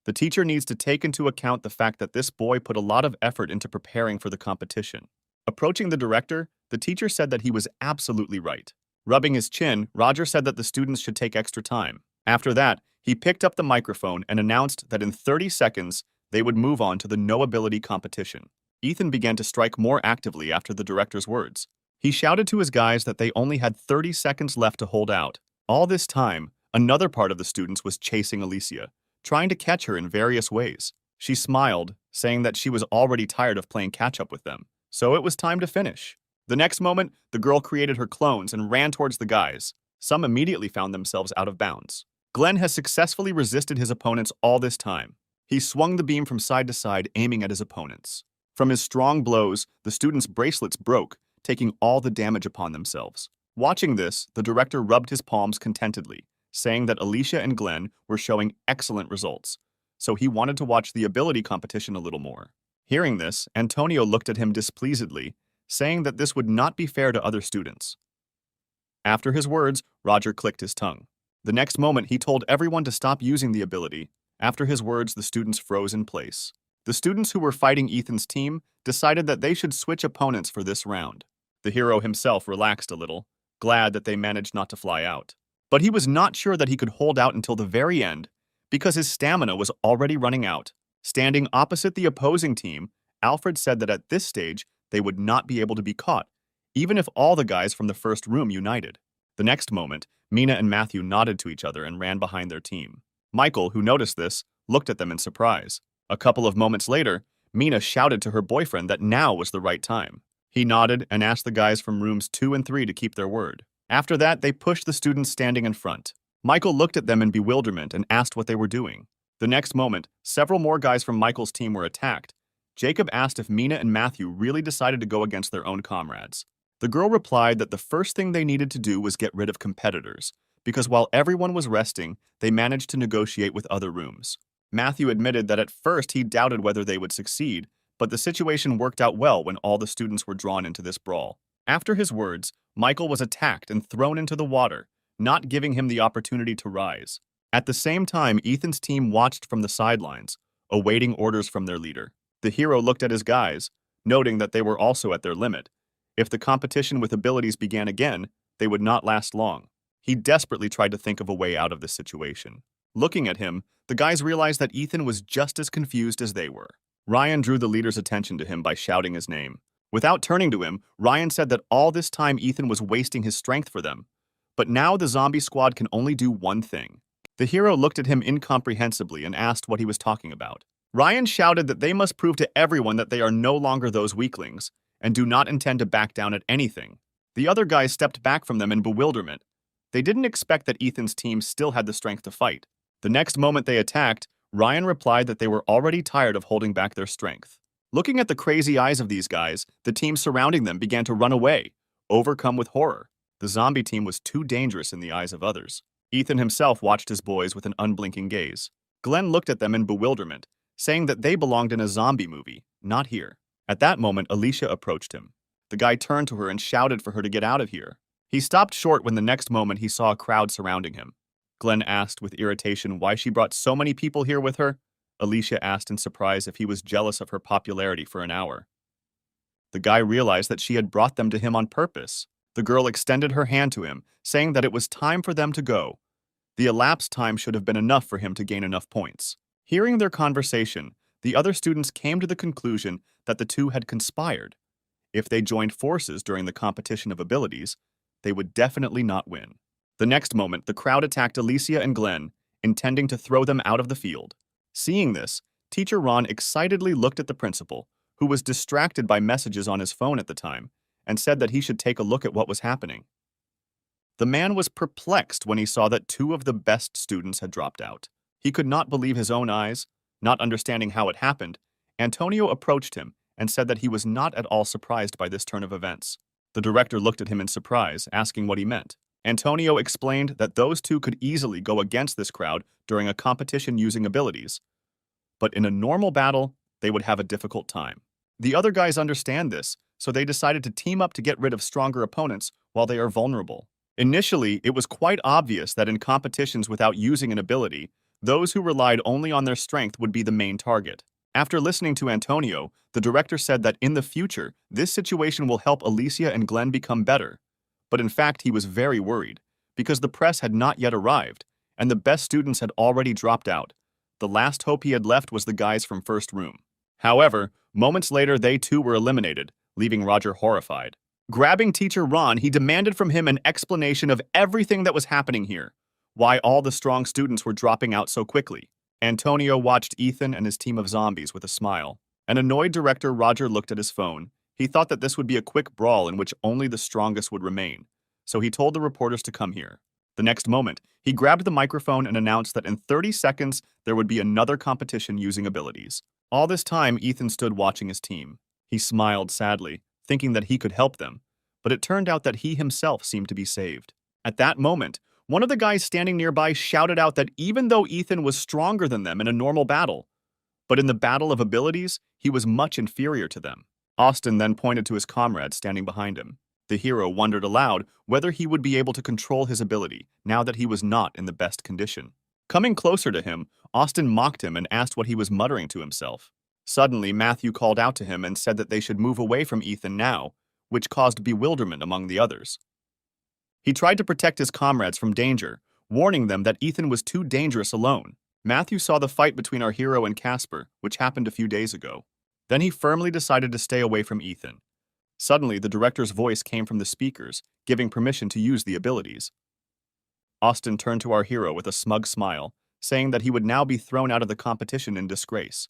Speaker 1: The teacher needs to take into account the fact that this boy put a lot of effort into preparing for the competition. Approaching the director, the teacher said that he was absolutely right. Rubbing his chin, Roger said that the students should take extra time. After that, he picked up the microphone and announced that in 30 seconds, they would move on to the no-ability competition. Ethan began to strike more actively after the director's words. He shouted to his guys that they only had 30 seconds left to hold out. All this time, another part of the students was chasing Alicia, trying to catch her in various ways. She smiled, saying that she was already tired of playing catch-up with them, so it was time to finish. The next moment, the girl created her clones and ran towards the guys. Some immediately found themselves out of bounds. Glenn has successfully resisted his opponents all this time. He swung the beam from side to side, aiming at his opponents. From his strong blows, the students' bracelets broke, taking all the damage upon themselves. Watching this, the director rubbed his palms contentedly, saying that Alicia and Glenn were showing excellent results, so he wanted to watch the ability competition a little more. Hearing this, Antonio looked at him displeasedly, saying that this would not be fair to other students. After his words, Roger clicked his tongue. The next moment, he told everyone to stop using the ability. After his words, the students froze in place. The students who were fighting Ethan's team decided that they should switch opponents for this round. The hero himself relaxed a little, glad that they managed not to fly out. But he was not sure that he could hold out until the very end, because his stamina was already running out. Standing opposite the opposing team, Alfred said that at this stage, they would not be able to be caught, even if all the guys from the first room united. The next moment, Mina and Matthew nodded to each other and ran behind their team. Michael, who noticed this, looked at them in surprise. A couple of moments later, Mina shouted to her boyfriend that now was the right time. He nodded and asked the guys from rooms 2 and 3 to keep their word. After that, they pushed the students standing in front. Michael looked at them in bewilderment and asked what they were doing. The next moment, several more guys from Michael's team were attacked. Jacob asked if Mina and Matthew really decided to go against their own comrades. The girl replied that the first thing they needed to do was get rid of competitors, because while everyone was resting, they managed to negotiate with other rooms. Matthew admitted that at first he doubted whether they would succeed, but the situation worked out well when all the students were drawn into this brawl. After his words, Michael was attacked and thrown into the water, not giving him the opportunity to rise. At the same time, Ethan's team watched from the sidelines, awaiting orders from their leader. The hero looked at his guys, noting that they were also at their limit. If the competition with abilities began again, they would not last long. He desperately tried to think of a way out of this situation. Looking at him, the guys realized that Ethan was just as confused as they were. Ryan drew the leader's attention to him by shouting his name. Without turning to him, Ryan said that all this time Ethan was wasting his strength for them. But now the zombie squad can only do one thing. The hero looked at him incomprehensibly and asked what he was talking about. Ryan shouted that they must prove to everyone that they are no longer those weaklings, and do not intend to back down at anything. The other guys stepped back from them in bewilderment. They didn't expect that Ethan's team still had the strength to fight. The next moment they attacked, Ryan replied that they were already tired of holding back their strength. Looking at the crazy eyes of these guys, the team surrounding them began to run away, overcome with horror. The zombie team was too dangerous in the eyes of others. Ethan himself watched his boys with an unblinking gaze. Glenn looked at them in bewilderment, saying that they belonged in a zombie movie, not here. At that moment, Alicia approached him. The guy turned to her and shouted for her to get out of here. He stopped short when the next moment he saw a crowd surrounding him. Glenn asked with irritation why she brought so many people here with her. Alicia asked in surprise if he was jealous of her popularity for an hour. The guy realized that she had brought them to him on purpose. The girl extended her hand to him, saying that it was time for them to go. The elapsed time should have been enough for him to gain enough points. Hearing their conversation, the other students came to the conclusion that the two had conspired. If they joined forces during the competition of abilities, they would definitely not win. The next moment, the crowd attacked Alicia and Glenn, intending to throw them out of the field. Seeing this, Teacher Ron excitedly looked at the principal, who was distracted by messages on his phone at the time, and said that he should take a look at what was happening. The man was perplexed when he saw that two of the best students had dropped out. He could not believe his own eyes. Not understanding how it happened, Antonio approached him and said that he was not at all surprised by this turn of events. The director looked at him in surprise, asking what he meant. Antonio explained that those two could easily go against this crowd during a competition using abilities, but in a normal battle, they would have a difficult time. The other guys understand this, so they decided to team up to get rid of stronger opponents while they are vulnerable. Initially, it was quite obvious that in competitions without using an ability, those who relied only on their strength would be the main target. After listening to Antonio, the director said that in the future, this situation will help Alicia and Glenn become better. But in fact, he was very worried, because the press had not yet arrived, and the best students had already dropped out. The last hope he had left was the guys from first room. However, moments later, they too were eliminated, leaving Roger horrified. Grabbing Teacher Ron, he demanded from him an explanation of everything that was happening here. Why all the strong students were dropping out so quickly. Antonio watched Ethan and his team of zombies with a smile. An annoyed director, Roger, looked at his phone. He thought that this would be a quick brawl in which only the strongest would remain, so he told the reporters to come here. The next moment, he grabbed the microphone and announced that in 30 seconds there would be another competition using abilities. All this time, Ethan stood watching his team. He smiled sadly, thinking that he could help them, but it turned out that he himself seemed to be saved. At that moment, one of the guys standing nearby shouted out that even though Ethan was stronger than them in a normal battle, but in the battle of abilities, he was much inferior to them. Austin then pointed to his comrade standing behind him. The hero wondered aloud whether he would be able to control his ability now that he was not in the best condition. Coming closer to him, Austin mocked him and asked what he was muttering to himself. Suddenly, Matthew called out to him and said that they should move away from Ethan now, which caused bewilderment among the others. He tried to protect his comrades from danger, warning them that Ethan was too dangerous alone. Matthew saw the fight between our hero and Casper, which happened a few days ago. Then he firmly decided to stay away from Ethan. Suddenly, the director's voice came from the speakers, giving permission to use the abilities. Austin turned to our hero with a smug smile, saying that he would now be thrown out of the competition in disgrace.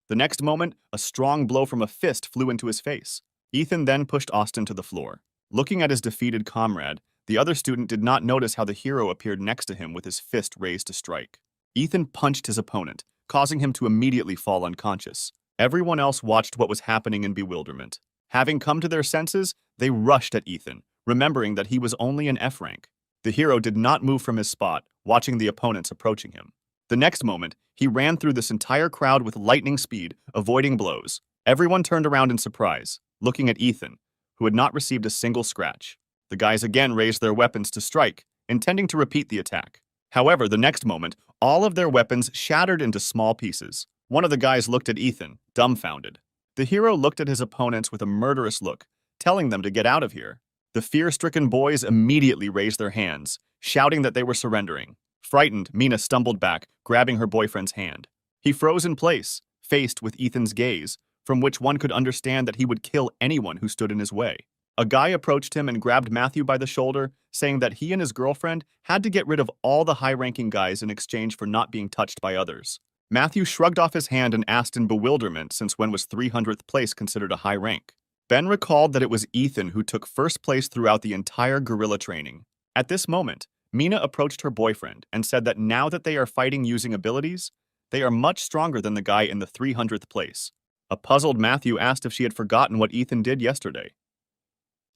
Speaker 1: The next moment, a strong blow from a fist flew into his face. Ethan then pushed Austin to the floor. Looking at his defeated comrade, the other student did not notice how the hero appeared next to him with his fist raised to strike. Ethan punched his opponent, causing him to immediately fall unconscious. Everyone else watched what was happening in bewilderment. Having come to their senses, they rushed at Ethan, remembering that he was only an F rank. The hero did not move from his spot, watching the opponents approaching him. The next moment, he ran through this entire crowd with lightning speed, avoiding blows. Everyone turned around in surprise, looking at Ethan, who had not received a single scratch. The guys again raised their weapons to strike, intending to repeat the attack. However, the next moment, all of their weapons shattered into small pieces. One of the guys looked at Ethan, dumbfounded. The hero looked at his opponents with a murderous look, telling them to get out of here. The fear-stricken boys immediately raised their hands, shouting that they were surrendering. Frightened, Mina stumbled back, grabbing her boyfriend's hand. He froze in place, faced with Ethan's gaze, from which one could understand that he would kill anyone who stood in his way. A guy approached him and grabbed Matthew by the shoulder, saying that he and his girlfriend had to get rid of all the high-ranking guys in exchange for not being touched by others. Matthew shrugged off his hand and asked in bewilderment since when was 300th place considered a high rank. Ben recalled that it was Ethan who took first place throughout the entire guerrilla training. At this moment, Mina approached her boyfriend and said that now that they are fighting using abilities, they are much stronger than the guy in the 300th place. A puzzled Matthew asked if she had forgotten what Ethan did yesterday.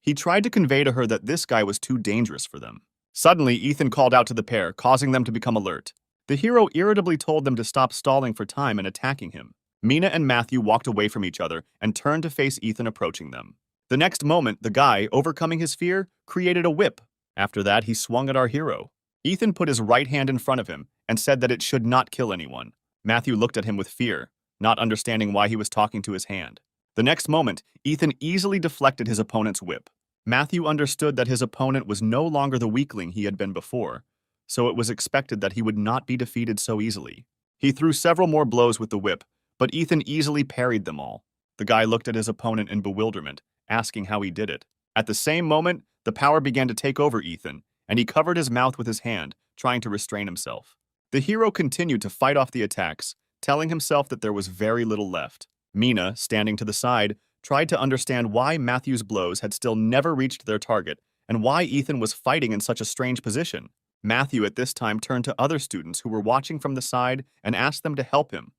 Speaker 1: He tried to convey to her that this guy was too dangerous for them. Suddenly, Ethan called out to the pair, causing them to become alert. The hero irritably told them to stop stalling for time and attacking him. Mina and Matthew walked away from each other and turned to face Ethan approaching them. The next moment, the guy, overcoming his fear, created a whip. After that, he swung at our hero. Ethan put his right hand in front of him and said that it should not kill anyone. Matthew looked at him with fear, not understanding why he was talking to his hand. The next moment, Ethan easily deflected his opponent's whip. Matthew understood that his opponent was no longer the weakling he had been before, so it was expected that he would not be defeated so easily. He threw several more blows with the whip, but Ethan easily parried them all. The guy looked at his opponent in bewilderment, asking how he did it. At the same moment, the power began to take over Ethan, and he covered his mouth with his hand, trying to restrain himself. The hero continued to fight off the attacks, telling himself that there was very little left. Mina, standing to the side, tried to understand why Matthew's blows had still never reached their target and why Ethan was fighting in such a strange position. Matthew at this time turned to other students who were watching from the side and asked them to help him.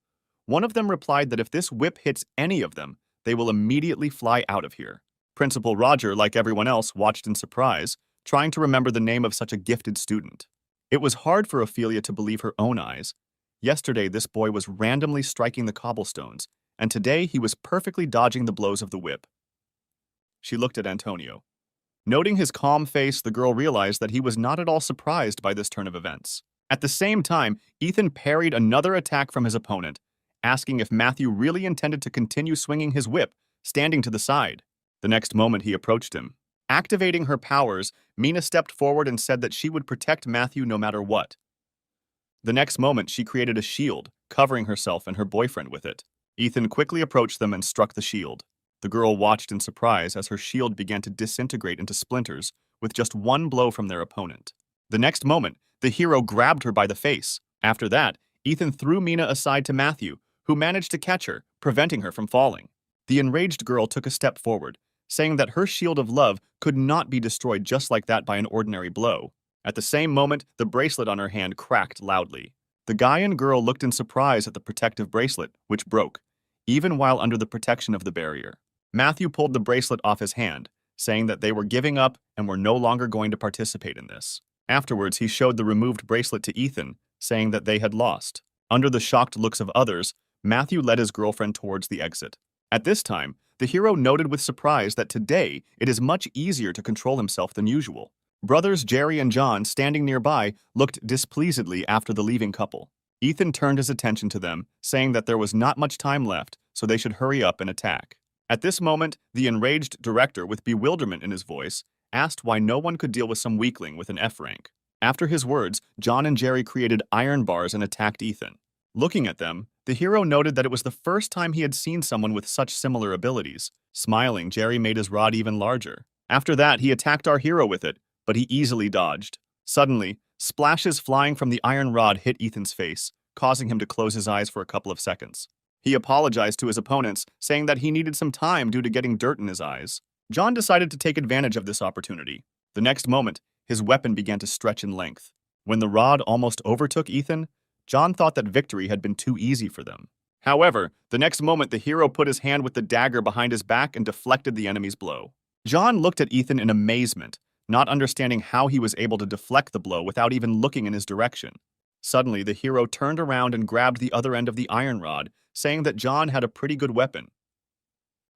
Speaker 1: One of them replied that if this whip hits any of them, they will immediately fly out of here. Principal Roger, like everyone else, watched in surprise, trying to remember the name of such a gifted student. It was hard for Ophelia to believe her own eyes. Yesterday, this boy was randomly striking the cobblestones, and today he was perfectly dodging the blows of the whip. She looked at Antonio. Noting his calm face, the girl realized that he was not at all surprised by this turn of events. At the same time, Ethan parried another attack from his opponent, asking if Matthew really intended to continue swinging his whip, standing to the side. The next moment he approached him. Activating her powers, Mina stepped forward and said that she would protect Matthew no matter what. The next moment she created a shield, covering herself and her boyfriend with it. Ethan quickly approached them and struck the shield. The girl watched in surprise as her shield began to disintegrate into splinters with just one blow from their opponent. The next moment, the hero grabbed her by the face. After that, Ethan threw Mina aside to Matthew, who managed to catch her, preventing her from falling. The enraged girl took a step forward, saying that her shield of love could not be destroyed just like that by an ordinary blow. At the same moment, the bracelet on her hand cracked loudly. The guy and girl looked in surprise at the protective bracelet, which broke, even while under the protection of the barrier. Matthew pulled the bracelet off his hand, saying that they were giving up and were no longer going to participate in this. Afterwards, he showed the removed bracelet to Ethan, saying that they had lost. Under the shocked looks of others, Matthew led his girlfriend towards the exit. At this time, the hero noted with surprise that today it is much easier to control himself than usual. Brothers Jerry and John, standing nearby, looked displeasedly after the leaving couple. Ethan turned his attention to them, saying that there was not much time left, so they should hurry up and attack. At this moment, the enraged director, with bewilderment in his voice, asked why no one could deal with some weakling with an F rank. After his words, John and Jerry created iron bars and attacked Ethan. Looking at them, the hero noted that it was the first time he had seen someone with such similar abilities. Smiling, Jerry made his rod even larger. After that, he attacked our hero with it, but he easily dodged. Suddenly, splashes flying from the iron rod hit Ethan's face, causing him to close his eyes for a couple of seconds. He apologized to his opponents, saying that he needed some time due to getting dirt in his eyes. John decided to take advantage of this opportunity. The next moment, his weapon began to stretch in length. When the rod almost overtook Ethan, John thought that victory had been too easy for them. However, the next moment the hero put his hand with the dagger behind his back and deflected the enemy's blow. John looked at Ethan in amazement, not understanding how he was able to deflect the blow without even looking in his direction. Suddenly, the hero turned around and grabbed the other end of the iron rod, saying that John had a pretty good weapon.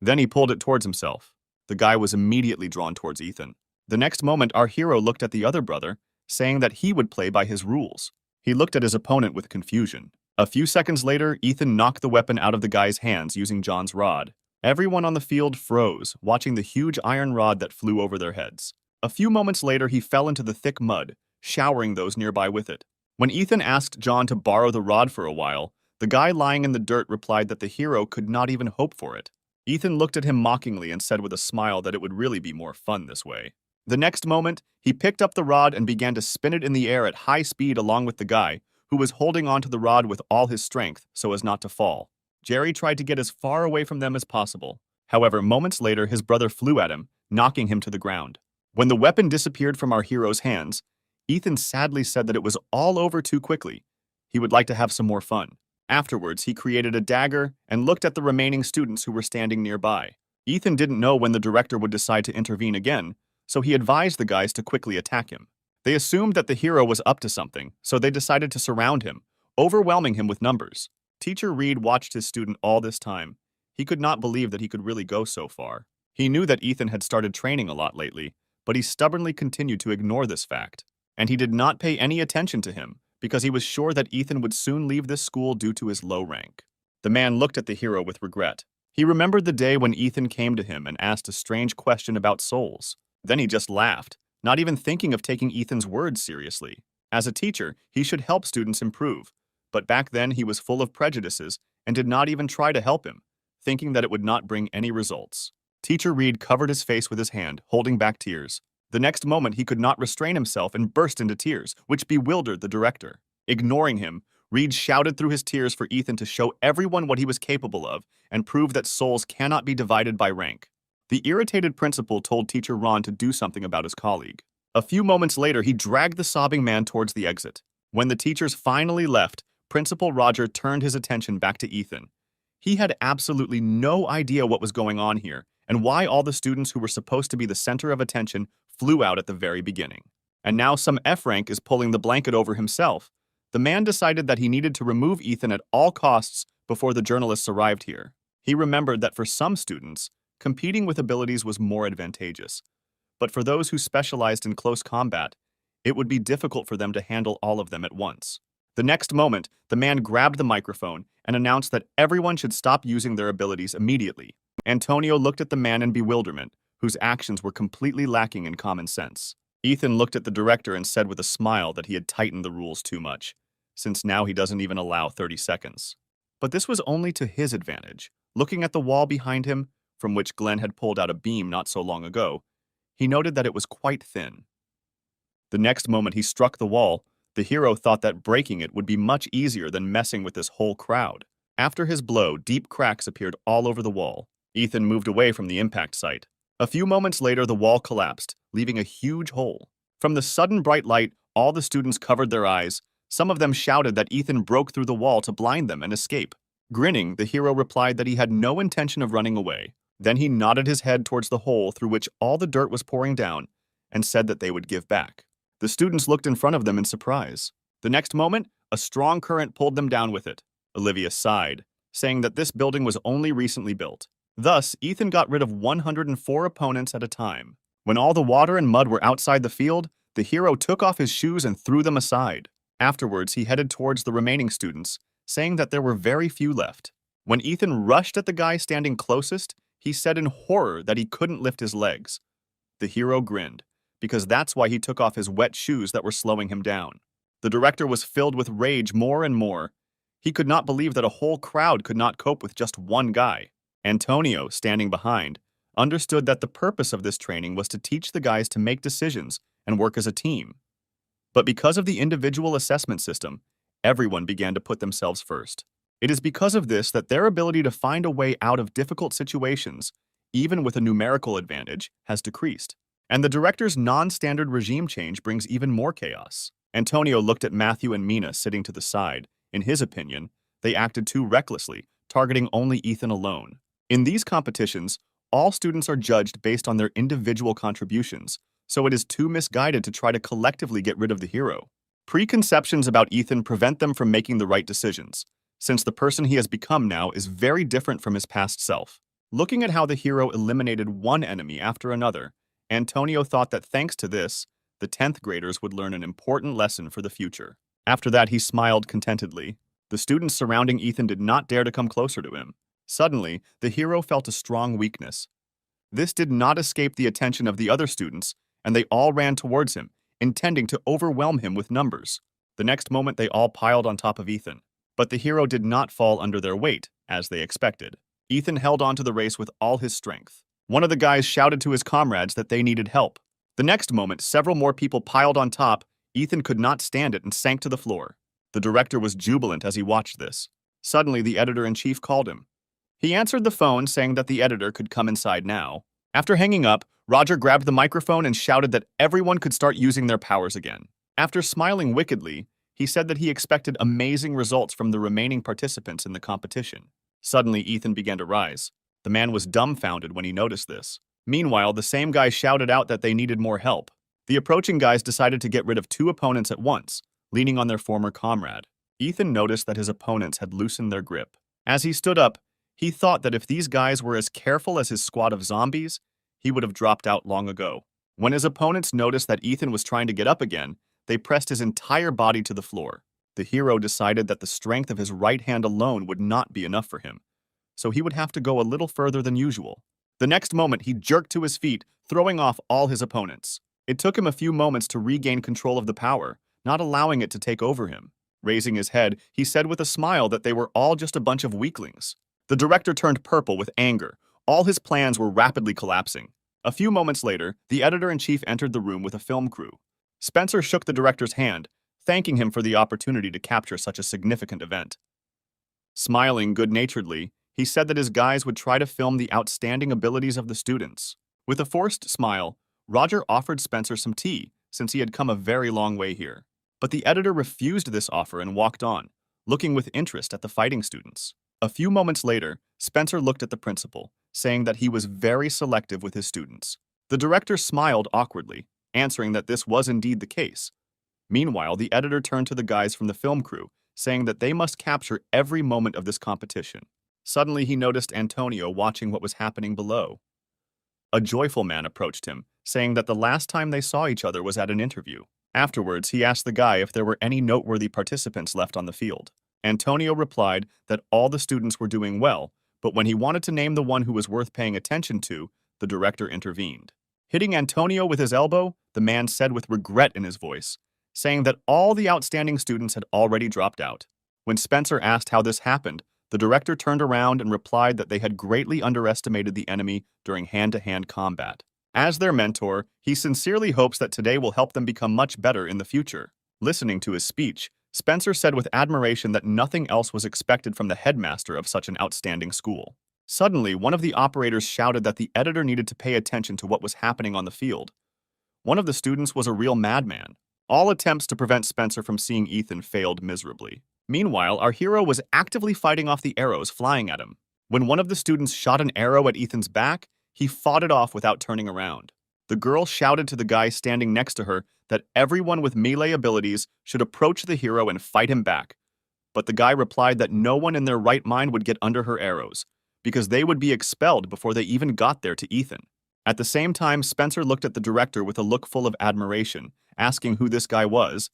Speaker 1: Then he pulled it towards himself. The guy was immediately drawn towards Ethan. The next moment, our hero looked at the other brother, saying that he would play by his rules. He looked at his opponent with confusion. A few seconds later, Ethan knocked the weapon out of the guy's hands using John's rod. Everyone on the field froze, watching the huge iron rod that flew over their heads. A few moments later, he fell into the thick mud, showering those nearby with it. When Ethan asked John to borrow the rod for a while, the guy lying in the dirt replied that the hero could not even hope for it. Ethan looked at him mockingly and said with a smile that it would really be more fun this way. The next moment, he picked up the rod and began to spin it in the air at high speed along with the guy, who was holding onto the rod with all his strength so as not to fall. Jerry tried to get as far away from them as possible. However, moments later, his brother flew at him, knocking him to the ground. When the weapon disappeared from our hero's hands, Ethan sadly said that it was all over too quickly. He would like to have some more fun. Afterwards, he created a dagger and looked at the remaining students who were standing nearby. Ethan didn't know when the director would decide to intervene again, so he advised the guys to quickly attack him. They assumed that the hero was up to something, so they decided to surround him, overwhelming him with numbers. Teacher Reed watched his student all this time. He could not believe that he could really go so far. He knew that Ethan had started training a lot lately, but he stubbornly continued to ignore this fact. And he did not pay any attention to him, because he was sure that Ethan would soon leave this school due to his low rank. The man looked at the hero with regret. He remembered the day when Ethan came to him and asked a strange question about souls. Then he just laughed, not even thinking of taking Ethan's words seriously. As a teacher, he should help students improve, but back then he was full of prejudices and did not even try to help him, thinking that it would not bring any results. Teacher Reed covered his face with his hand, holding back tears. The next moment, he could not restrain himself and burst into tears, which bewildered the director. Ignoring him, Reed shouted through his tears for Ethan to show everyone what he was capable of and prove that souls cannot be divided by rank. The irritated principal told teacher Ron to do something about his colleague. A few moments later, he dragged the sobbing man towards the exit. When the teachers finally left, Principal Roger turned his attention back to Ethan. He had absolutely no idea what was going on here and why all the students who were supposed to be the center of attention flew out at the very beginning. And now some F-rank is pulling the blanket over himself. The man decided that he needed to remove Ethan at all costs before the journalists arrived here. He remembered that for some students, competing with abilities was more advantageous. But for those who specialized in close combat, it would be difficult for them to handle all of them at once. The next moment, the man grabbed the microphone and announced that everyone should stop using their abilities immediately. Antonio looked at the man in bewilderment, whose actions were completely lacking in common sense. Ethan looked at the director and said with a smile that he had tightened the rules too much, since now he doesn't even allow 30 seconds. But this was only to his advantage. Looking at the wall behind him, from which Glenn had pulled out a beam not so long ago, he noted that it was quite thin. The next moment he struck the wall, the hero thought that breaking it would be much easier than messing with this whole crowd. After his blow, deep cracks appeared all over the wall. Ethan moved away from the impact site. A few moments later, the wall collapsed, leaving a huge hole. From the sudden bright light, all the students covered their eyes. Some of them shouted that Ethan broke through the wall to blind them and escape. Grinning, the hero replied that he had no intention of running away. Then he nodded his head towards the hole through which all the dirt was pouring down and said that they would give back. The students looked in front of them in surprise. The next moment, a strong current pulled them down with it. Olivia sighed, saying that this building was only recently built. Thus, Ethan got rid of 104 opponents at a time. When all the water and mud were outside the field, the hero took off his shoes and threw them aside. Afterwards, he headed towards the remaining students, saying that there were very few left. When Ethan rushed at the guy standing closest, he said in horror that he couldn't lift his legs. The hero grinned, because that's why he took off his wet shoes that were slowing him down. The director was filled with rage more and more. He could not believe that a whole crowd could not cope with just one guy. Antonio, standing behind, understood that the purpose of this training was to teach the guys to make decisions and work as a team. But because of the individual assessment system, everyone began to put themselves first. It is because of this that their ability to find a way out of difficult situations, even with a numerical advantage, has decreased. And the director's non-standard regime change brings even more chaos. Antonio looked at Matthew and Mina sitting to the side. In his opinion, they acted too recklessly, targeting only Ethan alone. In these competitions, all students are judged based on their individual contributions, so it is too misguided to try to collectively get rid of the hero. Preconceptions about Ethan prevent them from making the right decisions, since the person he has become now is very different from his past self. Looking at how the hero eliminated one enemy after another, Antonio thought that thanks to this, the 10th graders would learn an important lesson for the future. After that, he smiled contentedly. The students surrounding Ethan did not dare to come closer to him. Suddenly, the hero felt a strong weakness. This did not escape the attention of the other students, and they all ran towards him, intending to overwhelm him with numbers. The next moment, they all piled on top of Ethan. But the hero did not fall under their weight, as they expected. Ethan held on to the race with all his strength. One of the guys shouted to his comrades that they needed help. The next moment, several more people piled on top. Ethan could not stand it and sank to the floor. The director was jubilant as he watched this. Suddenly, the editor-in-chief called him. He answered the phone, saying that the editor could come inside now. After hanging up, Roger grabbed the microphone and shouted that everyone could start using their powers again. After smiling wickedly, he said that he expected amazing results from the remaining participants in the competition. Suddenly, Ethan began to rise. The man was dumbfounded when he noticed this. Meanwhile, the same guy shouted out that they needed more help. The approaching guys decided to get rid of 2 opponents at once, leaning on their former comrade. Ethan noticed that his opponents had loosened their grip. As he stood up, he thought that if these guys were as careful as his squad of zombies, he would have dropped out long ago. When his opponents noticed that Ethan was trying to get up again, they pressed his entire body to the floor. The hero decided that the strength of his right hand alone would not be enough for him, so he would have to go a little further than usual. The next moment, he jerked to his feet, throwing off all his opponents. It took him a few moments to regain control of the power, not allowing it to take over him. Raising his head, he said with a smile that they were all just a bunch of weaklings. The director turned purple with anger. All his plans were rapidly collapsing. A few moments later, the editor-in-chief entered the room with a film crew. Spencer shook the director's hand, thanking him for the opportunity to capture such a significant event. Smiling good-naturedly, he said that his guys would try to film the outstanding abilities of the students. With a forced smile, Roger offered Spencer some tea, since he had come a very long way here. But the editor refused this offer and walked on, looking with interest at the fighting students. A few moments later, Spencer looked at the principal, saying that he was very selective with his students. The director smiled awkwardly, answering that this was indeed the case. Meanwhile, the editor turned to the guys from the film crew, saying that they must capture every moment of this competition. Suddenly, he noticed Antonio watching what was happening below. A joyful man approached him, saying that the last time they saw each other was at an interview. Afterwards, he asked the guy if there were any noteworthy participants left on the field. Antonio replied that all the students were doing well, but when he wanted to name the one who was worth paying attention to, the director intervened. Hitting Antonio with his elbow, the man said with regret in his voice, saying that all the outstanding students had already dropped out. When Spencer asked how this happened, the director turned around and replied that they had greatly underestimated the enemy during hand-to-hand combat. As their mentor, he sincerely hopes that today will help them become much better in the future. Listening to his speech, Spencer said with admiration that nothing else was expected from the headmaster of such an outstanding school. Suddenly, one of the operators shouted that the editor needed to pay attention to what was happening on the field. One of the students was a real madman. All attempts to prevent Spencer from seeing Ethan failed miserably. Meanwhile, our hero was actively fighting off the arrows flying at him. When one of the students shot an arrow at Ethan's back, he fought it off without turning around. The girl shouted to the guy standing next to her that everyone with melee abilities should approach the hero and fight him back. But the guy replied that no one in their right mind would get under her arrows, because they would be expelled before they even got there to Ethan. At the same time, Spencer looked at the director with a look full of admiration, asking who this guy was.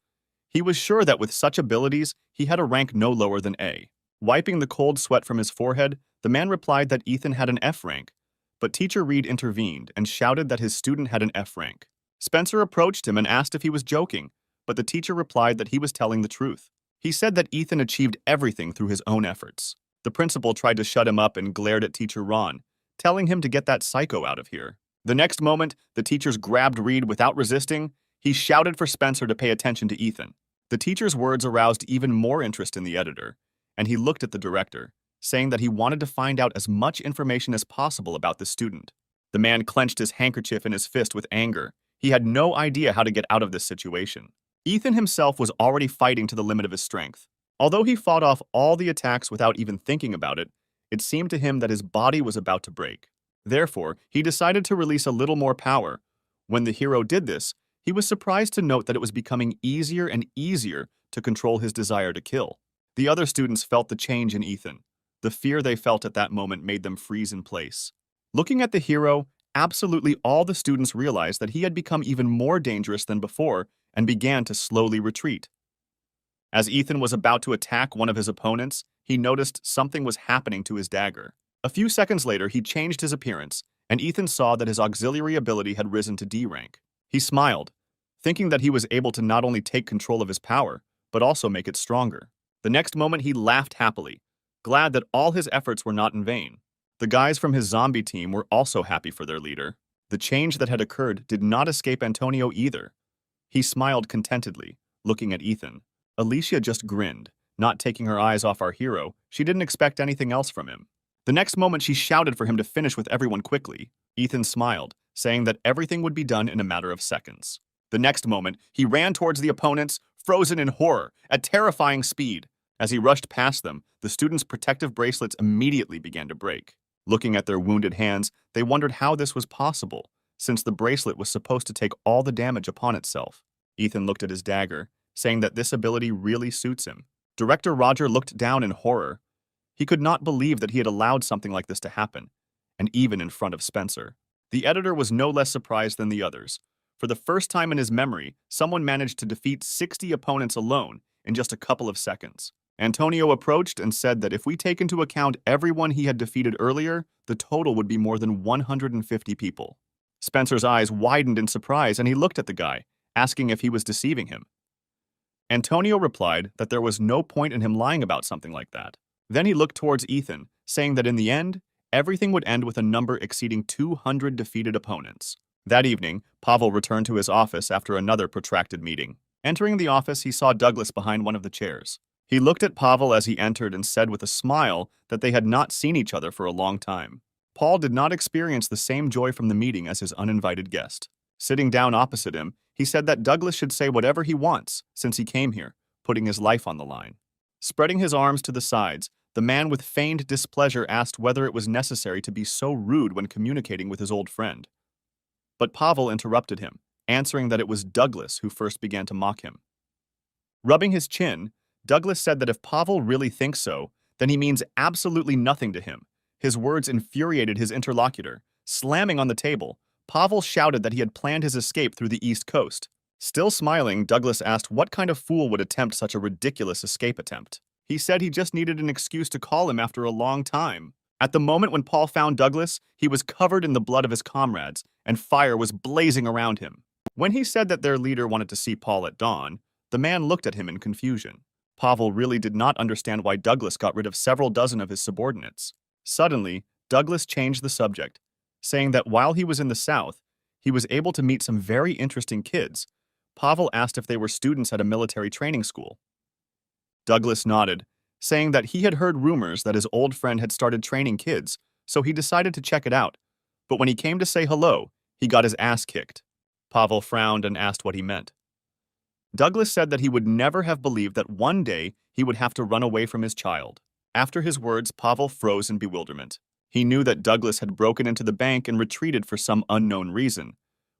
Speaker 1: He was sure that with such abilities, he had a rank no lower than A. Wiping the cold sweat from his forehead, the man replied that Ethan had an F rank, but Teacher Reed intervened and shouted that his student had an F rank. Spencer approached him and asked if he was joking, but the teacher replied that he was telling the truth. He said that Ethan achieved everything through his own efforts. The principal tried to shut him up and glared at Teacher Ron, telling him to get that psycho out of here. The next moment, the teachers grabbed Reed without resisting. He shouted for Spencer to pay attention to Ethan. The teacher's words aroused even more interest in the editor, and he looked at the director, saying that he wanted to find out as much information as possible about the student. The man clenched his handkerchief in his fist with anger. He had no idea how to get out of this situation. Ethan himself was already fighting to the limit of his strength. Although he fought off all the attacks without even thinking about it, it seemed to him that his body was about to break. Therefore, he decided to release a little more power. When the hero did this, he was surprised to note that it was becoming easier and easier to control his desire to kill. The other students felt the change in Ethan. The fear they felt at that moment made them freeze in place. Looking at the hero, absolutely all the students realized that he had become even more dangerous than before and began to slowly retreat. As Ethan was about to attack one of his opponents, he noticed something was happening to his dagger. A few seconds later, he changed his appearance, and Ethan saw that his auxiliary ability had risen to D rank. He smiled, thinking that he was able to not only take control of his power, but also make it stronger. The next moment, he laughed happily, glad that all his efforts were not in vain. The guys from his zombie team were also happy for their leader. The change that had occurred did not escape Antonio either. He smiled contentedly, looking at Ethan. Alicia just grinned, not taking her eyes off our hero. She didn't expect anything else from him. The next moment, she shouted for him to finish with everyone quickly. Ethan smiled, saying that everything would be done in a matter of seconds. The next moment, he ran towards the opponents, frozen in horror, at terrifying speed. As he rushed past them, the students' protective bracelets immediately began to break. Looking at their wounded hands, they wondered how this was possible, since the bracelet was supposed to take all the damage upon itself. Ethan looked at his dagger, saying that this ability really suits him. Director Roger looked down in horror. He could not believe that he had allowed something like this to happen, and even in front of Spencer. The editor was no less surprised than the others. For the first time in his memory, someone managed to defeat 60 opponents alone in just a couple of seconds. Antonio approached and said that if we take into account everyone he had defeated earlier, the total would be more than 150 people. Spencer's eyes widened in surprise, and he looked at the guy, asking if he was deceiving him. Antonio replied that there was no point in him lying about something like that. Then he looked towards Ethan, saying that in the end, everything would end with a number exceeding 200 defeated opponents. That evening, Pavel returned to his office after another protracted meeting. Entering the office, he saw Douglas behind one of the chairs. He looked at Pavel as he entered and said with a smile that they had not seen each other for a long time. Paul did not experience the same joy from the meeting as his uninvited guest. Sitting down opposite him, he said that Douglas should say whatever he wants since he came here, putting his life on the line. Spreading his arms to the sides, the man with feigned displeasure asked whether it was necessary to be so rude when communicating with his old friend. But Pavel interrupted him, answering that it was Douglas who first began to mock him. Rubbing his chin, Douglas said that if Pavel really thinks so, then he means absolutely nothing to him. His words infuriated his interlocutor. Slamming on the table, Pavel shouted that he had planned his escape through the East Coast. Still smiling, Douglas asked what kind of fool would attempt such a ridiculous escape attempt. He said he just needed an excuse to call him after a long time. At the moment when Paul found Douglas, he was covered in the blood of his comrades, and fire was blazing around him. When he said that their leader wanted to see Paul at dawn, the man looked at him in confusion. Pavel really did not understand why Douglas got rid of several dozen of his subordinates. Suddenly, Douglas changed the subject, saying that while he was in the South, he was able to meet some very interesting kids. Pavel asked if they were students at a military training school. Douglas nodded, saying that he had heard rumors that his old friend had started training kids, so he decided to check it out. But when he came to say hello, he got his ass kicked. Pavel frowned and asked what he meant. Douglas said that he would never have believed that one day he would have to run away from his child. After his words, Pavel froze in bewilderment. He knew that Douglas had broken into the bank and retreated for some unknown reason,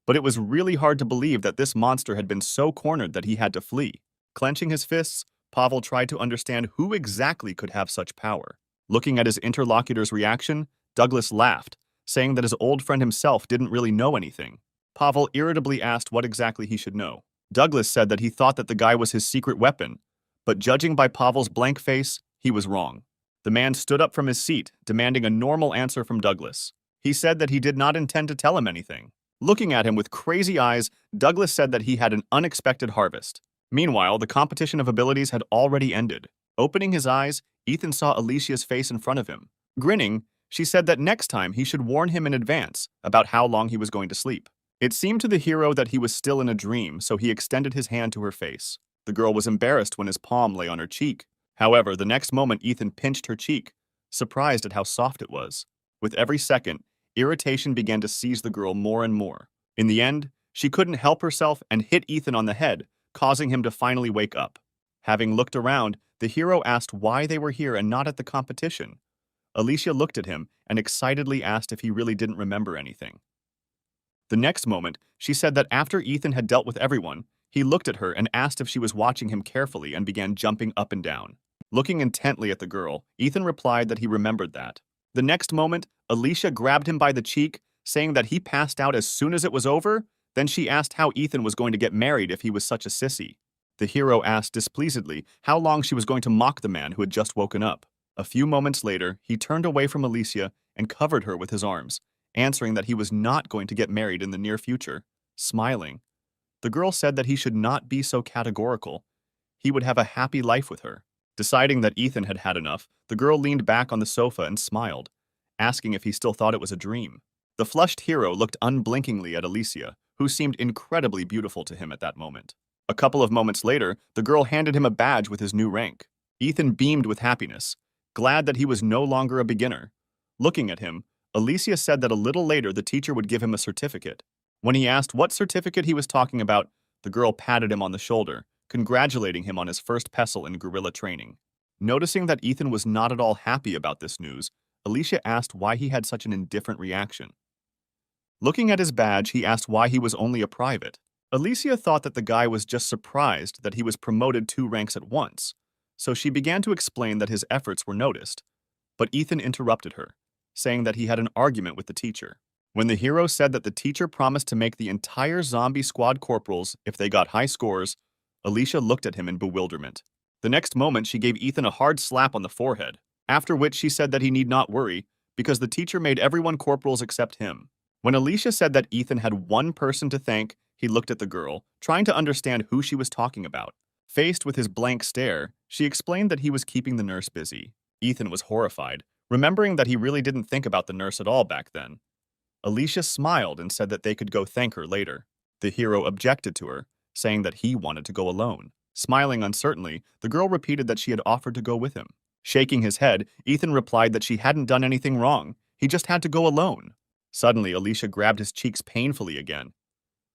Speaker 1: but it was really hard to believe that this monster had been so cornered that he had to flee. Clenching his fists, Pavel tried to understand who exactly could have such power. Looking at his interlocutor's reaction, Douglas laughed, saying that his old friend himself didn't really know anything. Pavel irritably asked what exactly he should know. Douglas said that he thought that the guy was his secret weapon, but judging by Pavel's blank face, he was wrong. The man stood up from his seat, demanding a normal answer from Douglas. He said that he did not intend to tell him anything. Looking at him with crazy eyes, Douglas said that he had an unexpected harvest. Meanwhile, the competition of abilities had already ended. Opening his eyes, Ethan saw Alicia's face in front of him. Grinning, she said that next time he should warn him in advance about how long he was going to sleep. It seemed to the hero that he was still in a dream, so he extended his hand to her face. The girl was embarrassed when his palm lay on her cheek. However, the next moment Ethan pinched her cheek, surprised at how soft it was. With every second, irritation began to seize the girl more and more. In the end, she couldn't help herself and hit Ethan on the head, causing him to finally wake up. Having looked around, the hero asked why they were here and not at the competition. Alicia looked at him and excitedly asked if he really didn't remember anything. The next moment, she said that after Ethan had dealt with everyone, he looked at her and asked if she was watching him carefully and began jumping up and down. Looking intently at the girl, Ethan replied that he remembered that. The next moment, Alicia grabbed him by the cheek, saying that he passed out as soon as it was over. Then she asked how Ethan was going to get married if he was such a sissy. The hero asked displeasedly how long she was going to mock the man who had just woken up. A few moments later, he turned away from Alicia and covered her with his arms, answering that he was not going to get married in the near future. Smiling, the girl said that he should not be so categorical. He would have a happy life with her. Deciding that Ethan had had enough, the girl leaned back on the sofa and smiled, asking if he still thought it was a dream. The flushed hero looked unblinkingly at Alicia, who seemed incredibly beautiful to him at that moment. A couple of moments later, the girl handed him a badge with his new rank. Ethan beamed with happiness, glad that he was no longer a beginner. Looking at him, Alicia said that a little later the teacher would give him a certificate. When he asked what certificate he was talking about, the girl patted him on the shoulder, congratulating him on his first pestle in guerrilla training. Noticing that Ethan was not at all happy about this news, Alicia asked why he had such an indifferent reaction. Looking at his badge, he asked why he was only a private. Alicia thought that the guy was just surprised that he was promoted 2 ranks at once, so she began to explain that his efforts were noticed. But Ethan interrupted her, saying that he had an argument with the teacher. When the hero said that the teacher promised to make the entire zombie squad corporals if they got high scores, Alicia looked at him in bewilderment. The next moment, she gave Ethan a hard slap on the forehead, after which she said that he need not worry because the teacher made everyone corporals except him. When Alicia said that Ethan had one person to thank, he looked at the girl, trying to understand who she was talking about. Faced with his blank stare, she explained that he was keeping the nurse busy. Ethan was horrified, remembering that he really didn't think about the nurse at all back then. Alicia smiled and said that they could go thank her later. The hero objected to her, saying that he wanted to go alone. Smiling uncertainly, the girl repeated that she had offered to go with him. Shaking his head, Ethan replied that she hadn't done anything wrong. He just had to go alone. Suddenly, Alicia grabbed his cheeks painfully again.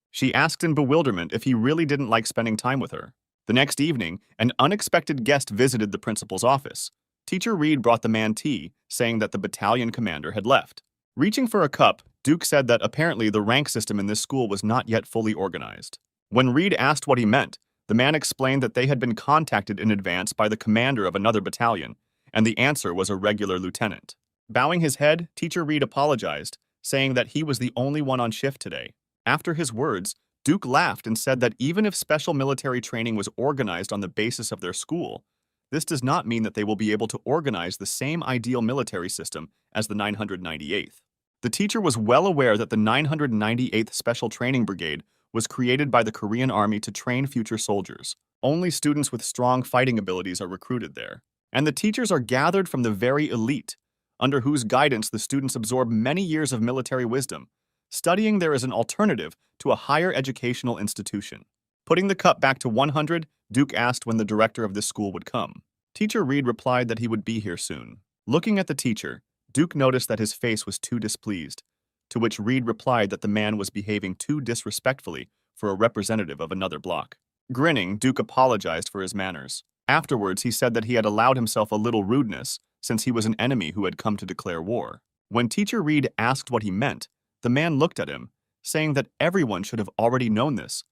Speaker 1: She asked in bewilderment if he really didn't like spending time with her. The next evening, an unexpected guest visited the principal's office. Teacher Reed brought the man tea, saying that the battalion commander had left. Reaching for a cup, Duke said that apparently the rank system in this school was not yet fully organized. When Reed asked what he meant, the man explained that they had been contacted in advance by the commander of another battalion, and the answer was a regular lieutenant. Bowing his head, Teacher Reed apologized, saying that he was the only one on shift today. After his words, Duke laughed and said that even if special military training was organized on the basis of their school, this does not mean that they will be able to organize the same ideal military system as the 998th. The teacher was well aware that the 998th Special Training Brigade was created by the Korean Army to train future soldiers. Only students with strong fighting abilities are recruited there. And the teachers are gathered from the very elite, under whose guidance the students absorb many years of military wisdom. Studying there is an alternative to a higher educational institution. Putting the cup back to 100, Duke asked when the director of this school would come. Teacher Reed replied that he would be here soon. Looking at the teacher, Duke noticed that his face was too displeased, to which Reed replied that the man was behaving too disrespectfully for a representative of another block. Grinning, Duke apologized for his manners. Afterwards, he said that he had allowed himself a little rudeness since he was an enemy who had come to declare war. When Teacher Reed asked what he meant, the man looked at him, saying that everyone should have already known this.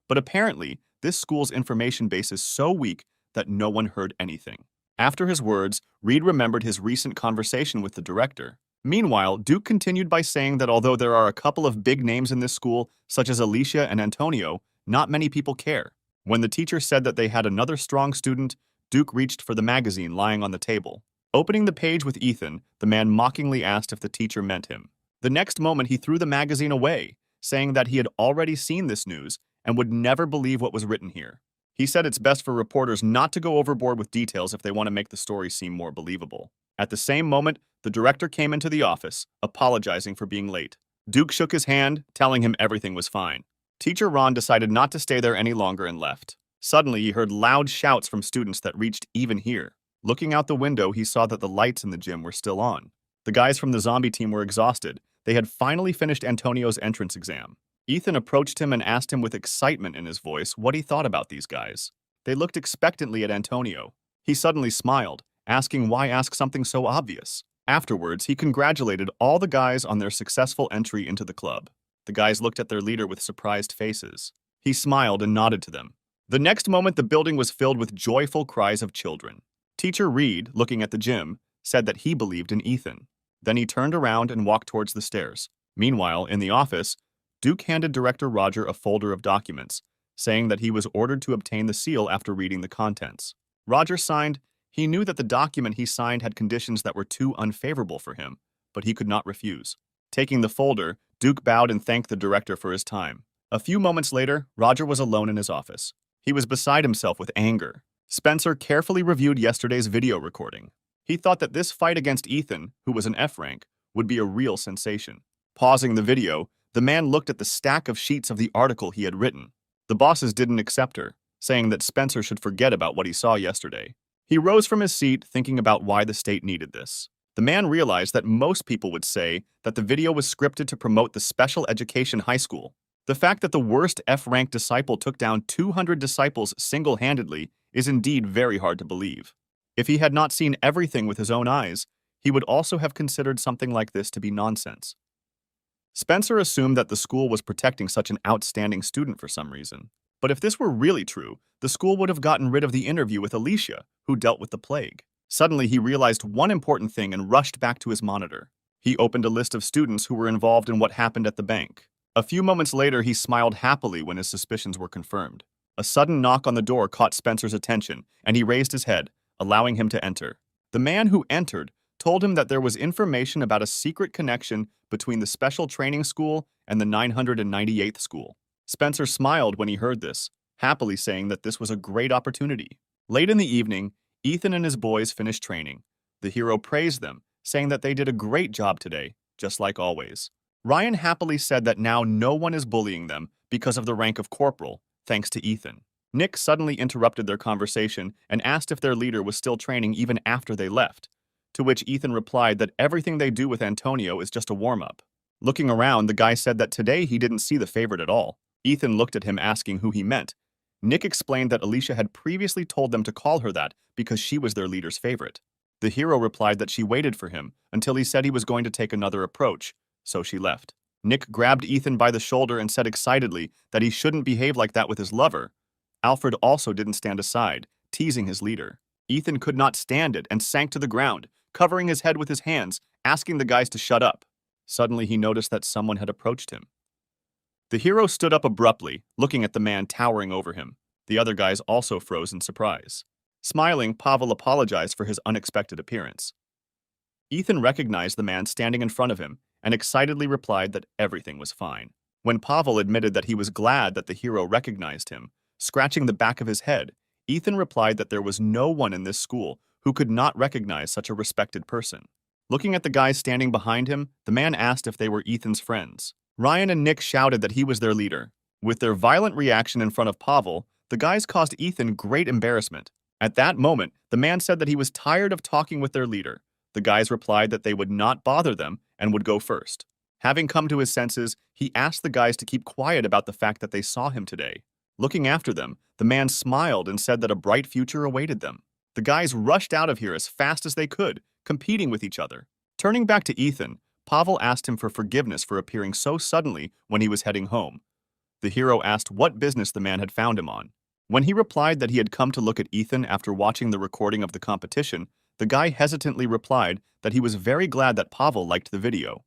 Speaker 1: But apparently, this school's information base is so weak that no one heard anything. After his words, Reed remembered his recent conversation with the director. Meanwhile, Duke continued by saying that although there are a couple of big names in this school, such as Alicia and Antonio, not many people care. When the teacher said that they had another strong student, Duke reached for the magazine lying on the table. Opening the page with Ethan, the man mockingly asked if the teacher meant him. The next moment, he threw the magazine away, saying that he had already seen this news and would never believe what was written here. He said it's best for reporters not to go overboard with details if they want to make the story seem more believable. At the same moment, the director came into the office, apologizing for being late. Duke shook his hand, telling him everything was fine. Teacher Ron decided not to stay there any longer and left. Suddenly, he heard loud shouts from students that reached even here. Looking out the window, he saw that the lights in the gym were still on. The guys from the zombie team were exhausted. They had finally finished Antonio's entrance exam. Ethan approached him and asked him with excitement in his voice what he thought about these guys. They looked expectantly at Antonio. He suddenly smiled, asking why ask something so obvious. Afterwards, he congratulated all the guys on their successful entry into the club. The guys looked at their leader with surprised faces. He smiled and nodded to them. The next moment, the building was filled with joyful cries of children. Teacher Reed, looking at the gym, said that he believed in Ethan. Then he turned around and walked towards the stairs. Meanwhile, in the office, Duke handed Director Roger a folder of documents, saying that he was ordered to obtain the seal after reading the contents. Roger signed. He knew that the document he signed had conditions that were too unfavorable for him, but he could not refuse. Taking the folder, Duke bowed and thanked the director for his time. A few moments later, Roger was alone in his office. He was beside himself with anger. Spencer carefully reviewed yesterday's video recording. He thought that this fight against Ethan, who was an F rank, would be a real sensation. Pausing the video, the man looked at the stack of sheets of the article he had written. The bosses didn't accept her, saying that Spencer should forget about what he saw yesterday. He rose from his seat, thinking about why the state needed this. The man realized that most people would say that the video was scripted to promote the special education high school. The fact that the worst F-rank disciple took down 200 disciples single-handedly is indeed very hard to believe. If he had not seen everything with his own eyes, he would also have considered something like this to be nonsense. Spencer assumed that the school was protecting such an outstanding student for some reason. But if this were really true, the school would have gotten rid of the interview with Alicia, who dealt with the plague. Suddenly, he realized one important thing and rushed back to his monitor. He opened a list of students who were involved in what happened at the bank. A few moments later, he smiled happily when his suspicions were confirmed. A sudden knock on the door caught Spencer's attention, and he raised his head, allowing him to enter. The man who entered told him that there was information about a secret connection between the special training school and the 998th school. Spencer smiled when he heard this, happily saying that this was a great opportunity. Late in the evening, Ethan and his boys finished training. The hero praised them, saying that they did a great job today, just like always. Ryan happily said that now no one is bullying them because of the rank of corporal, thanks to Ethan. Nick suddenly interrupted their conversation and asked if their leader was still training even after they left, to which Ethan replied that everything they do with Antonio is just a warm-up. Looking around, the guy said that today he didn't see the favorite at all. Ethan looked at him asking who he meant. Nick explained that Alicia had previously told them to call her that because she was their leader's favorite. The hero replied that she waited for him until he said he was going to take another approach, so she left. Nick grabbed Ethan by the shoulder and said excitedly that he shouldn't behave like that with his lover. Alfred also didn't stand aside, teasing his leader. Ethan could not stand it and sank to the ground, covering his head with his hands, asking the guys to shut up. Suddenly he noticed that someone had approached him. The hero stood up abruptly, looking at the man towering over him. The other guys also froze in surprise. Smiling, Pavel apologized for his unexpected appearance. Ethan recognized the man standing in front of him and excitedly replied that everything was fine. When Pavel admitted that he was glad that the hero recognized him, scratching the back of his head, Ethan replied that there was no one in this school who could not recognize such a respected person. Looking at the guys standing behind him, the man asked if they were Ethan's friends. Ryan and Nick shouted that he was their leader. With their violent reaction in front of Pavel, the guys caused Ethan great embarrassment. At that moment, the man said that he was tired of talking with their leader. The guys replied that they would not bother them and would go first. Having come to his senses, he asked the guys to keep quiet about the fact that they saw him today. Looking after them, the man smiled and said that a bright future awaited them. The guys rushed out of here as fast as they could, competing with each other. Turning back to Ethan, Pavel asked him for forgiveness for appearing so suddenly when he was heading home. The hero asked what business the man had found him on. When he replied that he had come to look at Ethan after watching the recording of the competition, the guy hesitantly replied that he was very glad that Pavel liked the video.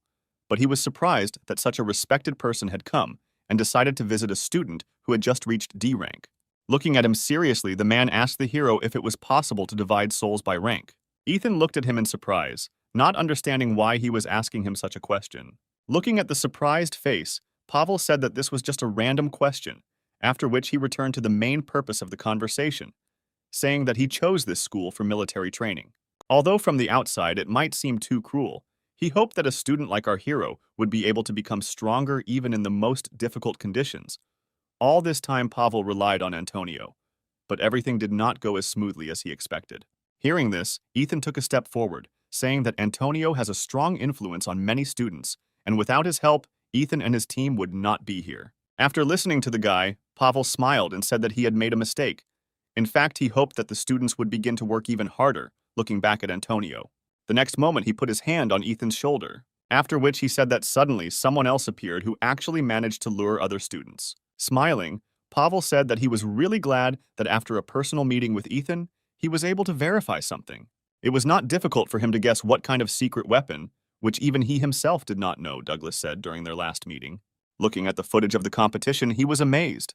Speaker 1: But he was surprised that such a respected person had come and decided to visit a student who had just reached D rank. Looking at him seriously, the man asked the hero if it was possible to divide souls by rank. Ethan looked at him in surprise, not understanding why he was asking him such a question. Looking at the surprised face, Pavel said that this was just a random question, after which he returned to the main purpose of the conversation, saying that he chose this school for military training. Although from the outside it might seem too cruel, he hoped that a student like our hero would be able to become stronger even in the most difficult conditions. All this time Pavel relied on Antonio, but everything did not go as smoothly as he expected. Hearing this, Ethan took a step forward, saying that Antonio has a strong influence on many students, and without his help, Ethan and his team would not be here. After listening to the guy, Pavel smiled and said that he had made a mistake. In fact, he hoped that the students would begin to work even harder, looking back at Antonio. The next moment, he put his hand on Ethan's shoulder, after which he said that suddenly someone else appeared who actually managed to lure other students. Smiling, Pavel said that he was really glad that after a personal meeting with Ethan, he was able to verify something. It was not difficult for him to guess what kind of secret weapon, which even he himself did not know, Douglas said during their last meeting. Looking at the footage of the competition, he was amazed.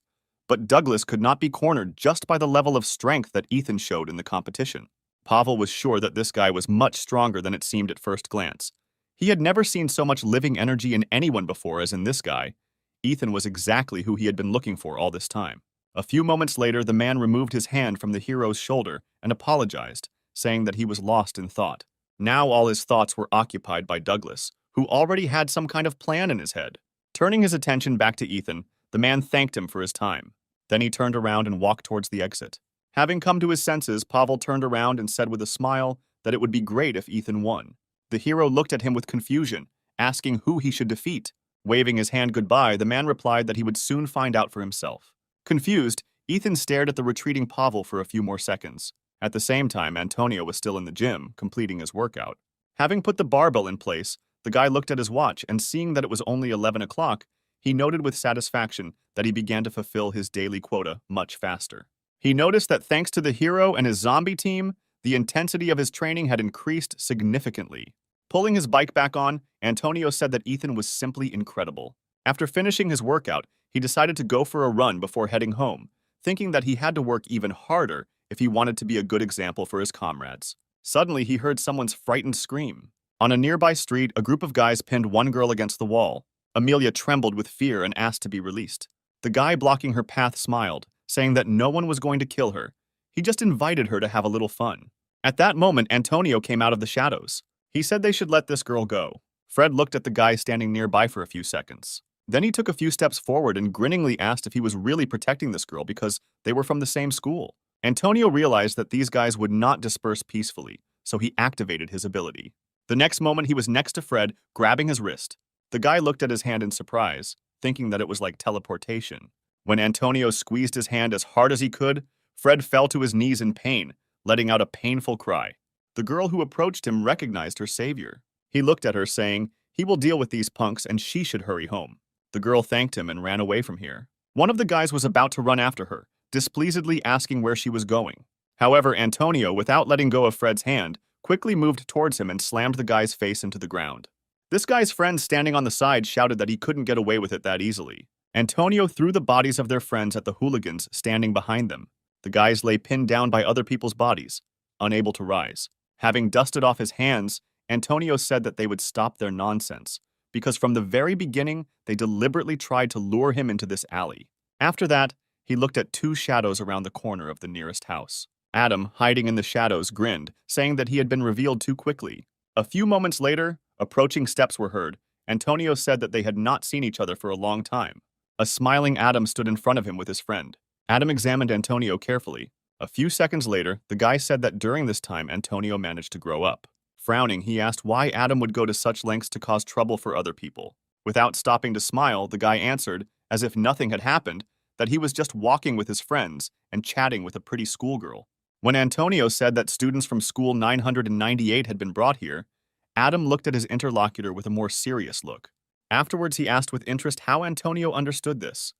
Speaker 1: But Douglas could not be cornered just by the level of strength that Ethan showed in the competition. Pavel was sure that this guy was much stronger than it seemed at first glance. He had never seen so much living energy in anyone before as in this guy. Ethan was exactly who he had been looking for all this time. A few moments later, the man removed his hand from the hero's shoulder and apologized, saying that he was lost in thought. Now all his thoughts were occupied by Douglas, who already had some kind of plan in his head. Turning his attention back to Ethan, the man thanked him for his time. Then he turned around and walked towards the exit. Having come to his senses, Pavel turned around and said with a smile that it would be great if Ethan won. The hero looked at him with confusion, asking who he should defeat. Waving his hand goodbye, the man replied that he would soon find out for himself. Confused, Ethan stared at the retreating Pavel for a few more seconds. At the same time, Antonio was still in the gym, completing his workout. Having put the barbell in place, the guy looked at his watch and seeing that it was only 11 o'clock, he noted with satisfaction that he began to fulfill his daily quota much faster. He noticed that thanks to the hero and his zombie team, the intensity of his training had increased significantly. Pulling his bike back on, Antonio said that Ethan was simply incredible. After finishing his workout, he decided to go for a run before heading home, thinking that he had to work even harder if he wanted to be a good example for his comrades. Suddenly, he heard someone's frightened scream. On a nearby street, a group of guys pinned one girl against the wall. Amelia trembled with fear and asked to be released. The guy blocking her path smiled, saying that no one was going to kill her. He just invited her to have a little fun. At that moment, Antonio came out of the shadows. He said they should let this girl go. Fred looked at the guy standing nearby for a few seconds. Then he took a few steps forward and grinningly asked if he was really protecting this girl because they were from the same school. Antonio realized that these guys would not disperse peacefully, so he activated his ability. The next moment, he was next to Fred, grabbing his wrist. The guy looked at his hand in surprise, thinking that it was like teleportation. When Antonio squeezed his hand as hard as he could, Fred fell to his knees in pain, letting out a painful cry. The girl who approached him recognized her savior. He looked at her, saying, "He will deal with these punks and she should hurry home." The girl thanked him and ran away from here. One of the guys was about to run after her, displeasedly asking where she was going. However, Antonio, without letting go of Fred's hand, quickly moved towards him and slammed the guy's face into the ground. This guy's friends standing on the side shouted that he couldn't get away with it that easily. Antonio threw the bodies of their friends at the hooligans standing behind them. The guys lay pinned down by other people's bodies, unable to rise. Having dusted off his hands, Antonio said that they would stop their nonsense, because from the very beginning, they deliberately tried to lure him into this alley. After that, he looked at two shadows around the corner of the nearest house. Adam, hiding in the shadows, grinned, saying that he had been revealed too quickly. A few moments later, approaching steps were heard. Antonio said that they had not seen each other for a long time. A smiling Adam stood in front of him with his friend. Adam examined Antonio carefully. A few seconds later, the guy said that during this time, Antonio managed to grow up. Frowning, he asked why Adam would go to such lengths to cause trouble for other people. Without stopping to smile, the guy answered, as if nothing had happened, that he was just walking with his friends and chatting with a pretty schoolgirl. When Antonio said that students from school 998 had been brought here, Adam looked at his interlocutor with a more serious look. Afterwards, he asked with interest how Antonio understood this.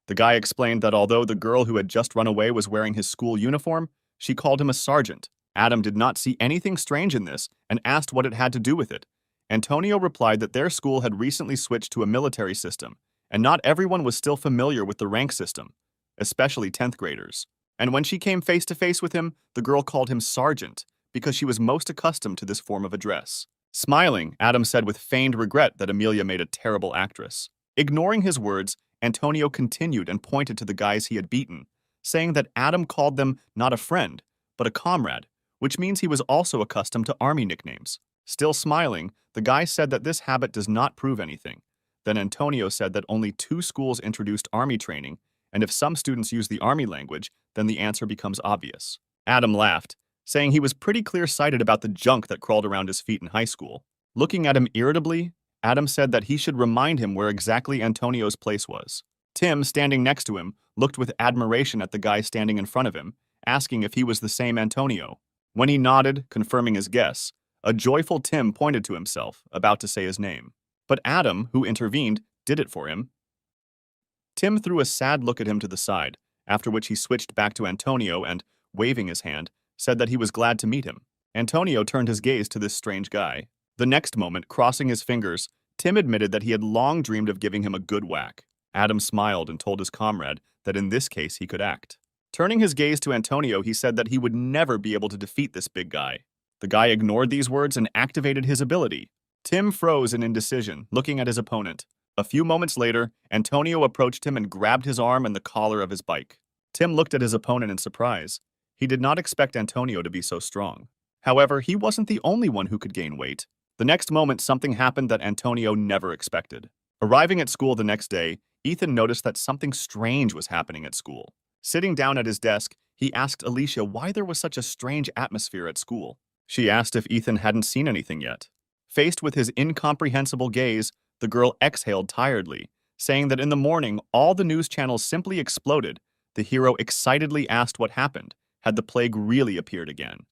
Speaker 1: The guy explained that although the girl who had just run away was wearing his school uniform, she called him a sergeant. Adam did not see anything strange in this and asked what it had to do with it. Antonio replied that their school had recently switched to a military system, and not everyone was still familiar with the rank system, especially 10th graders. And when she came face to face with him, the girl called him sergeant because she was most accustomed to this form of address. Smiling, Adam said with feigned regret that Amelia made a terrible actress. Ignoring his words, Antonio continued and pointed to the guys he had beaten, saying that Adam called them not a friend, but a comrade, which means he was also accustomed to army nicknames. Still smiling, the guy said that this habit does not prove anything. Then Antonio said that only 2 schools introduced army training, and if some students use the army language, then the answer becomes obvious. Adam laughed, saying he was pretty clear-sighted about the junk that crawled around his feet in high school. Looking at him irritably, Adam said that he should remind him where exactly Antonio's place was. Tim, standing next to him, looked with admiration at the guy standing in front of him, asking if he was the same Antonio. When he nodded, confirming his guess, a joyful Tim pointed to himself, about to say his name. But Adam, who intervened, did it for him. Tim threw a sad look at him to the side, after which he switched back to Antonio and, waving his hand, said that he was glad to meet him. Antonio turned his gaze to this strange guy. The next moment, crossing his fingers, Tim admitted that he had long dreamed of giving him a good whack. Adam smiled and told his comrade that in this case he could act. Turning his gaze to Antonio, he said that he would never be able to defeat this big guy. The guy ignored these words and activated his ability. Tim froze in indecision, looking at his opponent. A few moments later, Antonio approached him and grabbed his arm and the collar of his bike. Tim looked at his opponent in surprise. He did not expect Antonio to be so strong. However, he wasn't the only one who could gain weight. The next moment, something happened that Antonio never expected. Arriving at school the next day, Ethan noticed that something strange was happening at school. Sitting down at his desk, he asked Alicia why there was such a strange atmosphere at school. She asked if Ethan hadn't seen anything yet. Faced with his incomprehensible gaze, the girl exhaled tiredly, saying that in the morning, all the news channels simply exploded. The hero excitedly asked what happened. Had the plague really appeared again?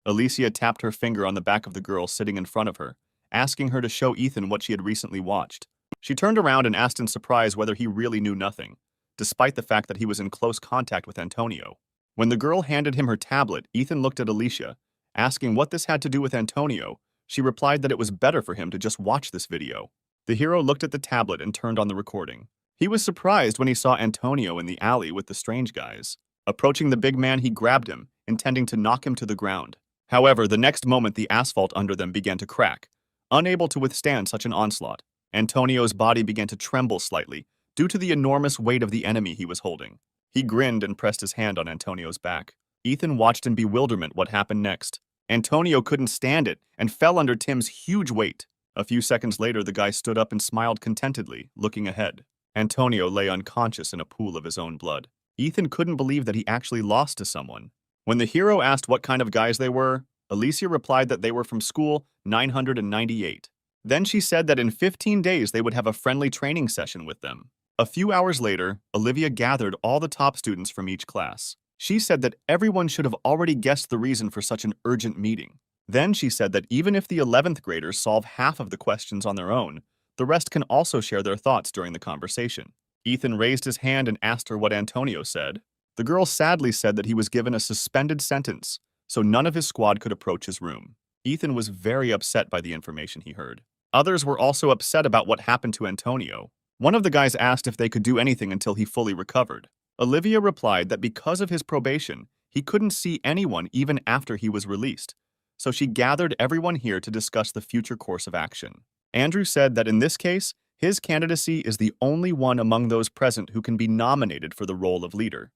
Speaker 1: Alicia tapped her finger on the back of the girl sitting in front of her, asking her to show Ethan what she had recently watched. She turned around and asked in surprise whether he really knew nothing, despite the fact that he was in close contact with Antonio. When the girl handed him her tablet, Ethan looked at Alicia, asking what this had to do with Antonio. She replied that it was better for him to just watch this video. The hero looked at the tablet and turned on the recording. He was surprised when he saw Antonio in the alley with the strange guys. Approaching the big man, he grabbed him, intending to knock him to the ground. However, the next moment the asphalt under them began to crack. Unable to withstand such an onslaught, Antonio's body began to tremble slightly due to the enormous weight of the enemy he was holding. He grinned and pressed his hand on Antonio's back. Ethan watched in bewilderment what happened next. Antonio couldn't stand it and fell under Tim's huge weight. A few seconds later, the guy stood up and smiled contentedly, looking ahead. Antonio lay unconscious in a pool of his own blood. Ethan couldn't believe that he actually lost to someone. When the hero asked what kind of guys they were, Alicia replied that they were from school 998. Then she said that in 15 days they would have a friendly training session with them. A few hours later, Olivia gathered all the top students from each class. She said that everyone should have already guessed the reason for such an urgent meeting. Then she said that even if the 11th graders solve half of the questions on their own, the rest can also share their thoughts during the conversation. Ethan raised his hand and asked her what Antonio said. The girl sadly said that he was given a suspended sentence, so none of his squad could approach his room. Ethan was very upset by the information he heard. Others were also upset about what happened to Antonio. One of the guys asked if they could do anything until he fully recovered. Olivia replied that because of his probation, he couldn't see anyone even after he was released, so she gathered everyone here to discuss the future course of action. Andrew said that in this case, his candidacy is the only one among those present who can be nominated for the role of leader.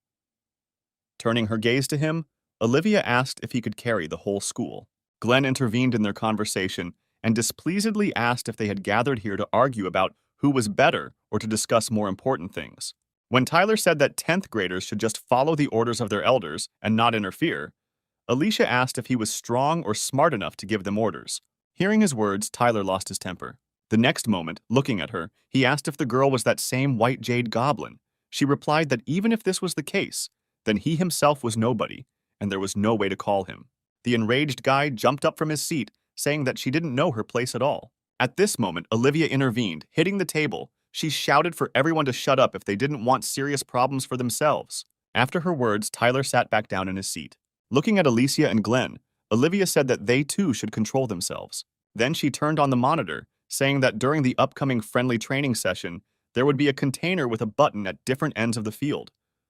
Speaker 1: Turning her gaze to him, Olivia asked if he could carry the whole school. Glenn intervened in their conversation and displeasedly asked if they had gathered here to argue about who was better or to discuss more important things. When Tyler said that 10th graders should just follow the orders of their elders and not interfere, Alicia asked if he was strong or smart enough to give them orders. Hearing his words, Tyler lost his temper. The next moment, looking at her, he asked if the girl was that same white jade goblin. She replied that even if this was the case, then he himself was nobody, and there was no way to call him. The enraged guy jumped up from his seat, saying that she didn't know her place at all. At this moment, Olivia intervened, hitting the table. She shouted for everyone to shut up if they didn't want serious problems for themselves. After her words, Tyler sat back down in his seat. Looking at Alicia and Glenn, Olivia said that they too should control themselves. Then she turned on the monitor, saying that during the upcoming friendly training session, there would be a container with a button at different ends of the field.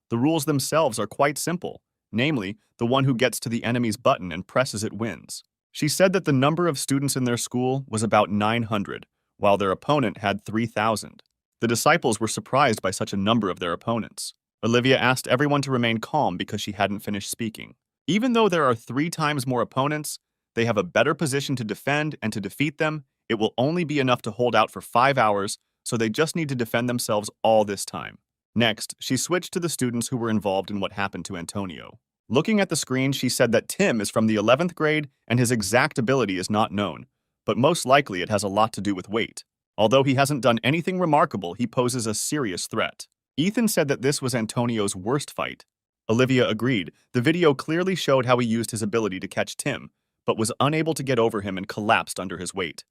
Speaker 1: The rules themselves are quite simple, namely, the one who gets to the enemy's button and presses it wins. She said that the number of students in their school was about 900, while their opponent had 3,000. The disciples were surprised by such a number of their opponents. Olivia asked everyone to remain calm because she hadn't finished speaking. Even though there are 3 times more opponents, they have a better position to defend, and to defeat them, it will only be enough to hold out for 5 hours, so they just need to defend themselves all this time. Next, she switched to the students who were involved in what happened to Antonio. Looking at the screen, she said that Tim is from the 11th grade and his exact ability is not known, but most likely it has a lot to do with weight. Although he hasn't done anything remarkable, he poses a serious threat. Ethan said that this was Antonio's worst fight. Olivia agreed. The video clearly showed how he used his ability to catch Tim, but was unable to get over him and collapsed under his weight.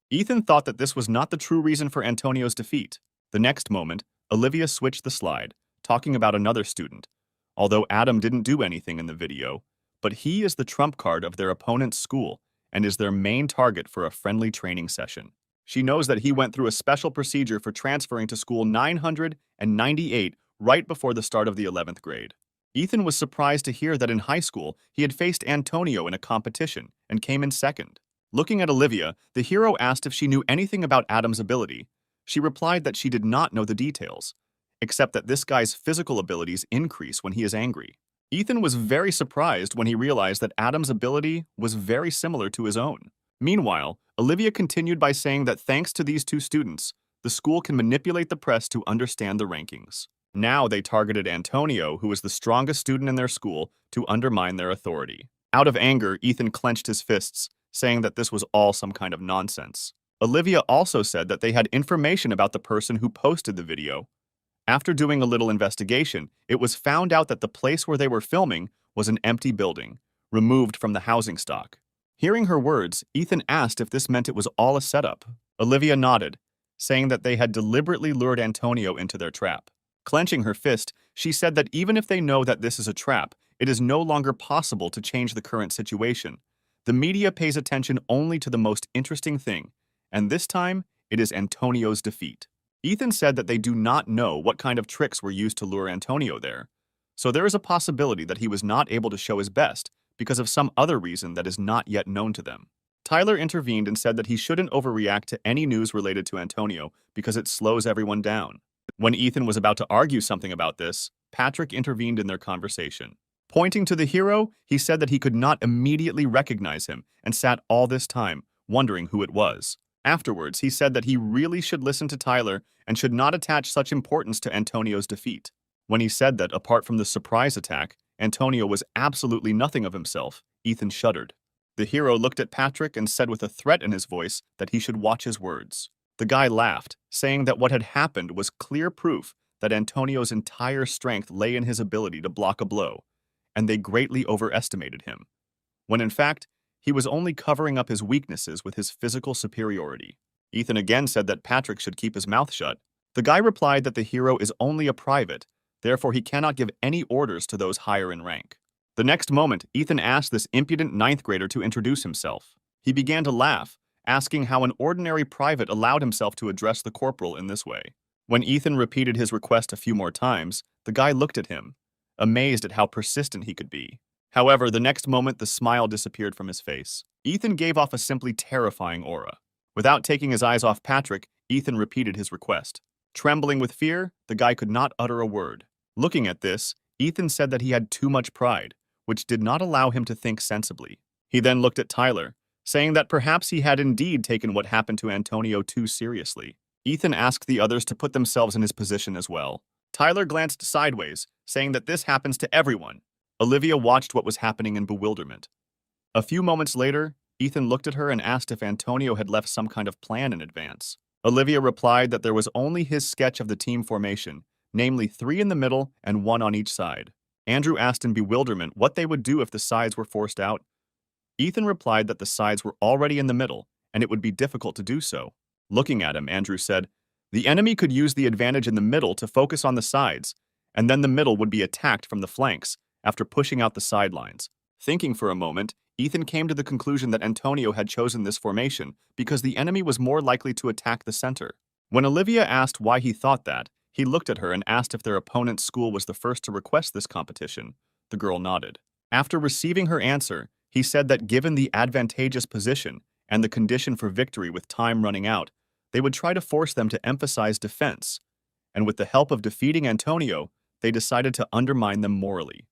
Speaker 1: Ethan thought that this was not the true reason for Antonio's defeat. The next moment, Olivia switched the slide, talking about another student. Although Adam didn't do anything in the video, but he is the trump card of their opponent's school and is their main target for a friendly training session. She knows that he went through a special procedure for transferring to school 998 right before the start of the 11th grade. Ethan was surprised to hear that in high school he had faced Antonio in a competition and came in second. Looking at Olivia, the hero asked if she knew anything about Adam's ability. She replied that she did not know the details, except that this guy's physical abilities increase when he is angry. Ethan was very surprised when he realized that Adam's ability was very similar to his own. Meanwhile, Olivia continued by saying that thanks to these 2 students, the school can manipulate the press to understand the rankings. Now they targeted Antonio, who was the strongest student in their school, to undermine their authority. Out of anger, Ethan clenched his fists, saying that this was all some kind of nonsense. Olivia also said that they had information about the person who posted the video. After doing a little investigation, it was found out that the place where they were filming was an empty building, removed from the housing stock. Hearing her words, Ethan asked if this meant it was all a setup. Olivia nodded, saying that they had deliberately lured Antonio into their trap. Clenching her fist, she said that even if they know that this is a trap, it is no longer possible to change the current situation. The media pays attention only to the most interesting thing, and this time, it is Antonio's defeat. Ethan said that they do not know what kind of tricks were used to lure Antonio there, so there is a possibility that he was not able to show his best because of some other reason that is not yet known to them. Tyler intervened and said that he shouldn't overreact to any news related to Antonio because it slows everyone down. When Ethan was about to argue something about this, Patrick intervened in their conversation. Pointing to the hero, he said that he could not immediately recognize him and sat all this time, wondering who it was. Afterwards, he said that he really should listen to Tyler and should not attach such importance to Antonio's defeat. When he said that, apart from the surprise attack, Antonio was absolutely nothing of himself, Ethan shuddered. The hero looked at Patrick and said with a threat in his voice that he should watch his words. The guy laughed, saying that what had happened was clear proof that Antonio's entire strength lay in his ability to block a blow, and they greatly overestimated him, when in fact, he was only covering up his weaknesses with his physical superiority. Ethan again said that Patrick should keep his mouth shut. The guy replied that the hero is only a private, therefore he cannot give any orders to those higher in rank. The next moment, Ethan asked this impudent ninth grader to introduce himself. He began to laugh, asking how an ordinary private allowed himself to address the corporal in this way. When Ethan repeated his request a few more times, the guy looked at him, amazed at how persistent he could be. However, the next moment the smile disappeared from his face. Ethan gave off a simply terrifying aura. Without taking his eyes off Patrick, Ethan repeated his request. Trembling with fear, the guy could not utter a word. Looking at this, Ethan said that he had too much pride, which did not allow him to think sensibly. He then looked at Tyler, saying that perhaps he had indeed taken what happened to Antonio too seriously. Ethan asked the others to put themselves in his position as well. Tyler glanced sideways, saying that this happens to everyone. Olivia watched what was happening in bewilderment. A few moments later, Ethan looked at her and asked if Antonio had left some kind of plan in advance. Olivia replied that there was only his sketch of the team formation, namely 3 in the middle and 1 on each side. Andrew asked in bewilderment what they would do if the sides were forced out. Ethan replied that the sides were already in the middle, and it would be difficult to do so. Looking at him, Andrew said, "The enemy could use the advantage in the middle to focus on the sides, and then the middle would be attacked from the flanks after pushing out the sidelines." Thinking for a moment, Ethan came to the conclusion that Antonio had chosen this formation because the enemy was more likely to attack the center. When Olivia asked why he thought that, he looked at her and asked if their opponent's school was the first to request this competition. The girl nodded. After receiving her answer, he said that given the advantageous position and the condition for victory with time running out, they would try to force them to emphasize defense, and with the help of defeating Antonio, they decided to undermine them morally.